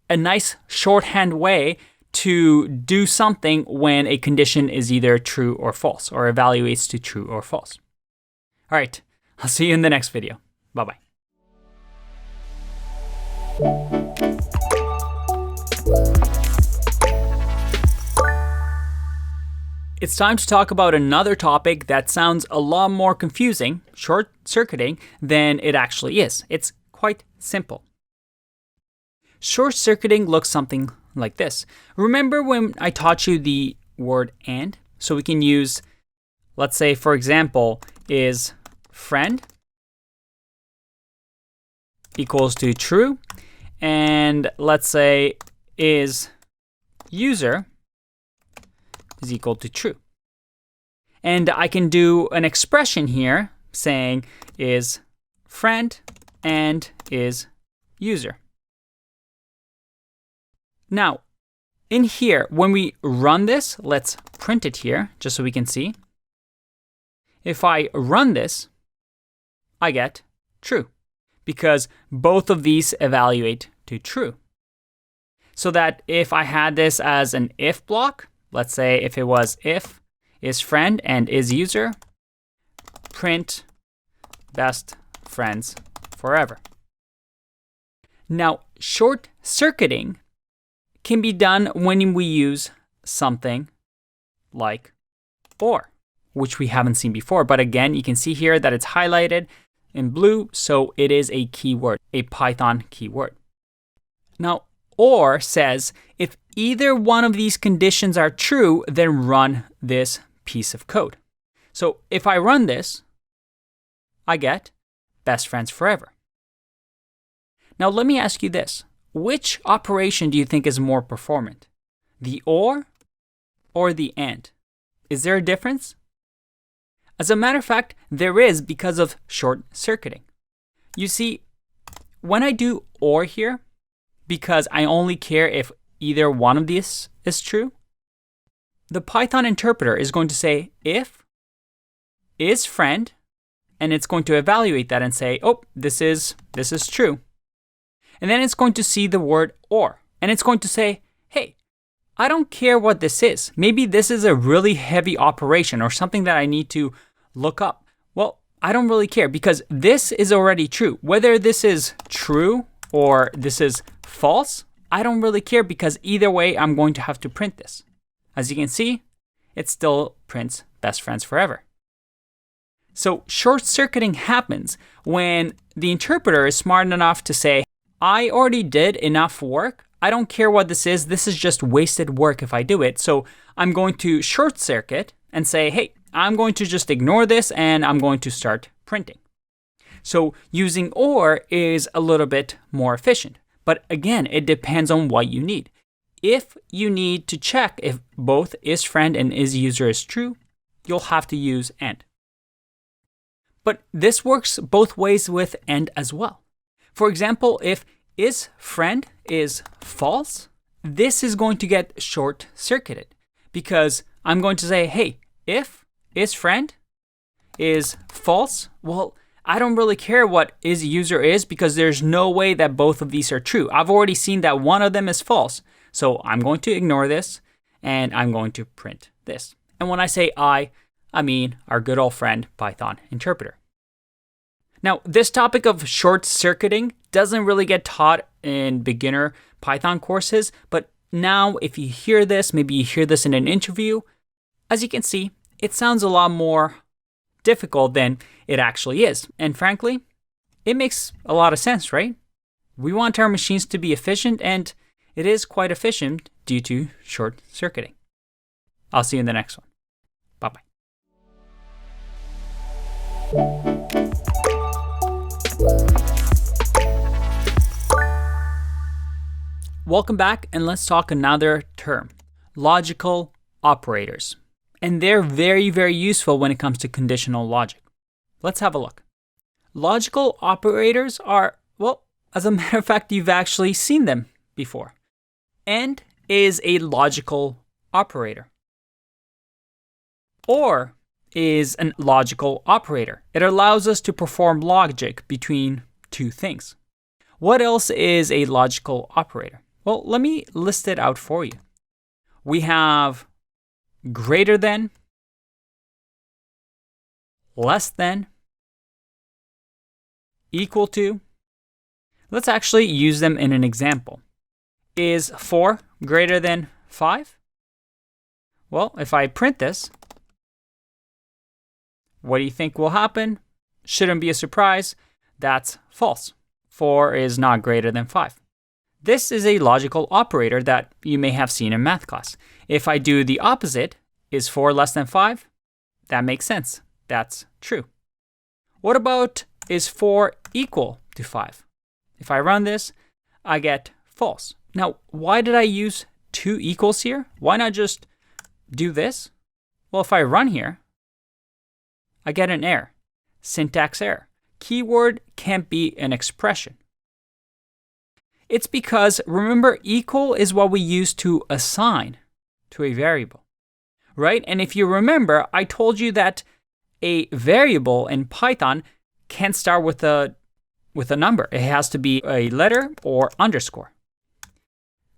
a nice shorthand way to do something when a condition is either true or false, or evaluates to true or false. All right, I'll see you in the next video. Bye-bye. It's time to talk about another topic that sounds a lot more confusing, short-circuiting, than it actually is. It's quite simple. Short-circuiting looks something like this. Remember when I taught you the word and? So we can use, let's say, for example, is friend equals to true, and let's say is user is equal to true. And I can do an expression here saying is friend and is user. Now, in here, when we run this, let's print it here just so we can see. If I run this, I get true because both of these evaluate to true. So that if I had this as an if block, let's say if it was if is friend and is user, print best friends forever. Now, short-circuiting can be done when we use something like or, which we haven't seen before. But again, you can see here that it's highlighted in blue, so it is a keyword, a Python keyword. Now, or says if either one of these conditions are true, then run this piece of code. So if I run this, I get best friends forever. Now let me ask you this. Which operation do you think is more performant? The or the and? Is there a difference? As a matter of fact, there is because of short-circuiting. You see, when I do or here, because I only care if either one of these is true, the Python interpreter is going to say if is friend, and it's going to evaluate that and say, oh, this is true. And then it's going to see the word or, and it's going to say, hey, I don't care what this is. Maybe this is a really heavy operation or something that I need to look up. Well, I don't really care because this is already true. Whether this is true or this is false, I don't really care because either way, I'm going to have to print this. As you can see, it still prints best friends forever. So short-circuiting happens when the interpreter is smart enough to say, I already did enough work. I don't care what this is. This is just wasted work if I do it. So I'm going to short circuit and say, hey, I'm going to just ignore this and I'm going to start printing. So using or is a little bit more efficient. But again, it depends on what you need. If you need to check if both is friend and is user is true, you'll have to use and. But this works both ways with and as well. For example, if isFriend is false, this is going to get short-circuited because I'm going to say, hey, if isFriend is false, well, I don't really care what isUser is because there's no way that both of these are true. I've already seen that one of them is false. So I'm going to ignore this and I'm going to print this. And when I say I mean our good old friend Python interpreter. Now, this topic of short-circuiting doesn't really get taught in beginner Python courses, but now if you hear this, maybe you hear this in an interview, as you can see, it sounds a lot more difficult than it actually is. And frankly, it makes a lot of sense, right? We want our machines to be efficient, and it is quite efficient due to short-circuiting. I'll see you in the next one. Bye-bye. Welcome back, and let's talk another term, logical operators. And they're very, very useful when it comes to conditional logic. Let's have a look. Logical operators are, well, as a matter of fact, you've actually seen them before. AND is a logical operator. OR is a logical operator. It allows us to perform logic between two things. What else is a logical operator? Well, let me list it out for you. We have greater than, less than, equal to. Let's actually use them in an example. Is 4 greater than 5? Well, if I print this, what do you think will happen? Shouldn't be a surprise. That's false. 4 is not greater than 5. This is a logical operator that you may have seen in math class. If I do the opposite, is 4 less than 5? That makes sense. That's true. What about is 4 equal to 5? If I run this, I get false. Now, why did I use two equals here? Why not just do this? Well, if I run here, I get an error, syntax error. Keyword can't be an expression. It's because, remember, equal is what we use to assign to a variable, right? And if you remember, I told you that a variable in Python can't start with a number. It has to be a letter or underscore.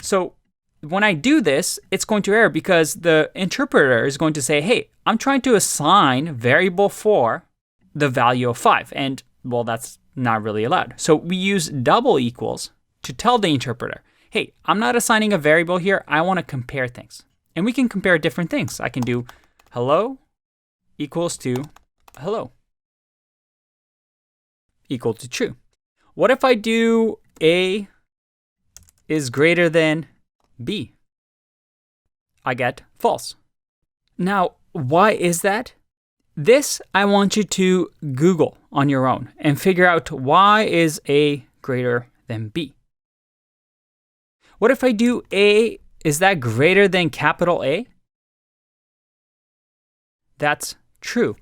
So when I do this, it's going to error because the interpreter is going to say, hey, I'm trying to assign variable 4 the value of 5. And, well, that's not really allowed. So we use double equals to tell the interpreter, hey, I'm not assigning a variable here. I want to compare things. And we can compare different things. I can do hello equals to hello equal to true. What if I do A is greater than B? I get false. Now, why is that? This I want you to Google on your own and figure out why is A greater than B. What if I do A, is that greater than capital A? That's true.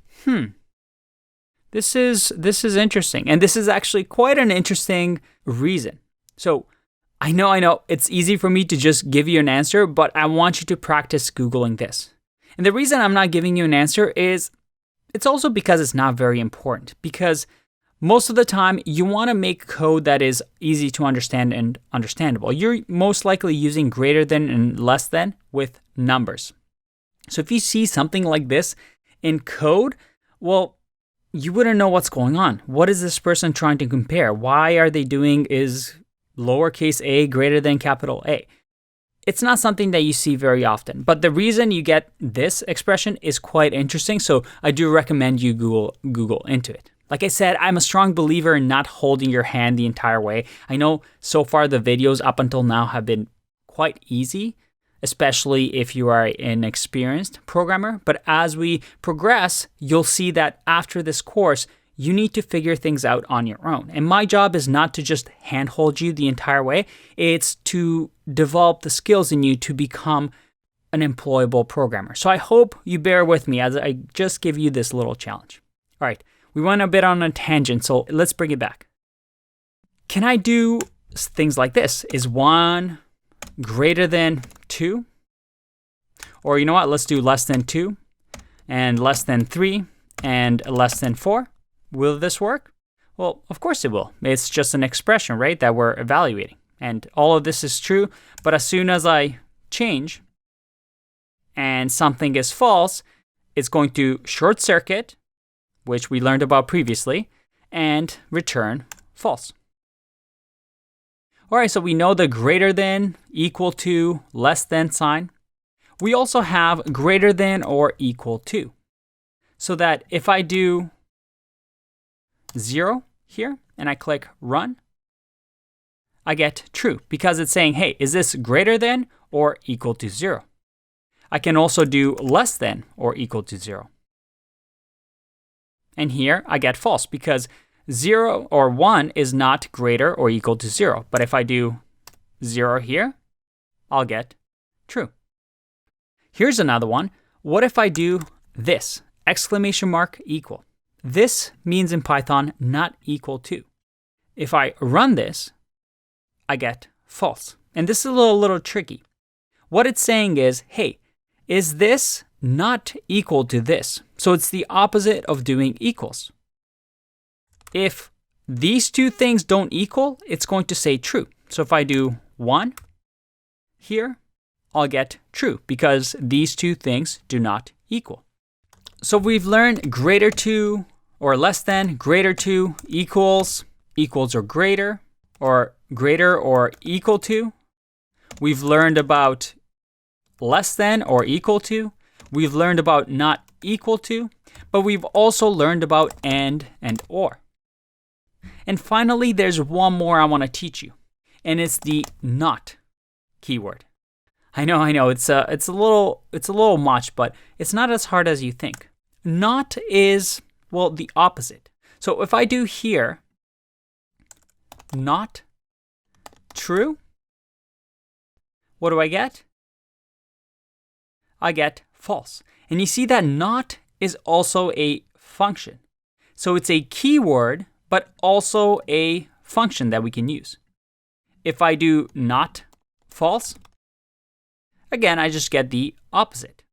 This is interesting. And this is actually quite an interesting reason. So I know it's easy for me to just give you an answer, but I want you to practice Googling this. And the reason I'm not giving you an answer is it's also because it's not very important. Because most of the time, you want to make code that is easy to understand and understandable. You're most likely using greater than and less than with numbers. So if you see something like this in code, well, you wouldn't know what's going on. What is this person trying to compare? Why are they doing is lowercase a greater than capital A? It's not something that you see very often. But the reason you get this expression is quite interesting. So I do recommend you Google into it. Like I said, I'm a strong believer in not holding your hand the entire way. I know so far the videos up until now have been quite easy, especially if you are an experienced programmer. But as we progress, you'll see that after this course, you need to figure things out on your own. And my job is not to just handhold you the entire way. It's to develop the skills in you to become an employable programmer. So I hope you bear with me as I just give you this little challenge. All right, we went a bit on a tangent, so let's bring it back. Can I do things like this? Is 1 greater than 2? Or you know what, let's do less than 2 and less than 3 and less than 4. Will this work? Well, of course it will. It's just an expression, right, that we're evaluating. And all of this is true, but as soon as I change and something is false, it's going to short circuit, which we learned about previously, and return false. All right, so we know the greater than, equal to, less than sign. We also have greater than or equal to. So that if I do 0 here and I click run, I get true because it's saying, hey, is this greater than or equal to 0? I can also do less than or equal to 0. And here I get false because 0 or 1 is not greater or equal to 0. But if I do 0 here, I'll get true. Here's another one. What if I do this? Exclamation mark equal. This means in Python not equal to. If I run this, I get false. And this is a little tricky. What it's saying is, hey, is this not equal to this? So it's the opposite of doing equals. If these two things don't equal, it's going to say true. So if I do 1 here, I'll get true because these two things do not equal. So we've learned greater to or less than, greater to, equals, equals or greater or equal to. We've learned about less than or equal to. We've learned about not equal to, but we've also learned about and or. And finally, there's one more I want to teach you, and it's the not keyword. I know, it's a little much, but it's not as hard as you think. Not is, well, the opposite. So if I do here, not true, what do I get? I get false. And you see that not is also a function. So it's a keyword, but also a function that we can use. If I do not false, again, I just get the opposite.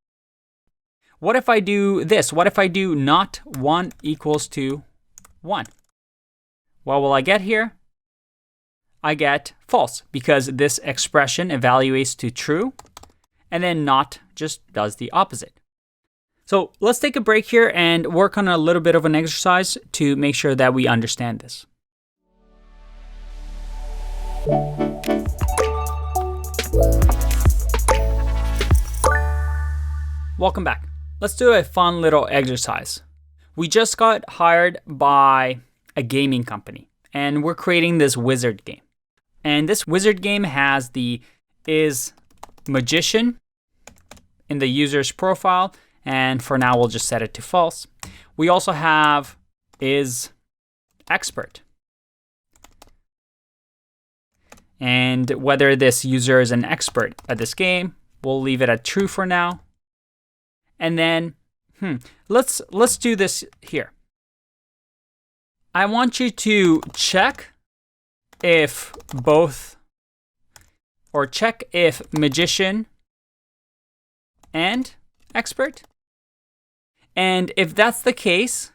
What if I do this? What if I do not 1 equals to 1? What will I get here? I get false because this expression evaluates to true, and then not just does the opposite. So let's take a break here and work on a little bit of an exercise to make sure that we understand this. Welcome back. Let's do a fun little exercise. We just got hired by a gaming company, and we're creating this wizard game. And this wizard game has the is magician in the user's profile, and for now we'll just set it to false. We also have is expert. And whether this user is an expert at this game, we'll leave it at true for now. And then, let's do this here. I want you to check if both, or check if magician and expert. And if that's the case,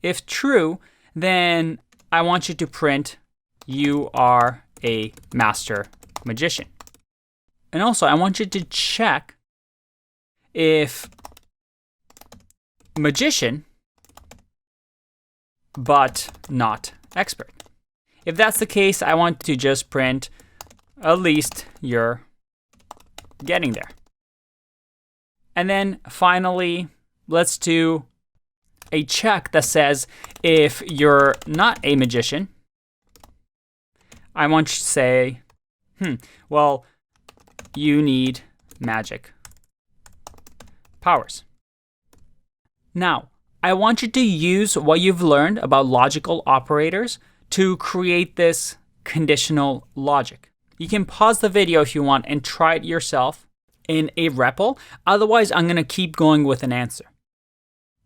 if true, then I want you to print you are a master magician. And also I want you to check if magician but not expert. If that's the case, I want to just print at least you're getting there. And then finally, let's do a check that says if you're not a magician, I want you to say, well, you need magic powers. Now, I want you to use what you've learned about logical operators to create this conditional logic. You can pause the video if you want and try it yourself. in a REPL. Otherwise, I'm going to keep going with an answer.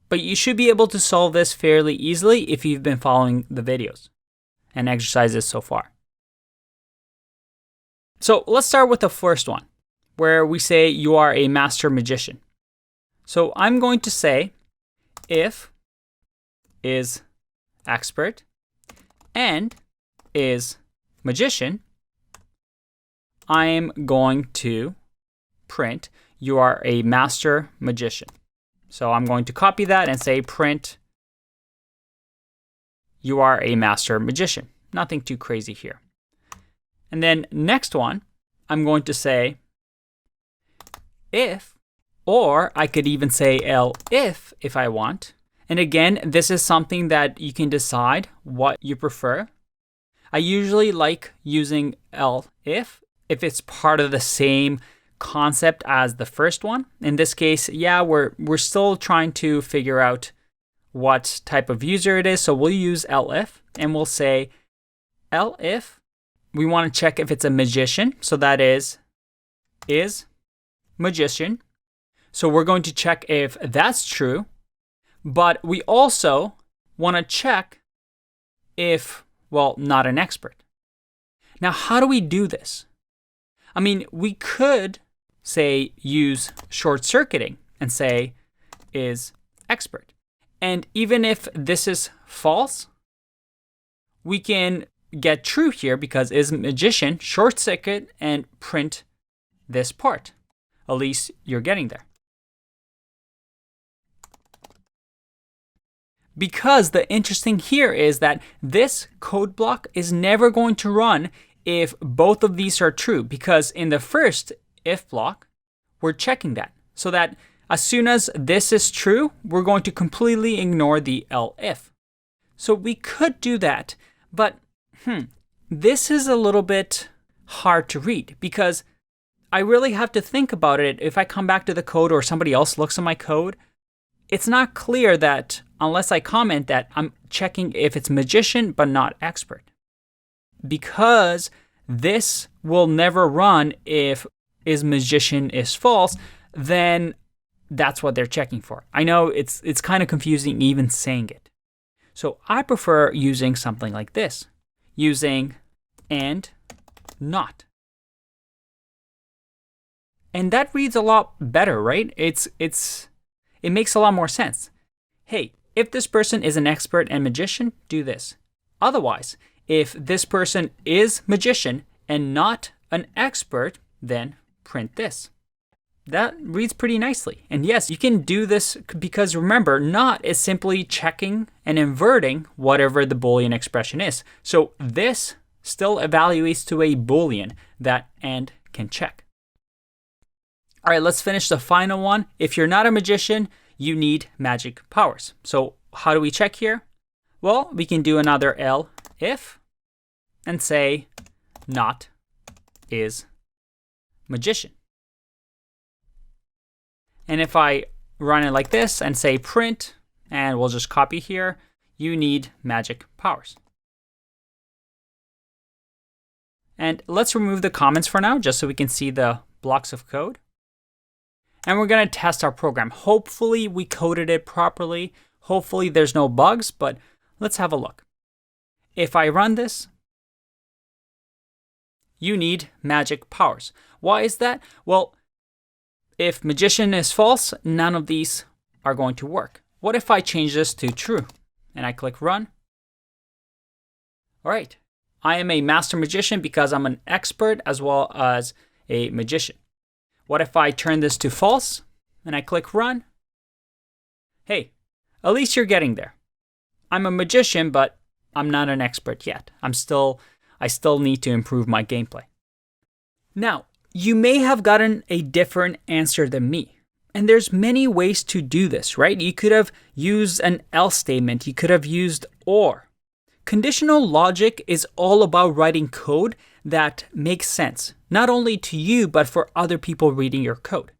But you should be able to solve this fairly easily if you've been following the videos and exercises so far. So let's start with the first one, where we say you are a master magician. So I'm going to say if is expert and is magician, I am going to print you are a master magician. So I'm going to copy that and say print you are a master magician. Nothing too crazy here. And then next one, I'm going to say if, or I could even say elif if I want. And again, this is something that you can decide what you prefer. I usually like using elif if it's part of the same concept as the first one. In this case, yeah, we're still trying to figure out what type of user it is. So we'll use elif and we'll say elif. We want to check if it's a magician. So that is magician. So we're going to check if that's true. But we also want to check if, well, not an expert. Now, how do we do this? I mean, we could say use short circuiting and say is expert. And even if this is false, we can get true here because is magician, short circuit, and print this part. At least you're getting there. Because the interesting here is that this code block is never going to run if both of these are true, because in the first if block, we're checking that. So that as soon as this is true, we're going to completely ignore the elif. So we could do that, but this is a little bit hard to read because I really have to think about it. If I come back to the code or somebody else looks at my code, it's not clear that unless I comment that I'm checking if it's magician but not expert. Because this will never run if is magician is false, then that's what they're checking for. I know it's kind of confusing even saying it. So I prefer using something like this, using and not. And that reads a lot better, right? It makes a lot more sense. Hey, if this person is an expert and magician, do this. Otherwise, if this person is magician and not an expert, then print this. That reads pretty nicely. And yes, you can do this because remember, not is simply checking and inverting whatever the Boolean expression is. So this still evaluates to a Boolean that and can check. All right, let's finish the final one. If you're not a magician, you need magic powers. So how do we check here? Well, we can do another elif and say not is magician. And if I run it like this and say print, and we'll just copy here, you need magic powers. And let's remove the comments for now, just so we can see the blocks of code. And we're going to test our program. Hopefully we coded it properly. Hopefully there's no bugs, but let's have a look. If I run this, you need magic powers. Why is that? Well, if magician is false, none of these are going to work. What if I change this to true? And I click run. All right. I am a master magician because I'm an expert as well as a magician. What if I turn this to false and I click run? Hey, at least you're getting there. I'm a magician, but I'm not an expert yet. I still need to improve my gameplay. Now, you may have gotten a different answer than me. And there's many ways to do this, right? You could have used an else statement. You could have used or. Conditional logic is all about writing code that makes sense, not only to you, but for other people reading your code.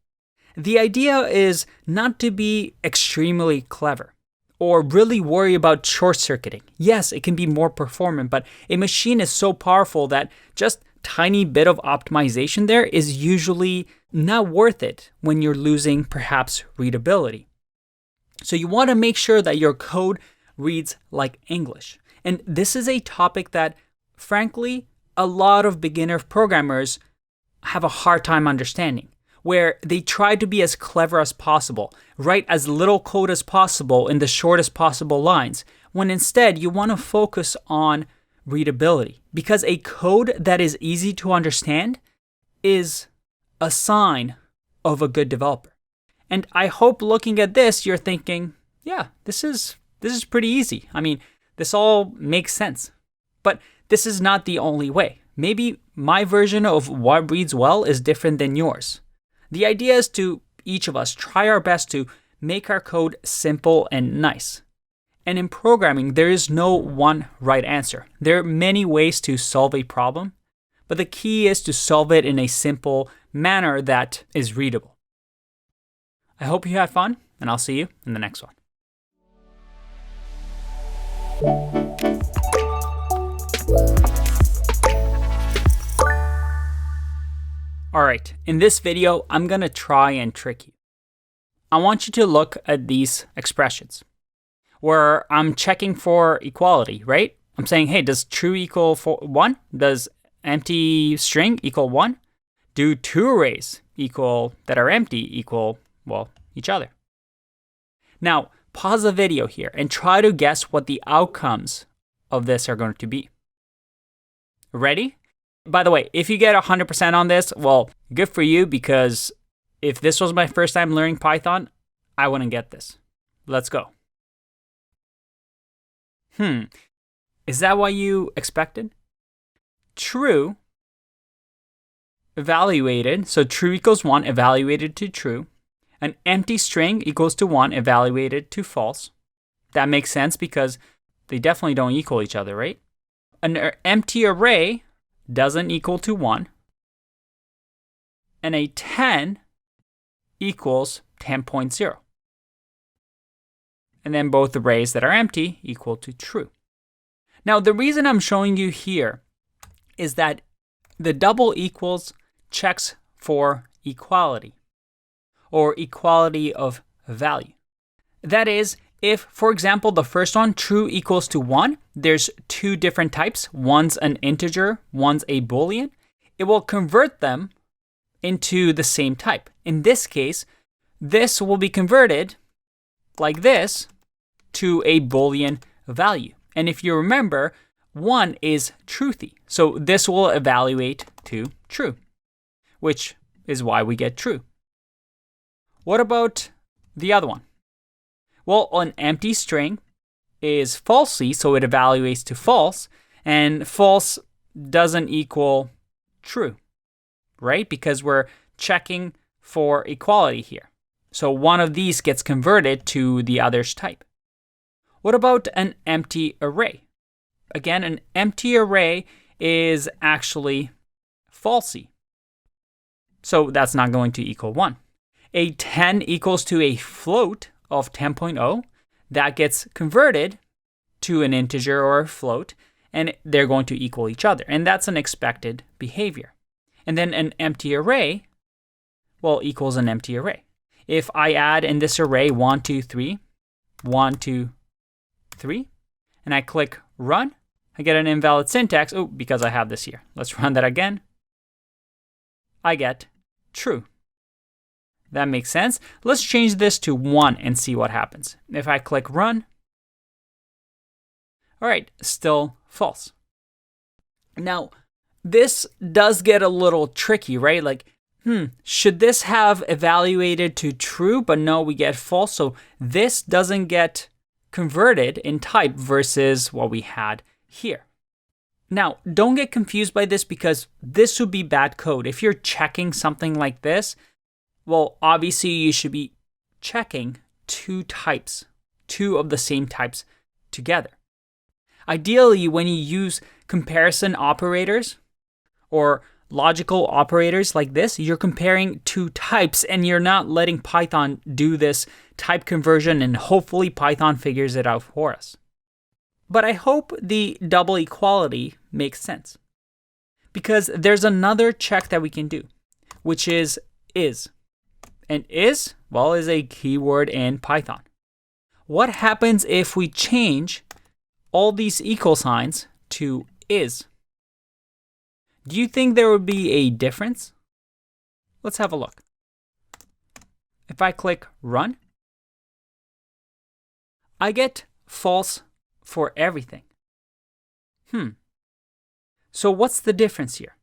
The idea is not to be extremely clever or really worry about short circuiting. Yes, it can be more performant, but a machine is so powerful that just tiny bit of optimization there is usually not worth it when you're losing perhaps readability. So you want to make sure that your code reads like English. And this is a topic that, frankly, a lot of beginner programmers have a hard time understanding, where they try to be as clever as possible, write as little code as possible in the shortest possible lines, when instead you want to focus on readability. Because a code that is easy to understand is a sign of a good developer. And I hope looking at this, you're thinking, yeah, this is pretty easy. I mean, this all makes sense. But this is not the only way. Maybe my version of what reads well is different than yours. The idea is to each of us try our best to make our code simple and nice. And in programming, there is no one right answer. There are many ways to solve a problem, but the key is to solve it in a simple manner that is readable. I hope you had fun, and I'll see you in the next one. Alright, in this video, I'm going to try and trick you. I want you to look at these expressions where I'm checking for equality, right? I'm saying, hey, does true equal 1? Does empty string equal 1? Do two arrays that are empty equal, well, each other? Now, pause the video here and try to guess what the outcomes of this are going to be. Ready? By the way, if you get 100% on this, well, good for you, because if this was my first time learning Python, I wouldn't get this. Let's go. Is that what you expected? True evaluated, so true equals 1 evaluated to true. An empty string equals to 1 evaluated to false. That makes sense because they definitely don't equal each other, right? An empty array doesn't equal to 1. And a 10 equals 10.0. And then both arrays that are empty equal to true. Now, the reason I'm showing you here is that the double equals checks for equality, or equality of value. That is, if, for example, the first one, true equals to 1, there's two different types. One's an integer, one's a Boolean. It will convert them into the same type. In this case, this will be converted like this to a Boolean value. And if you remember, 1 is truthy. So this will evaluate to true, which is why we get true. What about the other one? Well, an empty string is falsy, so it evaluates to false, and false doesn't equal true, right? Because we're checking for equality here. So one of these gets converted to the other's type. What about an empty array? Again, an empty array is actually falsy. So that's not going to equal 1. A 10 equals to a float of 10.0. That gets converted to an integer or a float, and they're going to equal each other. And that's an expected behavior. And then an empty array, well, equals an empty array. If I add in this array 1, 2, 3, 1, 2, 3, and I click run, I get an invalid syntax. Oh, because I have this here. Let's run that again. I get true. That makes sense. Let's change this to 1 and see what happens. If I click run, all right, still false. Now, this does get a little tricky, right? Like, should this have evaluated to true, but no, we get false. So this doesn't get converted in type versus what we had here. Now, don't get confused by this, because this would be bad code. If you're checking something like this, well, obviously you should be checking two types, two of the same types together. Ideally, when you use comparison operators or logical operators like this, you're comparing two types and you're not letting Python do this type conversion, and hopefully Python figures it out for us. But I hope the double equality makes sense. Because there's another check that we can do, which is. And is, well, is a keyword in Python. What happens if we change all these equal signs to is? Do you think there would be a difference? Let's have a look. If I click run, I get false for everything. So what's the difference here?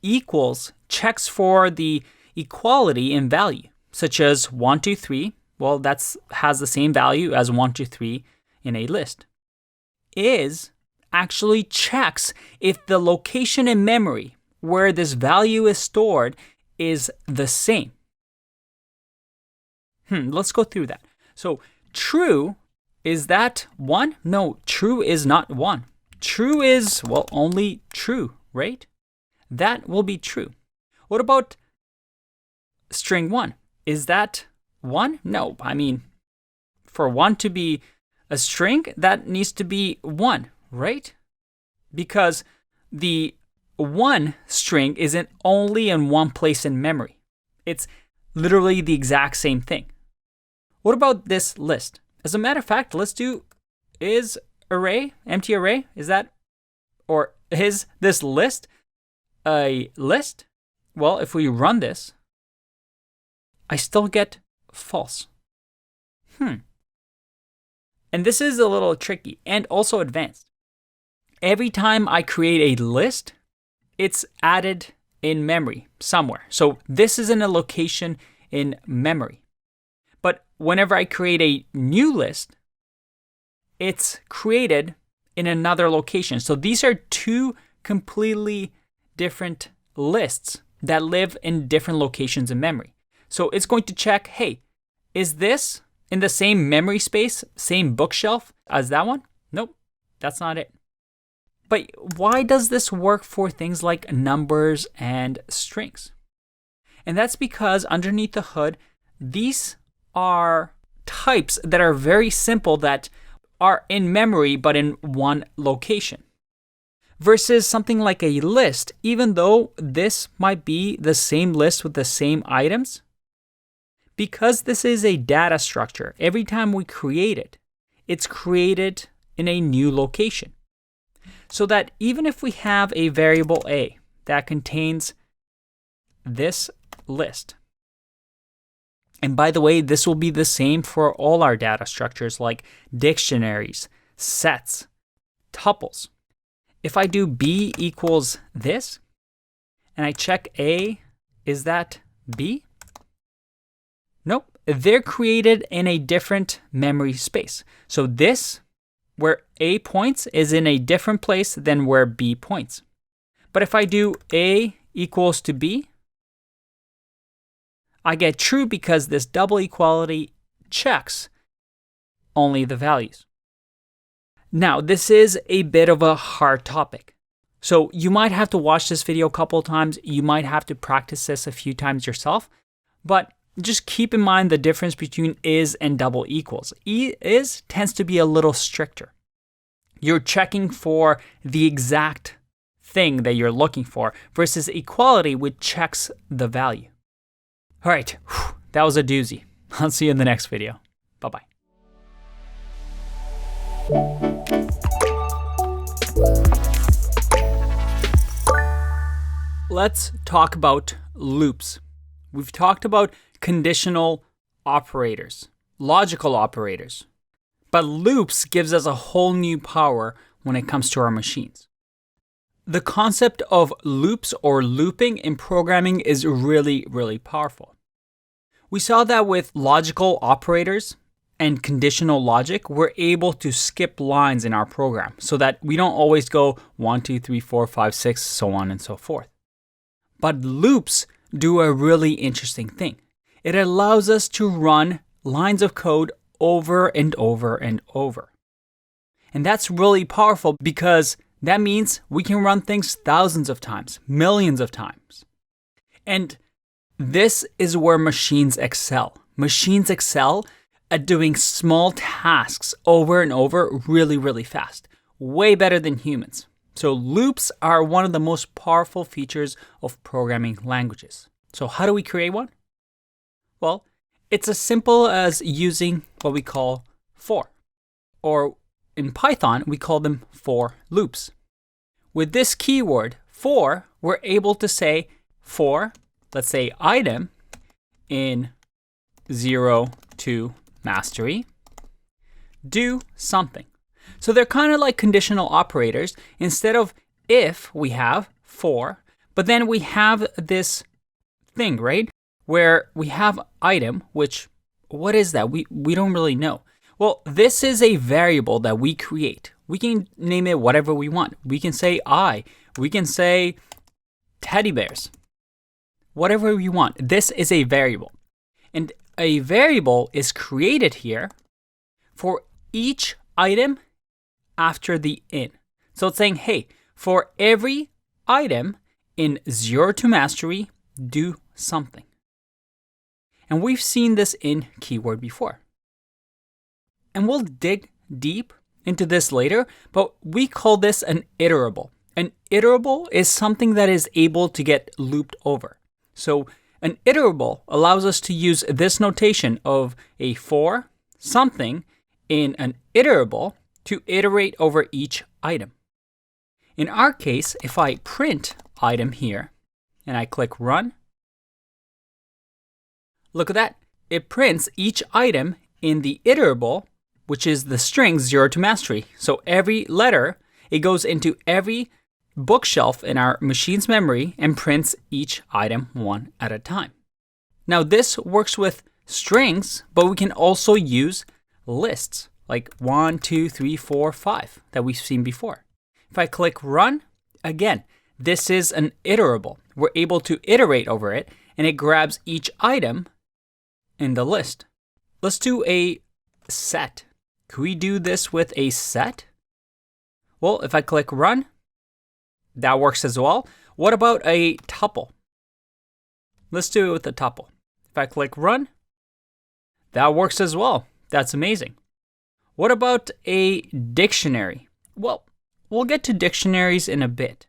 Equals checks for the equality in value, such as 1, 2, 3. Well, that has the same value as 1, 2, 3 in a list. Is actually checks if the location in memory where this value is stored is the same. Let's go through that. So true, is that 1? No, true is not 1. True is, well, only true, right? That will be true. What about string 1? Is that 1? No, I mean, for 1 to be a string, that needs to be 1, right? Because the 1 string isn't only in one place in memory. It's literally the exact same thing. What about this list? As a matter of fact, let's do is array, empty array, is that, or is this list a list? Well, if we run this, I still get false. And this is a little tricky and also advanced. Every time I create a list, it's added in memory somewhere. So this is in a location in memory. But whenever I create a new list, it's created in another location. So these are two completely different lists that live in different locations in memory. So it's going to check, hey, is this in the same memory space, same bookshelf as that one? Nope, that's not it. But why does this work for things like numbers and strings? And that's because underneath the hood, these are types that are very simple that are in memory but in one location. Versus something like a list, even though this might be the same list with the same items, because this is a data structure, every time we create it, it's created in a new location. So that even if we have a variable A that contains this list, and by the way, this will be the same for all our data structures like dictionaries, sets, tuples. If I do B equals this, and I check A, is that B? Nope, they're created in a different memory space. So this, where A points, is in a different place than where B points. But if I do A equals to B, I get true because this double equality checks only the values. Now, this is a bit of a hard topic. So you might have to watch this video a couple of times. You might have to practice this a few times yourself. But just keep in mind the difference between is and double equals. Is tends to be a little stricter. You're checking for the exact thing that you're looking for versus equality, which checks the value. All right, that was a doozy. I'll see you in the next video. Bye-bye. Let's talk about loops. We've talked about conditional operators, logical operators. But loops gives us a whole new power when it comes to our machines. The concept of loops or looping in programming is really, really powerful. We saw that with logical operators and conditional logic, we're able to skip lines in our program so that we don't always go 1, 2, 3, 4, 5, 6, so on and so forth. But loops do a really interesting thing. It allows us to run lines of code over and over and over. And that's really powerful because that means we can run things thousands of times, millions of times. And this is where machines excel. Machines excel at doing small tasks over and over really, really fast. Way better than humans. So loops are one of the most powerful features of programming languages. So how do we create one? Well, it's as simple as using what we call for, or in Python, we call them for loops. With this keyword for, we're able to say for, let's say item in 0 to mastery, do something. So they're kind of like conditional operators. Instead of if, we have for, but then we have this thing, right? Where we have item, which, what is that? We don't really know. Well, this is a variable that we create. We can name it whatever we want. We can say I. We can say teddy bears. Whatever we want. This is a variable. And a variable is created here for each item after the in. So it's saying, hey, for every item in 0 to mastery, do something. And we've seen this in keyword before. And we'll dig deep into this later, but we call this an iterable. An iterable is something that is able to get looped over. So an iterable allows us to use this notation of a for something in an iterable to iterate over each item. In our case, if I print item here and I click run, look at that. It prints each item in the iterable, which is the string 0 to mastery. So every letter, it goes into every bookshelf in our machine's memory and prints each item one at a time. Now this works with strings, but we can also use lists like 1, 2, 3, 4, 5 that we've seen before. If I click run, again, this is an iterable. We're able to iterate over it and it grabs each item in the list. Let's do a set. Can we do this with a set? Well, if I click run, that works as well. What about a tuple? Let's do it with a tuple. If I click run, that works as well. That's amazing. What about a dictionary? Well, we'll get to dictionaries in a bit.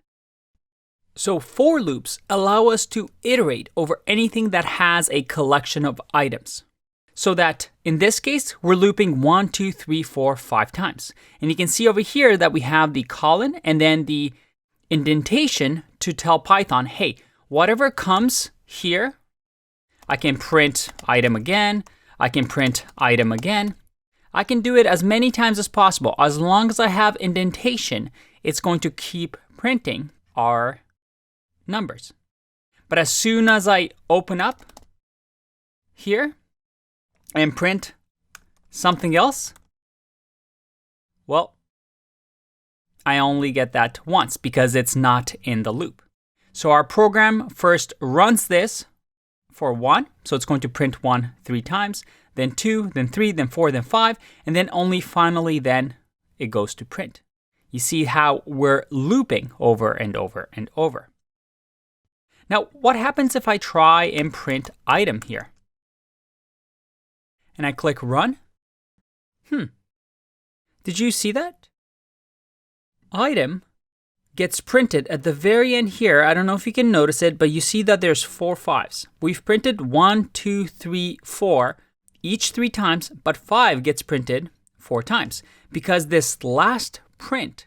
So for loops allow us to iterate over anything that has a collection of items. So that in this case, we're looping 1, 2, 3, 4, 5 times. And you can see over here that we have the colon and then the indentation to tell Python, hey, whatever comes here, I can print item again. I can print item again. I can do it as many times as possible. As long as I have indentation, it's going to keep printing our numbers. But as soon as I open up here and print something else, well, I only get that once because it's not in the loop. So our program first runs this for 1, so it's going to print 1 3 times, then 2, then 3, then 4, then 5, and then only finally then it goes to print. You see how we're looping over and over and over. Now, what happens if I try and print item here? And I click run? Did you see that? Item gets printed at the very end here. I don't know if you can notice it, but you see that there's 4 5s. We've printed 1, 2, 3, 4, each 3 times, but 5 gets printed 4 times because this last print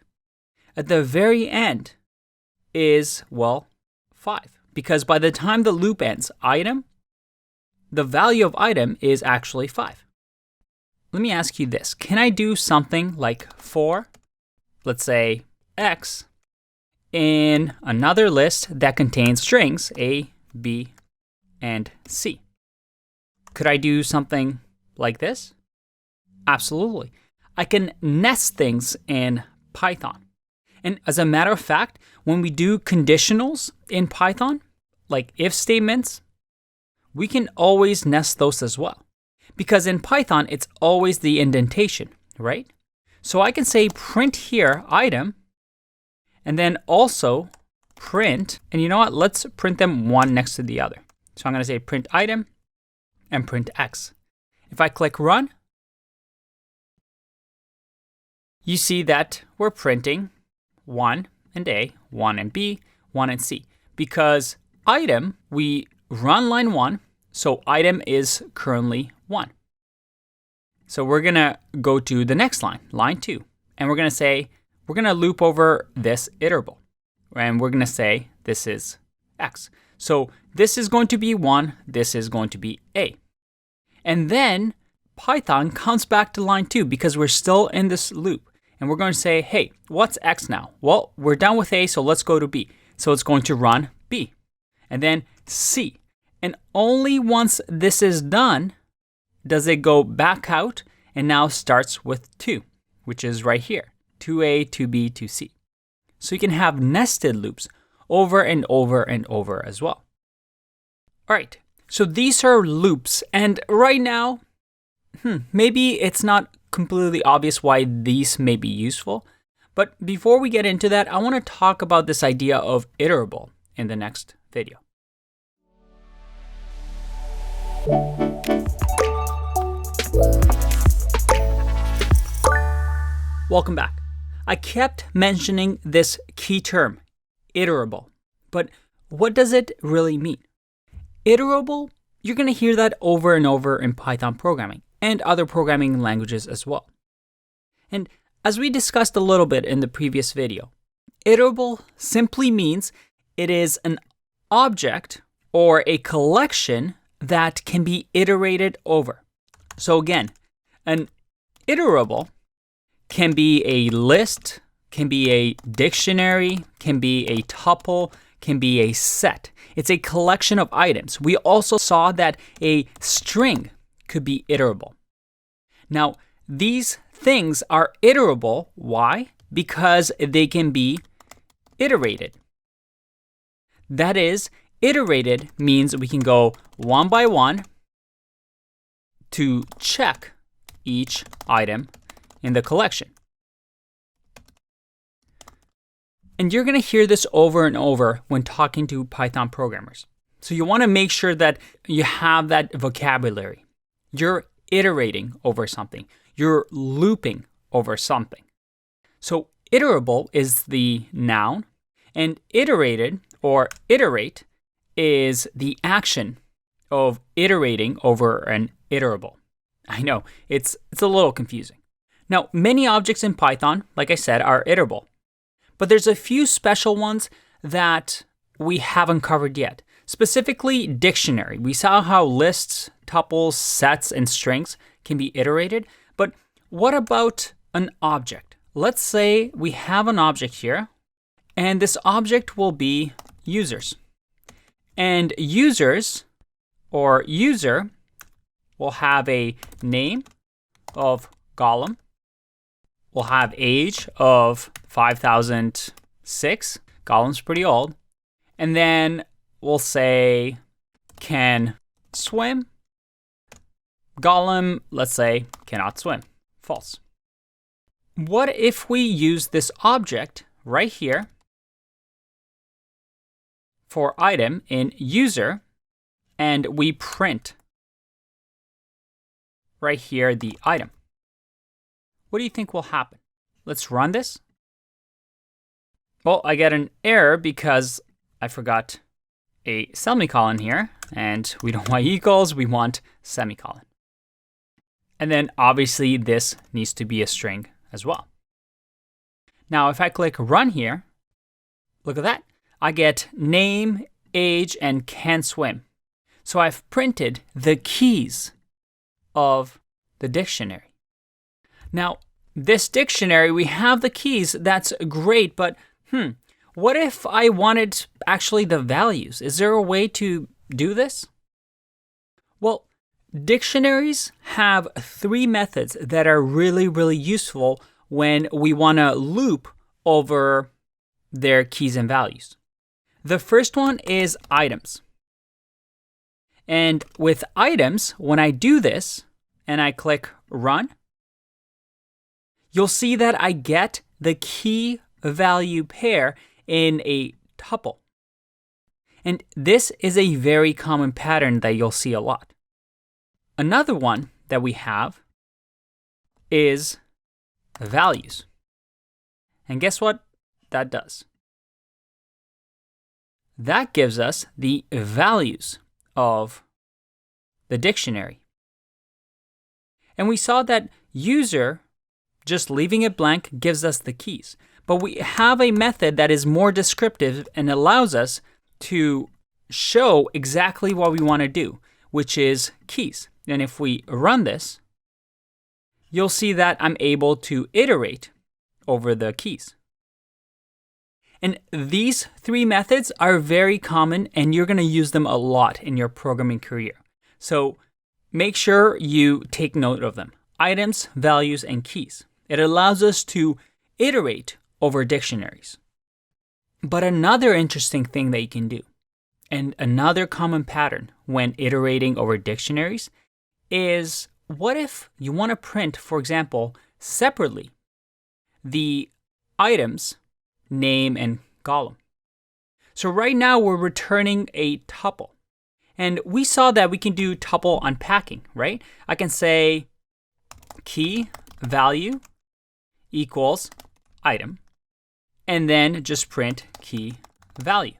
at the very end is, well, 5. Because by the time the loop ends, item, the value of item is actually 5. Let me ask you this. Can I do something like for, let's say, X in another list that contains strings A, B, and C? Could I do something like this? Absolutely. I can nest things in Python. And as a matter of fact, when we do conditionals in Python, like if statements, we can always nest those as well. Because in Python, it's always the indentation, right? So I can say print here item, and then also print, and you know what? Let's print them one next to the other. So I'm going to say print item and print X. If I click run, you see that we're printing 1 and A, 1 and B, 1 and C. Because item, we run line 1, so item is currently 1. So we're going to go to the next line, line 2, and we're going to say, we're going to loop over this iterable, and we're going to say this is X. So this is going to be 1, this is going to be A. And then Python comes back to line 2 because we're still in this loop. And we're going to say, hey, what's X now? Well, we're done with A, so let's go to B. So it's going to run B. And then C. And only once this is done does it go back out and now starts with 2, which is right here. 2A, 2B, 2C. So you can have nested loops over and over and over as well. All right, so these are loops. And right now, maybe it's not completely obvious why these may be useful. But before we get into that, I want to talk about this idea of iterable in the next video. Welcome back. I kept mentioning this key term, iterable. But what does it really mean? Iterable, you're going to hear that over and over in Python programming and other programming languages as well. And as we discussed a little bit in the previous video, iterable simply means it is an object or a collection that can be iterated over. So again, an iterable can be a list, can be a dictionary, can be a tuple, can be a set. It's a collection of items. We also saw that a string could be iterable. Now, these things are iterable. Why? Because they can be iterated. That is, iterated means we can go one by one to check each item in the collection. And you're going to hear this over and over when talking to Python programmers. So you want to make sure that you have that vocabulary. You're iterating over something. You're looping over something. So iterable is the noun, and iterated or iterate is the action of iterating over an iterable. I know, it's a little confusing. Now, many objects in Python, like I said, are iterable. But there's a few special ones that we haven't covered yet. Specifically, dictionary. We saw how lists, tuples, sets, and strings can be iterated. But what about an object? Let's say we have an object here, and this object will be users. And users, or user, will have a name of Gollum. We'll have age of 5006. Gollum's pretty old. And then we'll say can swim. Gollum, let's say, cannot swim. False. What if we use this object right here for item in user, and we print right here the item? What do you think will happen? Let's run this. Well, I get an error because I forgot a semicolon here, and we don't want equals, we want semicolon. And then obviously this needs to be a string as well. Now, if I click run here, look at that. I get name, age, and can swim. So I've printed the keys of the dictionary. Now, this dictionary, we have the keys, that's great, but what if I wanted actually the values? Is there a way to do this? Well, dictionaries have 3 methods that are really, really useful when we want to loop over their keys and values. The first one is items. And with items, when I do this and I click run, you'll see that I get the key value pair in a tuple. And this is a very common pattern that you'll see a lot. Another one that we have is values. And guess what that does? that gives us the values of the dictionary. And we saw that user, just leaving it blank, gives us the keys. But we have a method that is more descriptive and allows us to show exactly what we want to do, which is keys. And if we run this, you'll see that I'm able to iterate over the keys. And these three methods are very common, and you're going to use them a lot in your programming career. So make sure you take note of them. Items, values, and keys. It allows us to iterate over dictionaries. But another interesting thing that you can do, and another common pattern when iterating over dictionaries, is what if you want to print, for example, separately the items, name, and column. So right now we're returning a tuple. And we saw that we can do tuple unpacking, right? I can say key value equals item, and then just print key value.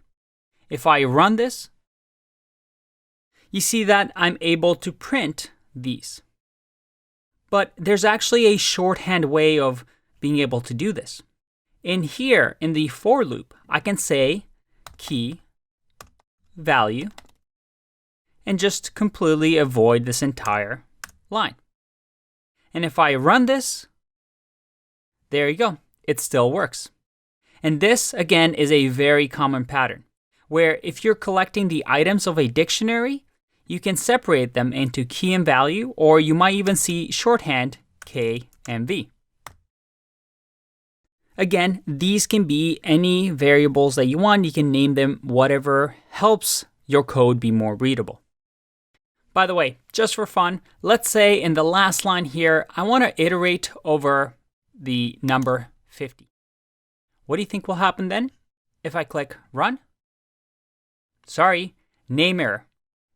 If I run this, you see that I'm able to print these. But there's actually a shorthand way of being able to do this. In here, in the for loop, I can say key value and just completely avoid this entire line. And if I run this, there you go. It still works. And this, again, is a very common pattern, where if you're collecting the items of a dictionary, you can separate them into key and value, or you might even see shorthand K and V. Again, these can be any variables that you want. You can name them whatever helps your code be more readable. By the way, just for fun, let's say in the last line here, I want to iterate over the number 50. What do you think will happen then if I click run? Sorry, name error.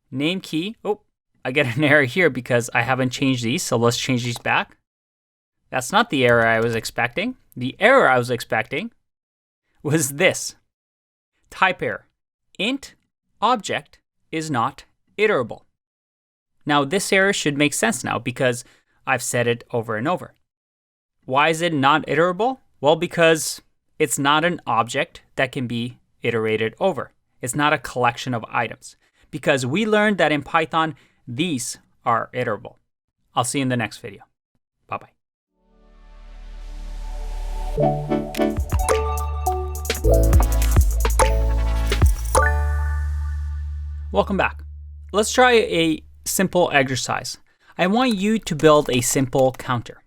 Name key. Oh, I get an error here because I haven't changed these, so let's change these back. That's not the error I was expecting. The error I was expecting was this. Type error. Int object is not iterable. Now this error should make sense now because I've said it over and over. Why is it not iterable? Well, because it's not an object that can be iterated over. It's not a collection of items. Because we learned that in Python, these are iterable. I'll see you in the next video. Bye-bye. Welcome back. Let's try a simple exercise. I want you to build a simple counter.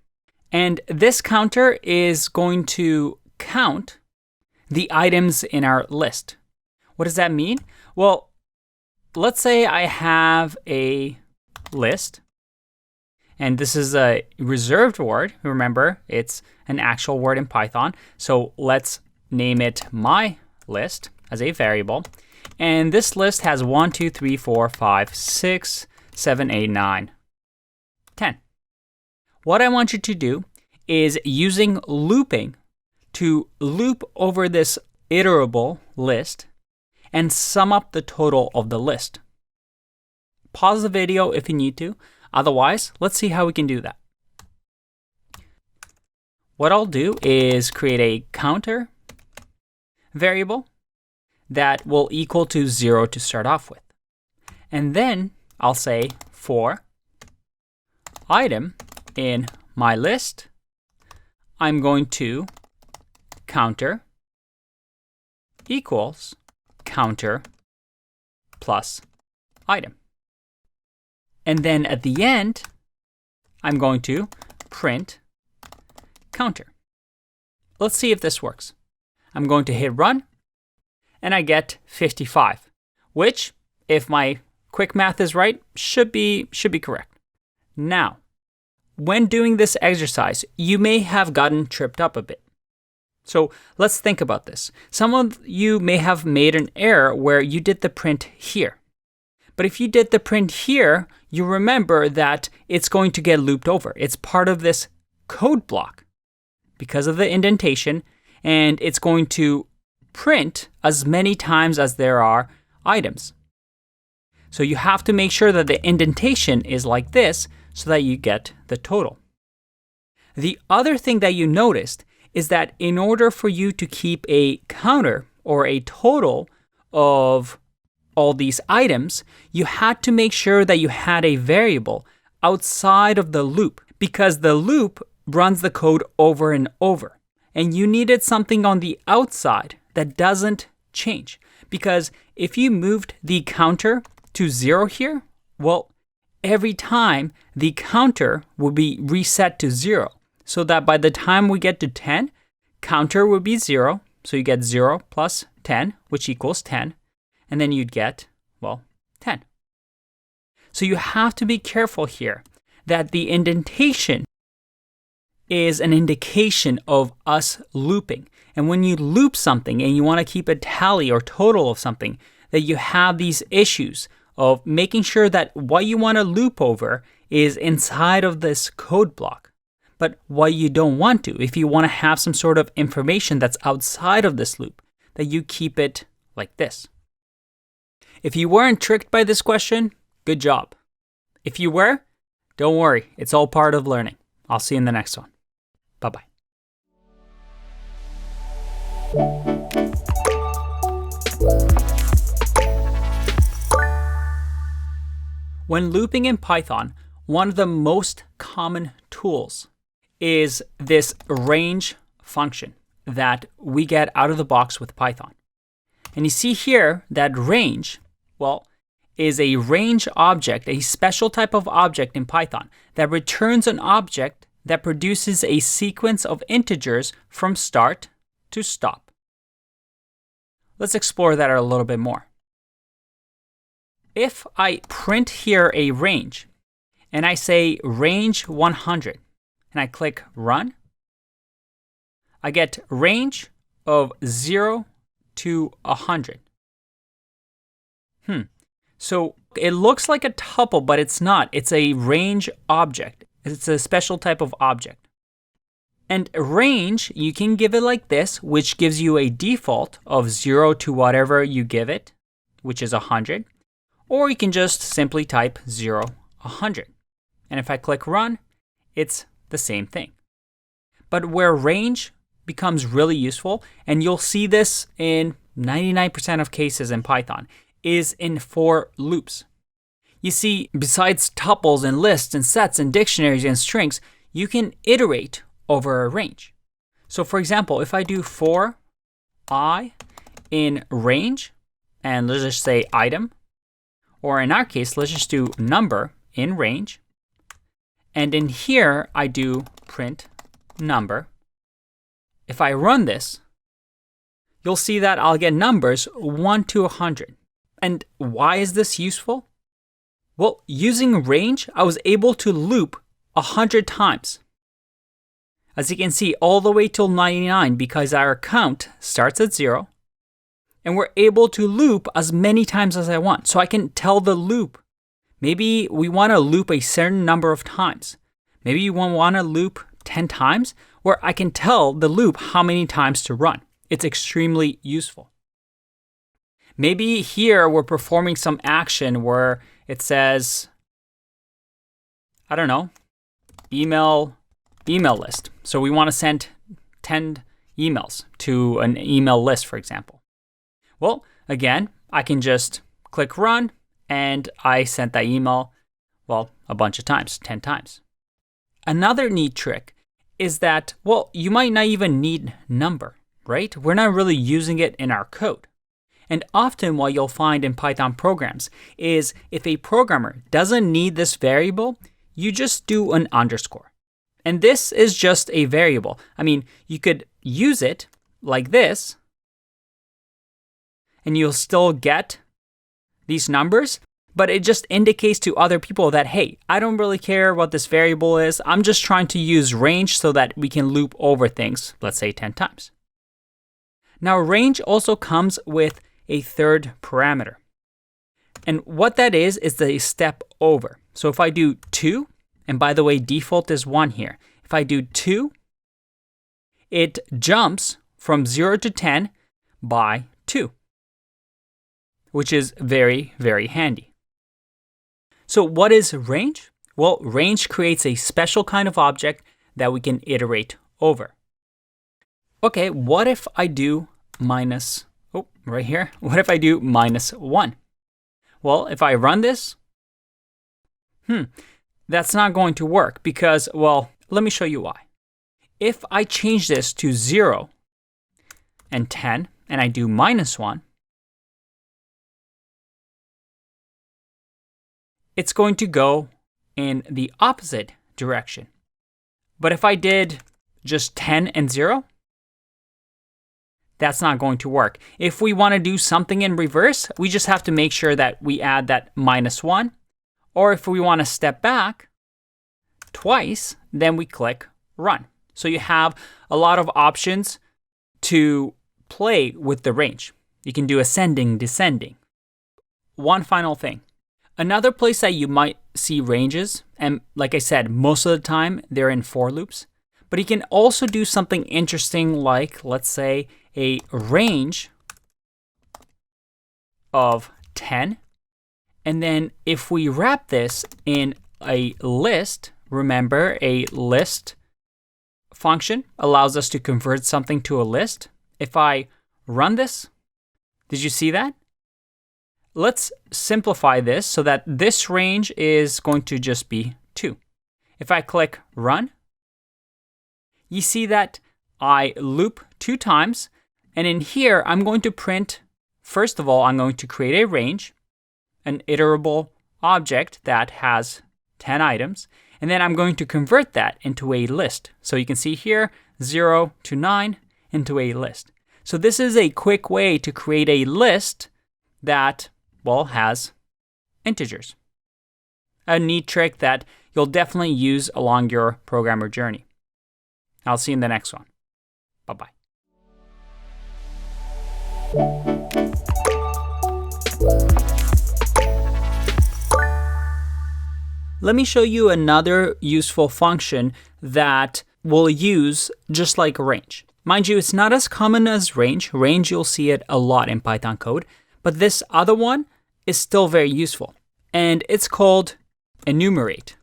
And this counter is going to count the items in our list. What does that mean? Well, let's say I have a list, and this is a reserved word. Remember, it's an actual word in Python. So let's name it my list as a variable. And this list has 1, 2, 3, 4, 5, 6, 7, 8, 9, 10. What I want you to do is using looping to loop over this iterable list and sum up the total of the list. Pause the video if you need to. Otherwise, let's see how we can do that. What I'll do is create a counter variable that will equal to 0 to start off with. And then I'll say for item in my list, I'm going to counter equals counter plus item. And then at the end, I'm going to print counter. Let's see if this works. I'm going to hit run, and I get 55, which, if my quick math is right, should be correct. Now, when doing this exercise, you may have gotten tripped up a bit. So let's think about this. Some of you may have made an error where you did the print here. But if you did the print here, you remember that it's going to get looped over. It's part of this code block because of the indentation, and it's going to print as many times as there are items. So you have to make sure that the indentation is like this so that you get the total. The other thing that you noticed is that in order for you to keep a counter or a total of all these items, you had to make sure that you had a variable outside of the loop, because the loop runs the code over and over. And you needed something on the outside that doesn't change. Because if you moved the counter to 0 here, well, every time the counter will be reset to 0. So that by the time we get to 10, counter would be 0. So you get 0 plus 10, which equals 10. And then you'd get, well, 10. So you have to be careful here that the indentation is an indication of us looping. And when you loop something and you want to keep a tally or total of something, that you have these issues of making sure that what you want to loop over is inside of this code block. But what you don't want to, if you want to have some sort of information that's outside of this loop, that you keep it like this. If you weren't tricked by this question, good job. If you were, don't worry, it's all part of learning. I'll see you in the next one. Bye-bye. When looping in Python, one of the most common tools is this range function that we get out of the box with Python. And you see here that range, well, is a range object, a special type of object in Python that returns an object that produces a sequence of integers from start to stop. Let's explore that a little bit more. If I print here a range, and I say range 100, and I click run, I get range of 0 to 100. So it looks like a tuple, but it's not. It's a range object. It's a special type of object. And range, you can give it like this, which gives you a default of 0 to whatever you give it, which is 100. Or you can just simply type 0, 100. And if I click run, it's the same thing. But where range becomes really useful, and you'll see this in 99% of cases in Python, is in for loops. You see, besides tuples and lists and sets and dictionaries and strings, you can iterate over a range. So for example, if I do for I in range, and let's just say item, or in our case, let's just do number in range, and in here I do print number. If I run this, you'll see that I'll get numbers 1 to 100. And why is this useful? Well, using range, I was able to loop 100 times. As you can see, all the way till 99, because our count starts at 0. And we're able to loop as many times as I want. So I can tell the loop, maybe we want to loop a certain number of times. Maybe you want to loop 10 times, where I can tell the loop how many times to run. It's extremely useful. Maybe here we're performing some action where it says, I don't know, email list. So we want to send 10 emails to an email list, for example. Well, again, I can just click run, and I sent that email, well, a bunch of times, 10 times. Another neat trick is that, well, you might not even need number, right? We're not really using it in our code. And often what you'll find in Python programs is if a programmer doesn't need this variable, you just do an underscore. And this is just a variable. I mean, you could use it like this, and you'll still get these numbers, but it just indicates to other people that, hey, I don't really care what this variable is. I'm just trying to use range so that we can loop over things, let's say 10 times. Now, range also comes with a third parameter. And what that is the step over. So if I do 2, and by the way, default is 1 here. If I do 2, it jumps from 0 to 10, by 2, which is very, very handy. So what is range? Well, range creates a special kind of object that we can iterate over. Okay, what if I do right here, what if I do -1? Well, if I run this, that's not going to work because, well, let me show you why. If I change this to 0 and 10, and I do -1, it's going to go in the opposite direction. But if I did just 10 and 0, that's not going to work. If we want to do something in reverse, we just have to make sure that we add that -1. Or if we want to step back twice, then we click run. So you have a lot of options to play with the range. You can do ascending, descending. One final thing. Another place that you might see ranges, and like I said, most of the time they're in for loops, but you can also do something interesting like, let's say, a range of 10. And then if we wrap this in a list, remember a list function allows us to convert something to a list. If I run this, did you see that? Let's simplify this so that this range is going to just be 2. If I click run, you see that I loop 2 times. And in here, I'm going to print, first of all, I'm going to create a range, an iterable object that has 10 items. And then I'm going to convert that into a list. So you can see here, 0 to 9 into a list. So this is a quick way to create a list that, well, has integers. A neat trick that you'll definitely use along your programmer journey. I'll see you in the next one. Bye-bye. Let me show you another useful function that we'll use just like range. Mind you, it's not as common as range. Range, you'll see it a lot in Python code, but this other one is still very useful, and it's called Enumerate.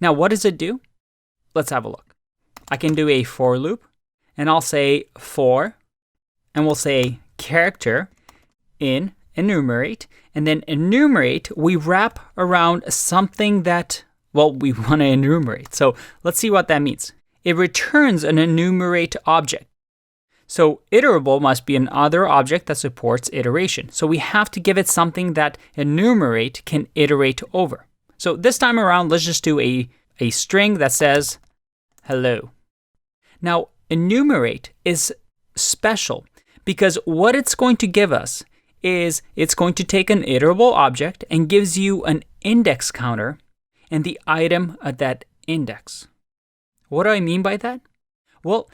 Now, what does it do? Let's have a look. I can do a for loop, and I'll say for, and we'll say character in enumerate, and then enumerate, we wrap around something that, well, we want to enumerate. So let's see what that means. It returns an enumerate object. So iterable must be another object that supports iteration. So we have to give it something that enumerate can iterate over. So this time around, let's just do a string that says hello. Now, enumerate is special because what it's going to give us is it's going to take an iterable object and gives you an index counter and the item at that index. What do I mean by that? Well,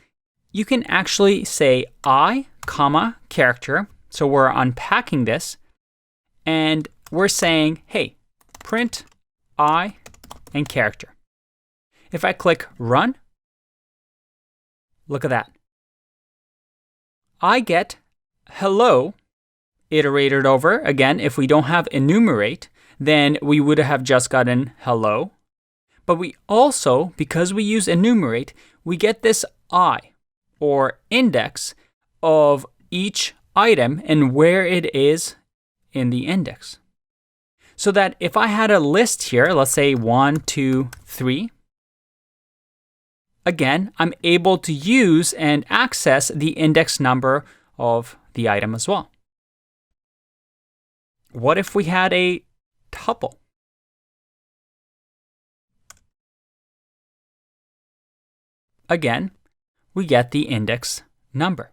you can actually say I, comma, character. So we're unpacking this and we're saying, hey, print I and character. If I click run, look at that. I get hello iterated over. Again, if we don't have enumerate, then we would have just gotten hello. But we also, because we use enumerate, we get this I, or index, of each item and where it is in the index. So that if I had a list here, let's say 1, 2, 3, again, I'm able to use and access the index number of the item as well. What if we had a tuple? Again, we get the index number.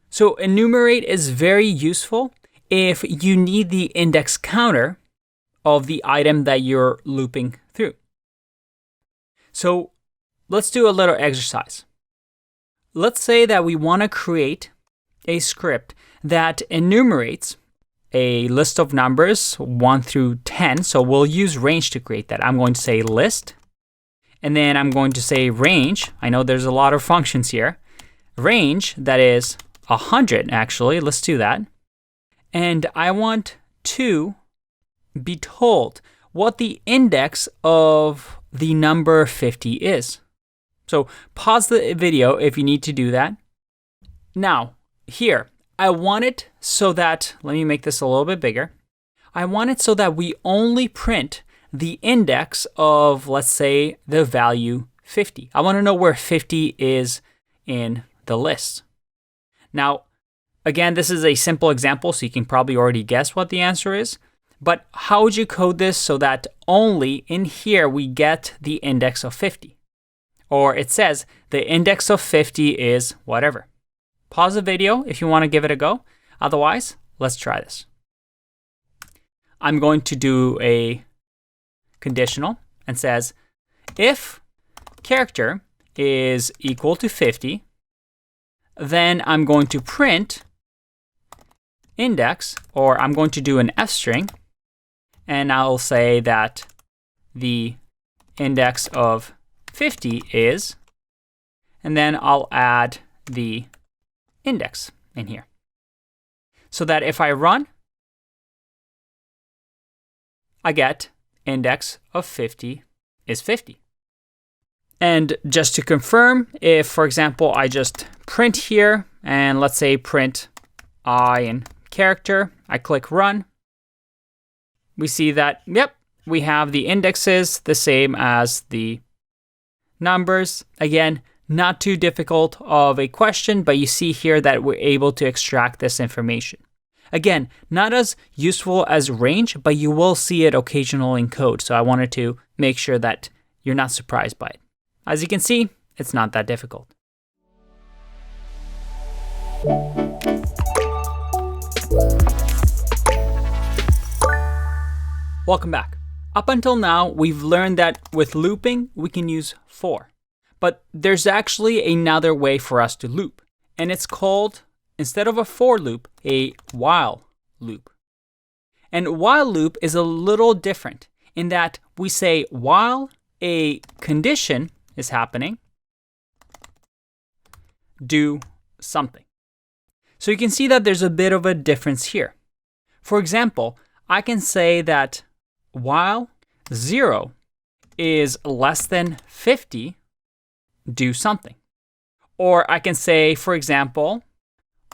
So enumerate is very useful if you need the index counter of the item that you're looping through. So let's do a little exercise. Let's say that we want to create a script that enumerates a list of numbers 1 through 10. So we'll use range to create that. I'm going to say list, and then I'm going to say range. I know there's a lot of functions here. range that is 100, actually. Let's do that. And I want to be told what the index of the number 50 is. So pause the video if you need to do that. Now, here, I want it so that, let me make this a little bit bigger. I want it so that we only print the index of, let's say, the value 50. I want to know where 50 is in the list. Now, again, this is a simple example, so you can probably already guess what the answer is. But how would you code this so that only in here we get the index of 50? Or it says the index of 50 is whatever. Pause the video if you want to give it a go. Otherwise, let's try this. I'm going to do a conditional and says if character is equal to 50, then I'm going to print index, or I'm going to do an F string, and I'll say that the index of 50 is, and then I'll add the index in here. So that if I run, I get index of 50 is 50. And just to confirm, if, for example, I just print here, and let's say print I and character, I click run, we see that, yep, we have the indexes the same as the numbers. Again, not too difficult of a question, but you see here that we're able to extract this information. Again, not as useful as range, but you will see it occasionally in code. So I wanted to make sure that you're not surprised by it. As you can see, it's not that difficult. Welcome back. Up until now, we've learned that with looping, we can use for. But there's actually another way for us to loop. And it's called, instead of a for loop, a while loop. And while loop is a little different in that we say while a condition is happening, do something. So you can see that there's a bit of a difference here. For example, I can say that while 0 is less than 50, do something. Or I can say, for example,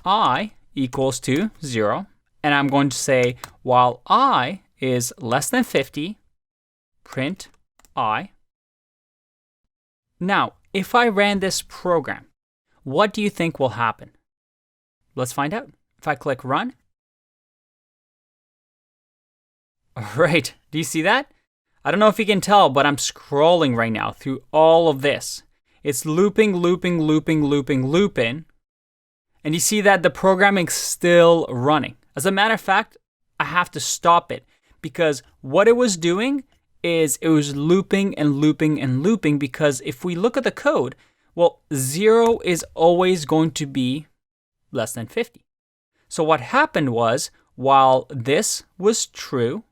I equals to 0, and I'm going to say while I is less than 50, print I. Now, if I ran this program, what do you think will happen? Let's find out. If I click run. All right, do you see that? I don't know if you can tell, but I'm scrolling right now through all of this. It's looping, looping, looping, looping, looping. And you see that the programming's still running. As a matter of fact, I have to stop it because what it was doing is it was looping and looping and looping, because if we look at the code, well, 0 is always going to be less than 50. So what happened was, while this was true,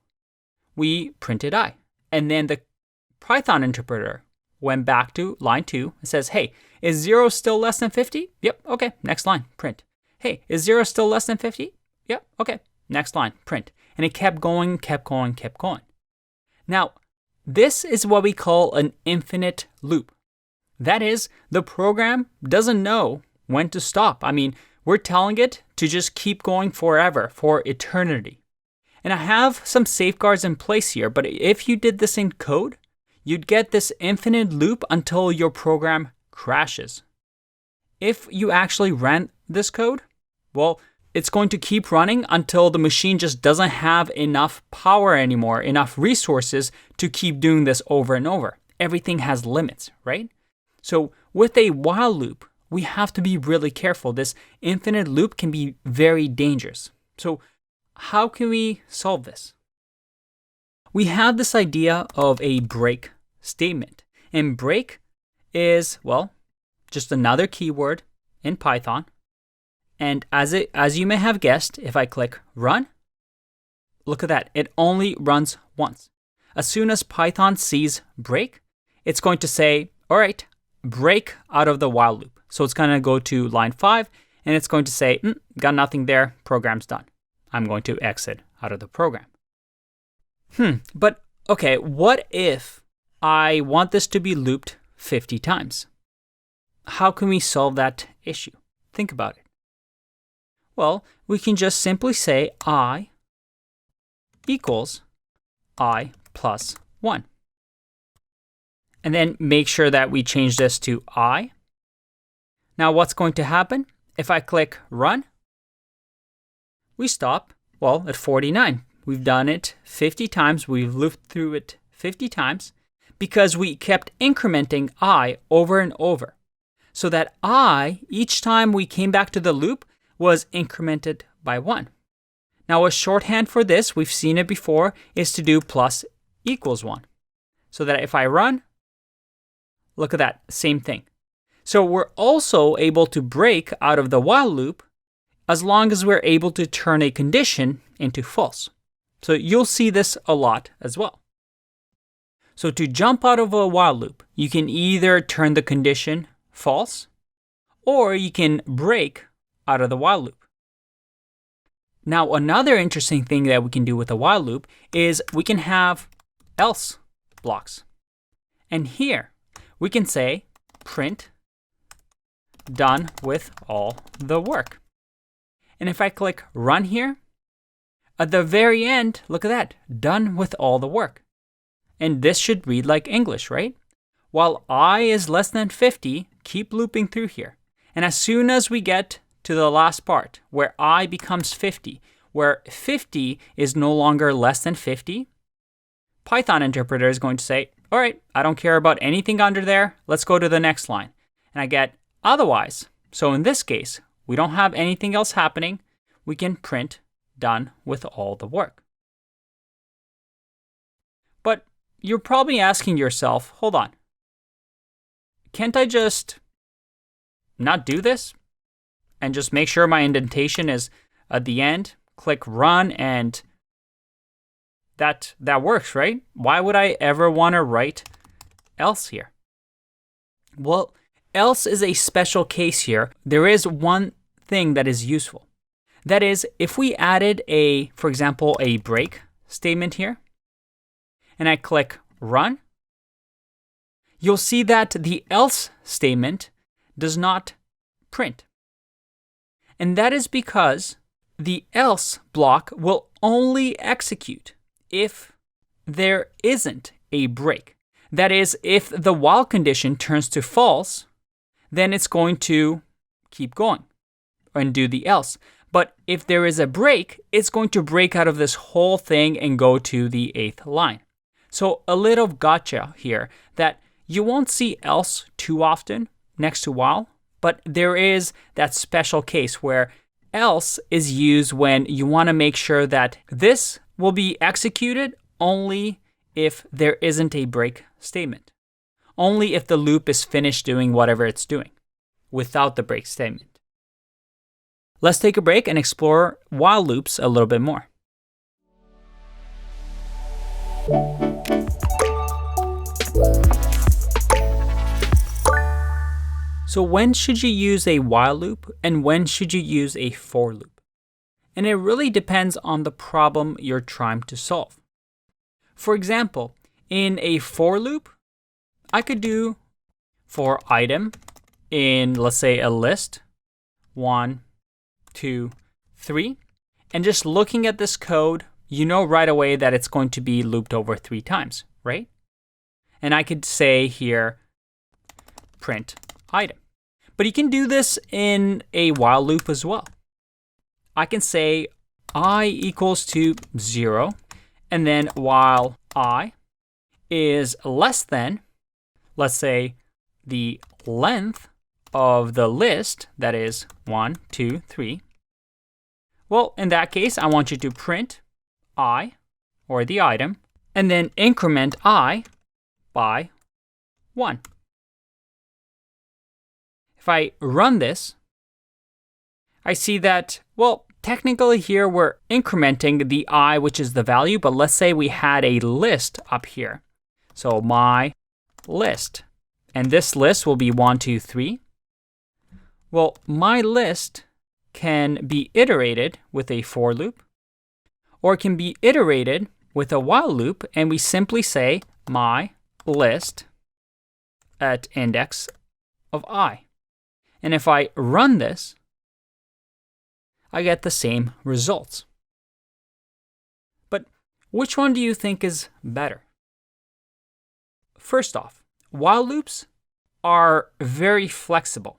we printed I. And then the Python interpreter went back to line 2 and says, hey, is 0 still less than 50? Yep, okay, next line, print. Hey, is 0 still less than 50? Yep, okay, next line, print. And it kept going, kept going, kept going. Now, this is what we call an infinite loop. That is, the program doesn't know when to stop. I mean, we're telling it to just keep going forever, for eternity. And I have some safeguards in place here, but if you did this in code, you'd get this infinite loop until your program crashes. If you actually ran this code, well, it's going to keep running until the machine just doesn't have enough power anymore, enough resources to keep doing this over and over. Everything has limits, right? So with a while loop, we have to be really careful. This infinite loop can be very dangerous. So how can we solve this? We have this idea of a break statement. And break is, well, just another keyword in Python. And as you may have guessed, if I click run, look at that. It only runs once. As soon as Python sees break, it's going to say, all right, break out of the while loop. So it's going to go to line 5, and it's going to say, got nothing there, program's done. I'm going to exit out of the program. But okay, what if I want this to be looped 50 times? How can we solve that issue? Think about it. Well, we can just simply say I equals I plus 1. And then make sure that we change this to I. Now what's going to happen? If I click run, we stop, well, at 49. We've done it 50 times. We've looped through it 50 times because we kept incrementing I over and over. So that I, each time we came back to the loop, was incremented by 1. Now a shorthand for this, we've seen it before, is to do plus equals 1. So that if I run, look at that, same thing. So we're also able to break out of the while loop as long as we're able to turn a condition into false. So you'll see this a lot as well. So to jump out of a while loop, you can either turn the condition false, or you can break out of the while loop. Now, another interesting thing that we can do with a while loop is we can have else blocks. And here, we can say print done with all the work. And if I click run here, at the very end, look at that, done with all the work. And this should read like English, right? While I is less than 50, keep looping through here. And as soon as we get to the last part, where I becomes 50, where 50 is no longer less than 50, Python interpreter is going to say, all right, I don't care about anything under there. Let's go to the next line. And I get otherwise. So in this case, we don't have anything else happening. We can print done with all the work. But you're probably asking yourself, hold on. Can't I just not do this and just make sure my indentation is at the end? Click run and that works, right? Why would I ever want to write else here? Well, else is a special case here. There is one thing that is useful. That is, if we added for example, a break statement here, and I click run, you'll see that the else statement does not print. And that is because the else block will only execute if there isn't a break. That is, if the while condition turns to false, then it's going to keep going and do the else. But if there is a break, it's going to break out of this whole thing and go to the 8th line. So a little gotcha here that you won't see else too often next to while, but there is that special case where else is used when you want to make sure that this will be executed only if there isn't a break statement. Only if the loop is finished doing whatever it's doing without the break statement. Let's take a break and explore while loops a little bit more. So when should you use a while loop and when should you use a for loop? And it really depends on the problem you're trying to solve. For example, in a for loop, I could do for item in, let's say, a list, 1, 2, 3. And just looking at this code, you know right away that it's going to be looped over 3 times, right? And I could say here, print item. But you can do this in a while loop as well. I can say I equals to 0, and then while I is less than, let's say, the length of the list, that is 1, 2, 3. Well, in that case, I want you to print I, or the item, and then increment I by 1. If I run this, I see that, well, technically here we're incrementing the I, which is the value, but let's say we had a list up here. So my list, and this list will be 1, 2, 3. Well, my list can be iterated with a for loop, or it can be iterated with a while loop, and we simply say my list at index of I. And if I run this, I get the same results. But which one do you think is better? First off, while loops are very flexible.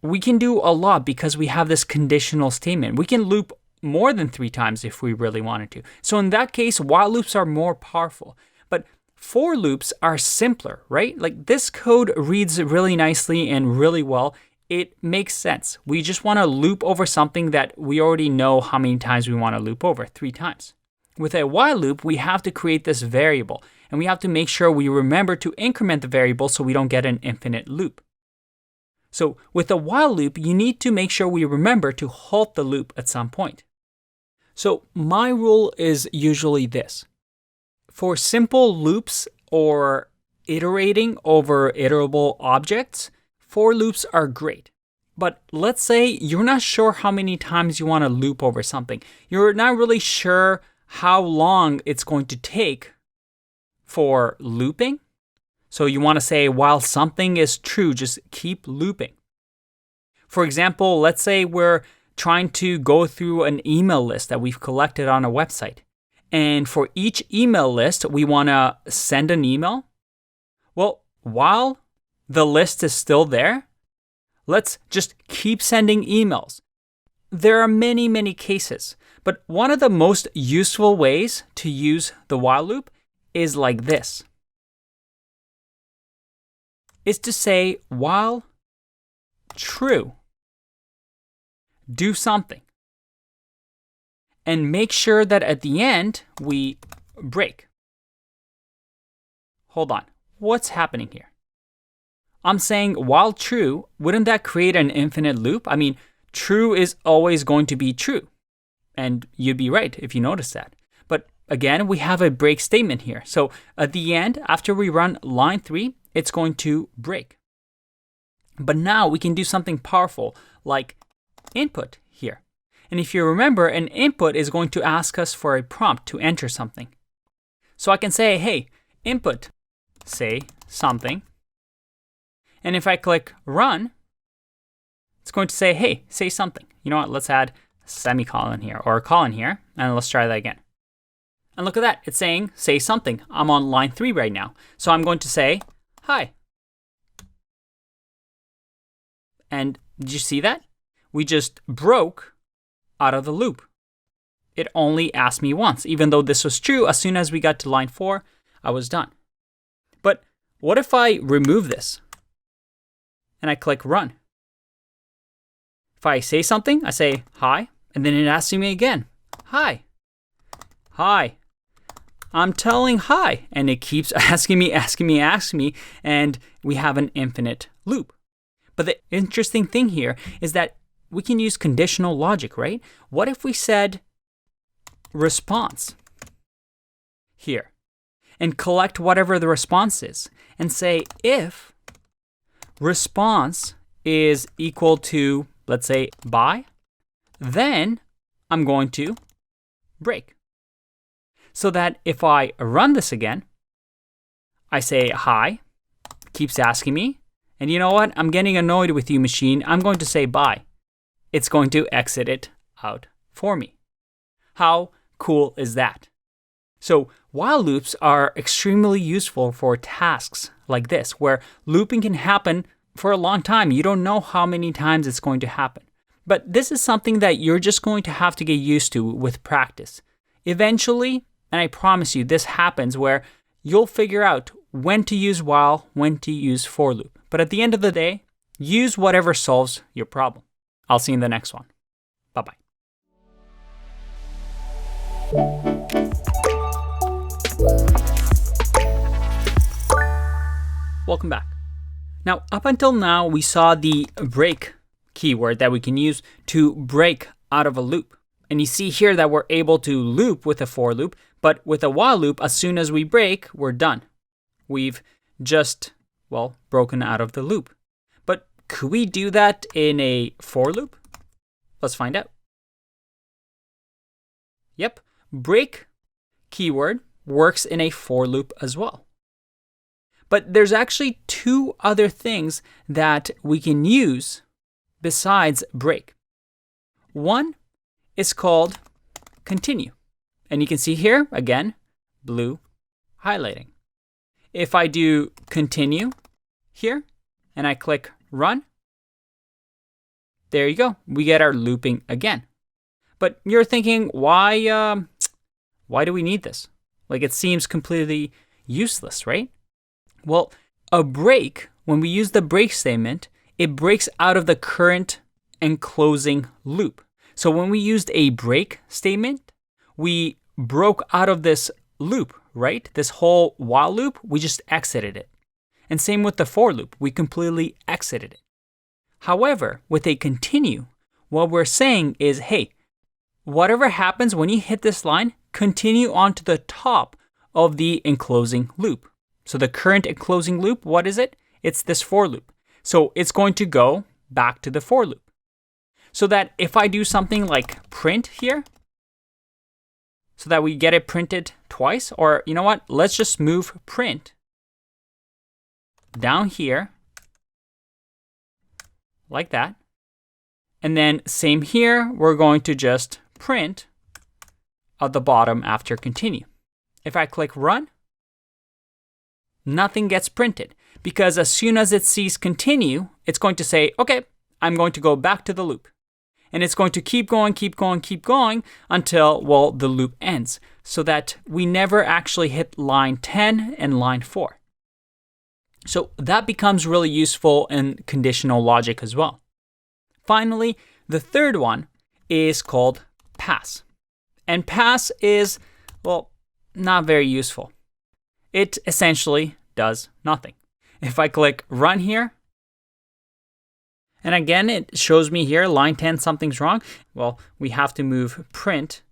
We can do a lot because we have this conditional statement. We can loop more than 3 times if we really wanted to. So in that case, while loops are more powerful. But for loops are simpler, right? Like this code reads really nicely and really well. It makes sense. We just want to loop over something that we already know how many times we want to loop over, 3 times. With a while loop, we have to create this variable, and we have to make sure we remember to increment the variable so we don't get an infinite loop. So with a while loop, you need to make sure we remember to halt the loop at some point. So my rule is usually this. For simple loops or iterating over iterable objects, for loops are great. But let's say you're not sure how many times you want to loop over something. You're not really sure how long it's going to take for looping. So you want to say, while something is true, just keep looping. For example, let's say we're trying to go through an email list that we've collected on a website. And for each email list, we want to send an email. Well, while the list is still there, let's just keep sending emails. There are many, many cases, but one of the most useful ways to use the while loop is like this. Is to say, while true, do something. And make sure that at the end, we break. Hold on, what's happening here? I'm saying while true, wouldn't that create an infinite loop? I mean, true is always going to be true. And you'd be right if you notice that. But again, we have a break statement here. So at the end, after we run line 3, it's going to break. But now we can do something powerful like input here. And if you remember, an input is going to ask us for a prompt to enter something. So I can say, hey, input, say something. And if I click run, it's going to say, hey, say something. You know what? Let's add a semicolon here or a colon here. And let's try that again. And look at that. It's saying, say something. I'm on line 3 right now. So I'm going to say, hi. And did you see that? We just broke out of the loop. It only asked me once. Even though this was true, as soon as we got to line 4, I was done. But what if I remove this? And I click run. If I say something, I say hi, and then it asks me again, hi, hi. I'm telling hi, and it keeps asking me, and we have an infinite loop. But the interesting thing here is that we can use conditional logic, right? What if we said response here and collect whatever the response is and say if response is equal to, let's say, by, then I'm going to break. So that if I run this again, I say hi, keeps asking me, and you know what? I'm getting annoyed with you, machine. I'm going to say bye. It's going to exit it out for me. How cool is that? So while loops are extremely useful for tasks like this, where looping can happen for a long time. You don't know how many times it's going to happen. But this is something that you're just going to have to get used to with practice. Eventually, and I promise you this happens where you'll figure out when to use while, when to use for loop. But at the end of the day, use whatever solves your problem. I'll see you in the next one. Bye-bye. Welcome back. Now, up until now, we saw the break keyword that we can use to break out of a loop. And you see here that we're able to loop with a for loop, but with a while loop, as soon as we break, we're done. We've just, broken out of the loop. But could we do that in a for loop? Let's find out. Yep, break keyword works in a for loop as well. But there's actually two other things that we can use besides break. One is called continue. And you can see here, again, blue highlighting. If I do continue here and I click run, there you go. We get our looping again. But you're thinking, why do we need this? Like, it seems completely useless, right? Well, a break, when we use the break statement, it breaks out of the current and closing loop. So when we used a break statement, we broke out of this loop, right? This whole while loop, we just exited it. And same with the for loop, we completely exited it. However, with a continue, what we're saying is, hey, whatever happens when you hit this line, continue on to the top of the enclosing loop. So the current enclosing loop, what is it? It's this for loop. So it's going to go back to the for loop. So that if I do something like print here, so that we get it printed twice, or you know what? Let's just move print down here, like that. And then same here, we're going to just print at the bottom after continue. If I click run, nothing gets printed because as soon as it sees continue, it's going to say, okay, I'm going to go back to the loop. And it's going to keep going, keep going, keep going until, well, the loop ends so that we never actually hit line 10 and line 4. So that becomes really useful in conditional logic as well. Finally, the third one is called pass. And pass is, well, not very useful. It essentially does nothing. If I click run here, and again, it shows me here, line 10, something's wrong. Well, we have to move print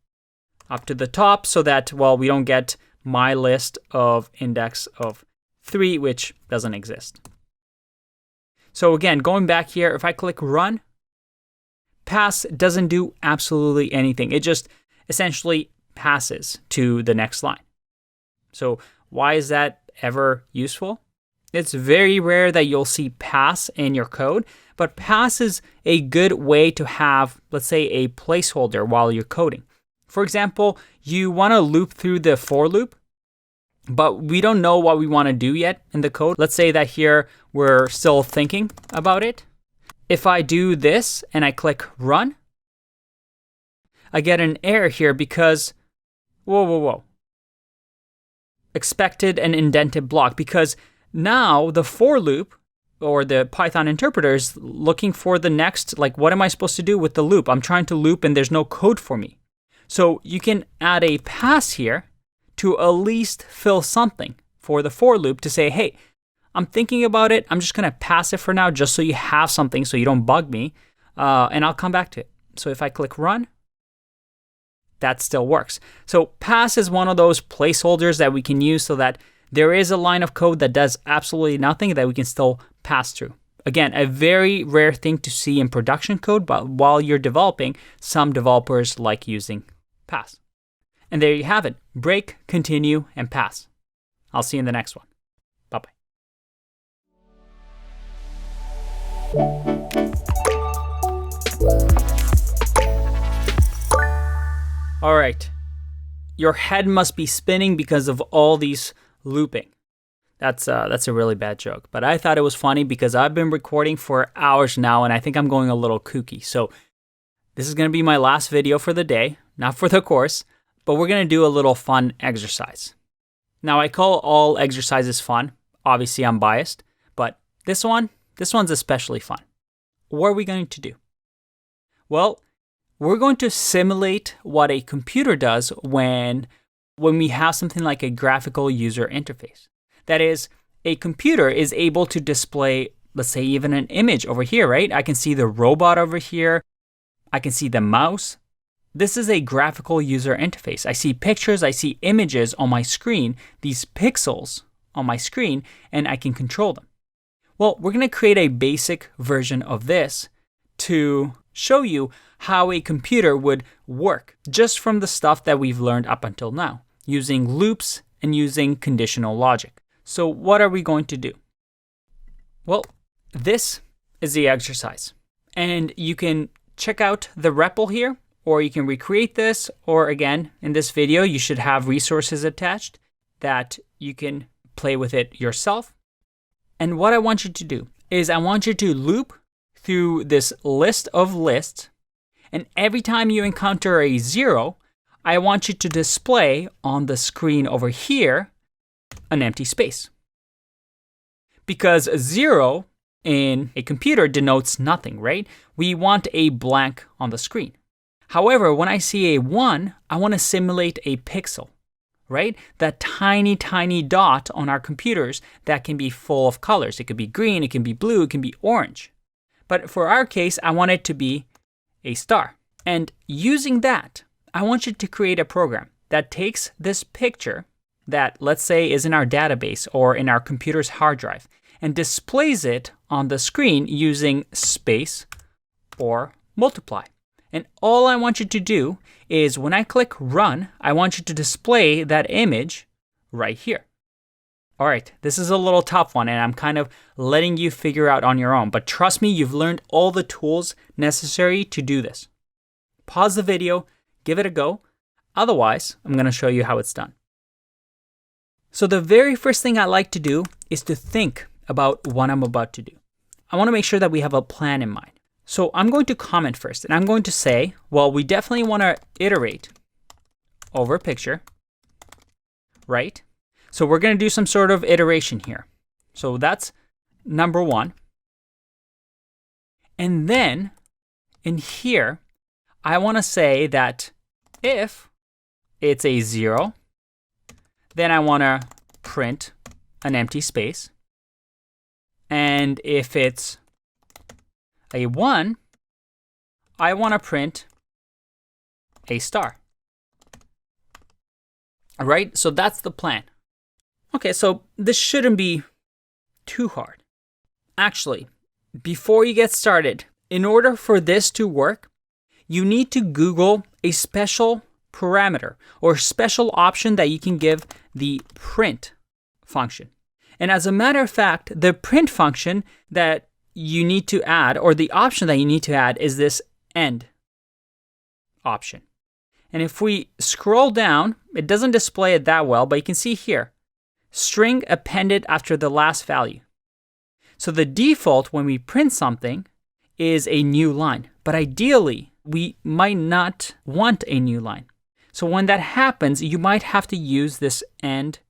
up to the top so that, well, we don't get my list of index of 3, which doesn't exist. So again, going back here, if I click run, pass doesn't do absolutely anything. It just essentially passes to the next line. So why is that ever useful? It's very rare that you'll see pass in your code, but pass is a good way to have, let's say, a placeholder while you're coding. For example, you want to loop through the for loop, but we don't know what we want to do yet in the code. Let's say that here we're still thinking about it. If I do this and I click run, I get an error here because, whoa. Expected an indented block, because now the for loop or the Python interpreter is looking for the next, like, what am I supposed to do with the loop? I'm trying to loop and there's no code for me. So you can add a pass here to at least fill something for the for loop to say, hey, I'm thinking about it. I'm just going to pass it for now just so you have something so you don't bug me, and I'll come back to it. So if I click run, that still works. So pass is one of those placeholders that we can use so that there is a line of code that does absolutely nothing that we can still pass through. Again, a very rare thing to see in production code, but while you're developing, some developers like using pass. And there you have it. Break, continue, and pass. I'll see you in the next one. Bye-bye. All right. Your head must be spinning because of all these looping. That's a really bad joke, but I thought it was funny because I've been recording for hours now and I think I'm going a little kooky. So this is going to be my last video for the day, not for the course, but we're going to do a little fun exercise. Now I call all exercises fun. Obviously I'm biased, but this one's especially fun. What are we going to do? Well, we're going to simulate what a computer does when we have something like a graphical user interface. That is, a computer is able to display, let's say, even an image over here, right? I can see the robot over here. I can see the mouse. This is a graphical user interface. I see pictures, I see images on my screen, these pixels on my screen, and I can control them. Well, we're going to create a basic version of this to show you how a computer would work just from the stuff that we've learned up until now, using loops and using conditional logic. So what are we going to do? Well, this is the exercise. And you can check out the REPL here, or you can recreate this, or again, in this video, you should have resources attached that you can play with it yourself. And what I want you to do is I want you to loop through this list of lists, and every time you encounter a 0, I want you to display on the screen over here an empty space. Because 0 in a computer denotes nothing, right? We want a blank on the screen. However, when I see a 1, I want to simulate a pixel, right? That tiny, tiny dot on our computers that can be full of colors. It could be green, it can be blue, it can be orange. But for our case, I want it to be a star. And using that, I want you to create a program that takes this picture that, let's say, is in our database or in our computer's hard drive and displays it on the screen using space or multiply. And all I want you to do is when I click run, I want you to display that image right here. All right, this is a little tough one, and I'm kind of letting you figure out on your own. But trust me, you've learned all the tools necessary to do this. Pause the video, give it a go. Otherwise, I'm going to show you how it's done. So the very first thing I like to do is to think about what I'm about to do. I want to make sure that we have a plan in mind. So I'm going to comment first, and I'm going to say, well, we definitely want to iterate over a picture, right? So we're going to do some sort of iteration here. So that's number 1. And then in here, I want to say that if it's a 0, then I want to print an empty space. And if it's a 1, I want to print a star. All right, so that's the plan. Okay, so this shouldn't be too hard. Actually, before you get started, in order for this to work, you need to Google a special parameter or special option that you can give the print function. And as a matter of fact, the print function that you need to add, or the option that you need to add, is this end option. And if we scroll down, it doesn't display it that well, but you can see here, string appended after the last value. So the default when we print something is a new line, but ideally we might not want a new line. So when that happens, you might have to use this end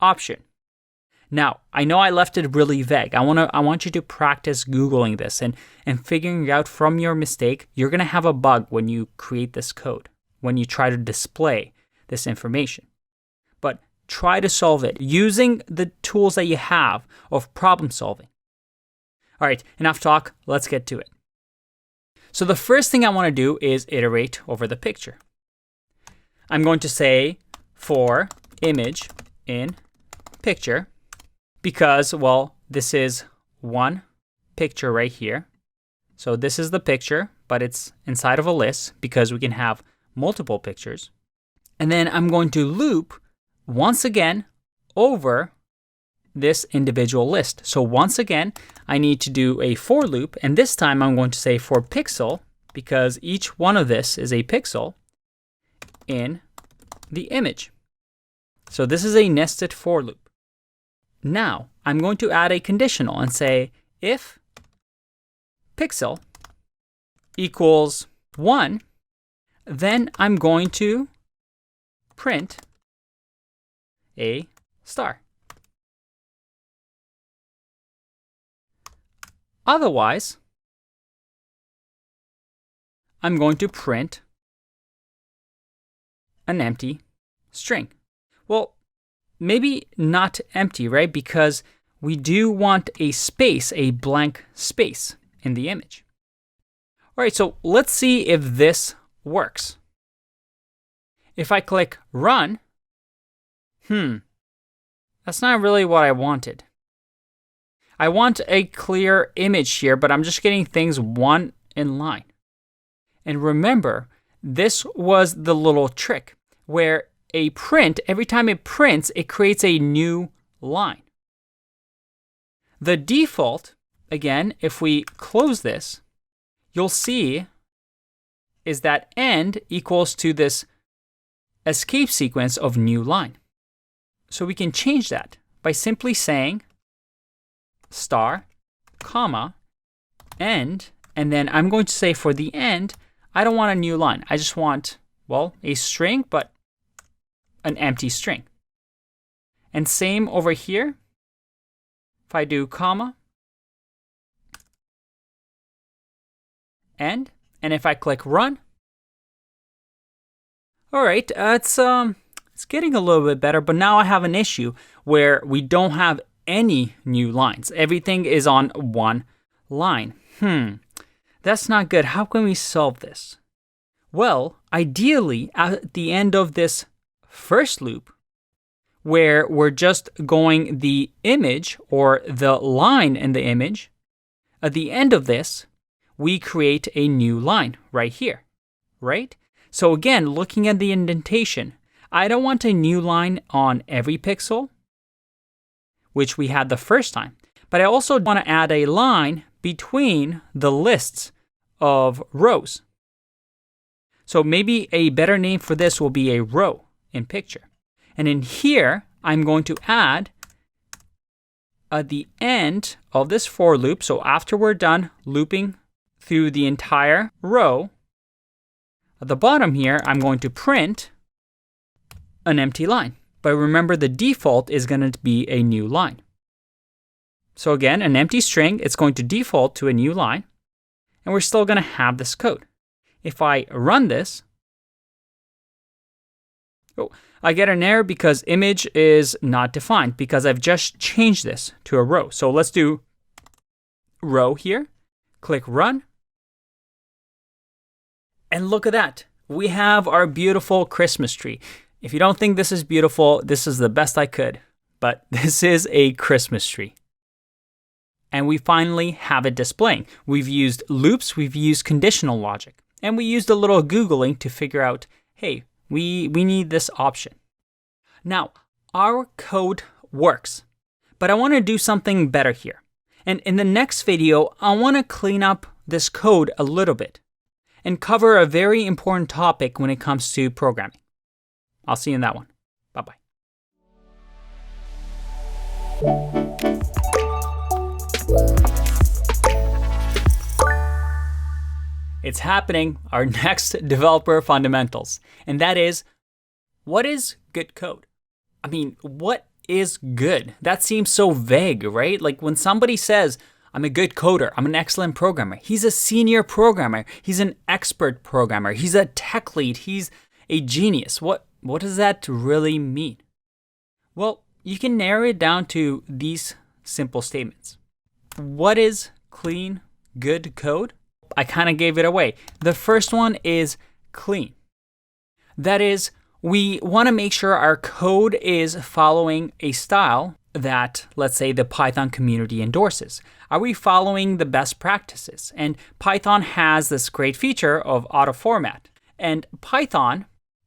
option. Now, I know I left it really vague. I want you to practice Googling this and figuring out from your mistake. You're going to have a bug when you create this code, when you try to display this information. But try to solve it using the tools that you have of problem solving. All right, enough talk. Let's get to it. So the first thing I want to do is iterate over the picture. I'm going to say for image in picture, because, well, this is one picture right here. So this is the picture, but it's inside of a list because we can have multiple pictures. And then I'm going to loop once again over this individual list. So once again, I need to do a for loop, and this time I'm going to say for pixel, because each one of this is a pixel in the image. So this is a nested for loop. Now, I'm going to add a conditional and say if pixel equals 1, then I'm going to print a star. Otherwise, I'm going to print an empty string. Well, maybe not empty, right? Because we do want a space, a blank space in the image. All right, so let's see if this works. If I click run, that's not really what I wanted. I want a clear image here, but I'm just getting things one in line. And remember, this was the little trick where a print, every time it prints, it creates a new line. The default, again, if we close this, you'll see is that end equals to this escape sequence of new line. So we can change that by simply saying star, comma, end, and then I'm going to say for the end, I don't want a new line. I just want, well, a string, but an empty string. And same over here. If I do comma, end, and if I click run, all right, it's getting a little bit better, but now I have an issue where we don't have any new lines. Everything is on one line. That's not good. How can we solve this? Well, ideally, at the end of this first loop, where we're just going the image or the line in the image, at the end of this, we create a new line right here, right? So again, looking at the indentation, I don't want a new line on every pixel, which we had the first time, but I also want to add a line between the lists of rows. So maybe a better name for this will be a row in picture. And in here, I'm going to add at the end of this for loop, so after we're done looping through the entire row, at the bottom here, I'm going to print an empty line. But remember, the default is going to be a new line. So again, an empty string, it's going to default to a new line, and we're still going to have this code. If I run this, I get an error because image is not defined because I've just changed this to a row. So let's do row here, click run, and look at that. We have our beautiful Christmas tree. If you don't think this is beautiful, this is the best I could, but this is a Christmas tree. And we finally have it displaying. We've used loops, we've used conditional logic, and we used a little Googling to figure out, hey, we need this option. Now, our code works, but I want to do something better here. And in the next video, I want to clean up this code a little bit and cover a very important topic when it comes to programming. I'll see you in that one. Bye-bye. It's happening, our next developer fundamentals, and that is, what is good code? I mean, what is good? That seems so vague, right? Like when somebody says, I'm a good coder, I'm an excellent programmer, he's a senior programmer, he's an expert programmer, he's a tech lead, he's a genius. What does that really mean? Well, you can narrow it down to these simple statements. What is clean, good code? I kind of gave it away. The first one is clean. That is, we want to make sure our code is following a style that, let's say, the Python community endorses. Are we following the best practices? And Python has this great feature of auto format. And Python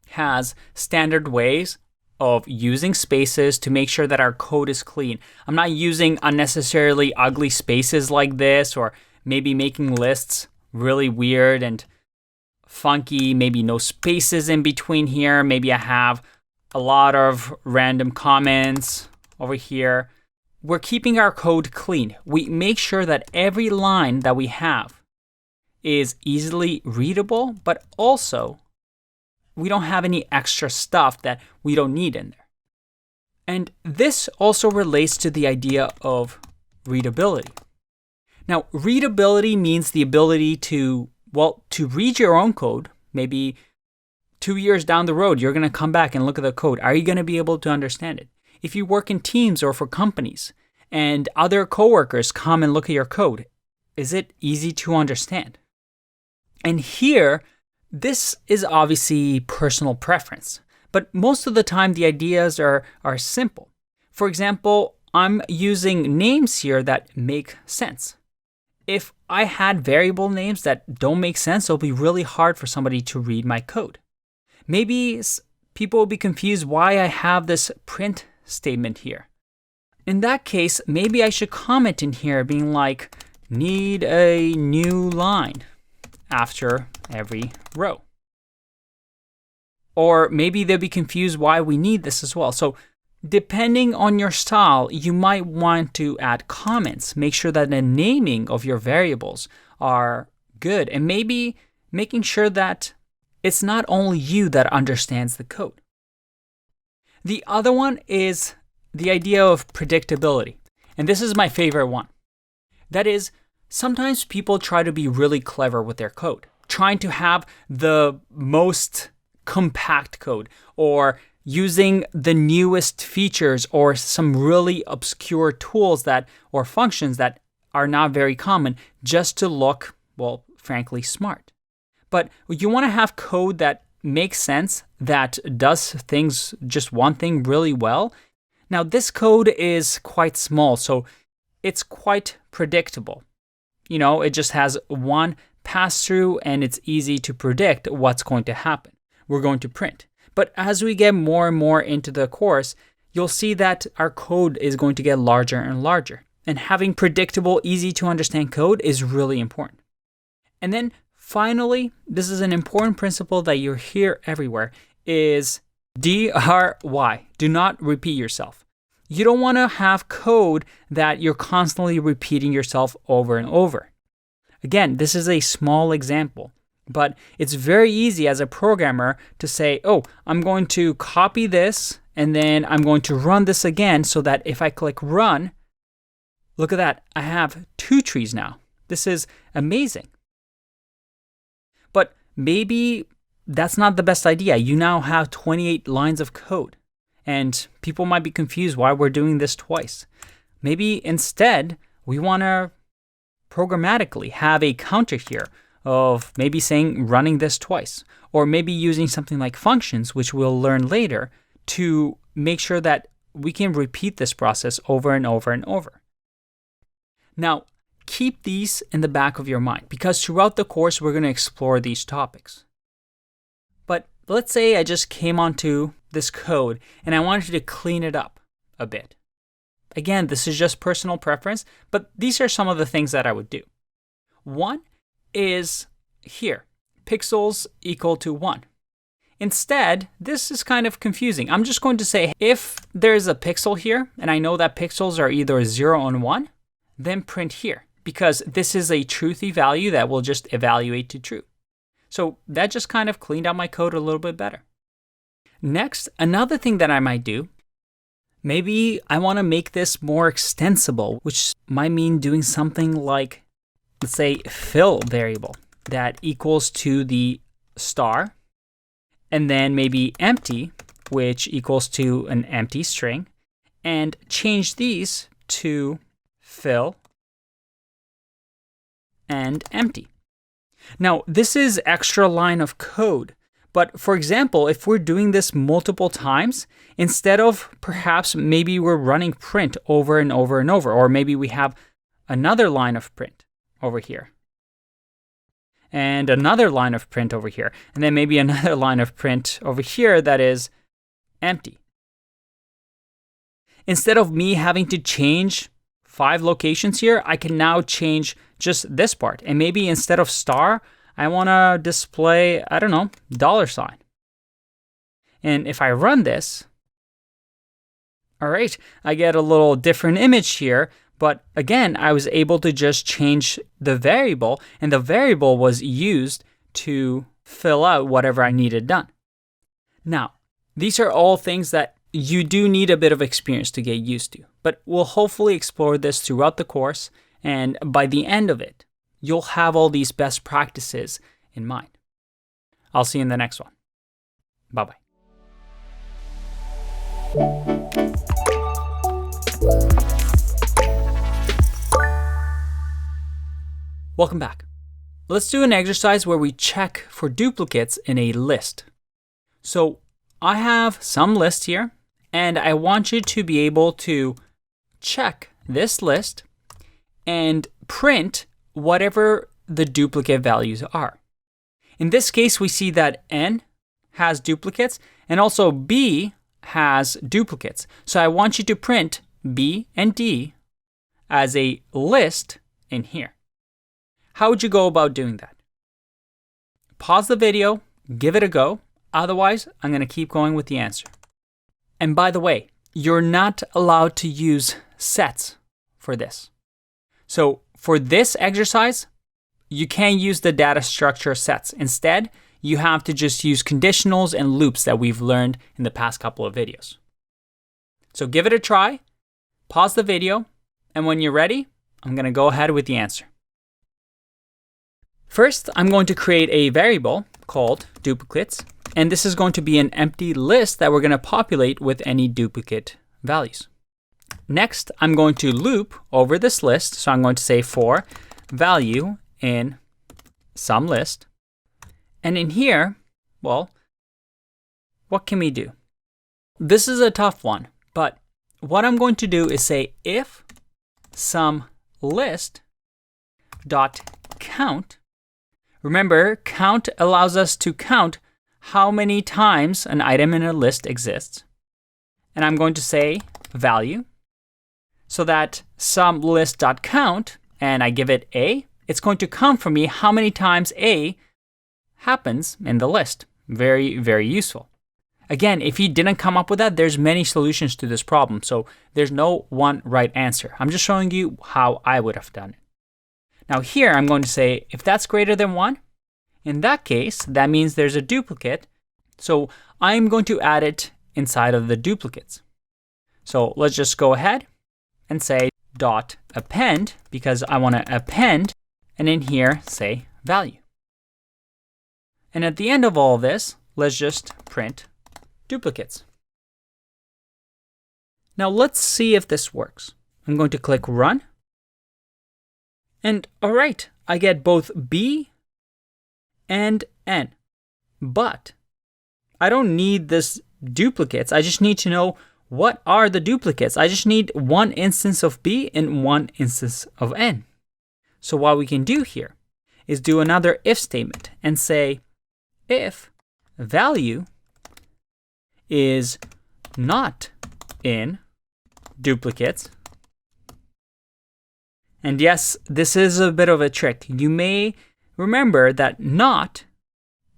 has standard ways of using spaces to make sure that our code is clean. I'm not using unnecessarily ugly spaces like this, or maybe making lists really weird and funky, maybe no spaces in between here. Maybe I have a lot of random comments over here. We're keeping our code clean. We make sure that every line that we have is easily readable, but also we don't have any extra stuff that we don't need in there. And this also relates to the idea of readability. Now, readability means the ability to read your own code. Maybe 2 years down the road, you're going to come back and look at the code. Are you going to be able to understand it? If you work in teams or for companies and other coworkers come and look at your code, is it easy to understand? And here, this is obviously personal preference, but most of the time the ideas are simple. For example, I'm using names here that make sense. If I had variable names that don't make sense, it'll be really hard for somebody to read my code. Maybe people will be confused why I have this print statement here. In that case, maybe I should comment in here being like, need a new line after every row. Or maybe they'll be confused why we need this as well. So depending on your style, you might want to add comments. Make sure that the naming of your variables are good, and maybe making sure that it's not only you that understands the code. The other one is the idea of predictability. And this is my favorite one. That is, sometimes people try to be really clever with their code, trying to have the most compact code or using the newest features or some really obscure tools or functions that are not very common just to look, well, frankly, smart. But you want to have code that makes sense, that does things, just one thing really well. Now, this code is quite small, so it's quite predictable. It just has one pass-through, and it's easy to predict what's going to happen. We're going to print. But as we get more and more into the course, you'll see that our code is going to get larger and larger. And having predictable, easy to understand code is really important. And then finally, this is an important principle that you hear everywhere, is DRY. Do not repeat yourself. You don't want to have code that you're constantly repeating yourself over and over. Again, this is a small example, but it's very easy as a programmer to say, oh, I'm going to copy this and then I'm going to run this again so that if I click run, look at that, I have 2 trees now. This is amazing. But maybe that's not the best idea. You now have 28 lines of code. And people might be confused why we're doing this twice. Maybe instead, we want to programmatically have a counter here of maybe saying running this twice. Or maybe using something like functions, which we'll learn later, to make sure that we can repeat this process over and over and over. Now, keep these in the back of your mind, because throughout the course, we're going to explore these topics. But let's say I just came onto this code and I wanted to clean it up a bit. Again, this is just personal preference, but these are some of the things that I would do. One is here, pixels equal to 1. Instead, this is kind of confusing. I'm just going to say if there's a pixel here and I know that pixels are either 0 and 1, then print here, because this is a truthy value that will just evaluate to true. So that just kind of cleaned out my code a little bit better. Next, another thing that I might do, maybe I want to make this more extensible, which might mean doing something like, let's say, fill variable that equals to the star, and then maybe empty, which equals to an empty string, and change these to fill and empty. Now, this is extra line of code. But for example, if we're doing this multiple times, instead of perhaps maybe we're running print over and over and over, or maybe we have another line of print over here, and another line of print over here, and then maybe another line of print over here that is empty. Instead of me having to change 5 locations here, I can now change just this part. And maybe instead of star, I want to display, I don't know, $sign. And if I run this, all right, I get a little different image here. But again, I was able to just change the variable, and the variable was used to fill out whatever I needed done. Now, these are all things that you do need a bit of experience to get used to. But we'll hopefully explore this throughout the course. And by the end of it, you'll have all these best practices in mind. I'll see you in the next one. Bye-bye. Welcome back. Let's do an exercise where we check for duplicates in a list. So I have some list here, and I want you to be able to check this list and print whatever the duplicate values are. In this case, we see that N has duplicates and also B has duplicates. So I want you to print B and D as a list in here. How would you go about doing that? Pause the video, give it a go. Otherwise, I'm going to keep going with the answer. And by the way, you're not allowed to use sets for this. So for this exercise, you can't use the data structure sets. Instead, you have to just use conditionals and loops that we've learned in the past couple of videos. So give it a try, pause the video, and when you're ready, I'm going to go ahead with the answer. First, I'm going to create a variable called duplicates, and this is going to be an empty list that we're going to populate with any duplicate values. Next, I'm going to loop over this list, so I'm going to say for value in some list. And in here, well, what can we do? This is a tough one, but what I'm going to do is say if some list dot count. Remember, count allows us to count how many times an item in a list exists. And I'm going to say value so that some list dot count, and I give it A, it's going to count for me how many times A happens in the list. Very, very useful. Again, if you didn't come up with that, there's many solutions to this problem. So there's no one right answer. I'm just showing you how I would have done it. Now here, I'm going to say if that's greater than 1, in that case, that means there's a duplicate. So I'm going to add it inside of the duplicates. So let's just go ahead and say dot append, because I want to append, and in here say value. And at the end of all this, let's just print duplicates. Now let's see if this works. I'm going to click run. And all right, I get both B and N. But I don't need this duplicates. I just need to know what are the duplicates. I just need one instance of B and one instance of N. So what we can do here is do another if statement and say if value is not in duplicates. And yes, this is a bit of a trick. You may remember that not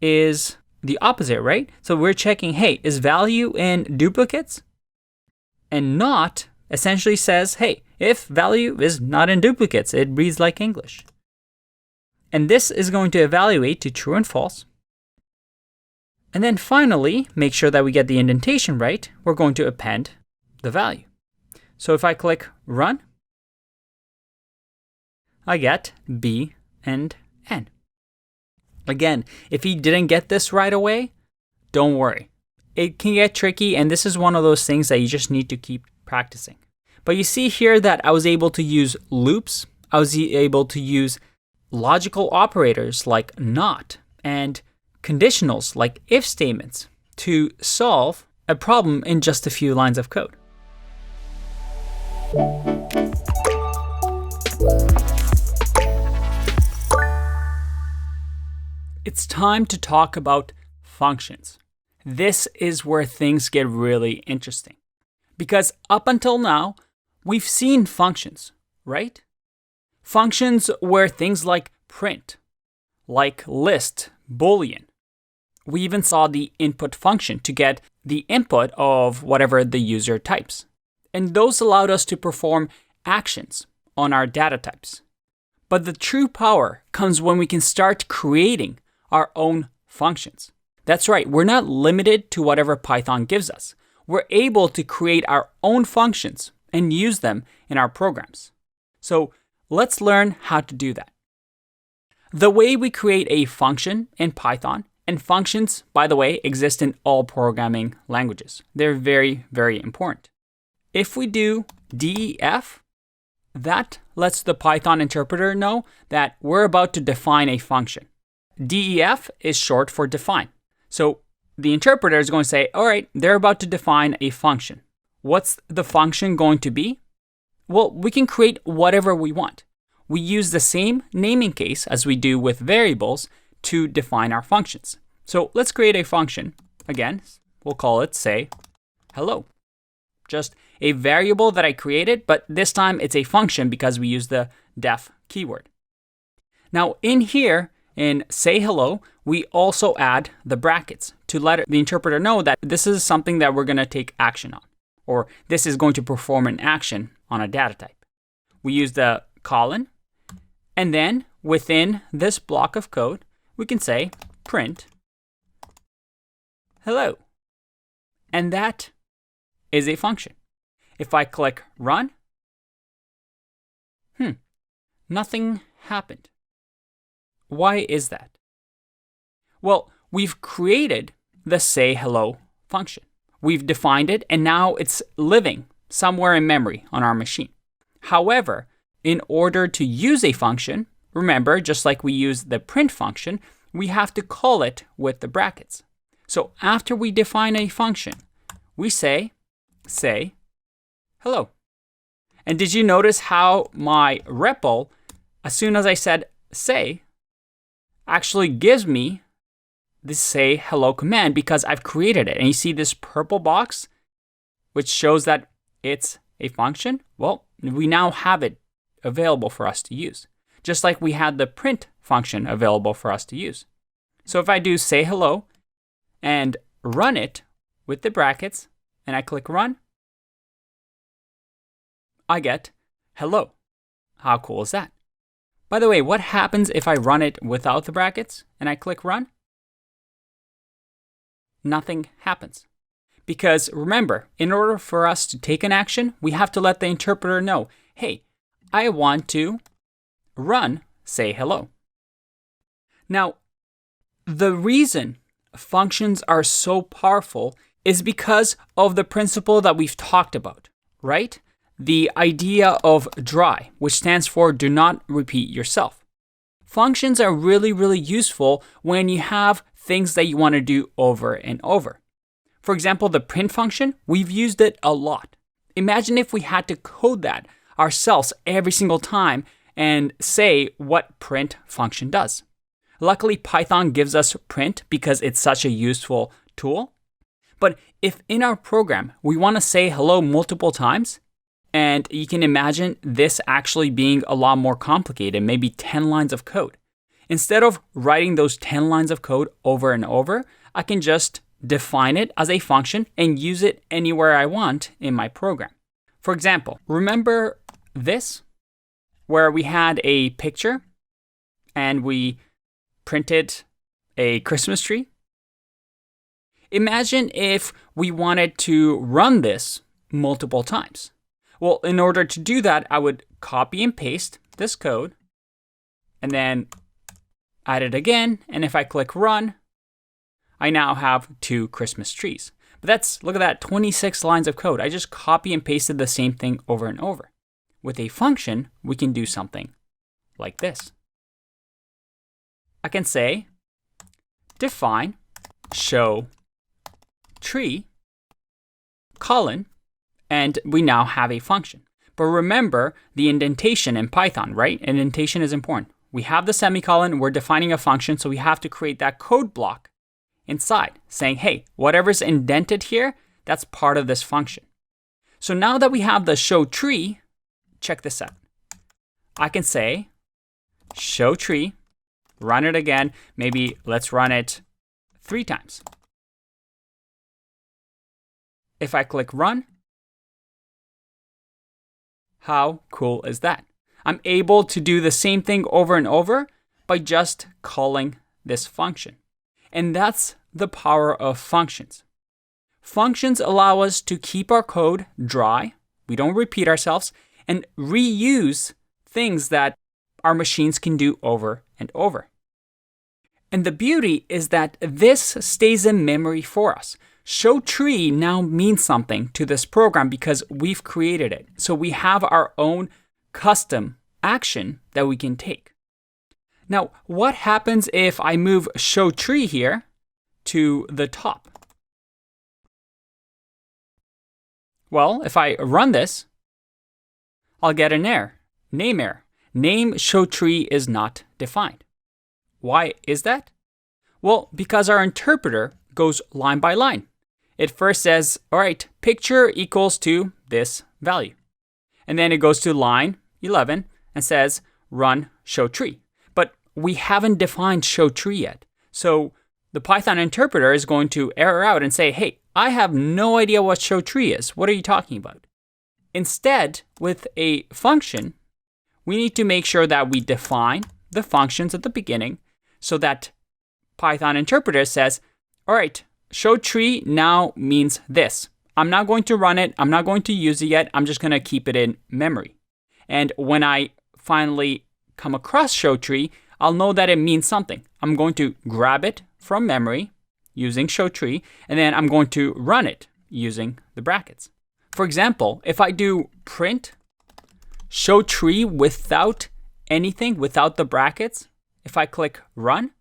is the opposite, right? So we're checking, hey, is value in duplicates? And not essentially says, hey, if value is not in duplicates, it reads like English. And this is going to evaluate to true and false. And then finally, make sure that we get the indentation right. We're going to append the value. So if I click run, I get B and N. Again, if you didn't get this right away, don't worry. It can get tricky, and this is one of those things that you just need to keep practicing. But you see here that I was able to use loops. I was able to use logical operators like not and conditionals like if statements to solve a problem in just a few lines of code. It's time to talk about functions. This is where things get really interesting. Because up until now, we've seen functions, right? Functions were things like print, like list, Boolean. We even saw the input function to get the input of whatever the user types. And those allowed us to perform actions on our data types. But the true power comes when we can start creating our own functions. That's right, we're not limited to whatever Python gives us. We're able to create our own functions and use them in our programs. So let's learn how to do that. The way we create a function in Python, and functions, by the way, exist in all programming languages. They're very, very important. If we do def, that lets the Python interpreter know that we're about to define a function. Def is short for define. So the interpreter is going to say, all right, they're about to define a function. What's the function going to be? Well, we can create whatever we want. We use the same naming case as we do with variables to define our functions. So let's create a function. Again, we'll call it, say, hello. Just a variable that I created, but this time it's a function because we use the def keyword. Now in here, in say hello, we also add the brackets to let the interpreter know that this is something that we're going to take action on, or this is going to perform an action on a data type. We use the colon, and then within this block of code, we can say print hello. And that is a function. If I click run, nothing happened. Why is that? Well, we've created the say hello function. We've defined it, and now it's living somewhere in memory on our machine. However, in order to use a function, remember, just like we use the print function, we have to call it with the brackets. So after we define a function, we say hello. And did you notice how my REPL, as soon as I said say, actually gives me this say hello command because I've created it. And you see this purple box, which shows that it's a function? Well, we now have it available for us to use, just like we had the print function available for us to use. So if I do say hello and run it with the brackets, and I click run, I get hello. How cool is that? By the way, what happens if I run it without the brackets and I click run? Nothing happens. Because remember, in order for us to take an action, we have to let the interpreter know, hey, I want to run say hello. Now, the reason functions are so powerful is because of the principle that we've talked about, right? The idea of DRY, which stands for do not repeat yourself. Functions are really, really useful when you have things that you want to do over and over. For example, the print function, we've used it a lot. Imagine if we had to code that ourselves every single time and say what print function does. Luckily, Python gives us print because it's such a useful tool. But if in our program we want to say hello multiple times, and you can imagine this actually being a lot more complicated, maybe 10 lines of code. Instead of writing those 10 lines of code over and over, I can just define it as a function and use it anywhere I want in my program. For example, remember this, where we had a picture and we printed a Christmas tree? Imagine if we wanted to run this multiple times. Well, in order to do that, I would copy and paste this code and then add it again. And if I click run, I now have 2 Christmas trees. But look at that, 26 lines of code. I just copy and pasted the same thing over and over. With a function, we can do something like this. I can say define show tree colon, and we now have a function. But remember the indentation in Python, right? Indentation is important. We have the semicolon, we're defining a function, so we have to create that code block inside saying, hey, whatever's indented here, that's part of this function. So now that we have the show tree, check this out. I can say show tree, run it again. Maybe let's run it 3 times. If I click run, how cool is that? I'm able to do the same thing over and over by just calling this function. And that's the power of functions. Functions allow us to keep our code dry, we don't repeat ourselves, and reuse things that our machines can do over and over. And the beauty is that this stays in memory for us. Show tree now means something to this program because we've created it. So we have our own custom action that we can take. Now, what happens if I move show tree here to the top? Well, if I run this, I'll get an error, name error. Name show tree is not defined. Why is that? Well, because our interpreter goes line by line. It first says, all right, picture equals to this value. And then it goes to line 11 and says, run show tree. But we haven't defined show tree yet. So the Python interpreter is going to error out and say, hey, I have no idea what show tree is. What are you talking about? Instead, with a function, we need to make sure that we define the functions at the beginning so that Python interpreter says, all right, show tree now means this. I'm not going to run it. I'm not going to use it yet. I'm just going to keep it in memory. And when I finally come across show tree, I'll know that it means something. I'm going to grab it from memory using show tree, and then I'm going to run it using the brackets. For example, if I do print show tree without anything, without the brackets, if I click run,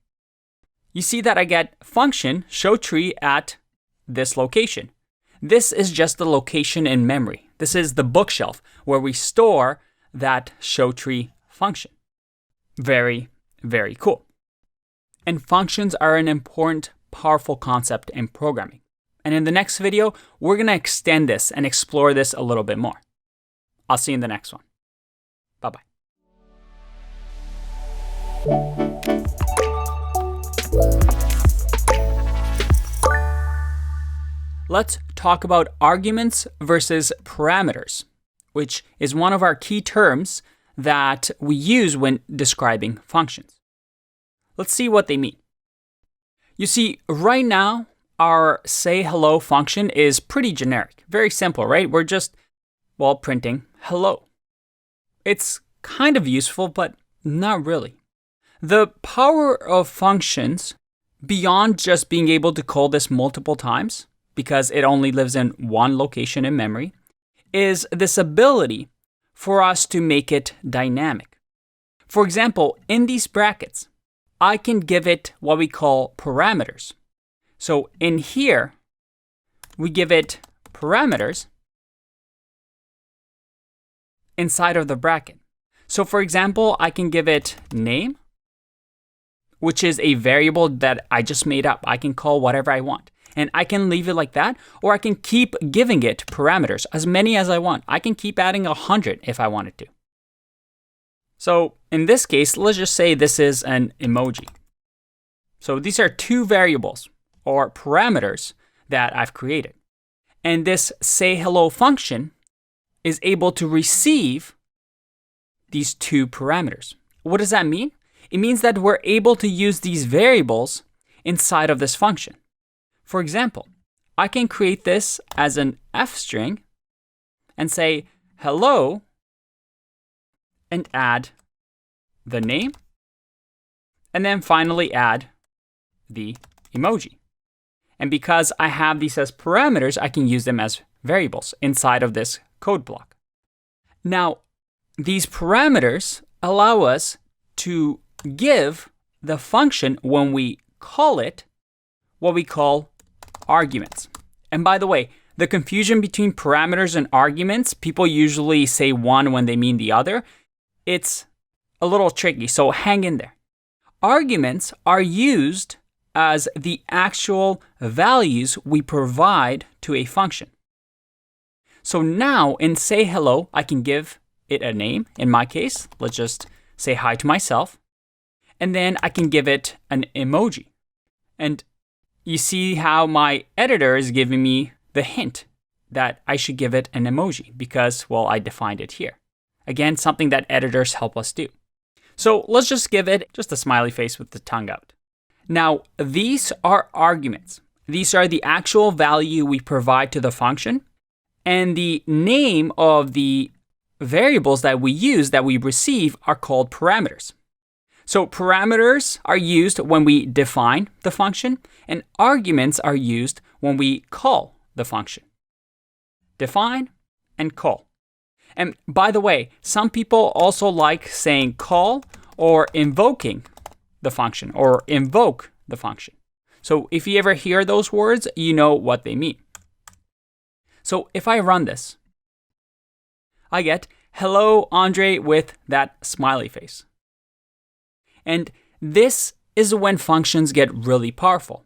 you see that I get function show tree at this location. This is just the location in memory. This is the bookshelf where we store that show tree function. Very, very cool. And functions are an important, powerful concept in programming. And in the next video, we're going to extend this and explore this a little bit more. I'll see you in the next one. Bye-bye. Let's talk about arguments versus parameters, which is one of our key terms that we use when describing functions. Let's see what they mean. You see, right now, our say hello function is pretty generic. Very simple, right? We're just, well, printing hello. It's kind of useful, but not really. The power of functions, beyond just being able to call this multiple times, because it only lives in one location in memory, is this ability for us to make it dynamic. For example, in these brackets, I can give it what we call parameters. So in here, we give it parameters inside of the bracket. So for example, I can give it name, which is a variable that I just made up. I can call whatever I want. And I can leave it like that, or I can keep giving it parameters, as many as I want. I can keep adding 100 if I wanted to. So in this case, let's just say this is an emoji. So these are two variables or parameters that I've created. And this say hello function is able to receive these two parameters. What does that mean? It means that we're able to use these variables inside of this function. For example, I can create this as an F string and say hello and add the name, and then finally add the emoji. And because I have these as parameters, I can use them as variables inside of this code block. Now, these parameters allow us to give the function, when we call it, what we call arguments. And by the way, the confusion between parameters and arguments, people usually say one when they mean the other. It's a little tricky, so hang in there. Arguments are used as the actual values we provide to a function. So now in say hello, I can give it a name. In my case, let's just say hi to myself. And then I can give it an emoji. And you see how my editor is giving me the hint that I should give it an emoji because, well, I defined it here. Again, something that editors help us do. So let's just give it just a smiley face with the tongue out. Now, these are arguments. These are the actual value we provide to the function. And the name of the variables that we use, that we receive, are called parameters. So parameters are used when we define the function, and arguments are used when we call the function. Define and call. And by the way, some people also like saying call or invoking the function or invoke the function. So if you ever hear those words, you know what they mean. So if I run this, I get hello, Andrei, with that smiley face. And this is when functions get really powerful,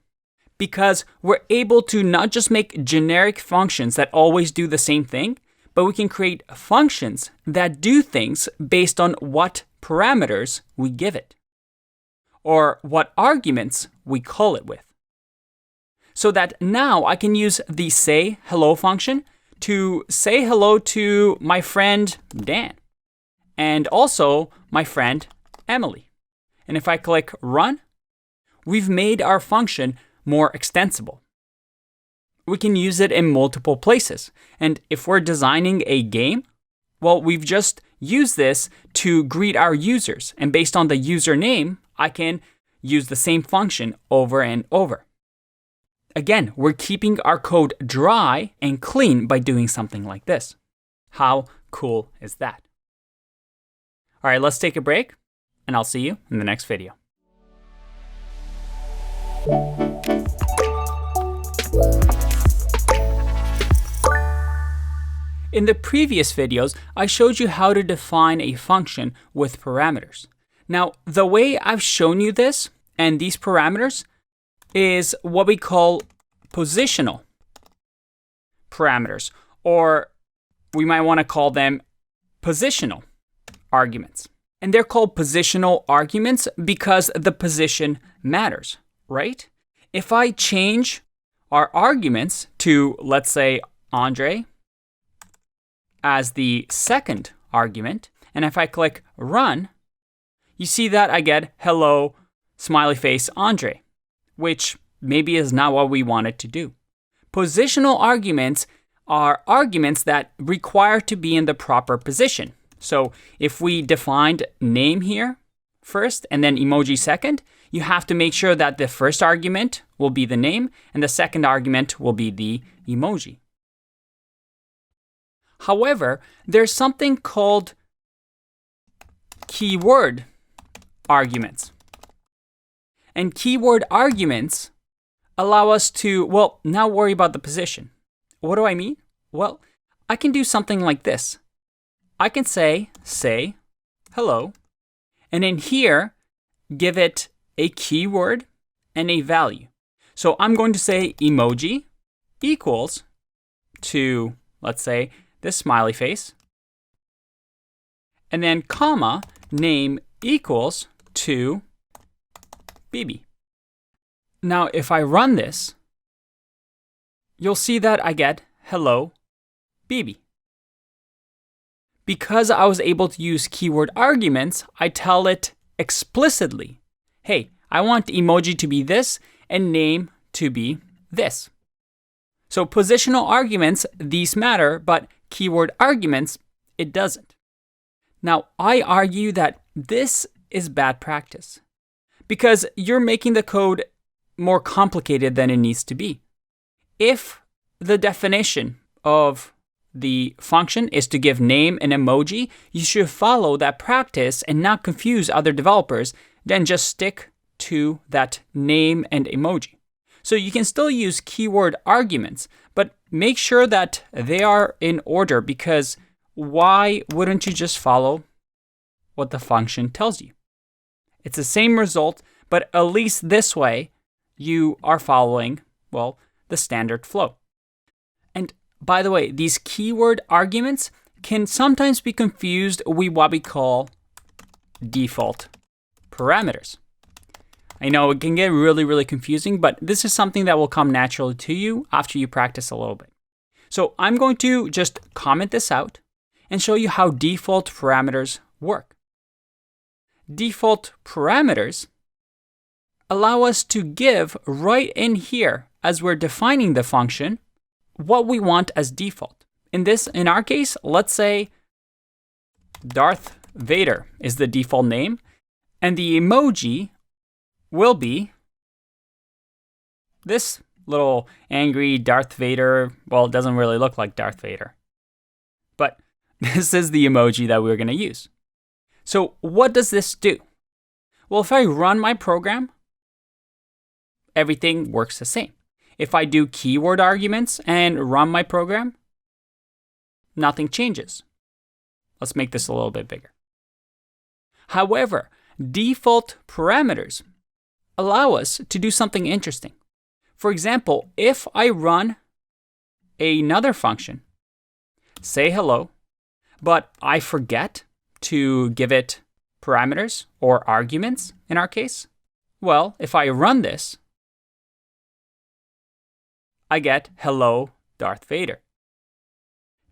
because we're able to not just make generic functions that always do the same thing, but we can create functions that do things based on what parameters we give it, or what arguments we call it with. So that now I can use the say hello function to say hello to my friend Dan, and also my friend Emily. And if I click run, we've made our function more extensible. We can use it in multiple places. And if we're designing a game, well, we've just used this to greet our users. And based on the username, I can use the same function over and over. Again, we're keeping our code dry and clean by doing something like this. How cool is that? All right, let's take a break, and I'll see you in the next video. In the previous videos, I showed you how to define a function with parameters. Now, the way I've shown you this and these parameters is what we call positional parameters, or we might want to call them positional arguments. And they're called positional arguments because the position matters, right? If I change our arguments to, let's say, Andrei as the second argument, and if I click run, you see that I get hello, smiley face, Andrei, which maybe is not what we wanted to do. Positional arguments are arguments that require to be in the proper position. So if we defined name here first and then emoji second, you have to make sure that the first argument will be the name and the second argument will be the emoji. However, there's something called keyword arguments. And keyword arguments allow us to, well, not worry about the position. What do I mean? Well, I can do something like this. I can say hello, and in here, give it a keyword and a value. So I'm going to say emoji equals to, let's say, this smiley face, and then comma, name equals to BB. Now, if I run this, you'll see that I get hello, BB. Because I was able to use keyword arguments, I tell it explicitly, hey, I want emoji to be this and name to be this. So positional arguments, these matter, but keyword arguments, it doesn't. Now, I argue that this is bad practice because you're making the code more complicated than it needs to be. If the definition of the function is to give name and emoji, you should follow that practice and not confuse other developers, then just stick to that name and emoji. So you can still use keyword arguments, but make sure that they are in order, because why wouldn't you just follow what the function tells you? It's the same result, but at least this way you are following, well, the standard flow. And by the way, these keyword arguments can sometimes be confused with what we call default parameters. I know it can get really, really confusing, but this is something that will come naturally to you after you practice a little bit. So I'm going to just comment this out and show you how default parameters work. Default parameters allow us to give right in here, as we're defining the function, what we want as default. In our case, let's say Darth Vader is the default name, and the emoji will be this little angry Darth Vader. Well, it doesn't really look like Darth Vader, but this is the emoji that we're going to use. So what does this do? Well, if I run my program, everything works the same. If I do keyword arguments and run my program, nothing changes. Let's make this a little bit bigger. However, default parameters allow us to do something interesting. For example, if I run another function, say hello, but I forget to give it parameters or arguments in our case, well, if I run this, I get hello, Darth Vader.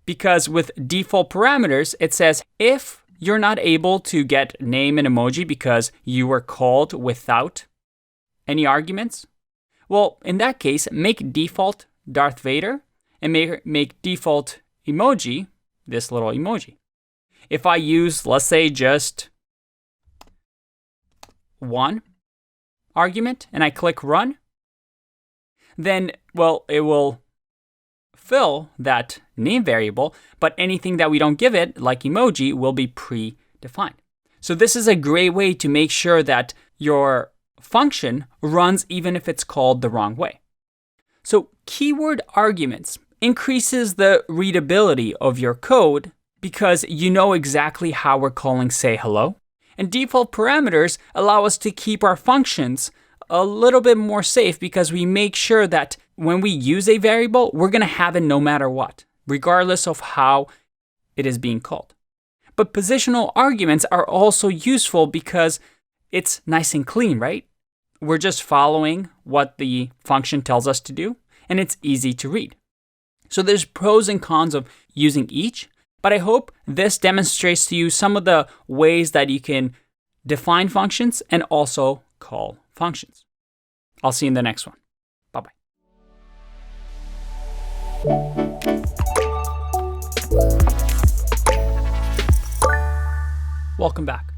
Because with default parameters, it says if you're not able to get name and emoji because you were called without any arguments, well, in that case, make default Darth Vader and make default emoji this little emoji. If I use, let's say, just one argument and I click run, then, well, it will fill that name variable, but anything that we don't give it, like emoji, will be predefined. So this is a great way to make sure that your function runs even if it's called the wrong way. So keyword arguments increases the readability of your code because you know exactly how we're calling say hello. And default parameters allow us to keep our functions a little bit more safe because we make sure that when we use a variable, we're going to have it no matter what, regardless of how it is being called. But positional arguments are also useful because it's nice and clean, right? We're just following what the function tells us to do, and it's easy to read. So there's pros and cons of using each, but I hope this demonstrates to you some of the ways that you can define functions and also call functions. I'll see you in the next one. Bye-bye. Welcome back.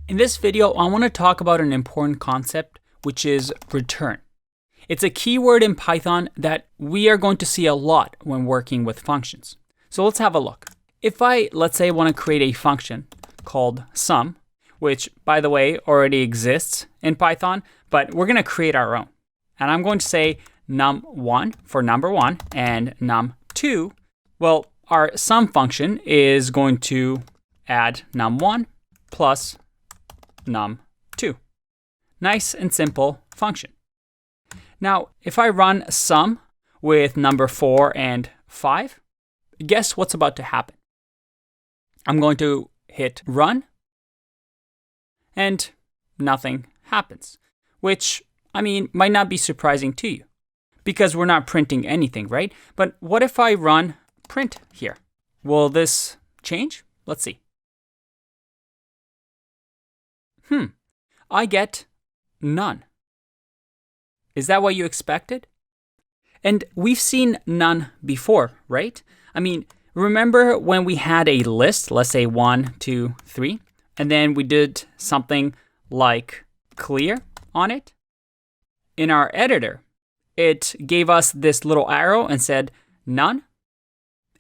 In this video, I want to talk about an important concept, which is return. It's a keyword in Python that we are going to see a lot when working with functions. So let's have a look. If I, let's say, want to create a function called sum, which, by the way, already exists in Python, but we're going to create our own. And I'm going to say num1 for number 1 and num2. Well, our sum function is going to add num1 plus num2. Nice and simple function. Now, if I run sum with number 4 and 5, guess what's about to happen? I'm going to hit run, and nothing happens, which, I mean, might not be surprising to you because we're not printing anything, right? But what if I run print here? Will this change? Let's see. I get none. Is that what you expected? And we've seen none before, right? I mean, remember when we had a list, let's say 1, 2, 3, and then we did something like clear on it? In our editor, it gave us this little arrow and said none.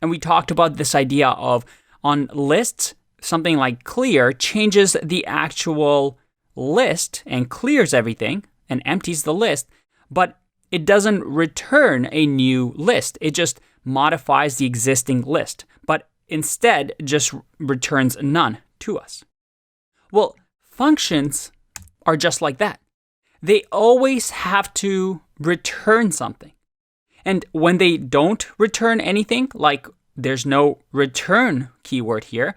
And we talked about this idea of on lists, something like clear changes the actual list and clears everything and empties the list, but it doesn't return a new list. It just modifies the existing list, but instead just returns none to us. Well, functions are just like that. They always have to return something. And when they don't return anything, like there's no return keyword here,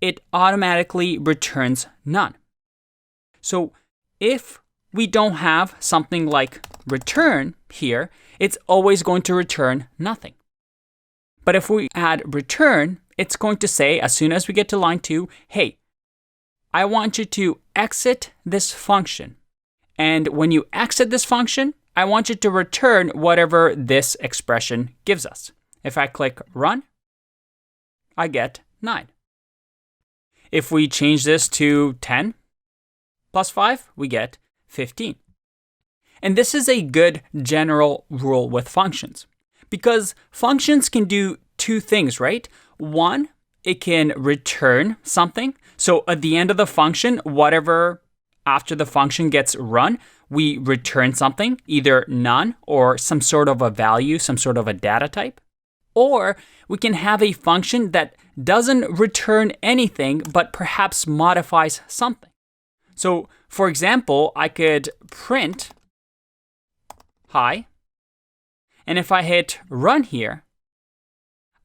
it automatically returns none. So if we don't have something like return here, it's always going to return nothing. But if we add return, it's going to say, as soon as we get to line 2, hey, I want you to exit this function. And when you exit this function, I want you to return whatever this expression gives us. If I click run, I get 9. If we change this to 10 plus 5, we get 15. And this is a good general rule with functions because functions can do two things, right? One, it can return something. So at the end of the function, whatever after the function gets run, we return something, either none or some sort of a value, some sort of a data type. Or we can have a function that doesn't return anything, but perhaps modifies something. So for example, I could print hi, and if I hit run here,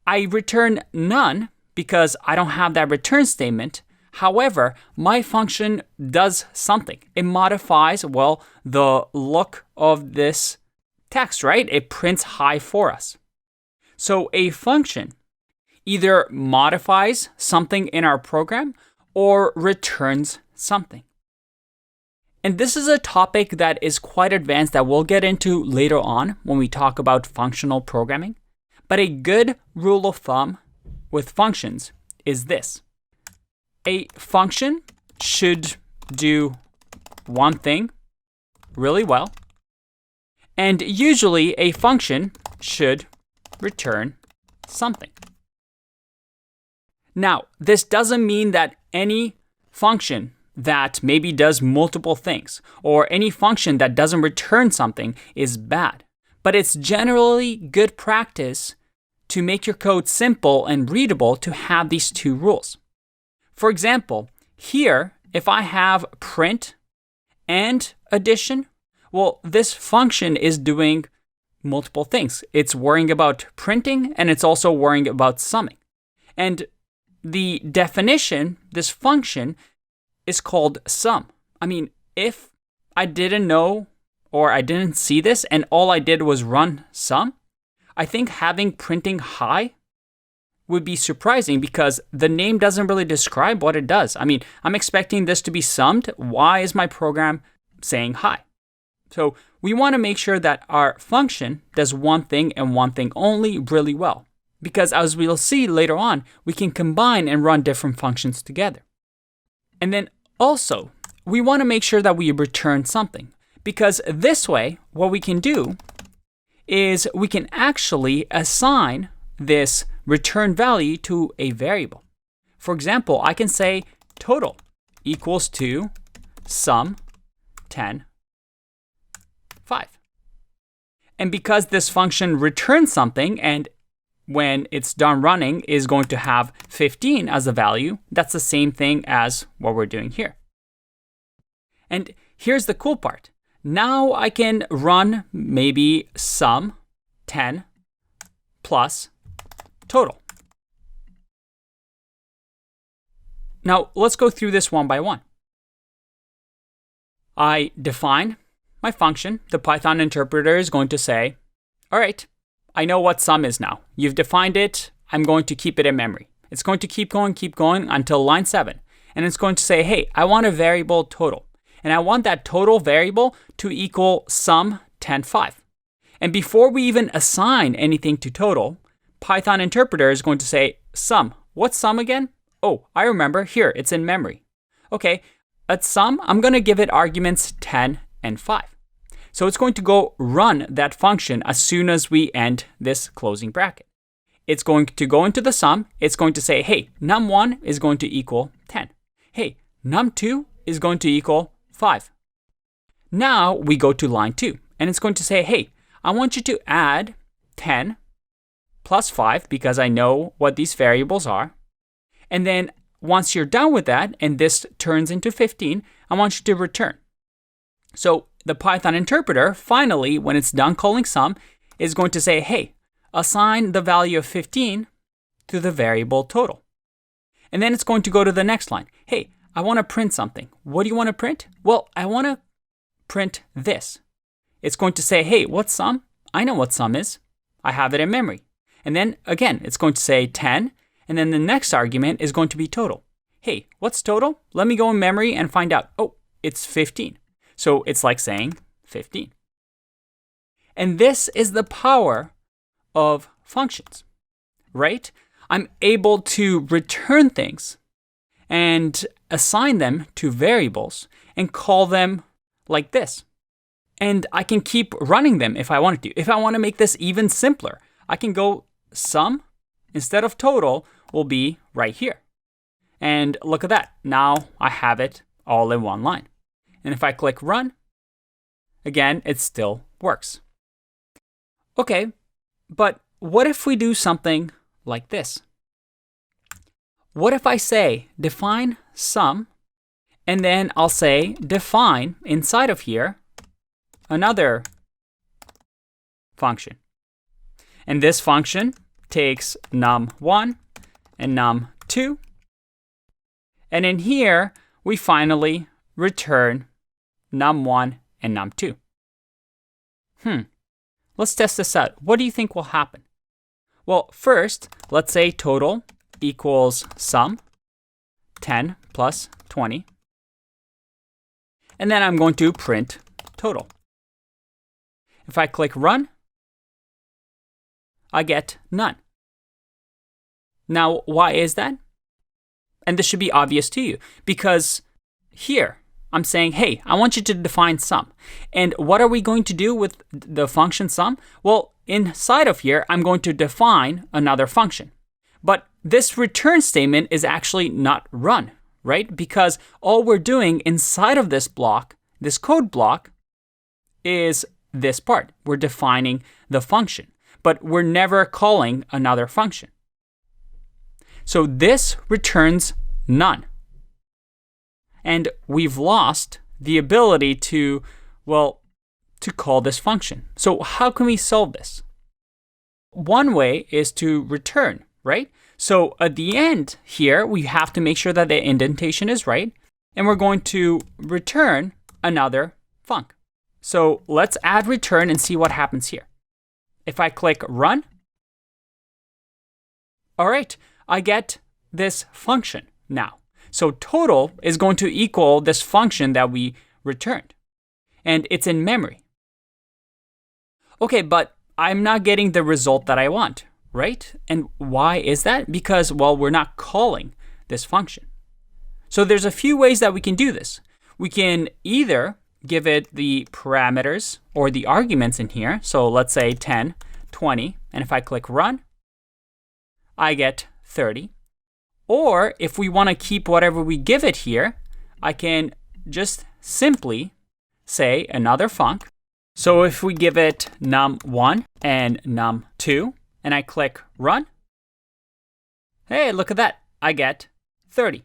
I return none because I don't have that return statement. However, my function does something. It modifies, well, the look of this text, right? It prints hi for us. So a function either modifies something in our program or returns something. And this is a topic that is quite advanced that we'll get into later on when we talk about functional programming. But a good rule of thumb with functions is this. A function should do one thing really well, and usually a function should return something. Now, this doesn't mean that any function that maybe does multiple things or any function that doesn't return something is bad, but it's generally good practice to make your code simple and readable to have these two rules. For example, here, if I have print and addition, well, this function is doing multiple things. It's worrying about printing and it's also worrying about summing. And the definition, this function, is called sum. I mean, if I didn't know or I didn't see this and all I did was run sum, I think having printing hi would be surprising because the name doesn't really describe what it does. I mean, I'm expecting this to be summed. Why is my program saying hi? So we want to make sure that our function does one thing and one thing only really well. Because as we'll see later on, we can combine and run different functions together. And then also, we want to make sure that we return something. Because this way, what we can do is we can actually assign this return value to a variable. For example, I can say total equals to sum 10, 5. And because this function returns something and when it's done running is going to have 15 as a value, that's the same thing as what we're doing here. And here's the cool part. Now I can run maybe sum 10 plus total. Now let's go through this one by one. I define my function. The Python interpreter is going to say, all right, I know what sum is now. You've defined it. I'm going to keep it in memory. It's going to keep going until line 7. And it's going to say, hey, I want a variable total. And I want that total variable to equal sum 10, 5. And before we even assign anything to total, Python interpreter is going to say, sum. What's sum again? Oh, I remember. Here, it's in memory. Okay, at sum, I'm going to give it arguments 10 and 5. So it's going to go run that function as soon as we end this closing bracket. It's going to go into the sum. It's going to say, hey, num1 is going to equal 10. Hey, num2 is going to equal 5. Now we go to line 2, and it's going to say, hey, I want you to add 10 plus 5 because I know what these variables are. And then once you're done with that, and this turns into 15, I want you to return. So the Python interpreter, finally, when it's done calling sum, is going to say, hey, assign the value of 15 to the variable total. And then it's going to go to the next line. Hey, I want to print something. What do you want to print? Well, I want to print this. It's going to say, hey, what's sum? I know what sum is. I have it in memory. And then again, it's going to say 10. And then the next argument is going to be total. Hey, what's total? Let me go in memory and find out. Oh, it's 15. So it's like saying 15. And this is the power of functions, right? I'm able to return things and assign them to variables and call them like this. And I can keep running them if I wanted to. If I want to make this even simpler, I can go sum instead of total will be right here. And look at that. Now I have it all in one line. And if I click run, again, it still works. Okay, but what if we do something like this? What if I say define sum, and then I'll say define inside of here another function. And this function takes num1 and num2. And in here, we finally return num1 and num2. Let's test this out. What do you think will happen? Well, first, let's say total equals sum, 10 plus 20. And then I'm going to print total. If I click run, I get none. Now, why is that? And this should be obvious to you, because here I'm saying, hey, I want you to define sum. And what are we going to do with the function sum? Well, inside of here, I'm going to define another function. But this return statement is actually not run, right? Because all we're doing inside of this block, this code block, is this part. We're defining the function, but we're never calling another function. So this returns none. And we've lost the ability to call this function. So how can we solve this? One way is to return, right? So at the end here, we have to make sure that the indentation is right, and we're going to return another func. So let's add return and see what happens here. If I click run, all right, I get this function now. So total is going to equal this function that we returned, and it's in memory. Okay, but I'm not getting the result that I want, right? And why is that? Because, well, we're not calling this function. So there's a few ways that we can do this. We can either give it the parameters or the arguments in here. So let's say 10, 20, and if I click run, I get 30. Or if we want to keep whatever we give it here, I can just simply say another func. So if we give it num1 and num2, and I click run, hey, look at that, I get 30.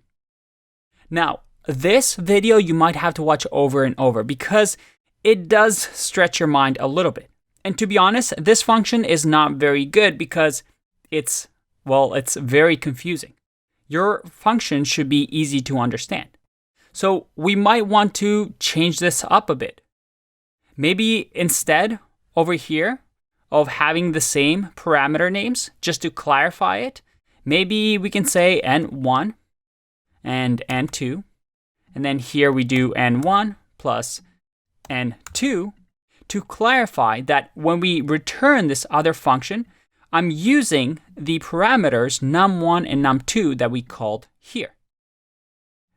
Now, this video you might have to watch over and over because it does stretch your mind a little bit. And to be honest, this function is not very good because it's very confusing. Your function should be easy to understand. So we might want to change this up a bit. Maybe instead over here of having the same parameter names, just to clarify it, maybe we can say n1 and n2. And then here we do n1 plus n2 to clarify that when we return this other function, I'm using the parameters num1 and num2 that we called here.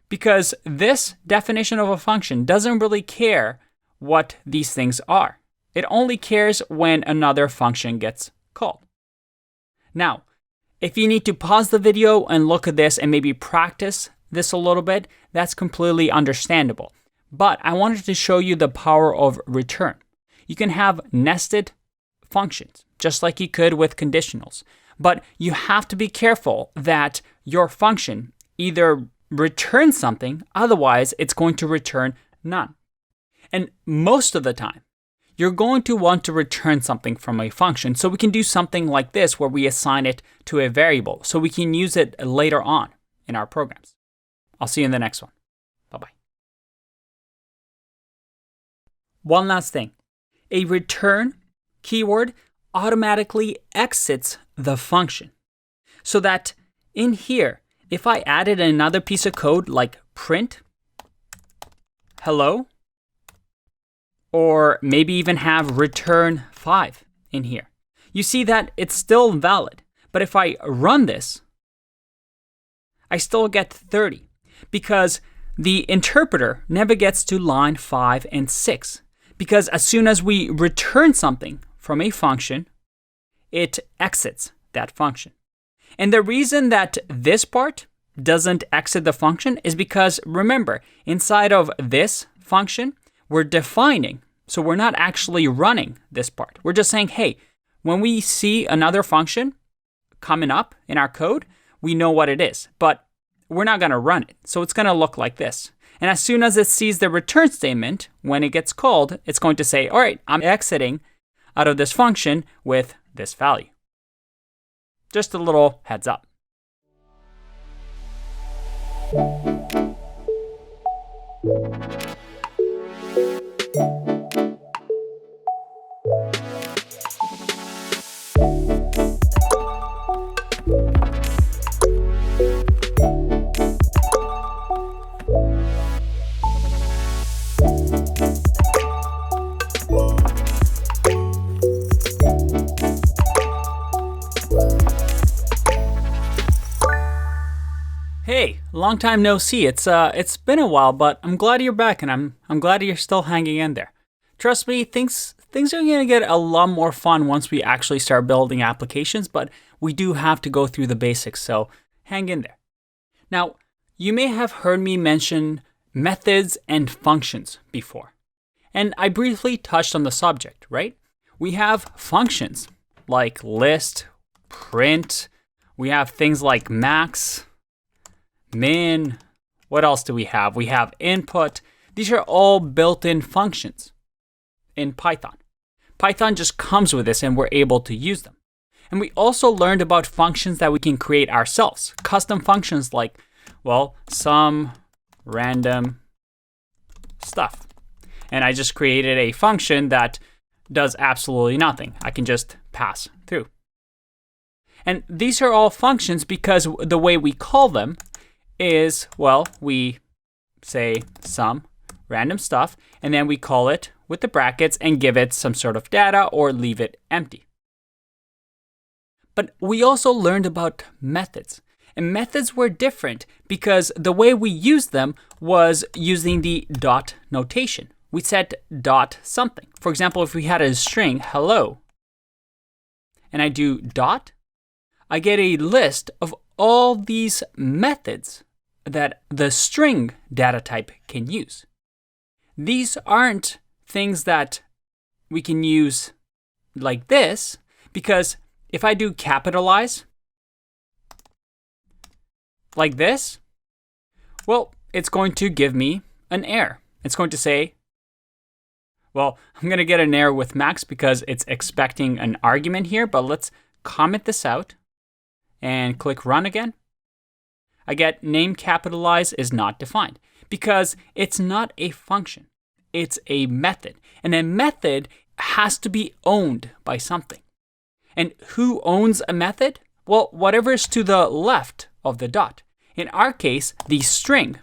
Because this definition of a function doesn't really care what these things are. It only cares when another function gets called. Now, if you need to pause the video and look at this and maybe practice this a little bit, that's completely understandable. But I wanted to show you the power of return. You can have nested functions, just like you could with conditionals. But you have to be careful that your function either returns something, otherwise it's going to return none. And most of the time, you're going to want to return something from a function. So we can do something like this where we assign it to a variable so we can use it later on in our programs. I'll see you in the next one. Bye-bye. One last thing. A return keyword automatically exits the function. So that in here, if I added another piece of code like print hello, or maybe even have return 5 in here, you see that it's still valid. But if I run this, I still get 30 because the interpreter never gets to line 5 and 6. Because as soon as we return something from a function, it exits that function. And the reason that this part doesn't exit the function is because, remember, inside of this function, we're defining. So we're not actually running this part. We're just saying, hey, when we see another function coming up in our code, we know what it is, but we're not going to run it. So it's going to look like this. And as soon as it sees the return statement, when it gets called, it's going to say, all right, I'm exiting out of this function with this value. Just a little heads up. Hey, long time no see. It's been a while, but I'm glad you're back, and I'm glad you're still hanging in there. Trust me, things are gonna get a lot more fun once we actually start building applications, but we do have to go through the basics, so hang in there. Now, you may have heard me mention methods and functions before, and I briefly touched on the subject, right? We have functions like list, print. We have things like max, min. What else do we have? We have input. These are all built-in functions in Python. Python just comes with this and we're able to use them. And we also learned about functions that we can create ourselves. Custom functions like, well, some random stuff. And I just created a function that does absolutely nothing. I can just pass through. And these are all functions because the way we call them is, well, we say some random stuff, and then we call it with the brackets and give it some sort of data or leave it empty. But we also learned about methods. And methods were different because the way we used them was using the dot notation. We said dot something. For example, if we had a string, hello, and I do dot, I get a list of all these methods that the string data type can use. These aren't things that we can use like this, because if I do capitalize like this, well, it's going to give me an error. It's going to say, well, I'm going to get an error with max because it's expecting an argument here, but let's comment this out and click run again. I get name capitalize is not defined because it's not a function. It's a method. And a method has to be owned by something. And who owns a method? Well, whatever is to the left of the dot. In our case, the string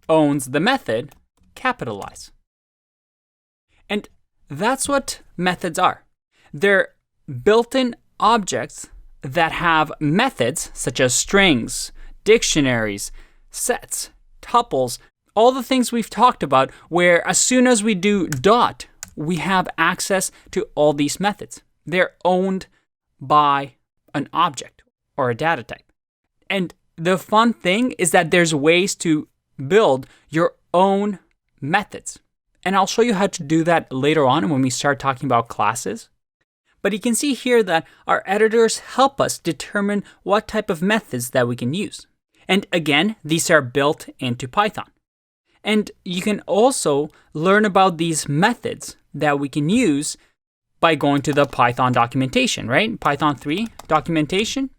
owns the method capitalize. And that's what methods are. They're built-in objects that have methods such as strings, dictionaries, sets, tuples, all the things we've talked about, where as soon as we do dot, we have access to all these methods. They're owned by an object or a data type. And the fun thing is that there's ways to build your own methods. And I'll show you how to do that later on when we start talking about classes. But you can see here that our editors help us determine what type of methods that we can use. And again, these are built into Python. And you can also learn about these methods that we can use by going to the Python documentation, right? Python 3 documentation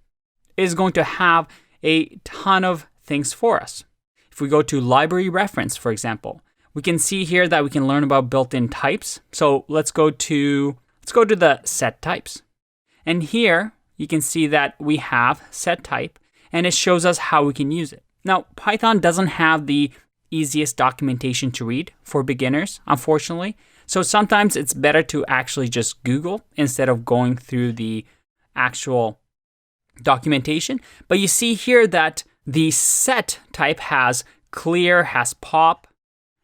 is going to have a ton of things for us. If we go to library reference, for example, we can see here that we can learn about built-in types. So let's go to the set types. And here you can see that we have set type and it shows us how we can use it. Now, Python doesn't have the easiest documentation to read for beginners, unfortunately. So sometimes it's better to actually just Google instead of going through the actual documentation. But you see here that the set type has clear, has pop,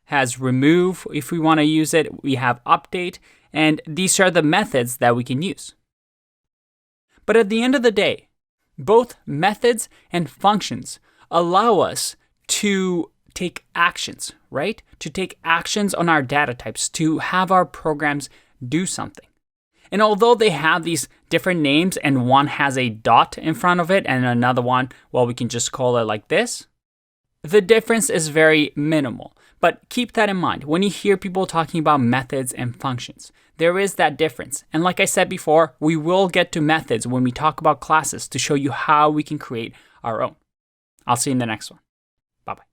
has remove if we want to use it. We have update. And these are the methods that we can use. But at the end of the day, both methods and functions allow us to take actions, right? To take actions on our data types, to have our programs do something. And although they have these different names and one has a dot in front of it and another one, well, we can just call it like this, the difference is very minimal. But keep that in mind when you hear people talking about methods and functions. There is that difference. And like I said before, we will get to methods when we talk about classes to show you how we can create our own. I'll see you in the next one. Bye-bye.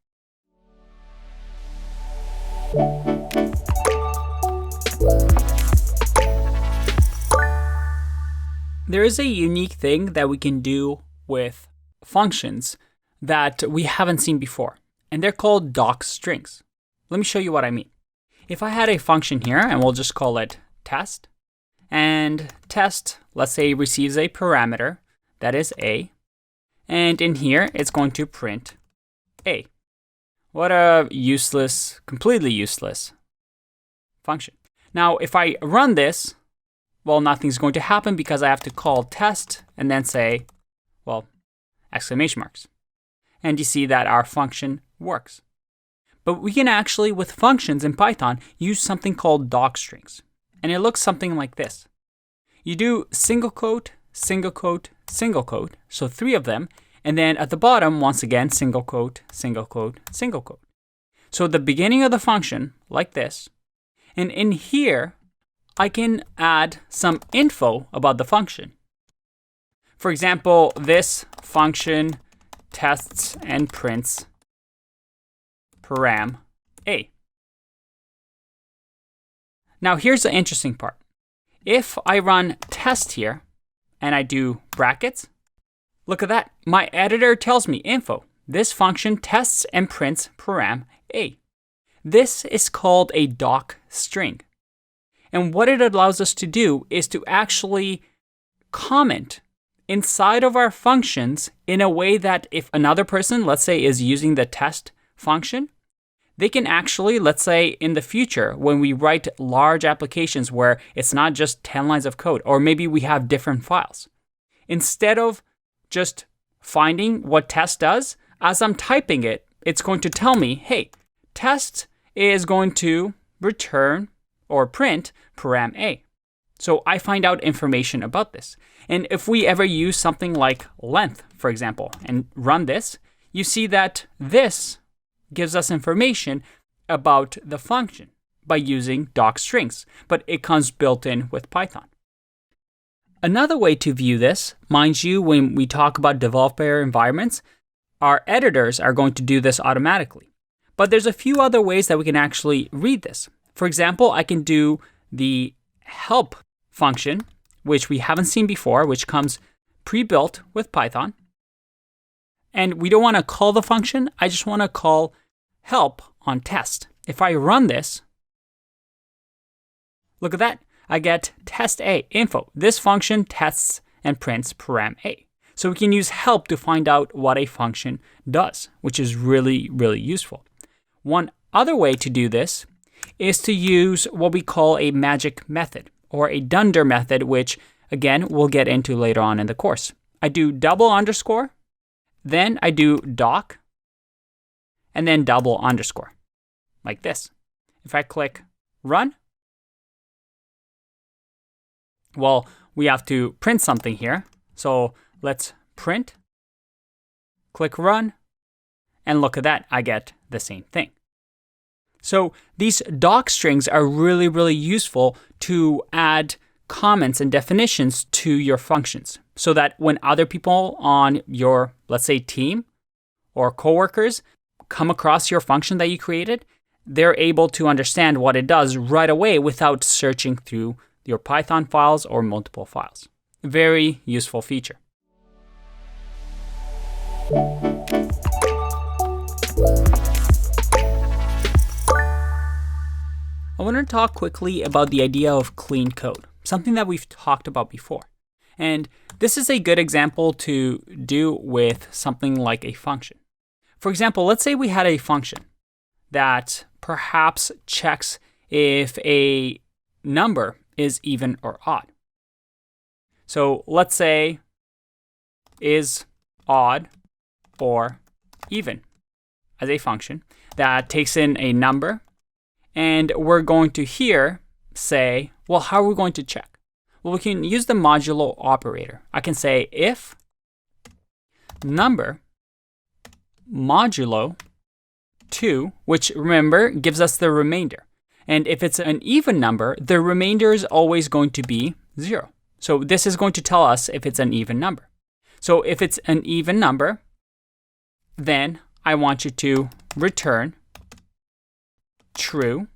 There is a unique thing that we can do with functions that we haven't seen before, and they're called docstrings. Let me show you what I mean. If I had a function here, and we'll just call it test, and test, let's say, receives a parameter that is a, and in here, it's going to print a. What a useless, completely useless function. Now, if I run this, well, nothing's going to happen because I have to call test and then say, well, exclamation marks. And you see that our function works. But we can actually, with functions in Python, use something called docstrings. And it looks something like this. You do single quote, single quote, single quote, so 3 of them, and then at the bottom, once again, single quote, single quote, single quote. So at the beginning of the function, like this, and in here, I can add some info about the function. For example, this function tests and prints param a. Now here's the interesting part. If I run test here and I do brackets, look at that. My editor tells me info. This function tests and prints param a. This is called a docstring. And what it allows us to do is to actually comment inside of our functions in a way that if another person, let's say, is using the test function, they can actually, let's say in the future, when we write large applications where it's not just 10 lines of code, or maybe we have different files, instead of just finding what test does, as I'm typing it, it's going to tell me, hey, test is going to return or print param a. So I find out information about this. And if we ever use something like length, for example, and run this, you see that this gives us information about the function by using docstrings, but it comes built in with Python. Another way to view this, mind you, when we talk about developer environments, our editors are going to do this automatically. But there's a few other ways that we can actually read this. For example, I can do the help function, which we haven't seen before, which comes pre-built with Python. And we don't want to call the function. I just want to call help on test. If I run this, look at that. I get test a info. This function tests and prints param a. So we can use help to find out what a function does, which is really, really useful. One other way to do this is to use what we call a magic method or a dunder method, which again, we'll get into later on in the course. I do double underscore, then I do doc, and then double underscore, like this. If I click run, well, we have to print something here. So let's print, click run, and look at that, I get the same thing. So these docstrings are really, really useful to add comments and definitions to your functions so that when other people on your, let's say, team or coworkers come across your function that you created, they're able to understand what it does right away without searching through your Python files or multiple files. Very useful feature. I want to talk quickly about the idea of clean code, something that we've talked about before. And this is a good example to do with something like a function. For example, let's say we had a function that perhaps checks if a number is even or odd. So let's say is odd or even as a function that takes in a number. And we're going to here say, well, how are we going to check? Well, we can use the modulo operator. I can say if number modulo 2, which remember gives us the remainder. And if it's an even number, the remainder is always going to be 0. So this is going to tell us if it's an even number. So if it's an even number, then I want you to return true.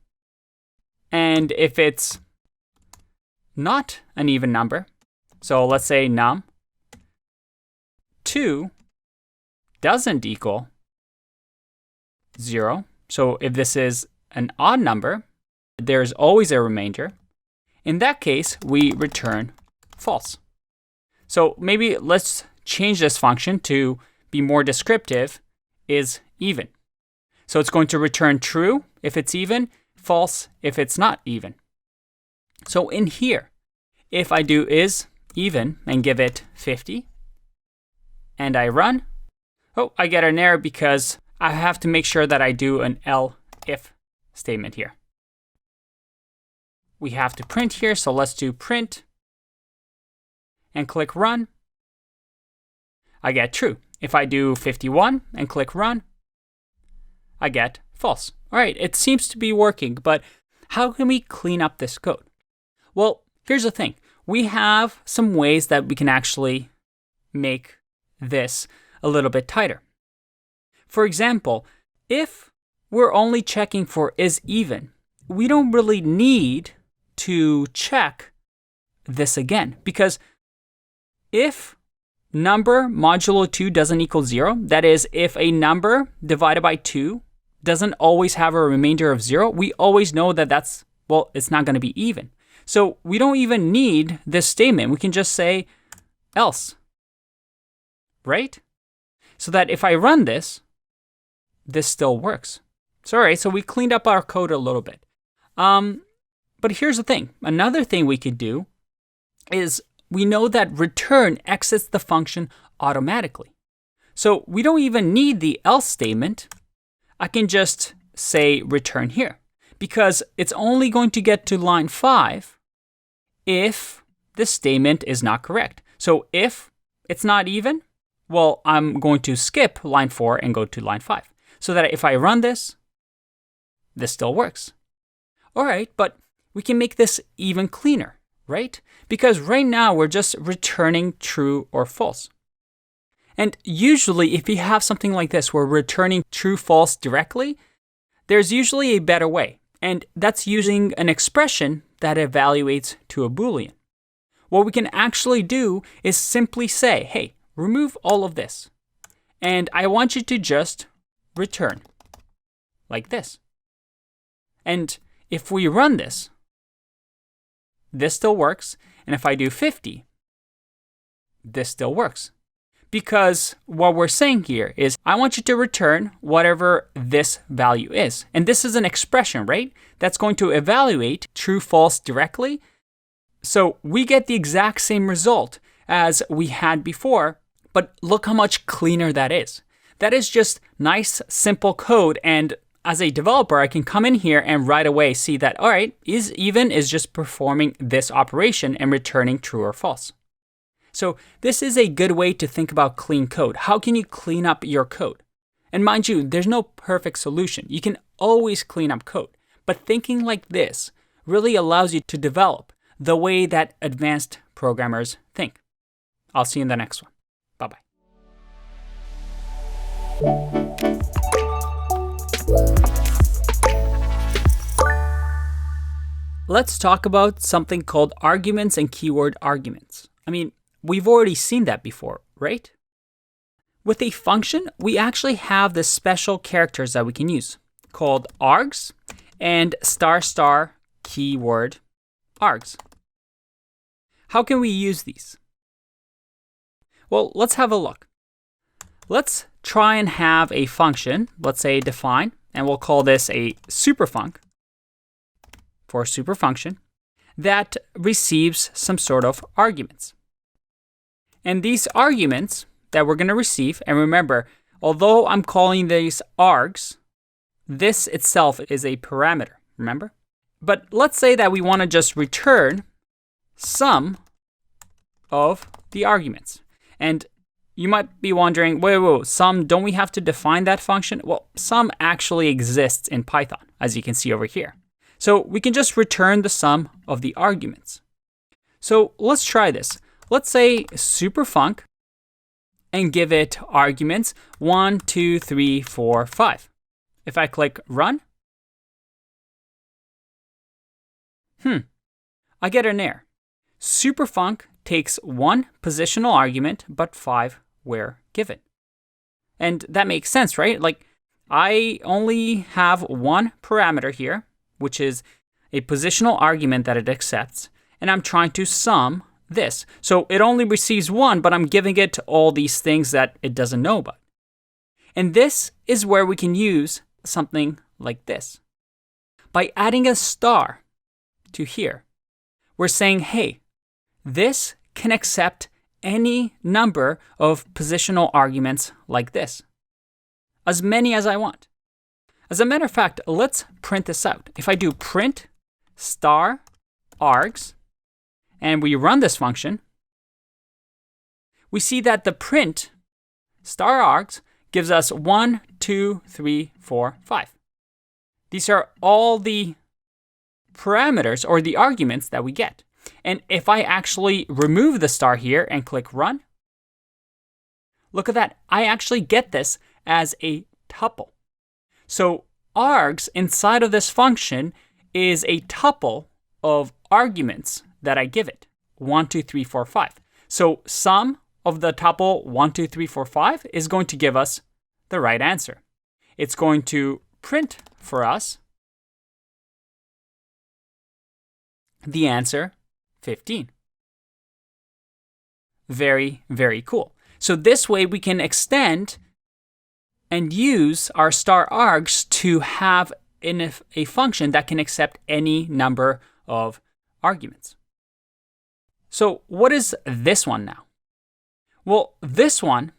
And if it's not an even number, so let's say num2 doesn't equal 0. So if this is an odd number, there's always a remainder. In that case, we return false. So maybe let's change this function to be more descriptive, is even. So it's going to return true if it's even, false if it's not even. So in here, if I do is even and give it 50, and I run, I get an error because I have to make sure that I do an if statement here. We have to print here, so let's do print and click run. I get true. If I do 51 and click run, I get false. All right, it seems to be working, but how can we clean up this code? Well, here's the thing. We have some ways that we can actually make this a little bit tighter. For example, if we're only checking for is even, we don't really need to check this again, because if number modulo 2 doesn't equal 0, that is, if a number divided by 2 doesn't always have a remainder of 0, we always know that it's not going to be even. So we don't even need this statement. We can just say else, right? So that if I run this still works. So, all right, so we cleaned up our code a little bit. But here's the thing. Another thing we could do is we know that return exits the function automatically. So we don't even need the else statement. I can just say return here, because it's only going to get to line 5 if this statement is not correct. So if it's not even, well, I'm going to skip line 4 and go to line 5. So that if I run this still works. All right, but we can make this even cleaner, right? Because right now we're just returning true or false. And usually if you have something like this where we're returning true, false directly, there's usually a better way. And that's using an expression that evaluates to a Boolean. What we can actually do is simply say, hey, remove all of this. And I want you to just return like this. And if we run this still works. And if I do 50, this still works. Because what we're saying here is I want you to return whatever this value is. And this is an expression, right? That's going to evaluate true, false directly. So we get the exact same result as we had before, but look how much cleaner that is. That is just nice, simple code. And as a developer, I can come in here and right away see that, all right, is even is just performing this operation and returning true or false. So this is a good way to think about clean code. How can you clean up your code? And mind you, there's no perfect solution. You can always clean up code. But thinking like this really allows you to develop the way that advanced programmers think. I'll see you in the next one. Bye-bye. Let's talk about something called arguments and keyword arguments. I mean, we've already seen that before, right? With a function, we actually have the special characters that we can use called args and ** keyword args. How can we use these? Well, let's have a look. Let's try and have a function, let's say define, and we'll call this a superfunc for super function that receives some sort of arguments. And these arguments that we're going to receive, and remember, although I'm calling these args, this itself is a parameter, remember? But let's say that we want to just return sum of the arguments. And you might be wondering, wait, sum, don't we have to define that function? Well, sum actually exists in Python, as you can see over here. So we can just return the sum of the arguments. So let's try this. Let's say superfunc and give it arguments 1, 2, 3, 4, 5. If I click run, I get an error. Superfunc takes 1 positional argument, but 5 were given. And that makes sense, right? Like, I only have 1 parameter here, which is a positional argument that it accepts, and I'm trying to sum this. So it only receives 1, but I'm giving it all these things that it doesn't know about. And this is where we can use something like this. By adding a star to here, we're saying, hey, this can accept any number of positional arguments like this, as many as I want. As a matter of fact, let's print this out. If I do print star args, and we run this function, we see that the print star args gives us 1, 2, 3, 4, 5. These are all the parameters or the arguments that we get. And if I actually remove the star here and click run, look at that. I actually get this as a tuple. So args inside of this function is a tuple of arguments that I give it, 1, 2, 3, 4, 5. So sum of the tuple 1, 2, 3, 4, 5 is going to give us the right answer. It's going to print for us the answer 15. Very, very cool. So this way we can extend and use our star args to have a function that can accept any number of arguments. So what is this one now? Well, this one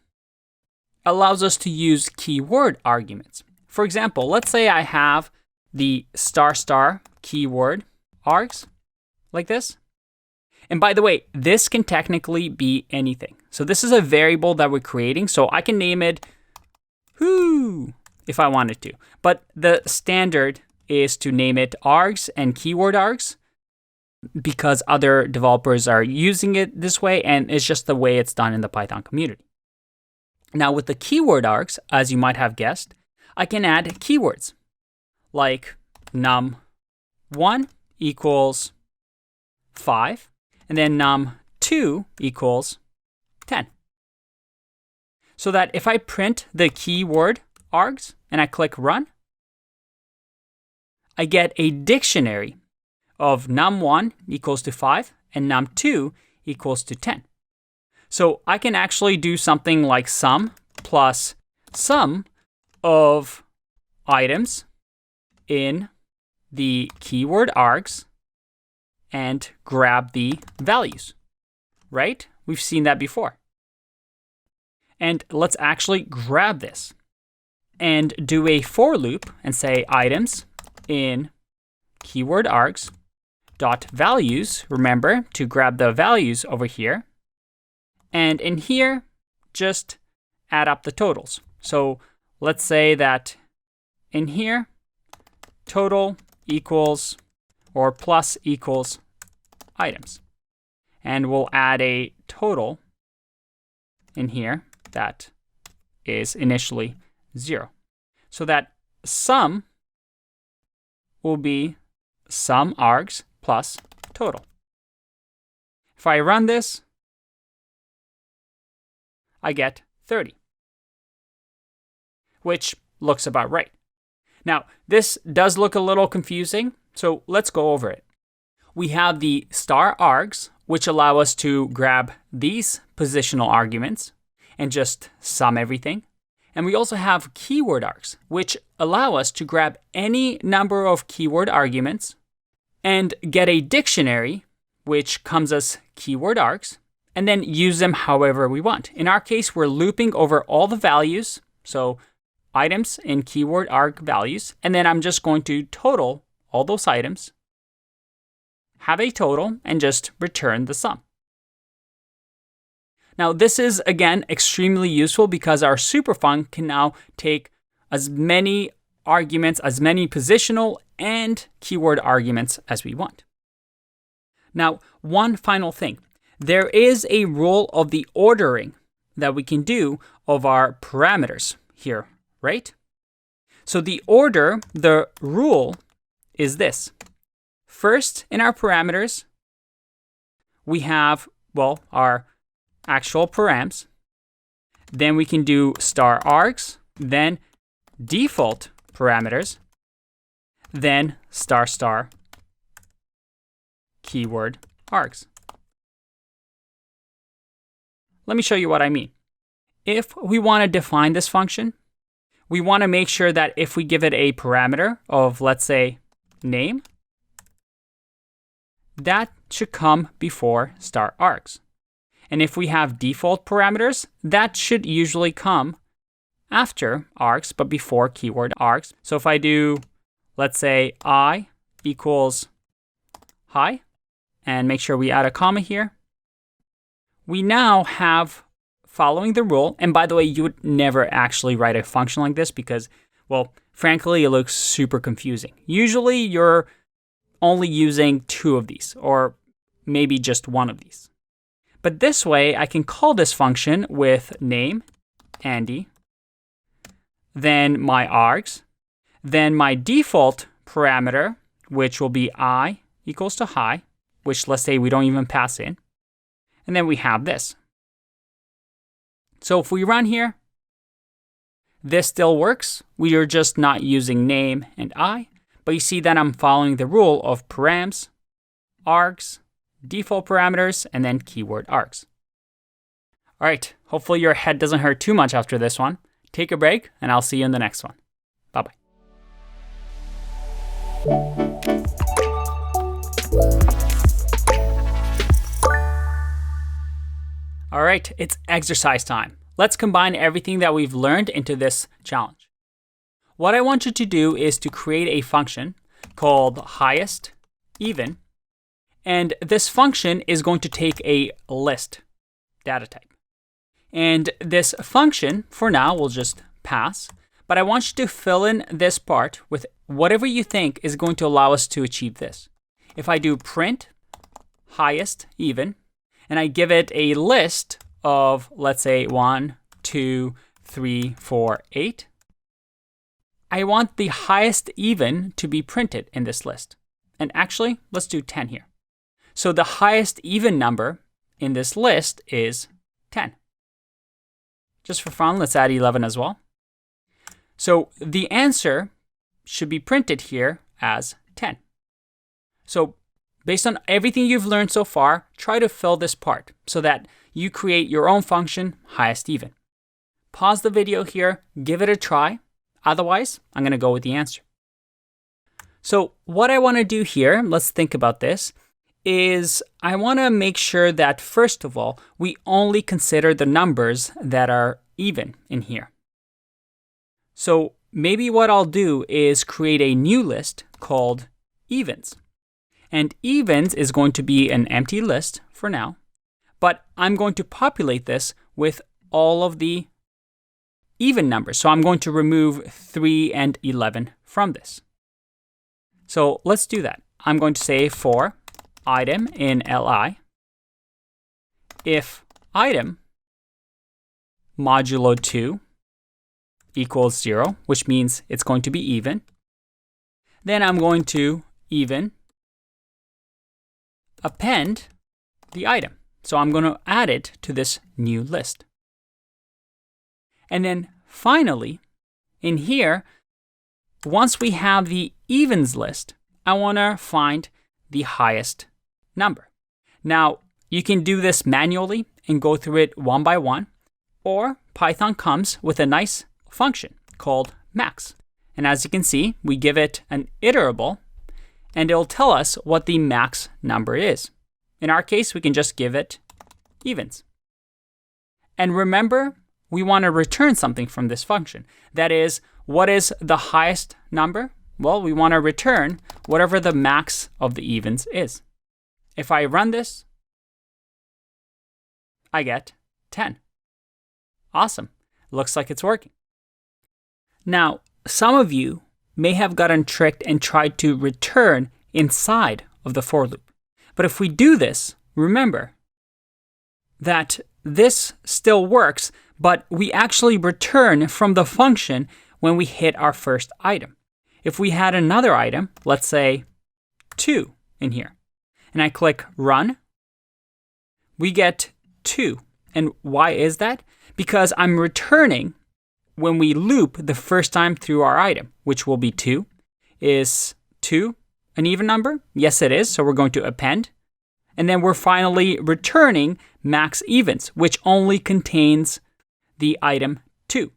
allows us to use keyword arguments. For example, let's say I have the star keyword args like this. And by the way, this can technically be anything. So this is a variable that we're creating. So I can name it whoo if I wanted to. But the standard is to name it args and keyword args because other developers are using it this way, and it's just the way it's done in the Python community. Now with the keyword args, as you might have guessed, I can add keywords like num1 equals 5, and then num2 equals 10. So that if I print the keyword args and I click run, I get a dictionary of num1 equals to 5 and num2 equals to 10. So I can actually do something like sum plus sum of items in the keyword args and grab the values, right? We've seen that before. And let's actually grab this and do a for loop and say items in keyword args dot values. Remember to grab the values over here. And in here, just add up the totals. So let's say that in here, total equals or plus equals items. And we'll add a total in here that is initially 0. So that sum will be sum args plus total. If I run this, I get 30, which looks about right. Now, this does look a little confusing, so let's go over it. We have the star args, which allow us to grab these positional arguments and just sum everything. And we also have keyword args, which allow us to grab any number of keyword arguments and get a dictionary, which comes as keyword args, and then use them however we want. In our case, we're looping over all the values, so items in keyword arg values, and then I'm just going to total all those items, have a total and just return the sum. Now, this is, again, extremely useful because our superfunc can now take as many arguments, as many positional and keyword arguments as we want. Now, one final thing. There is a rule of the ordering that we can do of our parameters here, right? So the order, the rule is this. First, in our parameters, we have, well, our actual params. Then we can do star args, then default parameters, then star star keyword args. Let me show you what I mean. If we want to define this function, we want to make sure that if we give it a parameter of, let's say, name, that should come before star args. And if we have default parameters, that should usually come after args, but before keyword args. So if I do, let's say, I equals hi, and make sure we add a comma here, we now have, following the rule, and by the way, you would never actually write a function like this because, well, frankly, it looks super confusing. Usually you're only using 2 of these, or maybe just 1 of these. But this way, I can call this function with name, Andy, then my args, then my default parameter, which will be I equals to hi, which let's say we don't even pass in. And then we have this. So if we run here, this still works. We are just not using name and I, but you see that I'm following the rule of params, args, default parameters, and then keyword args. All right, hopefully your head doesn't hurt too much after this one. Take a break, and I'll see you in the next one. Bye-bye. All right, it's exercise time. Let's combine everything that we've learned into this challenge. What I want you to do is to create a function called highest even, and this function is going to take a list data type. And this function, for now, will just pass, but I want you to fill in this part with whatever you think is going to allow us to achieve this. If I do print highest even, and I give it a list of, let's say, 1, 2, 3, 4, 8, I want the highest even to be printed in this list. And actually, let's do 10 here. So the highest even number in this list is 10. Just for fun, let's add 11 as well. So the answer should be printed here as 10. So based on everything you've learned so far, try to fill this part so that you create your own function, highest even. Pause the video here, give it a try. Otherwise, I'm going to go with the answer. So what I want to do here, let's think about this, is I want to make sure that, first of all, we only consider the numbers that are even in here. So maybe what I'll do is create a new list called evens. And evens is going to be an empty list for now, but I'm going to populate this with all of the even numbers. So I'm going to remove 3 and 11 from this. So let's do that. I'm going to say for item in li, if item modulo 2 equals 0, which means it's going to be even, then I'm going to even append the item. So I'm going to add it to this new list. And then finally, in here, once we have the evens list, I want to find the highest number. Now, you can do this manually and go through it one by one, or Python comes with a nice function called max. And as you can see, we give it an iterable, and it'll tell us what the max number is. In our case, we can just give it evens. And remember, we want to return something from this function. That is, what is the highest number? Well, we want to return whatever the max of the evens is. If I run this, I get 10. Awesome. Looks like it's working. Now, some of you may have gotten tricked and tried to return inside of the for loop. But if we do this, remember that this still works, but we actually return from the function when we hit our first item. If we had another item, let's say 2 in here, and I click run, we get 2. And why is that? Because I'm returning when we loop the first time through our item, which will be 2. Is 2 an even number? Yes, it is. So we're going to append. And then we're finally returning max evens, which only contains the item 2.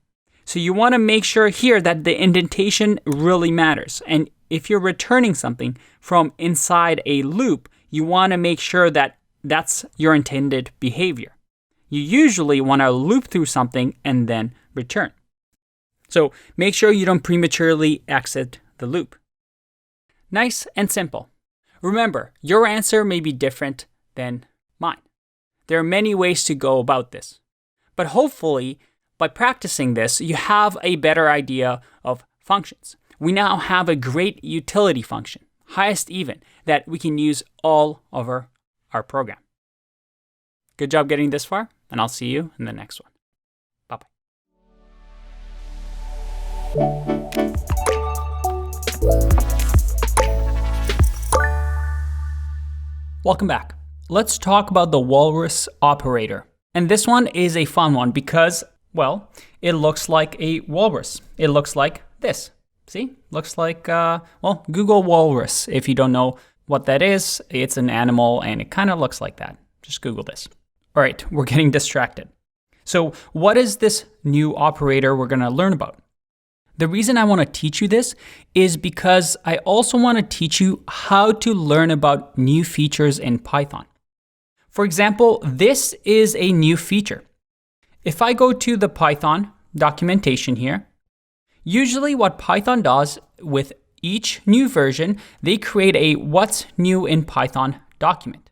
So you want to make sure here that the indentation really matters. And if you're returning something from inside a loop, you want to make sure that that's your intended behavior. You usually want to loop through something and then return. So make sure you don't prematurely exit the loop. Nice and simple. Remember, your answer may be different than mine. There are many ways to go about this. But hopefully, by practicing this, you have a better idea of functions. We now have a great utility function, highest even, that we can use all over our program. Good job getting this far, and I'll see you in the next one. Bye-bye. Welcome back. Let's talk about the Walrus Operator. And this one is a fun one because, well, it looks like a walrus. It looks like this. See? Looks like, Google walrus. If you don't know what that is, it's an animal and it kind of looks like that. Just Google this. All right, we're getting distracted. So what is this new operator we're going to learn about? The reason I want to teach you this is because I also want to teach you how to learn about new features in Python. For example, this is a new feature. If I go to the Python documentation here, usually what Python does with each new version, they create a what's new in Python document.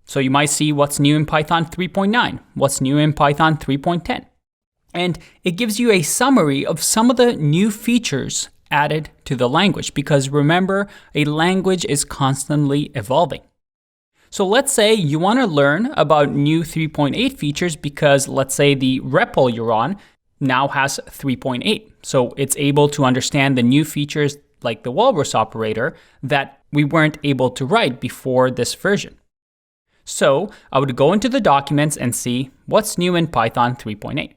So you might see what's new in Python 3.9, what's new in Python 3.10. And it gives you a summary of some of the new features added to the language, because remember, a language is constantly evolving. So let's say you want to learn about new 3.8 features because let's say the REPL you're on now has 3.8. So it's able to understand the new features like the Walrus operator that we weren't able to write before this version. So I would go into the documents and see what's new in Python 3.8.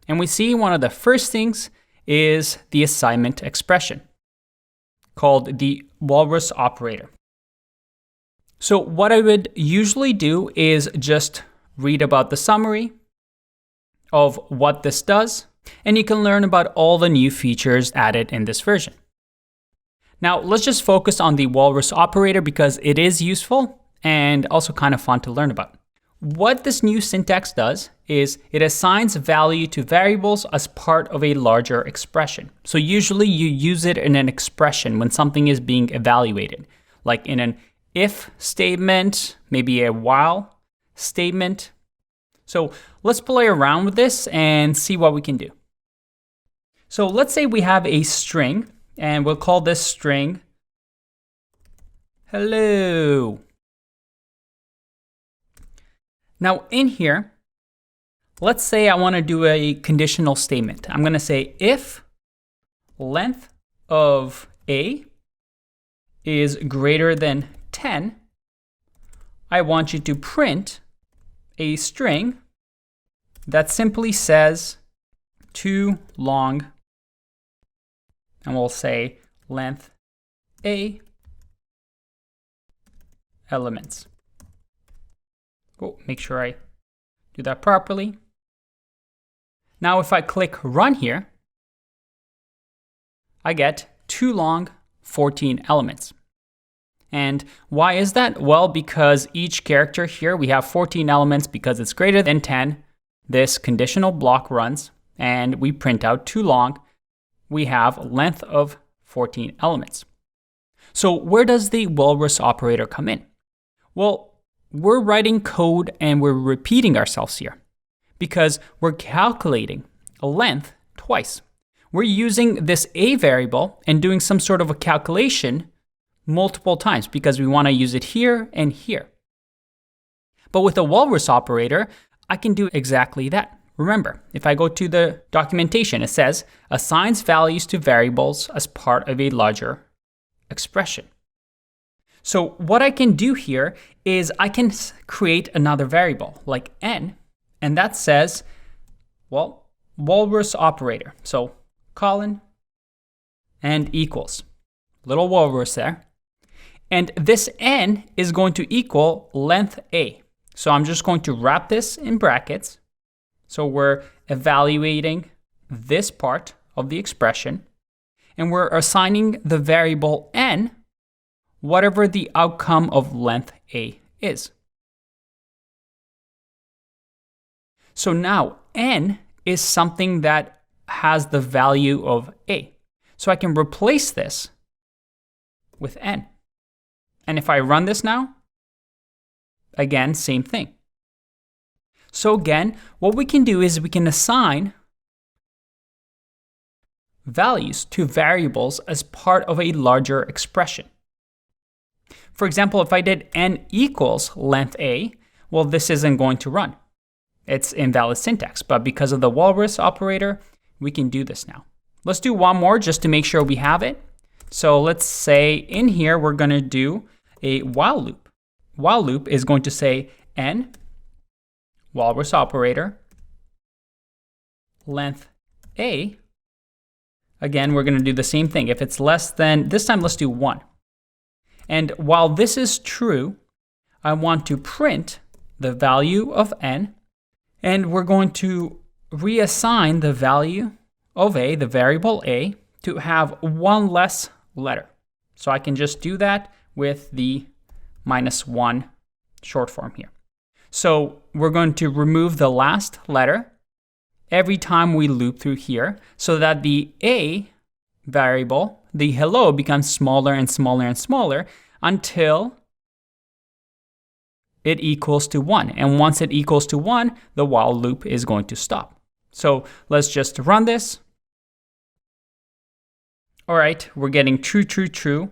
And we see one of the first things is the assignment expression called the Walrus operator. So what I would usually do is just read about the summary of what this does, and you can learn about all the new features added in this version. Now let's just focus on the Walrus operator because it is useful and also kind of fun to learn about. What this new syntax does is it assigns value to variables as part of a larger expression. So usually you use it in an expression when something is being evaluated, like in an if statement, maybe a while statement. So let's play around with this and see what we can do. So let's say we have a string and we'll call this string hello. Now in here, let's say I want to do a conditional statement. I'm going to say if length of A is greater than 10, I want you to print a string that simply says too long, and we'll say length A elements. Oh, make sure I do that properly. Now if I click run here, I get too long 14 elements. And why is that? Well, because each character here, we have 14 elements because it's greater than 10. This conditional block runs and we print out too long. We have length of 14 elements. So where does the Walrus operator come in? Well, we're writing code and we're repeating ourselves here because we're calculating a length twice. We're using this a variable and doing some sort of a calculation multiple times because we want to use it here and here. But with a Walrus operator, I can do exactly that. Remember, if I go to the documentation, it says assigns values to variables as part of a larger expression. So what I can do here is I can create another variable like n, and that says, well, Walrus operator. So colon and equals, little walrus there. And this n is going to equal length a. So I'm just going to wrap this in brackets. So we're evaluating this part of the expression, and we're assigning the variable n whatever the outcome of length a is. So now n is something that has the value of a. So I can replace this with n. And if I run this now, again, same thing. So again, what we can do is we can assign values to variables as part of a larger expression. For example, if I did n equals length a, well, this isn't going to run. It's invalid syntax, but because of the Walrus operator, we can do this now. Let's do one more just to make sure we have it. So let's say in here, we're going to do a while loop. While loop is going to say n, Walrus operator, length a. Again, we're going to do the same thing. If it's less than, this time let's do 1. And while this is true, I want to print the value of n, and we're going to reassign the value of a, the variable a, to have one less letter. So I can just do that with the -1 short form here. So we're going to remove the last letter every time we loop through here so that the a variable, the hello, becomes smaller and smaller and smaller until it equals to 1. And once it equals to 1, the while loop is going to stop. So let's just run this. All right, we're getting true, true, true.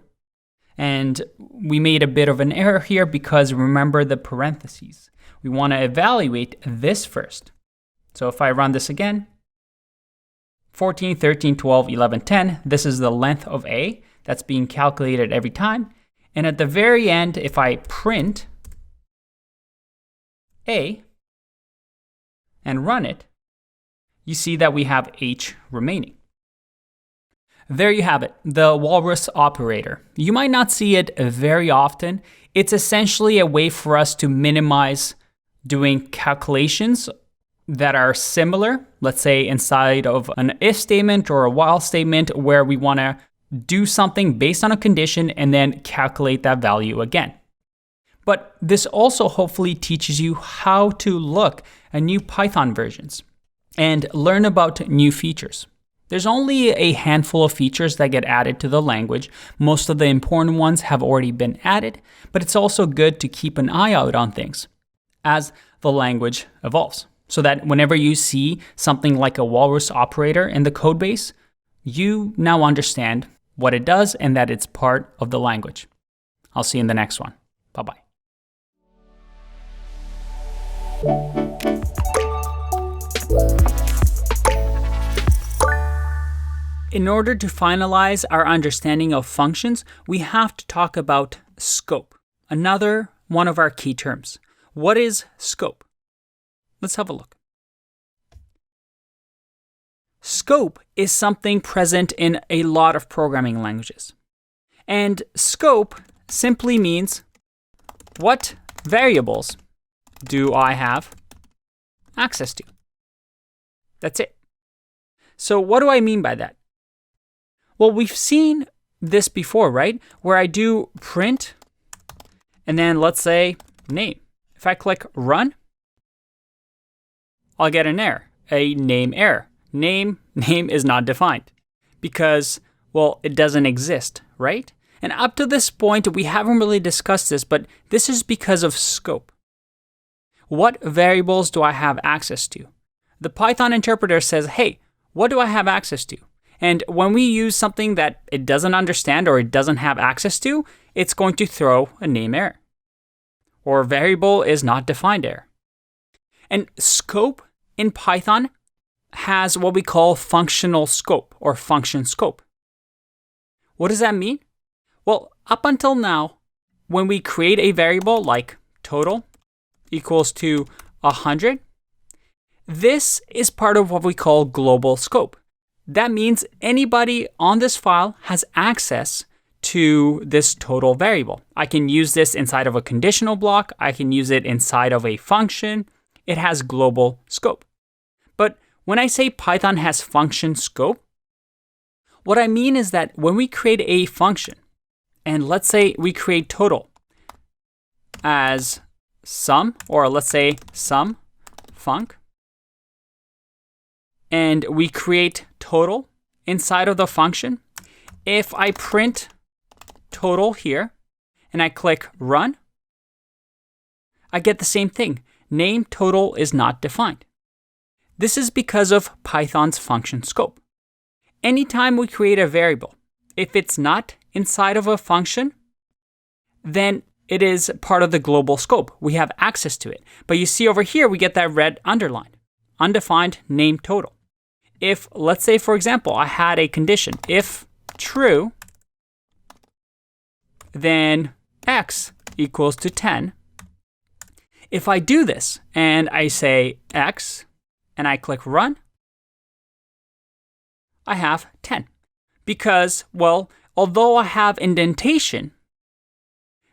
And we made a bit of an error here because remember the parentheses. We want to evaluate this first. So if I run this again, 14, 13, 12, 11, 10, this is the length of a that's being calculated every time. And at the very end, if I print a and run it, you see that we have h remaining. There you have it, the Walrus operator. You might not see it very often. It's essentially a way for us to minimize doing calculations that are similar, let's say inside of an if statement or a while statement where we want to do something based on a condition and then calculate that value again. But this also hopefully teaches you how to look at new Python versions and learn about new features. There's only a handful of features that get added to the language. Most of the important ones have already been added, but it's also good to keep an eye out on things as the language evolves, so that whenever you see something like a Walrus operator in the codebase, you now understand what it does and that it's part of the language. I'll see you in the next one. Bye-bye. In order to finalize our understanding of functions, we have to talk about scope, another one of our key terms. What is scope? Let's have a look. Scope is something present in a lot of programming languages. And scope simply means what variables do I have access to? That's it. So what do I mean by that? Well, we've seen this before, right? Where I do print and then let's say name. If I click run, I'll get an error, a name error. Name is not defined because, well, it doesn't exist, right? And up to this point, we haven't really discussed this, but this is because of scope. What variables do I have access to? The Python interpreter says, hey, what do I have access to? And when we use something that it doesn't understand or it doesn't have access to, it's going to throw a name error. Or variable is not defined error. And scope in Python has what we call functional scope or function scope. What does that mean? Well, up until now, when we create a variable like total equals to 100, this is part of what we call global scope. That means anybody on this file has access to this total variable. I can use this inside of a conditional block. I can use it inside of a function. It has global scope. But when I say Python has function scope, what I mean is that when we create a function, and let's say we create total as sum, or let's say sum func, and we create total inside of the function, if I print total here and I click run, I get the same thing. Name total is not defined. This is because of Python's function scope. Anytime we create a variable, if it's not inside of a function, then it is part of the global scope. We have access to it. But you see over here, we get that red underline, undefined name total. If, let's say, for example, I had a condition, if true, then x equals to 10. If I do this and I say x and I click run, I have 10. Because, well, although I have indentation,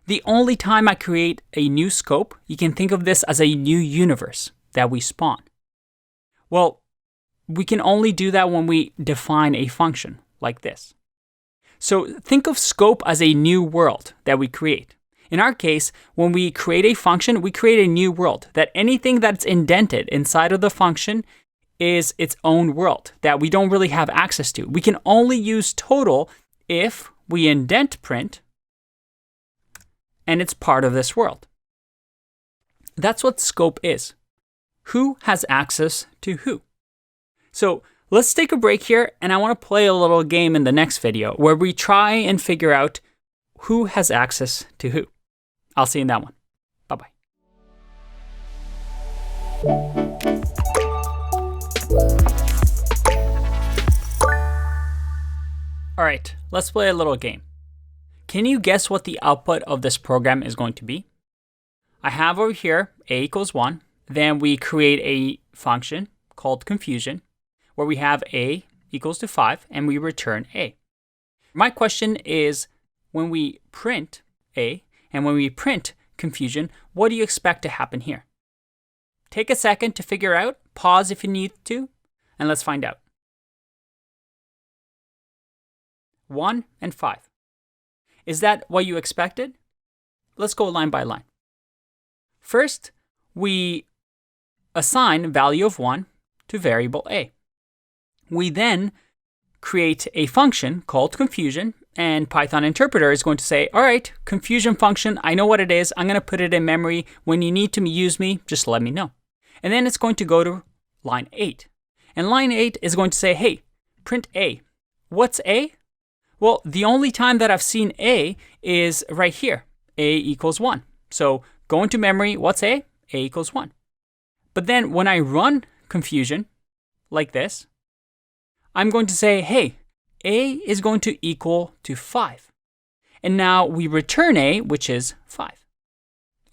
the only time I create a new scope, you can think of this as a new universe that we spawn. Well, we can only do that when we define a function like this. So think of scope as a new world that we create. In our case, when we create a function, we create a new world, that anything that's indented inside of the function is its own world that we don't really have access to. We can only use total if we indent print and it's part of this world. That's what scope is. Who has access to who? So let's take a break here, and I want to play a little game in the next video where we try and figure out who has access to who. I'll see you in that one. Bye-bye. All right, let's play a little game. Can you guess what the output of this program is going to be? I have over here a equals 1. Then we create a function called confusion, where we have a equals to 5, and we return a. My question is, when we print a, and when we print confusion, what do you expect to happen here? Take a second to figure out, pause if you need to, and let's find out. 1 and 5. Is that what you expected? Let's go line by line. First, we assign value of 1 to variable a. We then create a function called confusion, and Python interpreter is going to say, all right, confusion function, I know what it is. I'm going to put it in memory. When you need to use me, just let me know. And then it's going to go to line 8. And line 8 is going to say, hey, print a. What's a? Well, the only time that I've seen a is right here, a equals 1. So go into memory, what's a? A equals 1. But then when I run confusion like this, I'm going to say, hey, a is going to equal to 5. And now we return a, which is 5.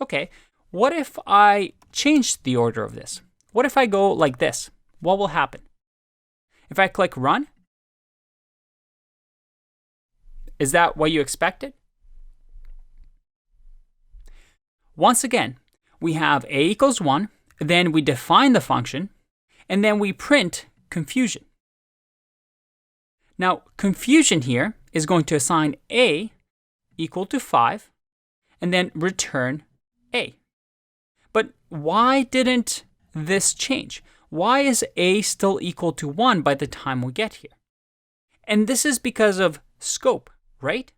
Okay, what if I change the order of this? What if I go like this? What will happen? If I click run, is that what you expected? Once again, we have a equals 1, then we define the function, and then we print confusion. Now, confusion here is going to assign a equal to 5, and then return a. But why didn't this change? Why is a still equal to 1 by the time we get here? And this is because of scope, right?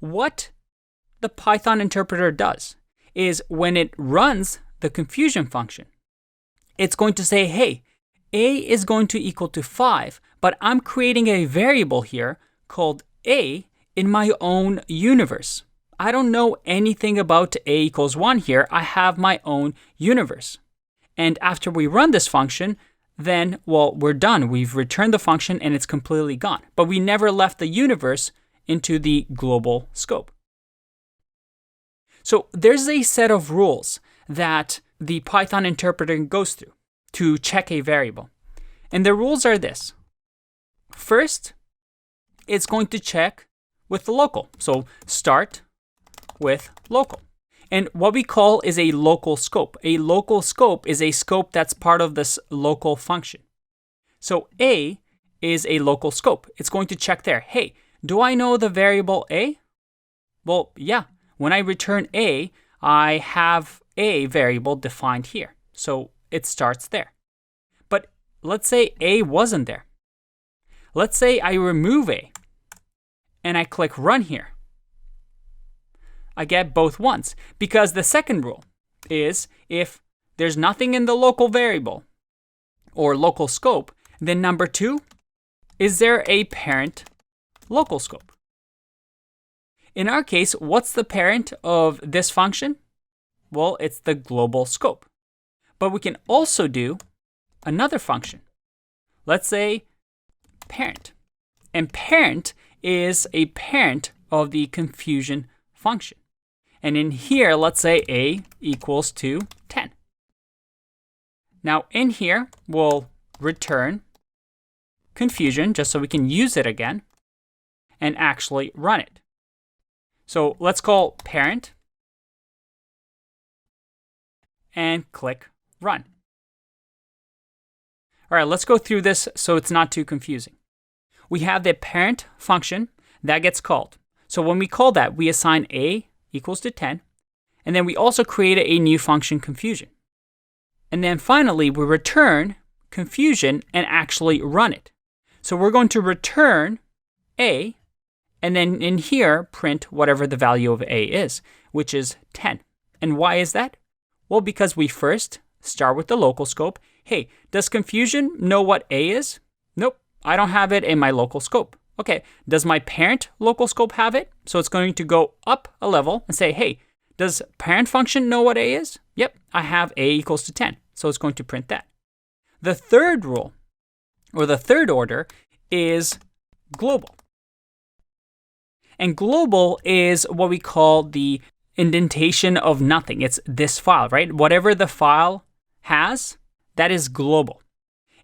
what the Python interpreter does is when it runs the confusion function, it's going to say, hey, a is going to equal to 5, but I'm creating a variable here called a in my own universe. I don't know anything about a equals 1 here. I have my own universe. And after we run this function, then, well, we're done. We've returned the function and it's completely gone. But we never left the universe into the global scope. So there's a set of rules that the Python interpreter goes through to check a variable. And the rules are this. First, it's going to check with the local. So start with local. And what we call is a local scope. A local scope is a scope that's part of this local function. So a is a local scope. It's going to check there. Hey, do I know the variable a? Well, yeah. When I return a, I have a variable defined here. So it starts there. But let's say a wasn't there. Let's say I remove a and I click run here. I get both ones because the second rule is if there's nothing in the local variable or local scope, then number 2, is there a parent local scope? In our case, what's the parent of this function? Well, it's the global scope. But we can also do another function. Let's say parent. And parent is a parent of the confusion function. And in here, let's say a equals to 10. Now in here, we'll return confusion just so we can use it again and actually run it. So let's call parent and click run. All right, let's go through this so it's not too confusing. We have the parent function that gets called. So when we call that, we assign a equals to 10, and then we also create a new function confusion. And then finally, we return confusion and actually run it. So we're going to return a, and then in here, print whatever the value of a is, which is 10. And why is that? Well, because we first start with the local scope. Hey, does confusion know what a is? Nope, I don't have it in my local scope. Okay, does my parent local scope have it? So it's going to go up a level and say, hey, does parent function know what a is? Yep, I have a equals to 10. So it's going to print that. The third rule, or the third order, is global. And global is what we call the indentation of nothing. It's this file, right? Whatever the file has, that is global.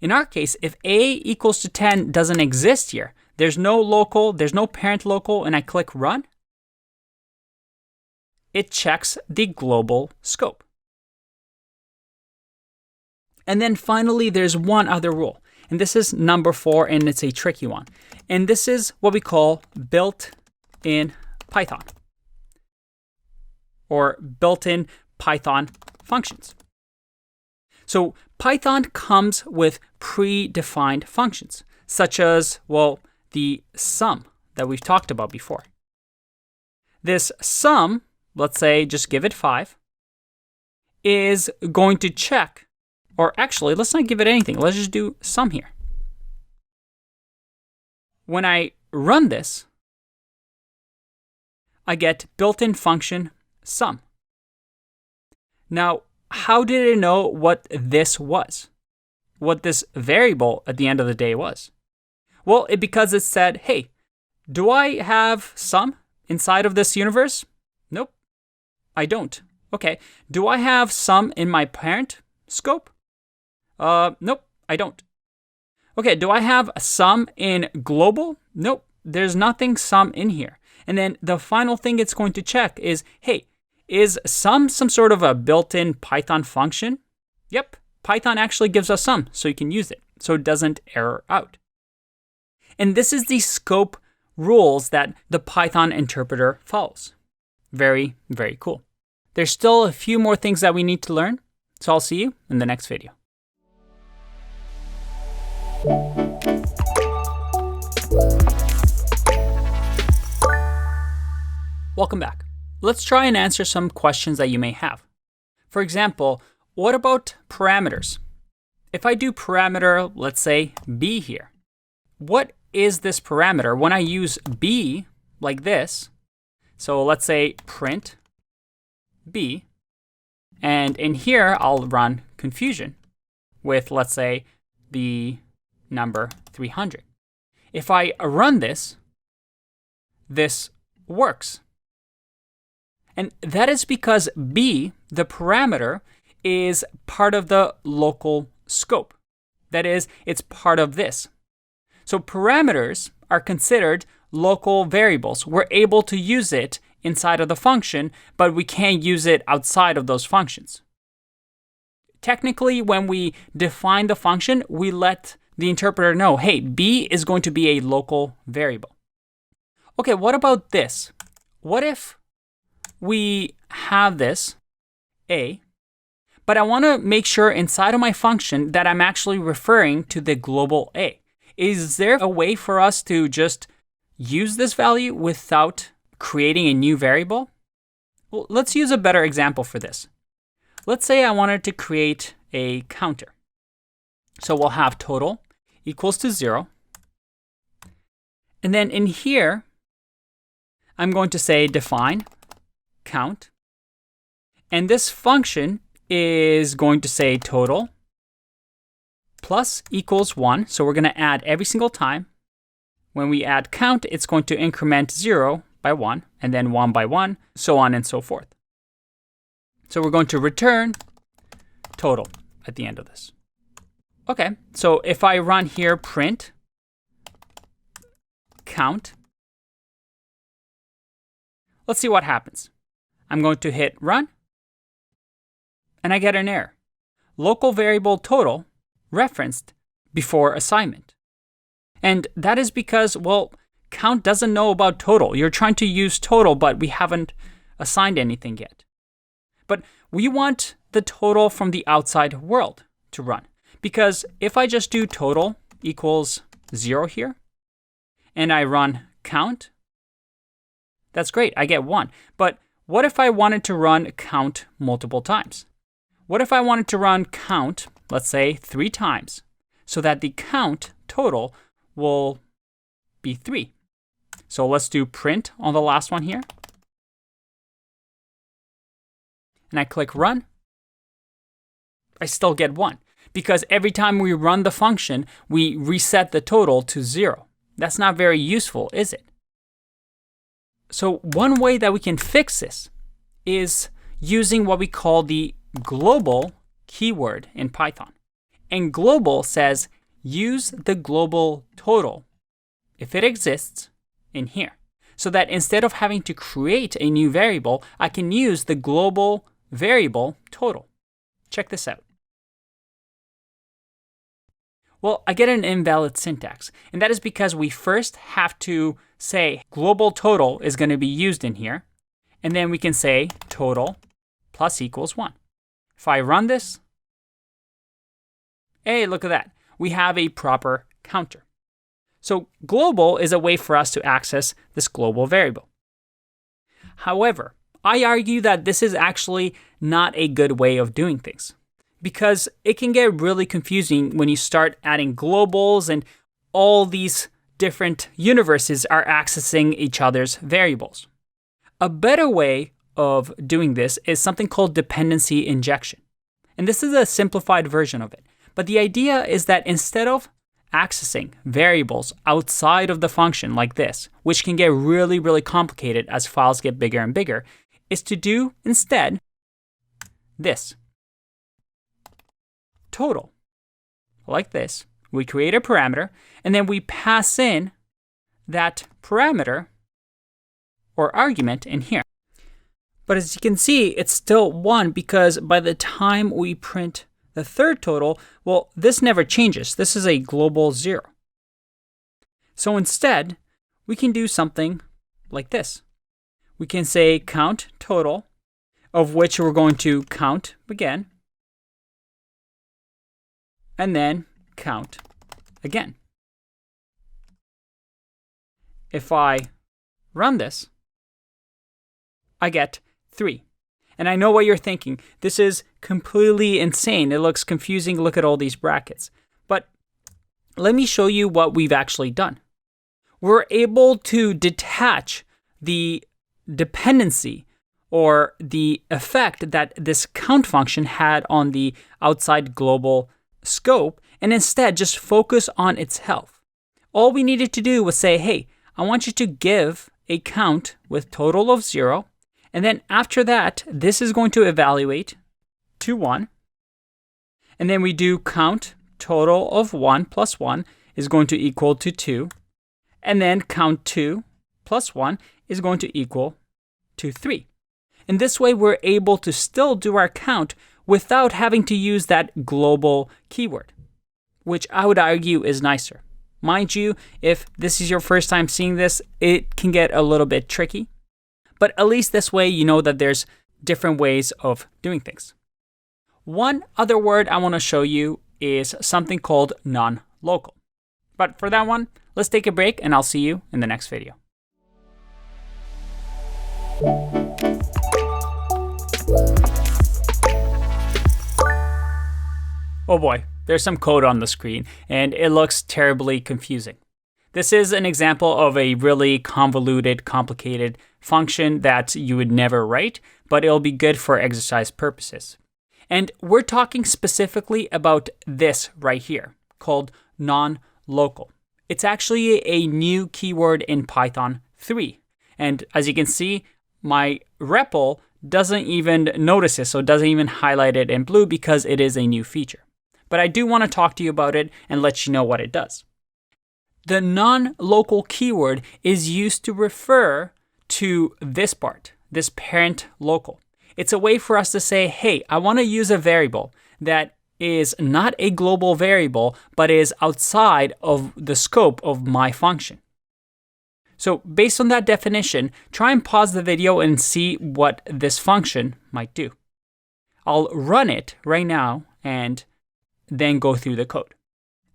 In our case, if a equals to 10 doesn't exist here, there's no local, there's no parent local, and I click run, it checks the global scope. And then finally, there's one other rule. And this is number 4, and it's a tricky one. And this is what we call built-in Python, or built-in Python functions. So Python comes with predefined functions, such as, well, the sum that we've talked about before. This sum, let's say just give it 5, is going to check, or actually, let's not give it anything. Let's just do sum here. When I run this, I get built-in function sum. Now, how did it know what this was? What this variable at the end of the day was? Well, because it said, hey, do I have sum inside of this universe? Nope, I don't. Okay, do I have sum in my parent scope? Nope, I don't. Okay, do I have sum in global? Nope, there's nothing sum in here. And then the final thing it's going to check is, hey, is sum some sort of a built-in Python function? Yep, Python actually gives us sum, so you can use it, so it doesn't error out. And this is the scope rules that the Python interpreter follows. Very, very cool. There's still a few more things that we need to learn, so I'll see you in the next video. Welcome back. Let's try and answer some questions that you may have. For example, what about parameters? If I do parameter, let's say b here, what is this parameter when I use b like this? So let's say print b, and in here I'll run confusion with, let's say, the number 300. If I run this, this works. And that is because b, the parameter, is part of the local scope. That is, it's part of this. So parameters are considered local variables. We're able to use it inside of the function, but we can't use it outside of those functions. Technically, when we define the function, we let the interpreter know, hey, b is going to be a local variable. Okay, what about this? What if we have this a, but I want to make sure inside of my function that I'm actually referring to the global a? Is there a way for us to just use this value without creating a new variable? Well, let's use a better example for this. Let's say I wanted to create a counter. So we'll have total equals to 0. And then in here, I'm going to say define count. And this function is going to say total plus equals 1. So we're going to add every single time. When we add count, it's going to increment 0 by 1, and then 1 by 1, so on and so forth. So we're going to return total at the end of this. Okay, so if I run here print count, let's see what happens. I'm going to hit run, and I get an error. Local variable total referenced before assignment. And that is because, well, count doesn't know about total. You're trying to use total, but we haven't assigned anything yet. But we want the total from the outside world to run. Because if I just do total equals 0 here, and I run count, that's great, I get 1. But what if I wanted to run count multiple times? What if I wanted to run count, let's say 3 times, so that the count total will be 3? So let's do print on the last one here. And I click run. I still get 1. Because every time we run the function, we reset the total to 0. That's not very useful, is it? So one way that we can fix this is using what we call the global keyword in Python. And global says use the global total, if it exists, in here. So that instead of having to create a new variable, I can use the global variable total. Check this out. Well, I get an invalid syntax, and that is because we first have to say global total is going to be used in here, and then we can say total plus equals 1. If I run this, hey, look at that. We have a proper counter. So global is a way for us to access this global variable. However, I argue that this is actually not a good way of doing things, because it can get really confusing when you start adding globals and all these different universes are accessing each other's variables. A better way of doing this is something called dependency injection. And this is a simplified version of it. But the idea is that instead of accessing variables outside of the function like this, which can get really, really complicated as files get bigger and bigger, is to do instead this. Total. Like this. We create a parameter, and then we pass in that parameter or argument in here. But as you can see, it's still 1 because by the time we print the third total, well, this never changes. This is a global 0. So instead, we can do something like this. We can say count total, of which we're going to count again, and then count again. If I run this, I get 3. And I know what you're thinking. This is completely insane. It looks confusing. Look at all these brackets. But let me show you what we've actually done. We're able to detach the dependency or the effect that this count function had on the outside global scope and instead just focus on its health. All we needed to do was say, hey, I want you to give a count with total of 0. And then after that, this is going to evaluate to 1. And then we do count total of 1 plus 1 is going to equal to 2. And then count 2 plus 1 is going to equal to 3. In this way, we're able to still do our count without having to use that global keyword, which I would argue is nicer. Mind you, if this is your first time seeing this, it can get a little bit tricky. But at least this way, you know that there's different ways of doing things. One other word I want to show you is something called non-local. But for that one, let's take a break and I'll see you in the next video. Oh boy, there's some code on the screen and it looks terribly confusing. This is an example of a really convoluted, complicated function that you would never write, but it'll be good for exercise purposes. And we're talking specifically about this right here, called non-local. It's actually a new keyword in Python 3. And as you can see, my REPL doesn't even notice it, so it doesn't even highlight it in blue because it is a new feature. But I do want to talk to you about it and let you know what it does. The non-local keyword is used to refer to this part, this parent local. It's a way for us to say, hey, I want to use a variable that is not a global variable, but is outside of the scope of my function. So based on that definition, try and pause the video and see what this function might do. I'll run it right now and then go through the code.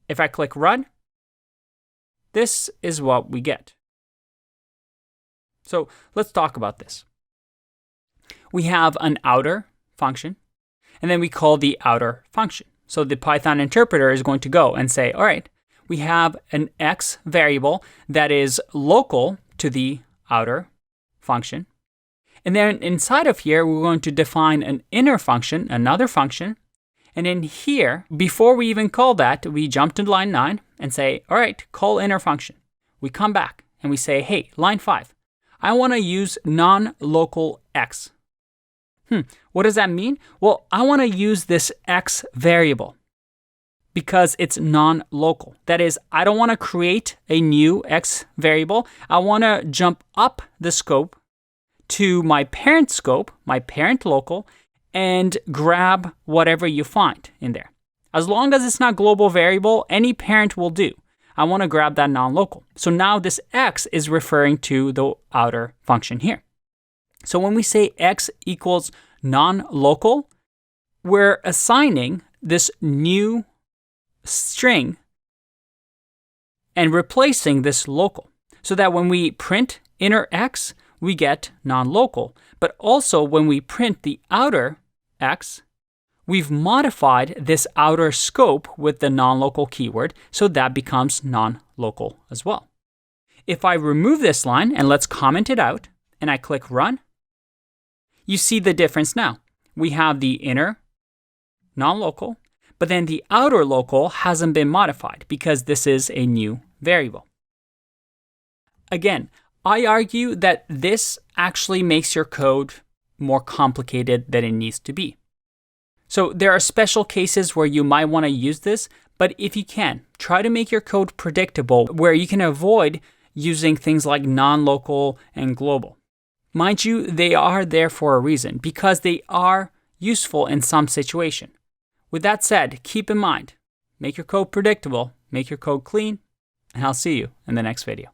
If I click run, this is what we get. So let's talk about this. We have an outer function, and then we call the outer function. So the Python interpreter is going to go and say, all right, we have an x variable that is local to the outer function. And then inside of here, we're going to define an inner function, another function. And in here, before we even call that, we jump to line 9 and say, all right, call inner function. We come back and we say, hey, line 5, I want to use non-local x. What does that mean? Well, I want to use this x variable because it's non-local. That is, I don't want to create a new x variable. I want to jump up the scope to my parent scope, my parent local, and grab whatever you find in there. As long as it's not global variable, any parent will do. I want to grab that non-local. So now this x is referring to the outer function here. So when we say x equals non-local, we're assigning this new string and replacing this local so that when we print inner x, we get non-local. But also when we print the outer x, we've modified this outer scope with the non-local keyword, so that becomes non-local as well. If I remove this line and let's comment it out, and I click run, you see the difference now. We have the inner non-local, but then the outer local hasn't been modified because this is a new variable. Again, I argue that this actually makes your code more complicated than it needs to be. So there are special cases where you might want to use this, but if you can, try to make your code predictable where you can avoid using things like non-local and global. Mind you, they are there for a reason because they are useful in some situation. With that said, keep in mind, make your code predictable, make your code clean, and I'll see you in the next video.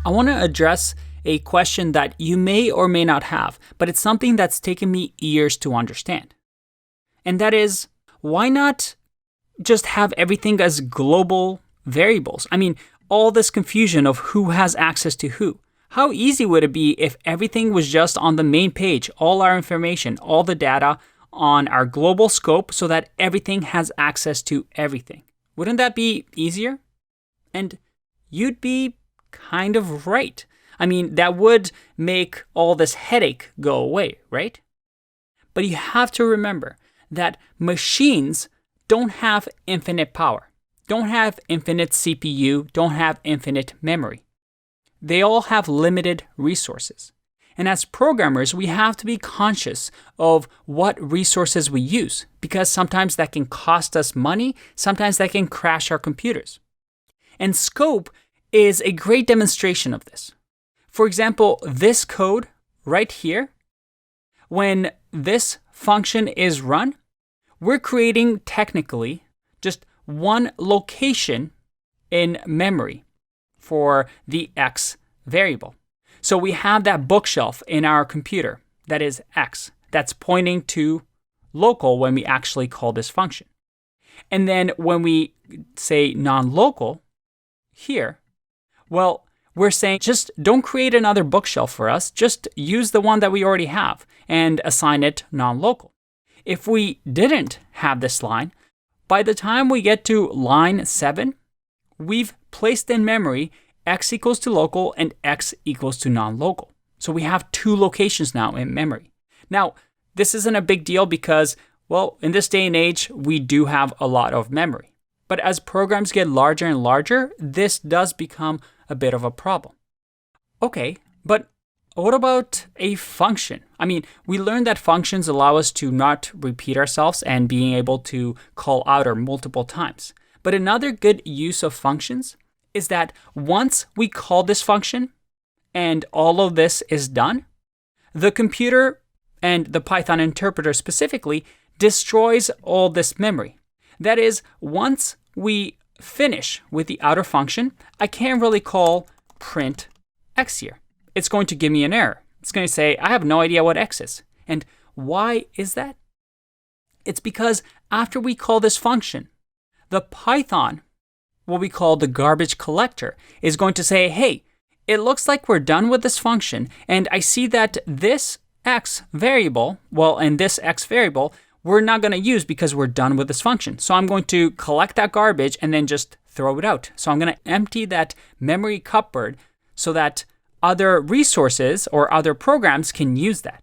I want to address a question that you may or may not have, but it's something that's taken me years to understand. And that is, why not just have everything as global variables? I mean, all this confusion of who has access to who. How easy would it be if everything was just on the main page, all our information, all the data on our global scope so that everything has access to everything? Wouldn't that be easier? And you'd be kind of right. I mean, that would make all this headache go away, right? But you have to remember that machines don't have infinite power, don't have infinite CPU, don't have infinite memory. They all have limited resources. And as programmers, we have to be conscious of what resources we use, because sometimes that can cost us money, sometimes that can crash our computers. And scope is a great demonstration of this. For example, this code right here, when this function is run, we're creating technically just one location in memory for the X variable. So we have that bookshelf in our computer that is X, that's pointing to local when we actually call this function. And then when we say non-local here, well, we're saying just don't create another bookshelf for us, just use the one that we already have and assign it non-local. If we didn't have this line, by the time we get to line 7, we've placed in memory X equals to local and X equals to non-local. So we have 2 locations now in memory. Now, this isn't a big deal because, well, in this day and age, we do have a lot of memory. But as programs get larger and larger, this does become a bit of a problem. Okay, but what about a function? I mean, we learned that functions allow us to not repeat ourselves and being able to call outer multiple times. But another good use of functions is that once we call this function and all of this is done, the computer and the Python interpreter specifically destroys all this memory. That is, once we finish with the outer function, I can't really call print X here. It's going to give me an error. It's going to say, I have no idea what X is. And why is that? It's because after we call this function, the Python, what we call the garbage collector, is going to say, hey, it looks like we're done with this function, and I see that this X variable, and this X variable, we're not going to use because we're done with this function. So I'm going to collect that garbage and then just throw it out. So I'm going to empty that memory cupboard so that other resources or other programs can use that.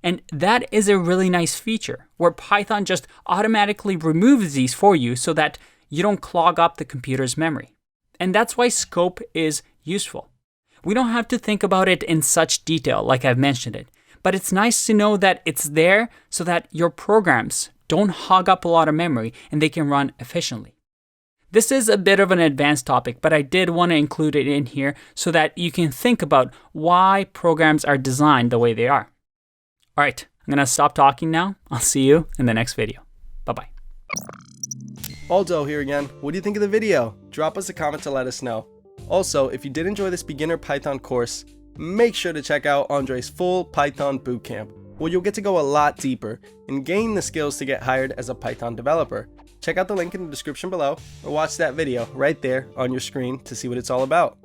And that is a really nice feature where Python just automatically removes these for you so that you don't clog up the computer's memory. And that's why scope is useful. We don't have to think about it in such detail like I've mentioned it, but it's nice to know that it's there so that your programs don't hog up a lot of memory and they can run efficiently. This is a bit of an advanced topic, but I did want to include it in here so that you can think about why programs are designed the way they are. All right, I'm going to stop talking now. I'll see you in the next video. Bye-bye. Aldo here again. What do you think of the video? Drop us a comment to let us know. Also, if you did enjoy this beginner Python course, make sure to check out Andrei's full Python Bootcamp, where you'll get to go a lot deeper and gain the skills to get hired as a Python developer. Check out the link in the description below or watch that video right there on your screen to see what it's all about.